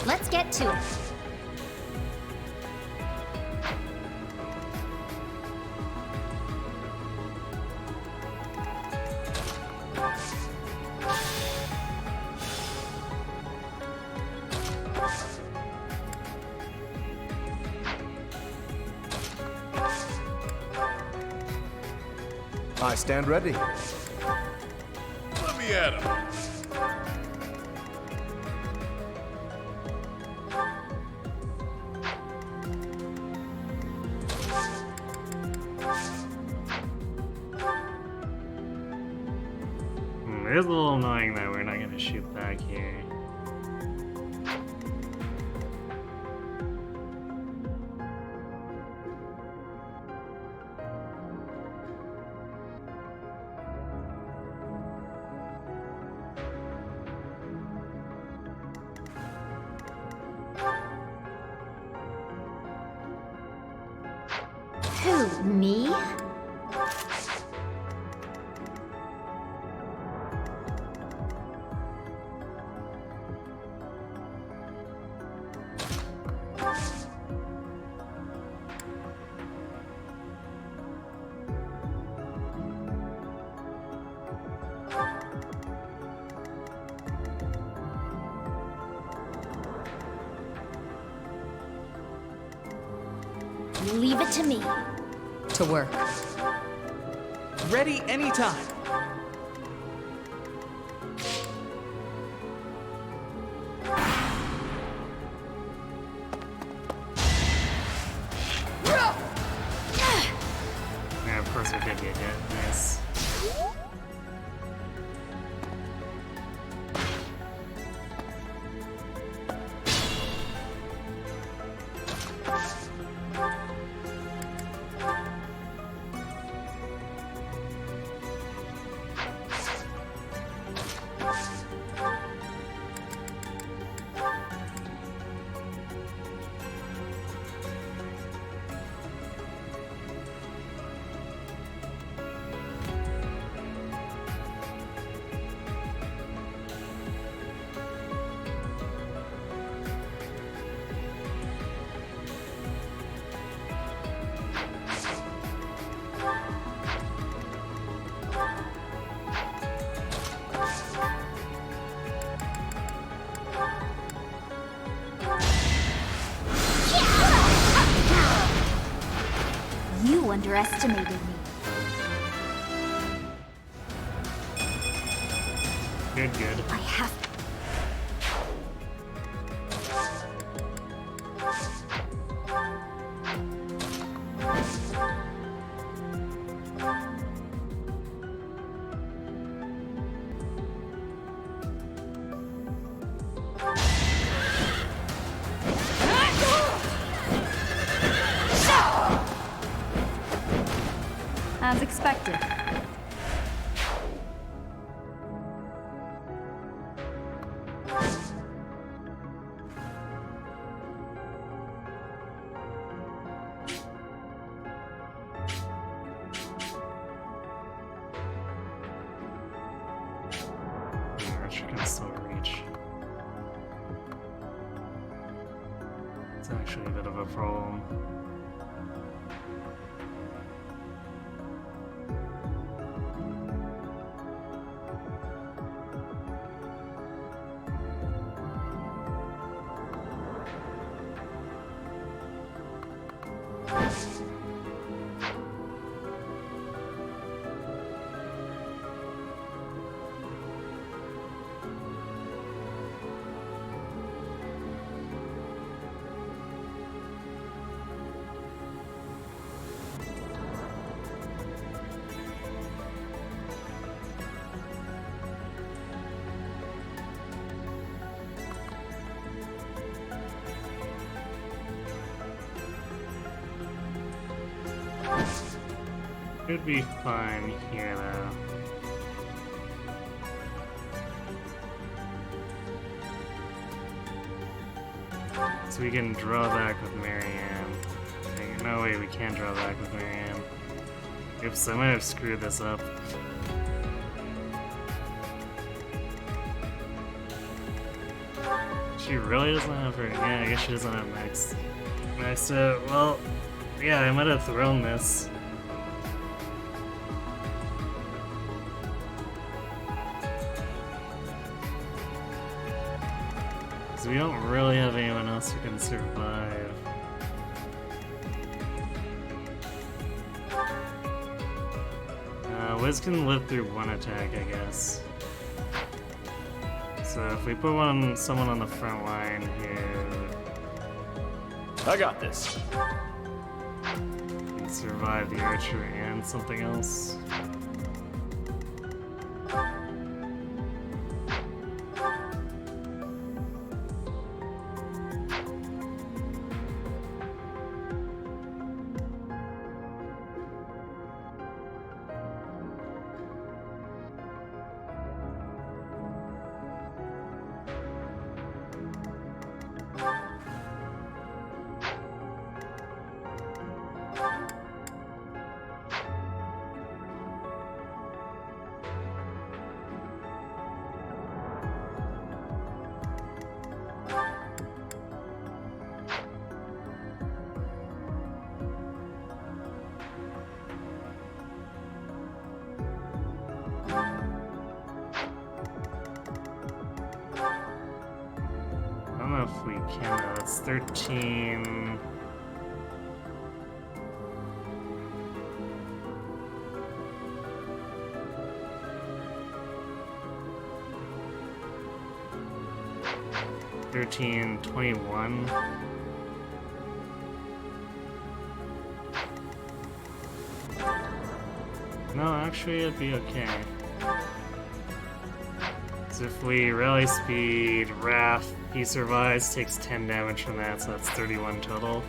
Let's get to it. I stand ready. Let me at him. It is a little annoying that we're not gonna shoot back here. Who, me? Leave it to me. To work. Ready anytime. Yeah, of course it did get hit. Nice. You underestimated me. Good. I have As expected. She can still reach. It's actually a bit of a problem. Could be fine here, though. So we can draw back with Marianne. No way we can draw back with Marianne. Oops, I might have screwed this up. She really doesn't have her. Yeah, I guess she doesn't have next. Next, well, yeah, I might have thrown this. We don't really have anyone else who can survive. Wiz can live through one attack, I guess. So if we put someone on the front line here, I got this. Can survive the archer and something else. I don't know if we can, though. It's 13. $13, 21. No, actually it'd be okay. So if we rally speed, Wrath, he survives, takes 10 damage from that, so that's 31 total.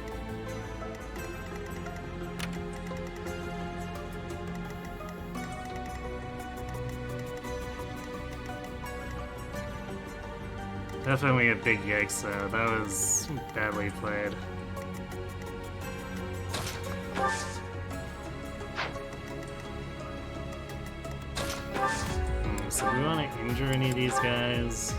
Definitely a big yikes though, that was badly played. So do we want to injure any of these guys?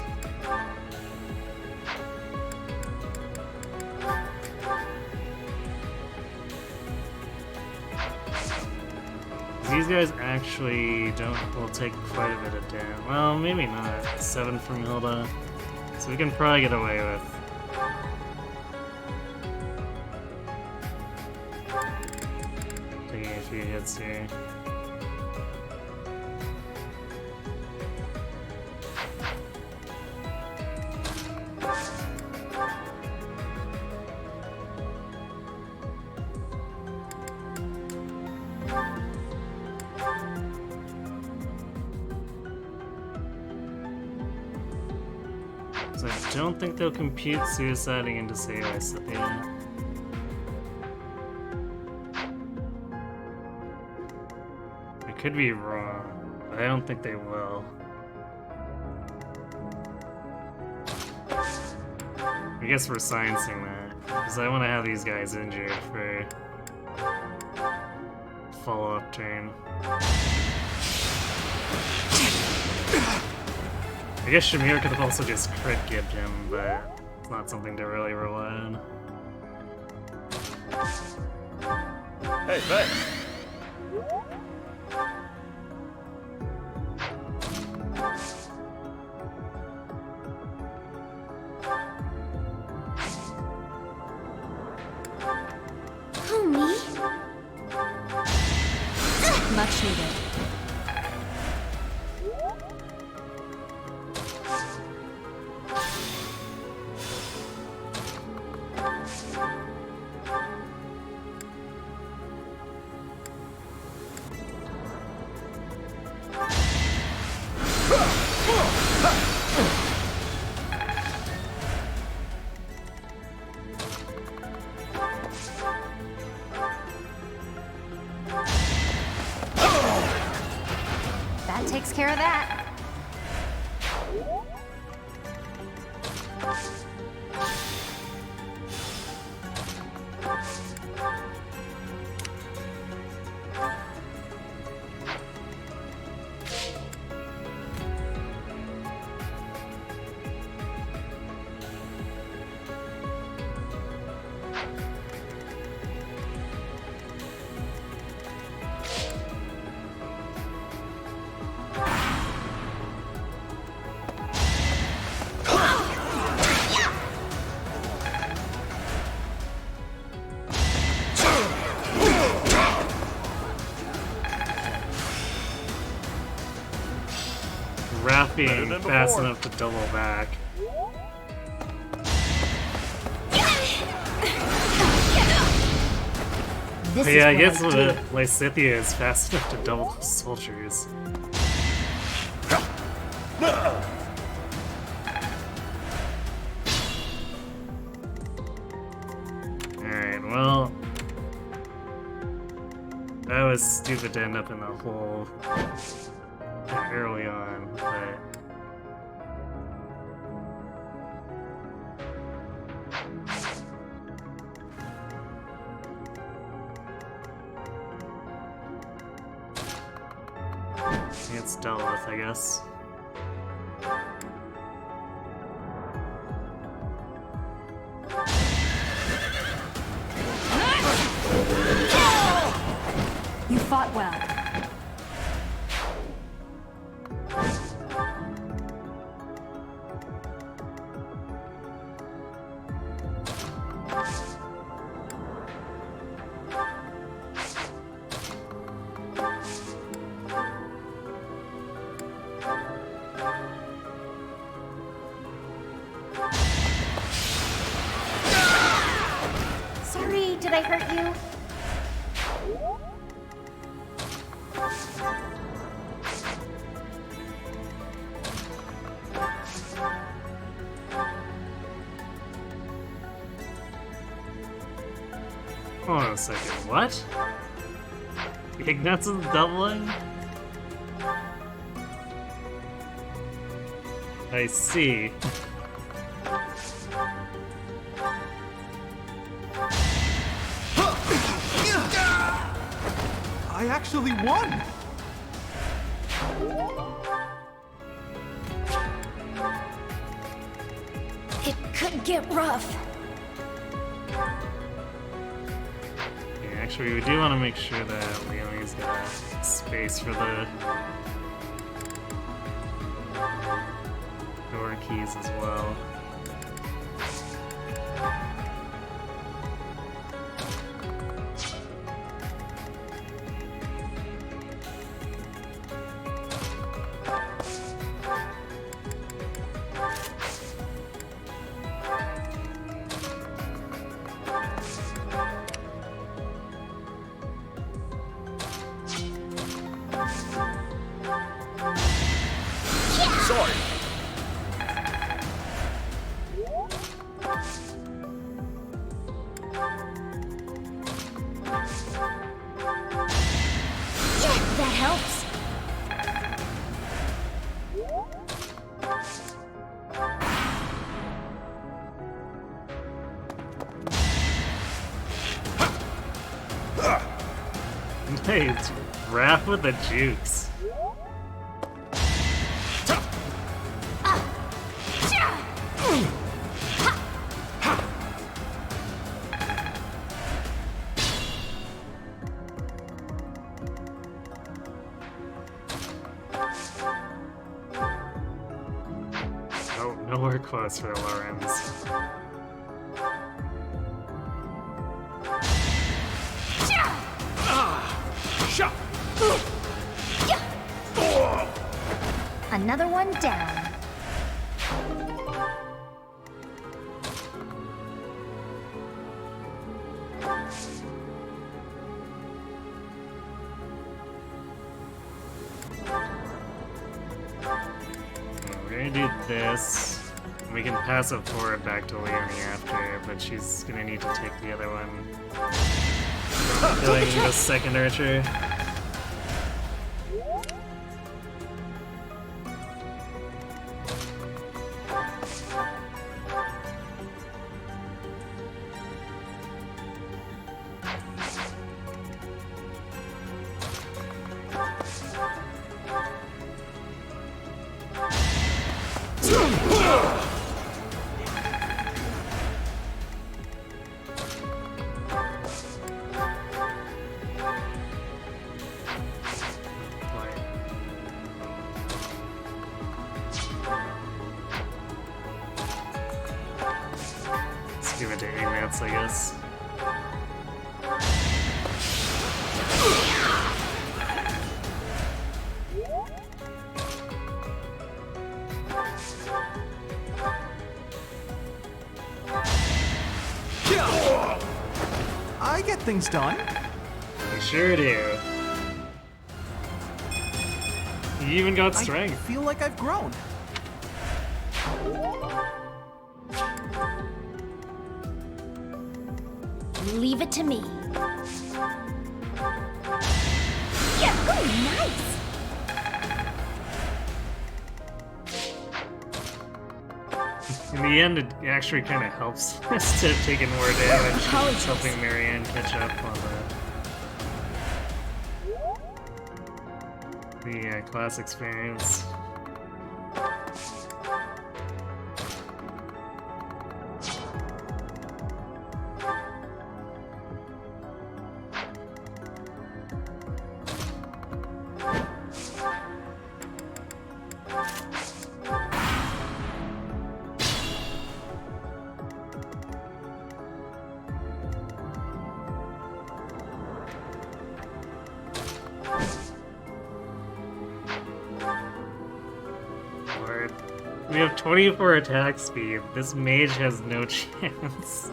These guys actually will take quite a bit of damage. Well, maybe not. 7 from Hilda. So we can probably get away with. Taking a few hits here. So I don't think they'll compute suiciding into Save Scythia. could be wrong, but I don't think they will. I guess we're sciencing that, because I want to have these guys injured for follow-up turn. I guess Shamir could have also just crit gibbed him, but it's not something to really rely on. Hey, thanks. Who, me? Much needed. That takes care of that. Raph being fast enough to double back. But yeah, I guess Lysithea is fast enough to double the soldiers. Alright, well... that was stupid to end up in the hole early on, but... it's dealt with, I guess. You fought well. Sorry, did I hurt you? Hold on a second, what? Ignatz is doubling? I see. I actually won! It could get rough. Yeah, actually, we do want to make sure that Leonie's got space for the door keys as well. Sorry. That helps. Nice. Wrath with the jukes. Oh, nowhere close for Lorenz. Another one down. We're gonna do this. We can pass it forward back to Leonie after, but she's gonna need to take the other one. Killing the second archer. Let's give it to Ignatz, I guess. I get things done. You sure do. You even got strength. I feel like I've grown. Leave it to me. Yeah, oh, nice! In the end, it actually kind of helps instead of taking more damage. It's helping Marianne catch up on the class experience. We have 24 attack speed. This mage has no chance.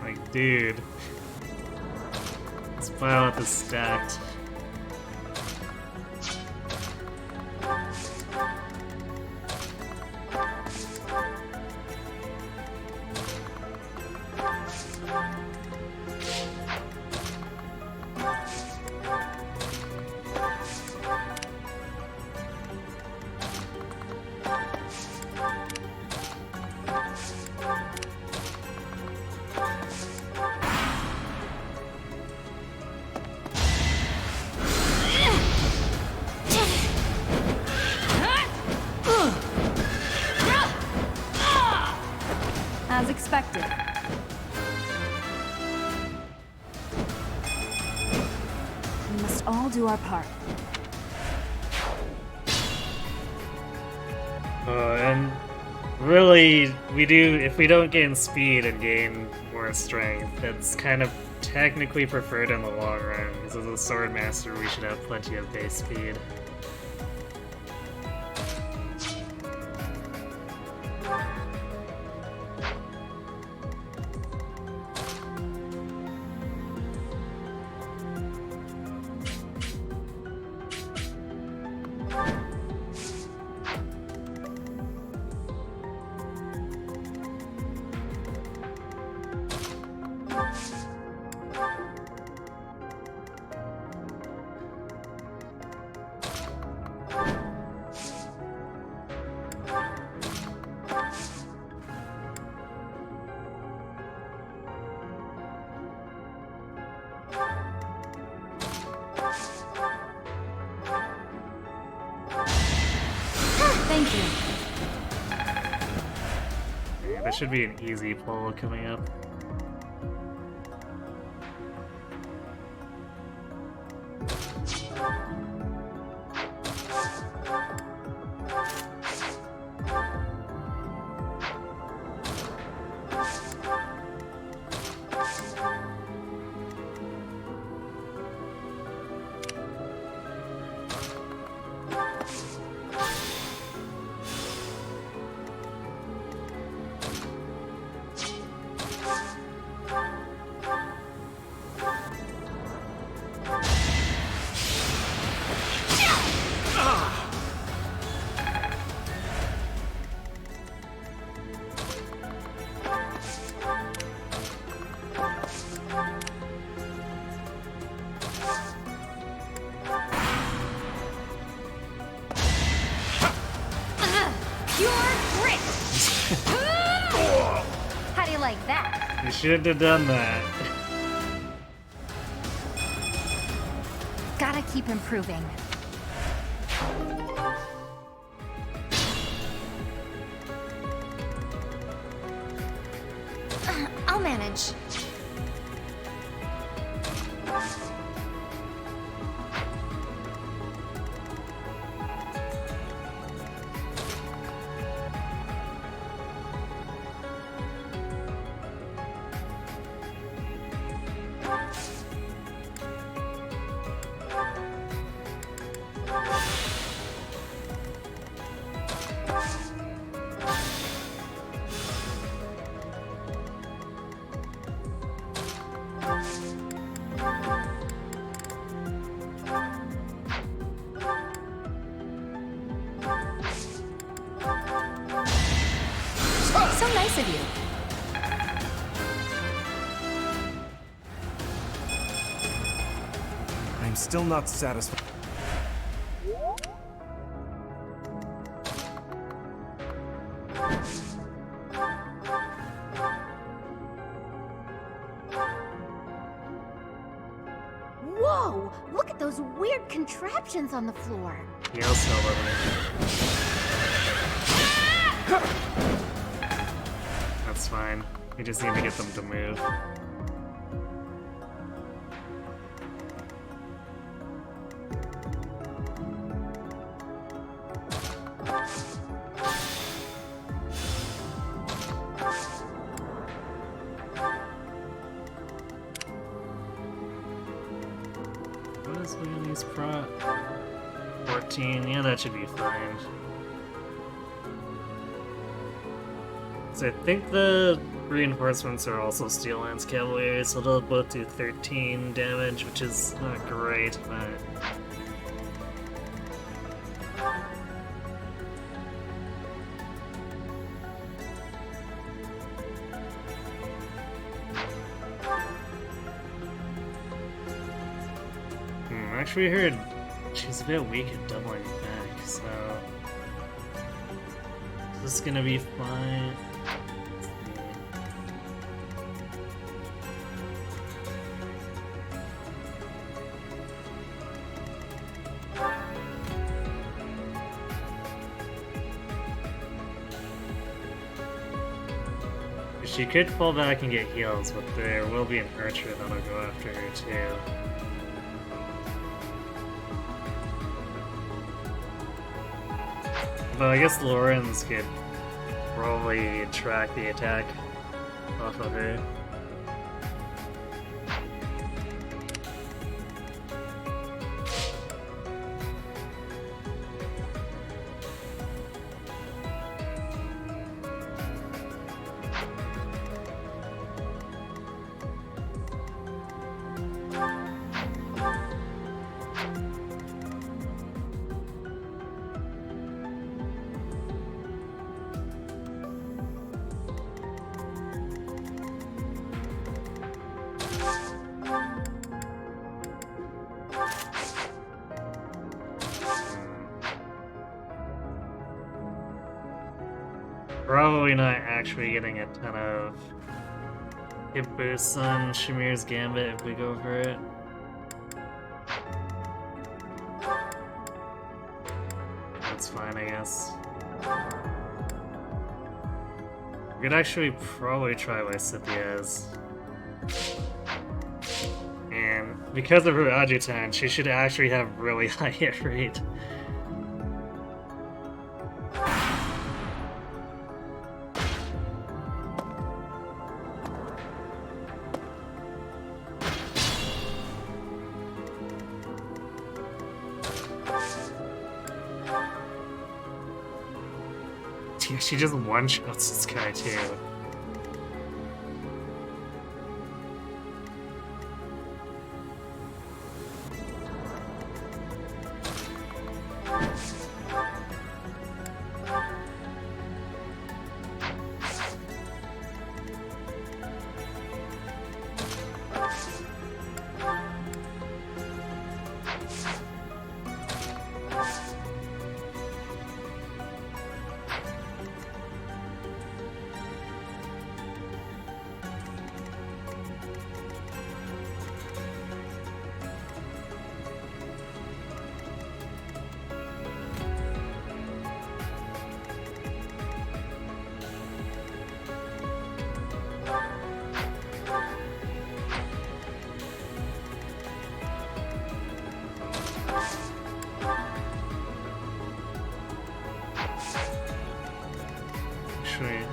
Like, dude. This pile up is stacked. As expected. We must all do our part. And really, if we don't gain speed and gain more strength, that's kind of technically preferred in the long run, because as a sword master, we should have plenty of base speed. here. Yeah, there should be an easy pull coming up. How do you like that? You shouldn't have done that. Gotta keep improving. I'll manage. So nice of you. I'm still not satisfied. Whoa! Look at those weird contraptions on the floor. He also love it. That's fine. We just need to get them to move. What is Leonie's prot? 14, yeah, that should be fine. So I think the reinforcements are also Steel Lance Cavalry, so they'll both do 13 damage, which is not great, but... Actually, we heard she's a bit weak at doubling back, so... This is gonna be fine. She could fall back and get heals, but there will be an archer that'll go after her too. But I guess Lorenz could probably track the attack off of her. Probably not actually getting a ton of hit boosts on Shamir's Gambit if we go for it. That's fine, I guess. We could actually probably try Lysithia's. And because of her adjutant, she should actually have really high hit rate. Dude, she just one-shots this guy too.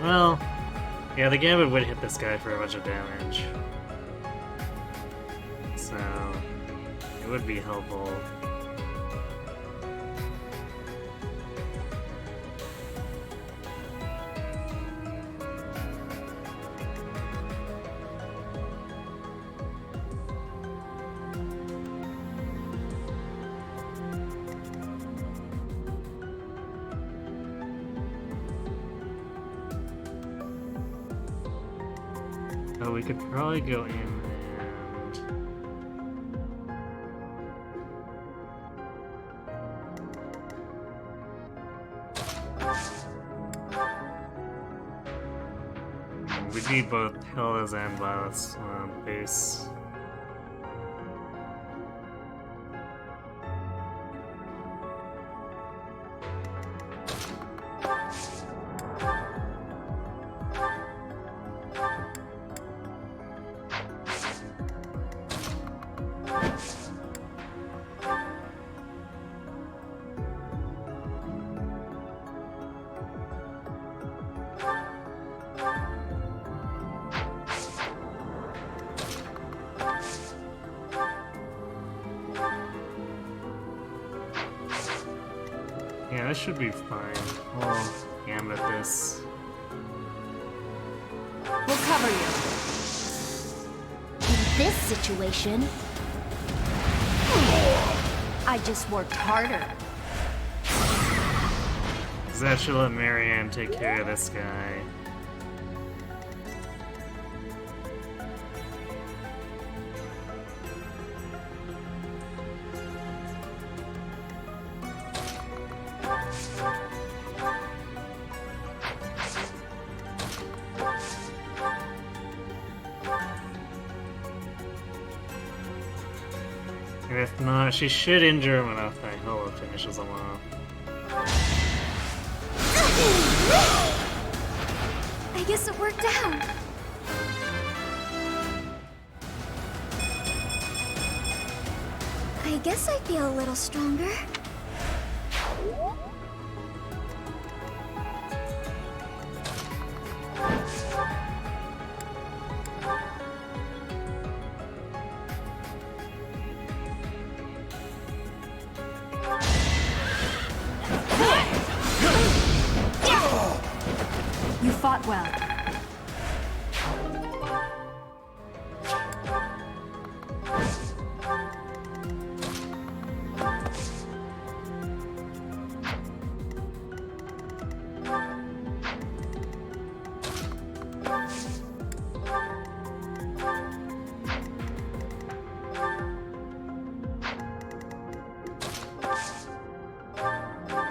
Well, yeah, the Gambit would hit this guy for a bunch of damage. So, it would be helpful. So we could probably go in and... we need both Hilda's and Violet's base. Yeah, this should be fine. We'll gambit this. We'll cover you. In this situation, I just worked harder. That should let Marianne take care of this guy. And if not, she should injure him enough that Hilda finishes him off. I guess it worked out. I guess I feel a little stronger. You fought well.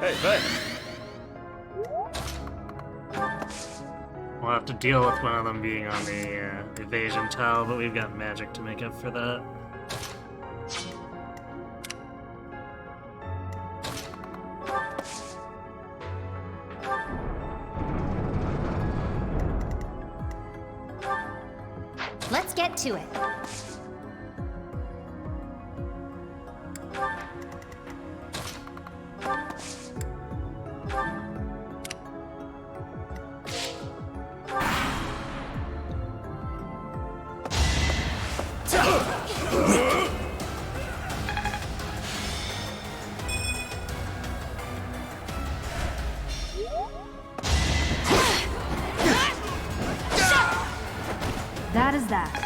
Hey, thanks. We'll have to deal with one of them being on the evasion tile, but we've got magic to make up for that. Let's get to it. That is that.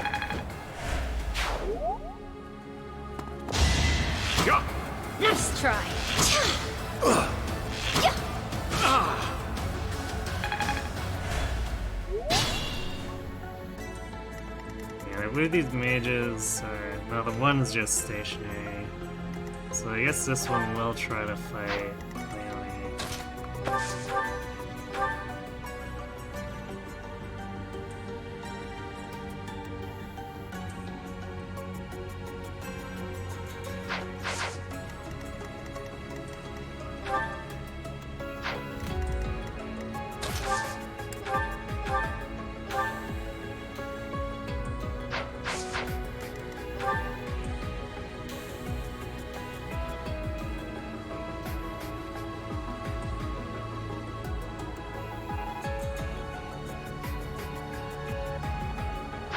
Nice try. Yeah, I believe these mages are... No, the one's just stationary. So I guess this one will try to fight melee.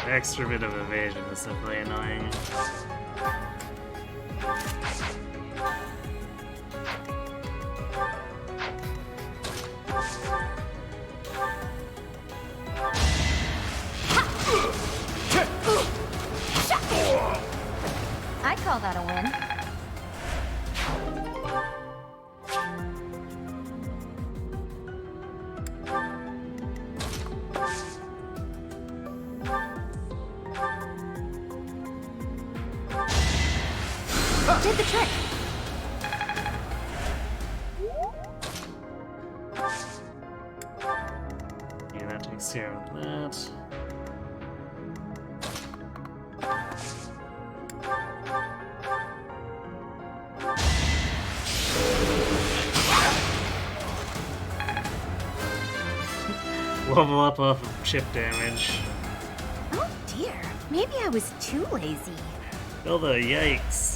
The extra bit of evasion is definitely annoying. I call that a win. Did the trick. Yeah, that takes care of that. Level up off of chip damage. Oh dear, maybe I was too lazy. Hilda, yikes.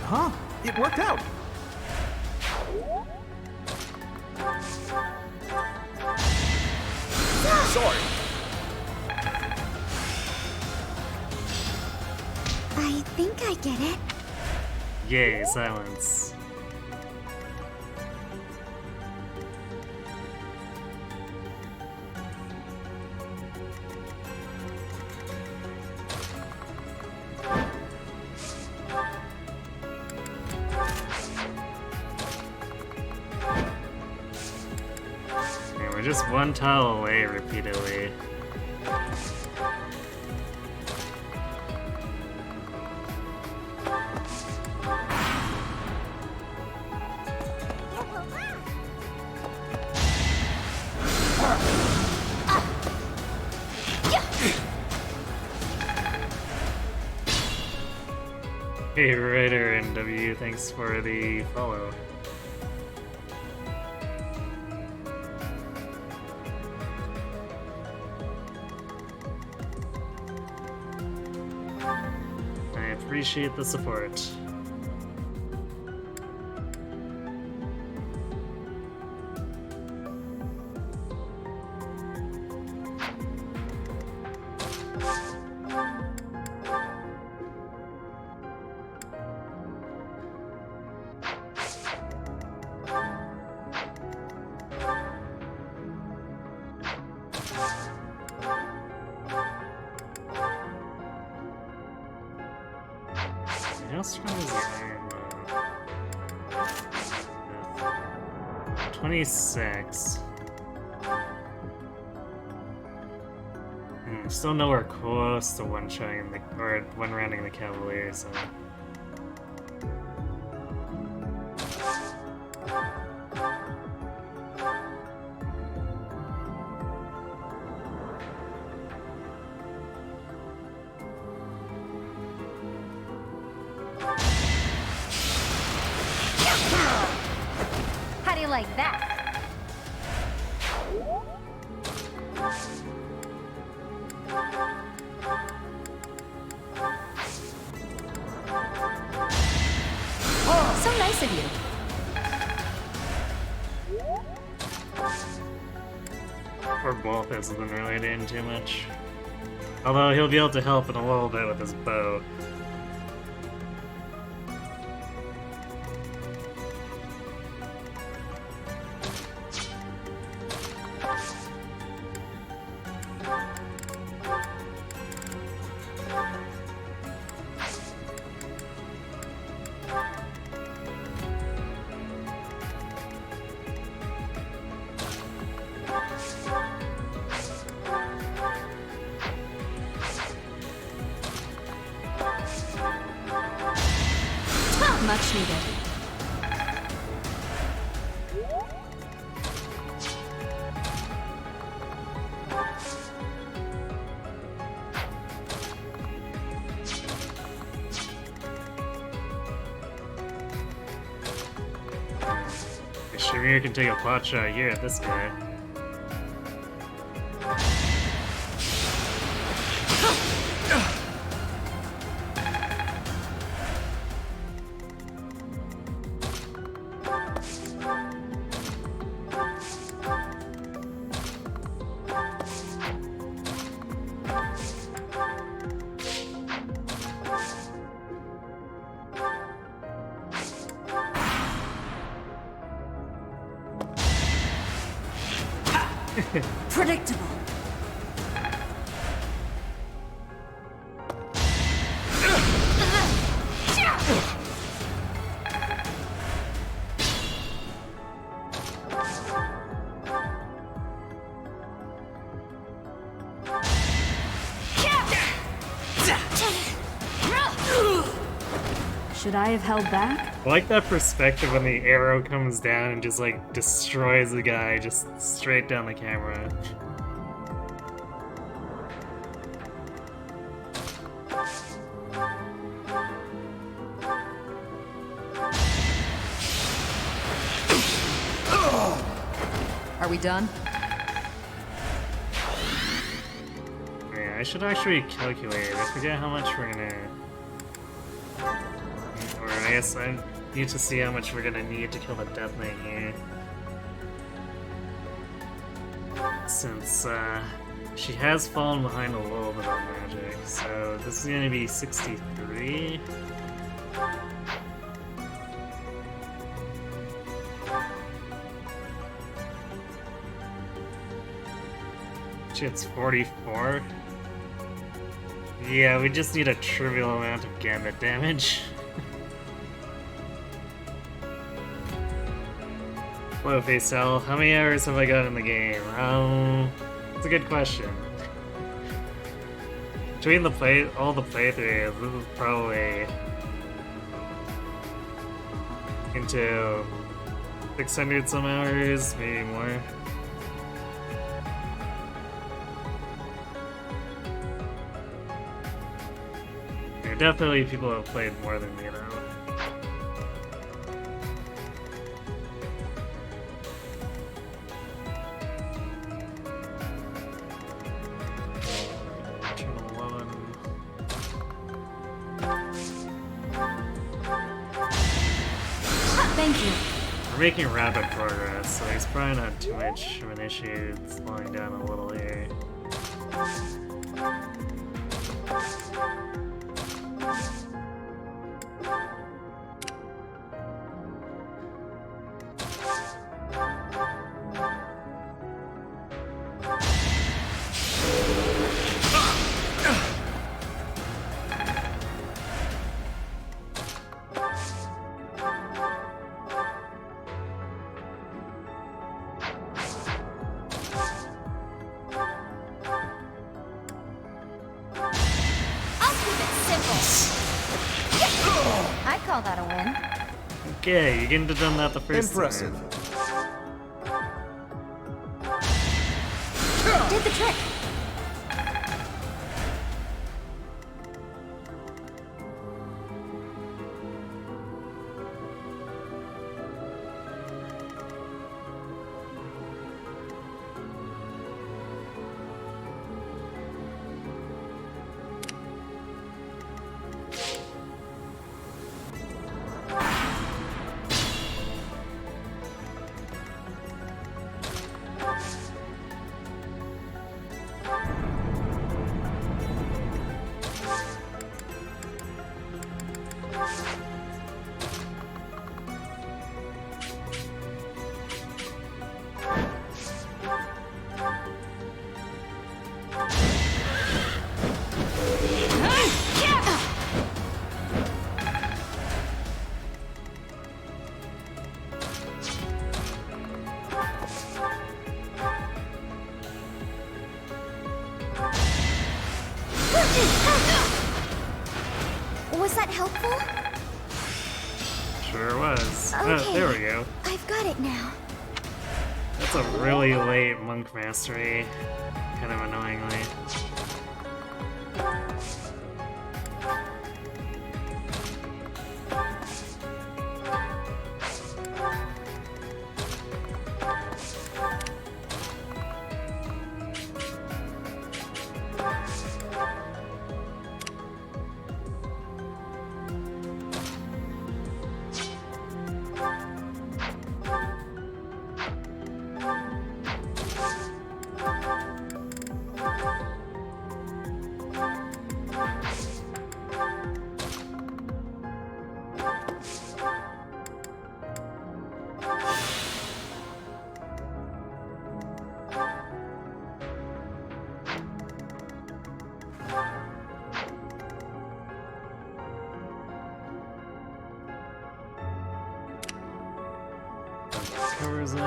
Huh? It worked out! Sorry. I think I get it. Yay, silence. Yeah, we're just one tile away repeatedly. Hey, Ryder and W, thanks for the follow. I appreciate the support. How strong is the iron though? 26. Still nowhere close to one-shotting or one-rounding the Cavalier, so... How do you like that? So nice of you. Poor Balthus has been really doing too much. Although he'll be able to help in a little bit with his bow. Much needed. Shamir can take a pot shot here at this guy. Predictable. Should I have held back? I like that perspective when the arrow comes down and just like destroys the guy just straight down the camera. Are we done? Yeah, I should actually calculate. I forget how much we're gonna... Or I guess I need to see how much we're gonna need to kill the Death Knight here. Since, she has fallen behind a little bit on magic, so this is gonna be 63. It's 44. Yeah, we just need a trivial amount of gambit damage. Hello, Facel. How many hours have I got in the game? It's a good question. Between all the playthroughs, this is probably into 600 some hours, maybe more. Definitely people have played more than me, though. Thank you. We're making rapid progress, so there's probably not too much of an issue slowing down a little here. call that a win. Okay, you couldn't have done that the first Impressive. time. Did the trick. Was that helpful? Sure was. Okay. Oh, there we go. I've got it now. That's a really late monk mastery, kind of annoyingly. Covers it.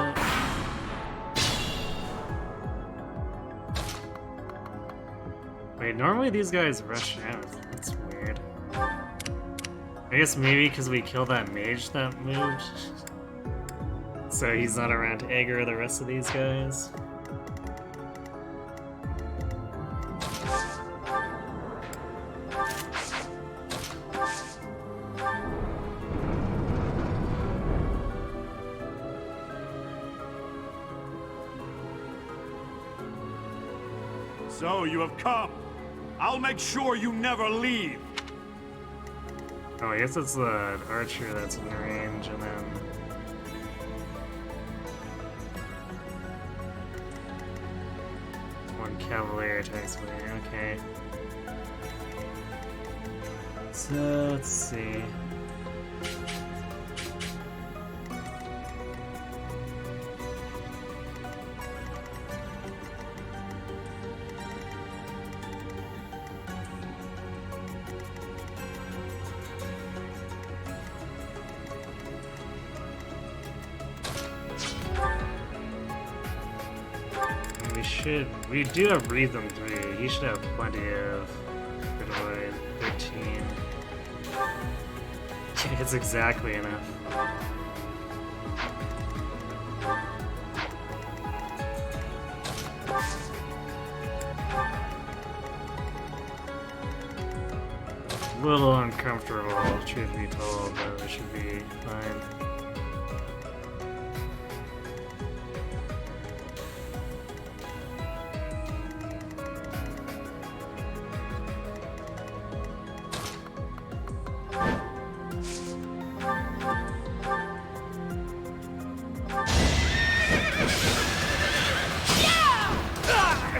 Wait, normally these guys rush out. That's weird. I guess maybe because we killed that mage that moved. So he's not around to aggro the rest of these guys. So you have come. I'll make sure you never leave. Oh, I guess it's the archer that's in range, and then... one cavalier attacks me, okay. So, let's see. We do have Rhythm 3. He should have plenty of good avoid. 13. It's exactly enough. A little uncomfortable, truth be told, but it should be fine.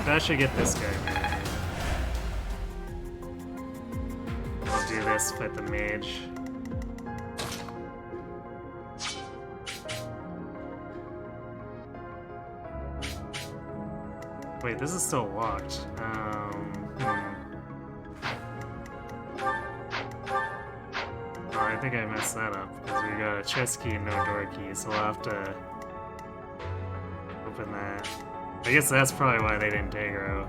I should get this guy, man. I'll do this, fight the mage. Wait, this is still locked. Oh, I think I messed that up, because we got a chest key and no door key, so we'll have to open that. I guess that's probably why they didn't aggro.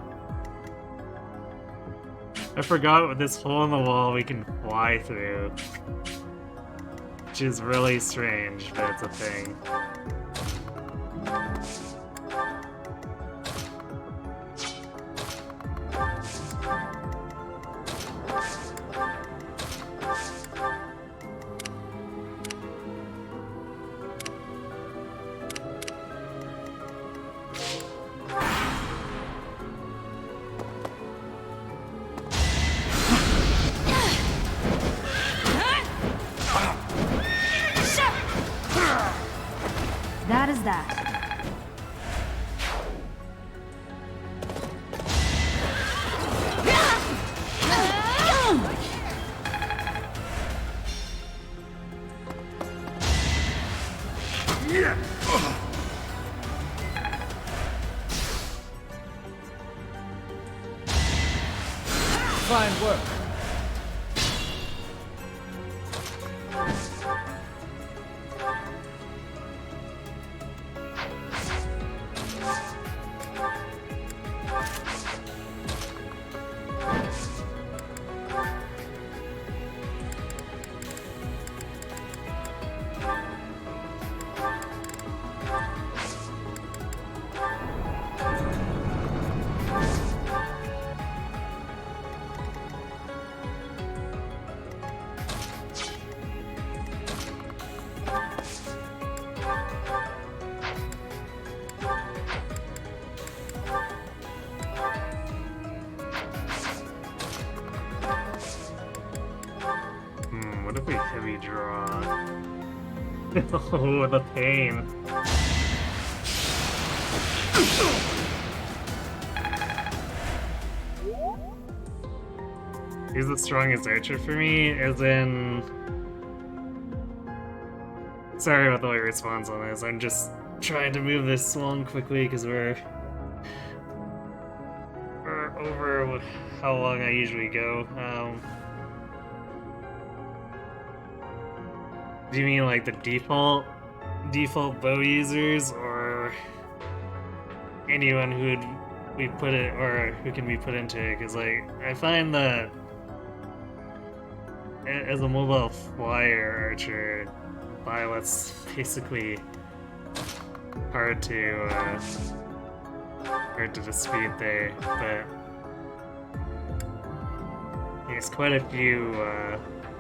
I forgot with this hole in the wall we can fly through. Which is really strange, but it's a thing. That is that. Fine work. What if we heavy draw? Oh, the pain. He's the strongest archer for me, as in... Sorry about the way response on this, I'm just trying to move this along quickly because we're over how long I usually go. Do you mean like the default bow users, or anyone who we put it, or who can be put into it? Because like I find that as a mobile flyer archer, Violet's basically hard to dispute there, but there's quite a few.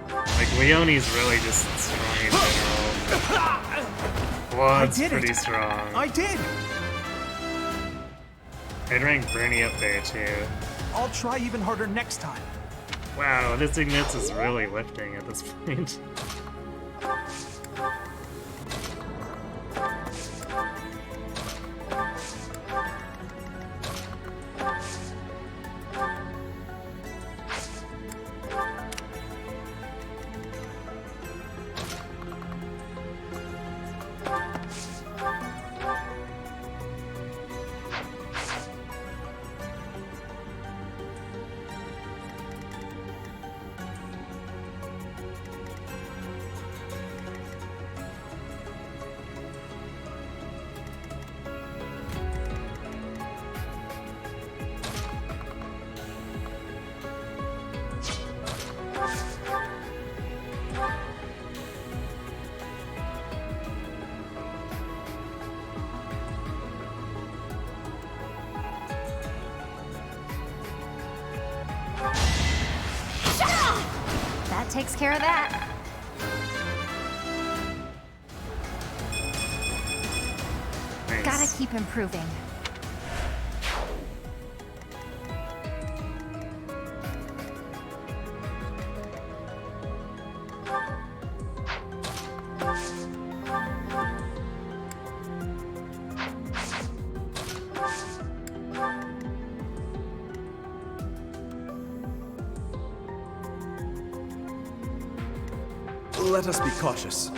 Like, Leonie's really just strong in general. Blood's pretty strong. I did! I'd rank Bernie up there, too. I'll try even harder next time. Wow, this Ignitz is really lifting at this point. That takes care of that. Nice. Gotta keep improving. Let us be cautious.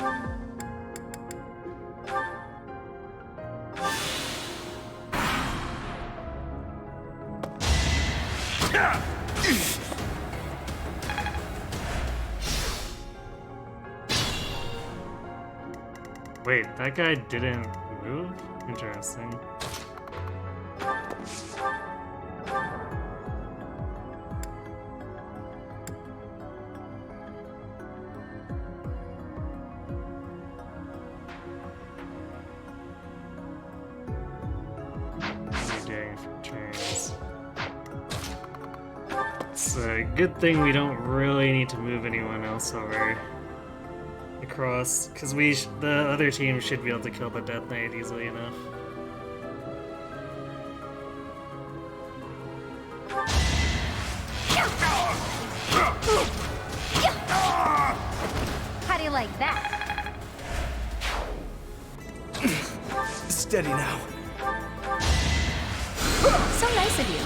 Wait, that guy didn't move? Interesting. different turns. It's a good thing we don't really need to move anyone else over across, because the other team should be able to kill the Death Knight easily enough. How do you like that? Steady now. So nice of you.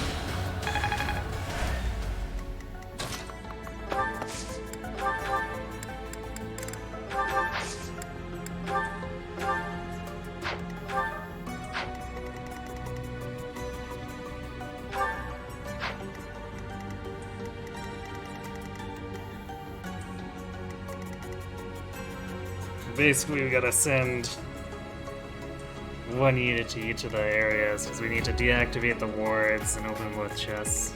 Basically, we gotta send one unit to each of the areas, because we need to deactivate the wards and open both chests.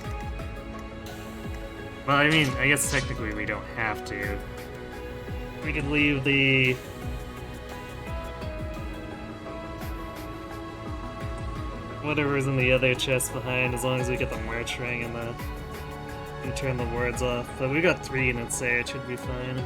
Well, I mean, I guess technically we don't have to. We could leave the... whatever's in the other chest behind, as long as we get the march ring and turn the wards off. But we got 3 units there, it should be fine.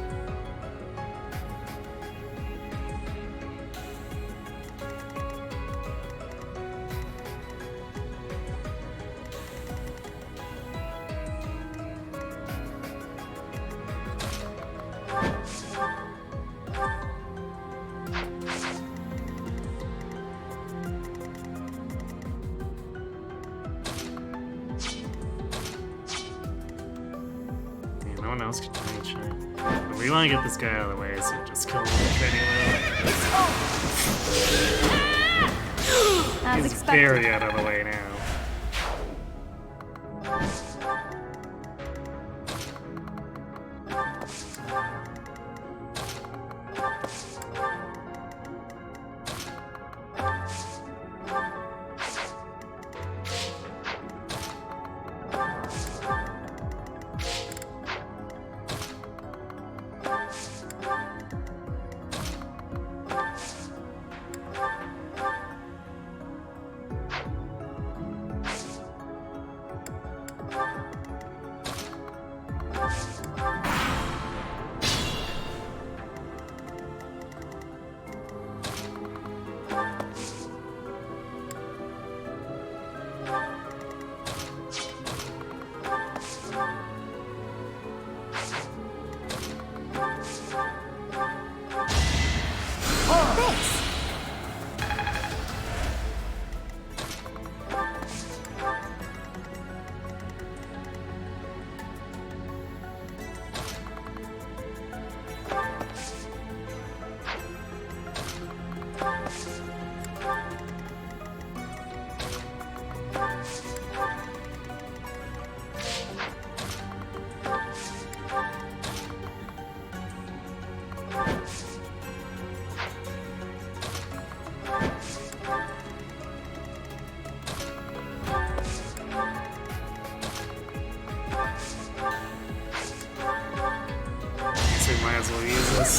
No one else can reach it. But we want to get this guy out of the way, so we'll just kill him anyway. He's very out of the way now.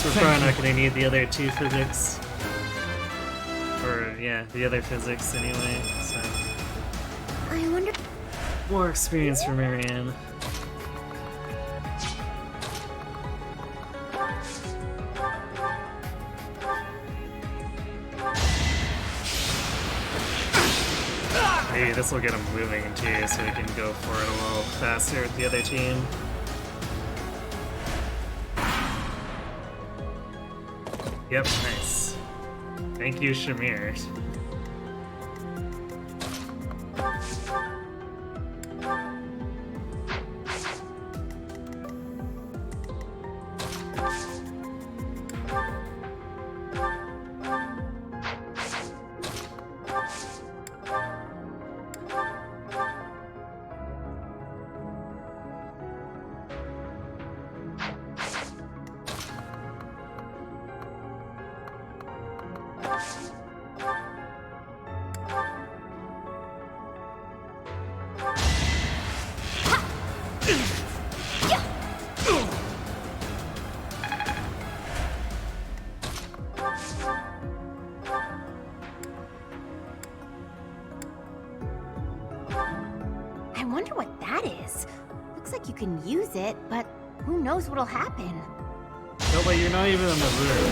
We're probably not going to need the other 2 physics. Or, yeah, the other physics anyway, so... I wonder... More experience for Marianne. Maybe this will get him moving too, so we can go for it a little faster with the other team. Yep, nice. Thank you, Shamir. wonder what that is. Looks like you can use it, but who knows what'll happen. No, but you're not even in the room.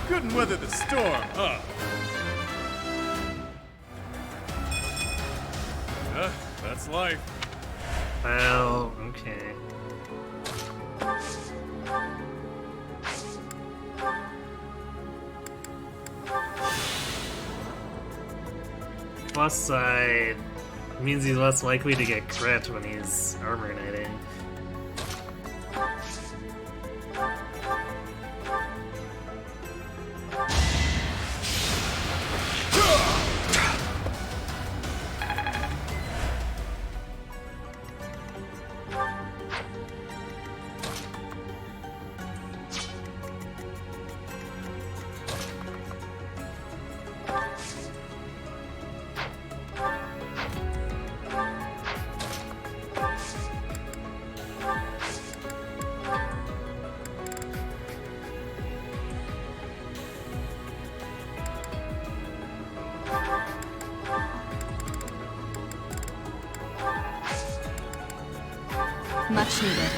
Couldn't weather the storm, huh? That's life. Well, okay. Plus side means he's less likely to get crit when he's armor knighting. Much needed.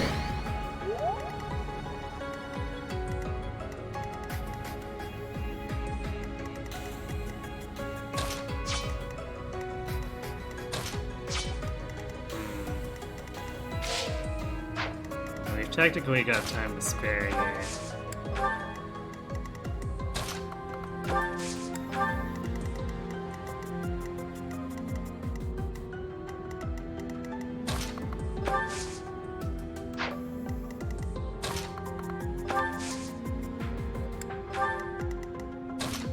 We've technically got time to spare here.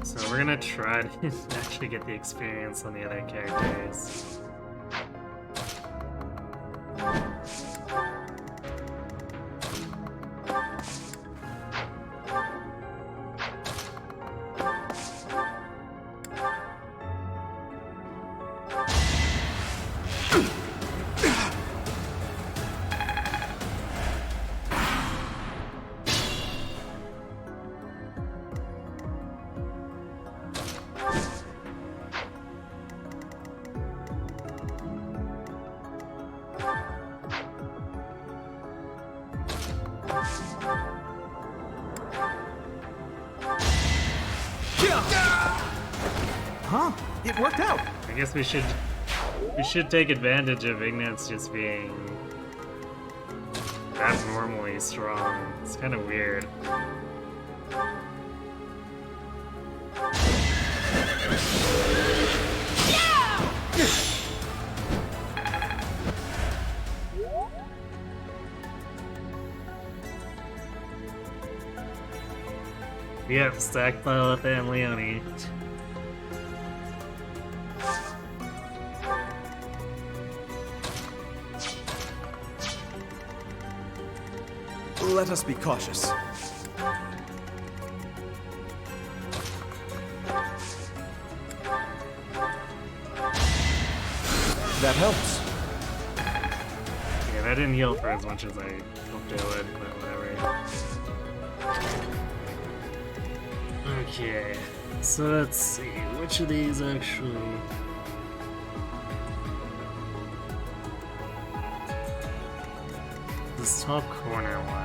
So we're gonna try to actually get the experience on the other characters. Huh? It worked out. I guess we should take advantage of Ignatz just being abnormally strong. It's kind of weird. Yep, Stackpile with and Leone. Let us be cautious. That helps. Yeah, that didn't heal for as much as I hoped it would, but whatever. Okay, so let's see, which of these actually... This top corner one.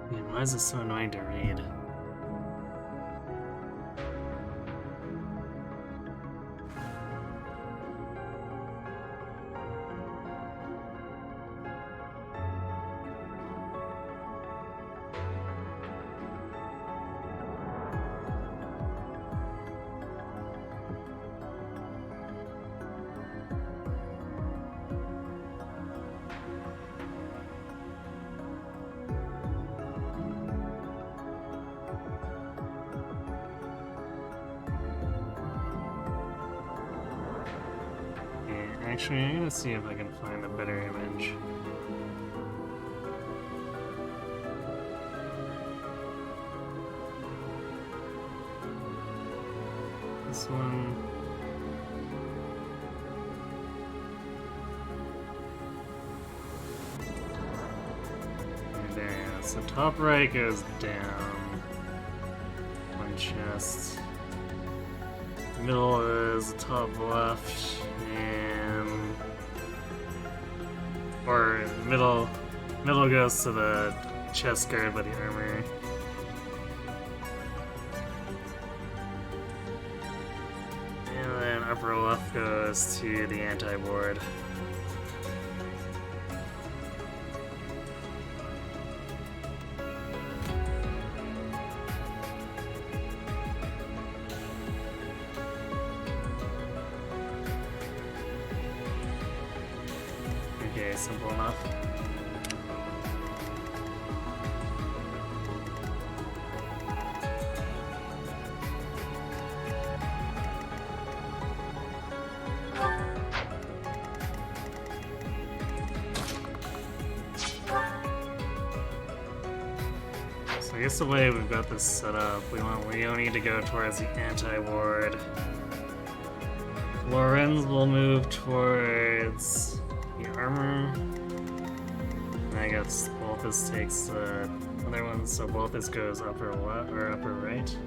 Man, why is this so annoying to read? Actually, I'm gonna see if I can find a better image. This one. There, so top right goes down. One chest. Middle is the top left, and or middle goes to the chest guard by the armor. And then upper left goes to the anti-ward. Okay, simple enough. So I guess the way we've got this set up, we want Leonie to go towards the anti-ward. Lorenz will move towards the armor. And I guess Balthus takes the other one, so Balthus goes upper left or upper right.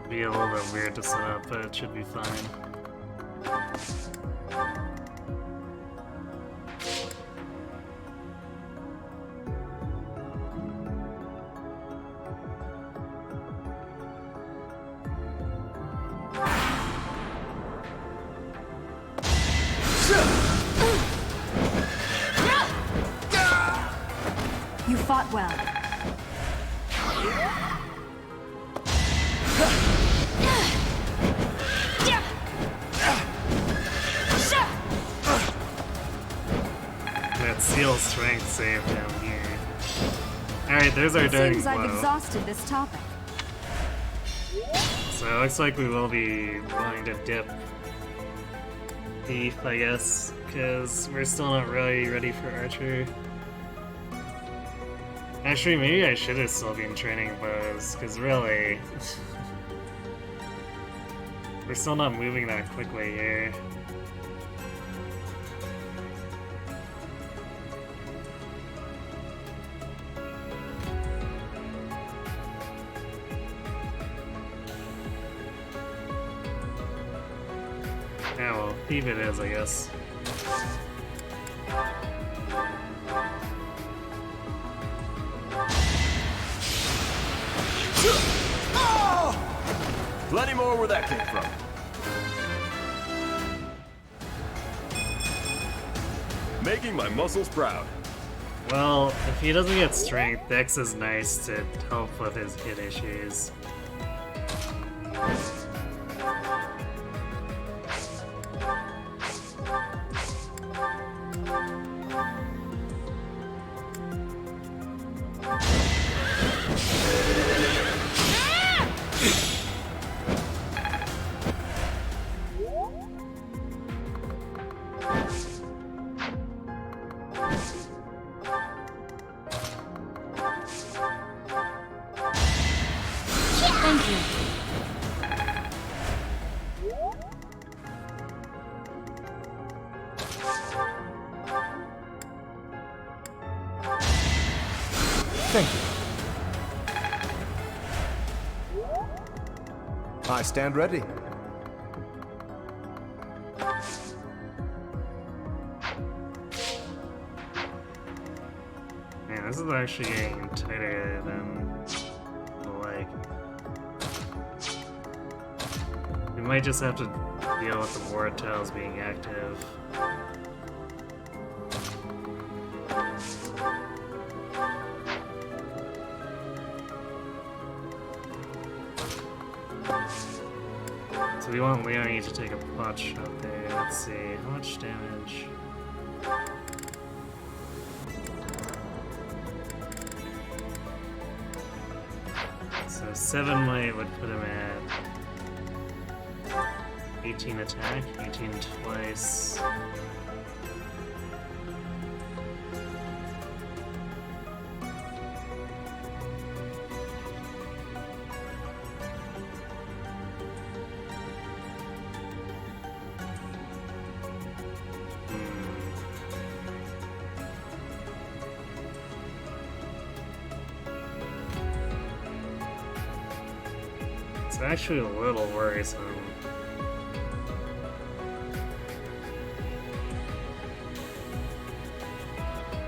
Be a little bit weird to set up, but it should be fine. You fought well. That seal strength saved him here. Alright, there's our dirty Seems I've blow. exhausted this topic. So it looks like we will be willing to dip Thief, I guess, because we're still not really ready for Archer. Actually, maybe I should have still been training bows, because really, we're still not moving that quickly here. Yeah, well, Thief it is, I guess. Plenty more where that came from. Making my muscles proud. Well, if he doesn't get strength, Dex is nice to help with his hit issues. Thank you. Thank you. I stand ready. Man, this is actually getting tighter than the like. We might just have to deal with the ward tiles being active. So we want Leonie to take a pot shot there. Let's see, how much damage? So 7 might would put him at 18 attack, 18 twice. It's actually a little worrisome.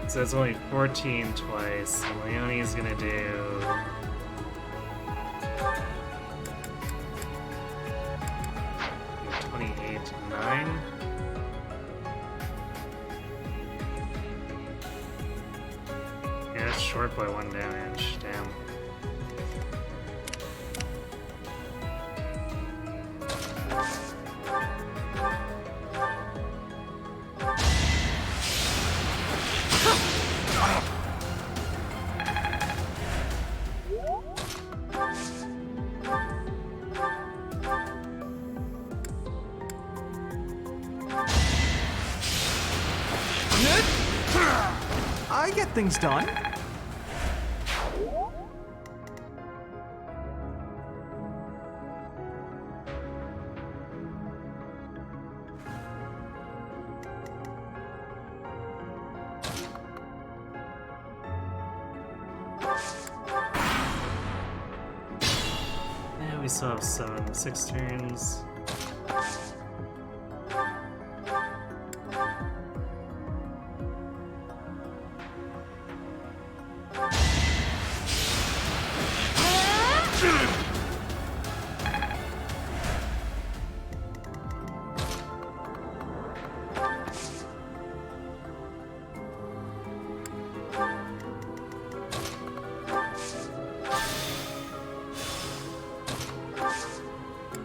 So it's only 14 twice, and Leonie's gonna do... $28.9? Yeah, it's short by 1 damage, damn. I get things done. Yeah, we still have 6 turns.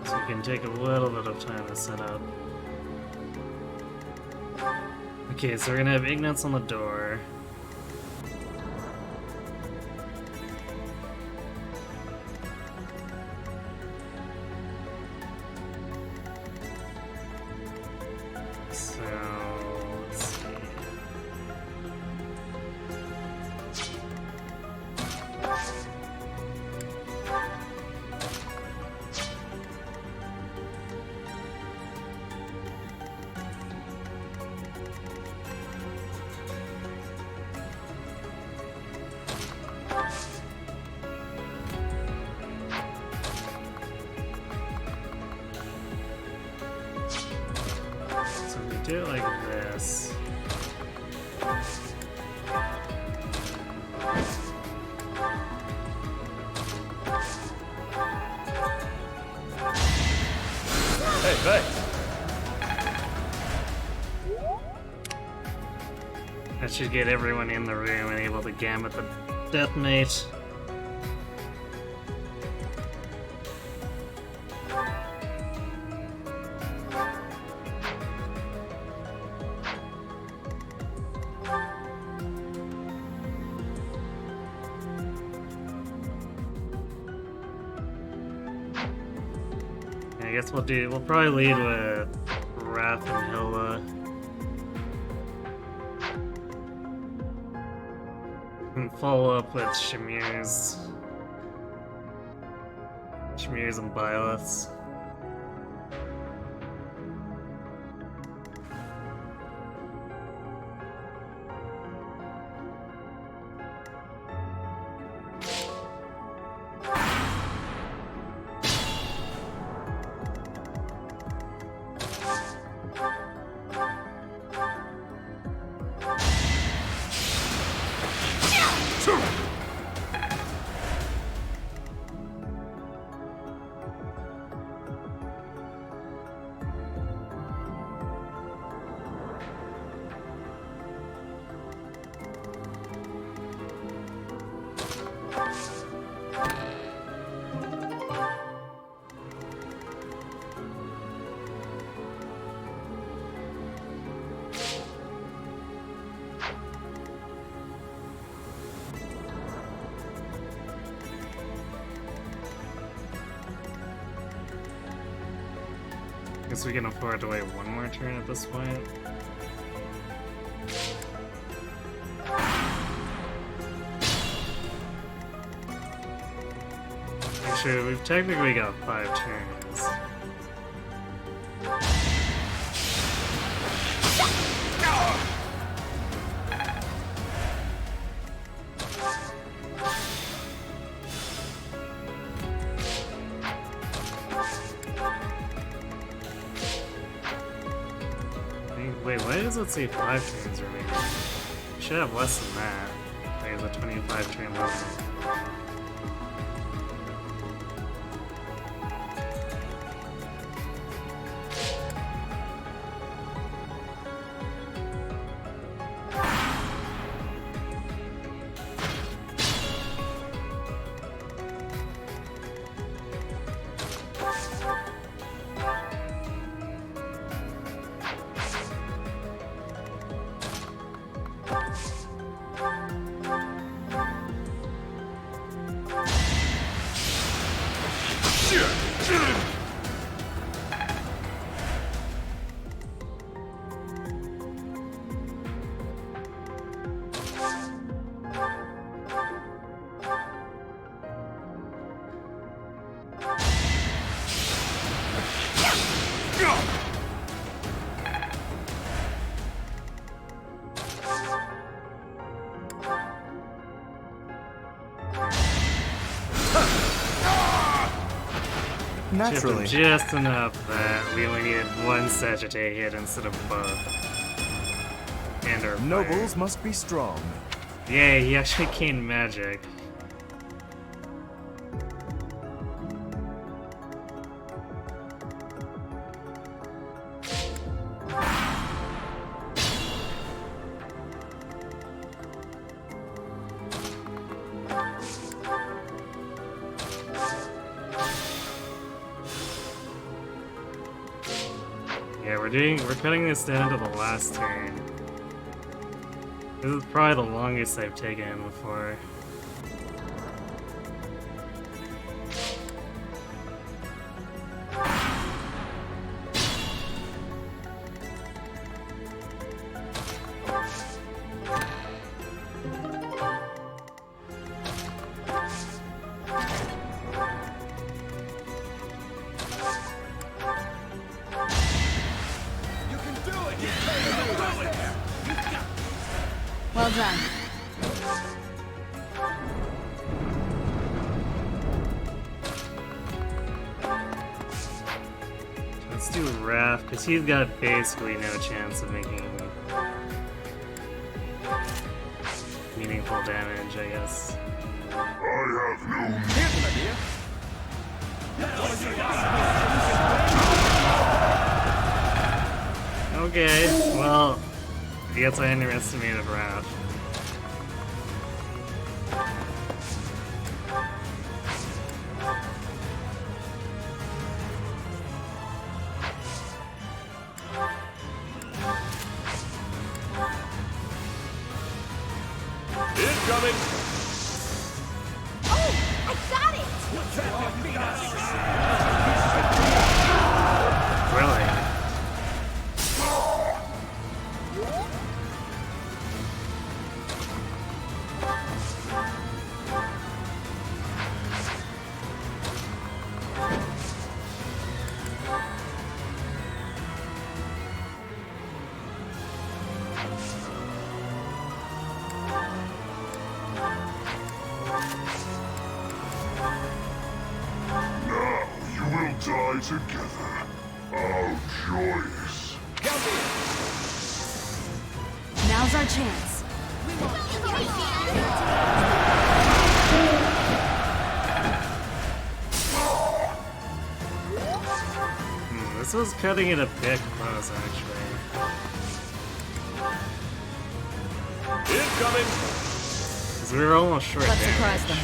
So you can take a little bit of time to set up. Okay, so we're gonna have Ignatz on the door. So, let's see. So we do it like this. Hey, thanks. That should get everyone in the room and able to gambit the Death Knight. I guess we'll probably lead with Wrath and Hilda. And follow up with Shamir's and Byleth's. Guess we can afford to wait one more turn at this point. Actually, we've technically got 5 turns. Wait, why does it say 5 turns remaining? It should have less than that. There's a 25 turn limit. Naturally. Just enough that we only needed one Sagittae hit instead of both. And our Nobles must be strong. Yeah, he actually gained magic. We're cutting this down to the last turn. This is probably the longest I've taken before. Well done. Let's do Raph, because he's got basically no chance of making meaningful damage, I guess. Here's an idea. Okay, well, I guess I underestimated Raph. Incoming! Oh, I got it! Really? Die together. How joyous. Now's our chance. This was cutting it a bit close, actually. Incoming! Because we were almost short Let's damage. surprise them.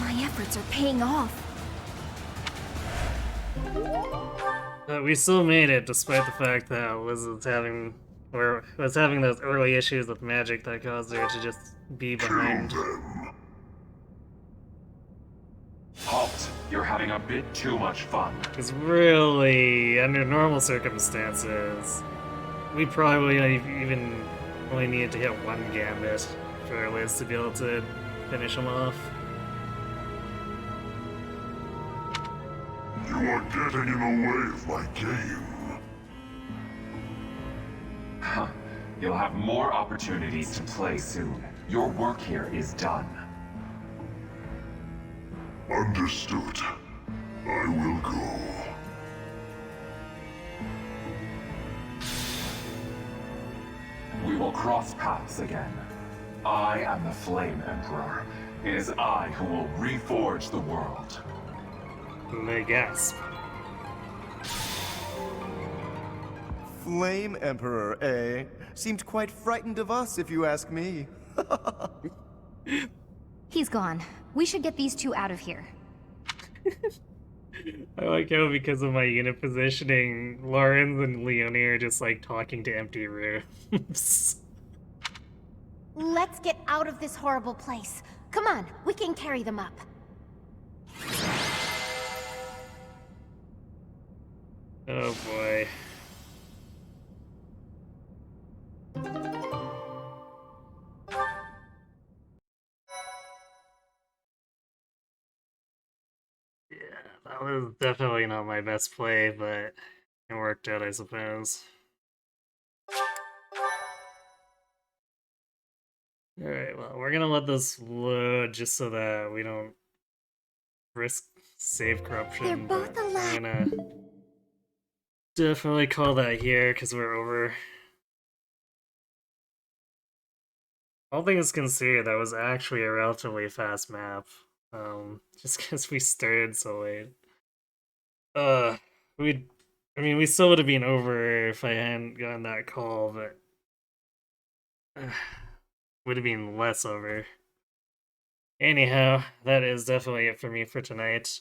My efforts are paying off. But we still made it, despite the fact that Liz was having those early issues with magic that caused her to just be behind. Halt! You're having a bit too much fun. Because really, under normal circumstances, we probably even only needed to hit one gambit for Liz to be able to finish him off. You are getting in the way of my game. Huh. You'll have more opportunities to play soon. Your work here is done. Understood. I will go. We will cross paths again. I am the Flame Emperor. It is I who will reforge the world. They gasp. Flame Emperor, eh? Seemed quite frightened of us, if you ask me. He's gone. We should get these two out of here. I like how, because of my unit positioning, Lawrence and Leonie are just like talking to empty rooms. Let's get out of this horrible place. Come on, we can carry them up. Oh boy. Yeah, that was definitely not my best play, but it worked out, I suppose. Alright, well, we're gonna let this load just so that we don't risk save corruption. They're both but alive. I'm gonna definitely call that here, because we're over. All things considered, that was actually a relatively fast map. Just because we started so late. We still would have been over if I hadn't gotten that call, but would have been less over. Anyhow, that is definitely it for me for tonight.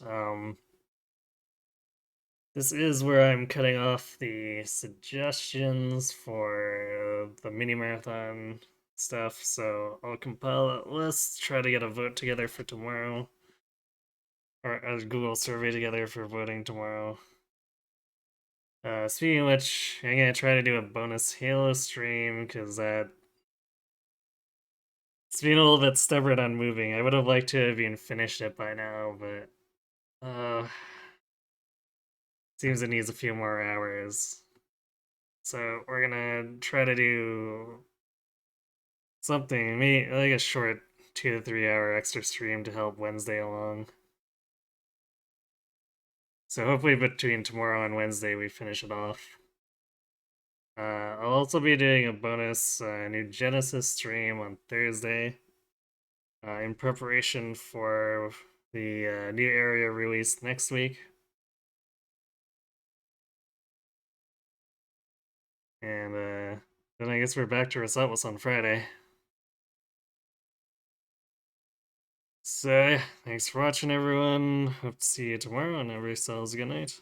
This is where I'm cutting off the suggestions for the mini marathon stuff, so I'll compile that list, try to get a vote together for tomorrow, or a Google survey together for voting tomorrow. Speaking of which, I'm gonna try to do a bonus Halo stream, because it's been a little bit stubborn on moving. I would have liked to have been finished it by now, but seems it needs a few more hours. So we're gonna try to do something, maybe like a short 2 to 3 hour extra stream to help Wednesday along. So hopefully between tomorrow and Wednesday we finish it off. I'll also be doing a bonus New Genesis stream on Thursday in preparation for the new area release next week. And then I guess we're back to Resettless on Friday. So, yeah, thanks for watching, everyone. Hope to see you tomorrow, and everybody still has a good night.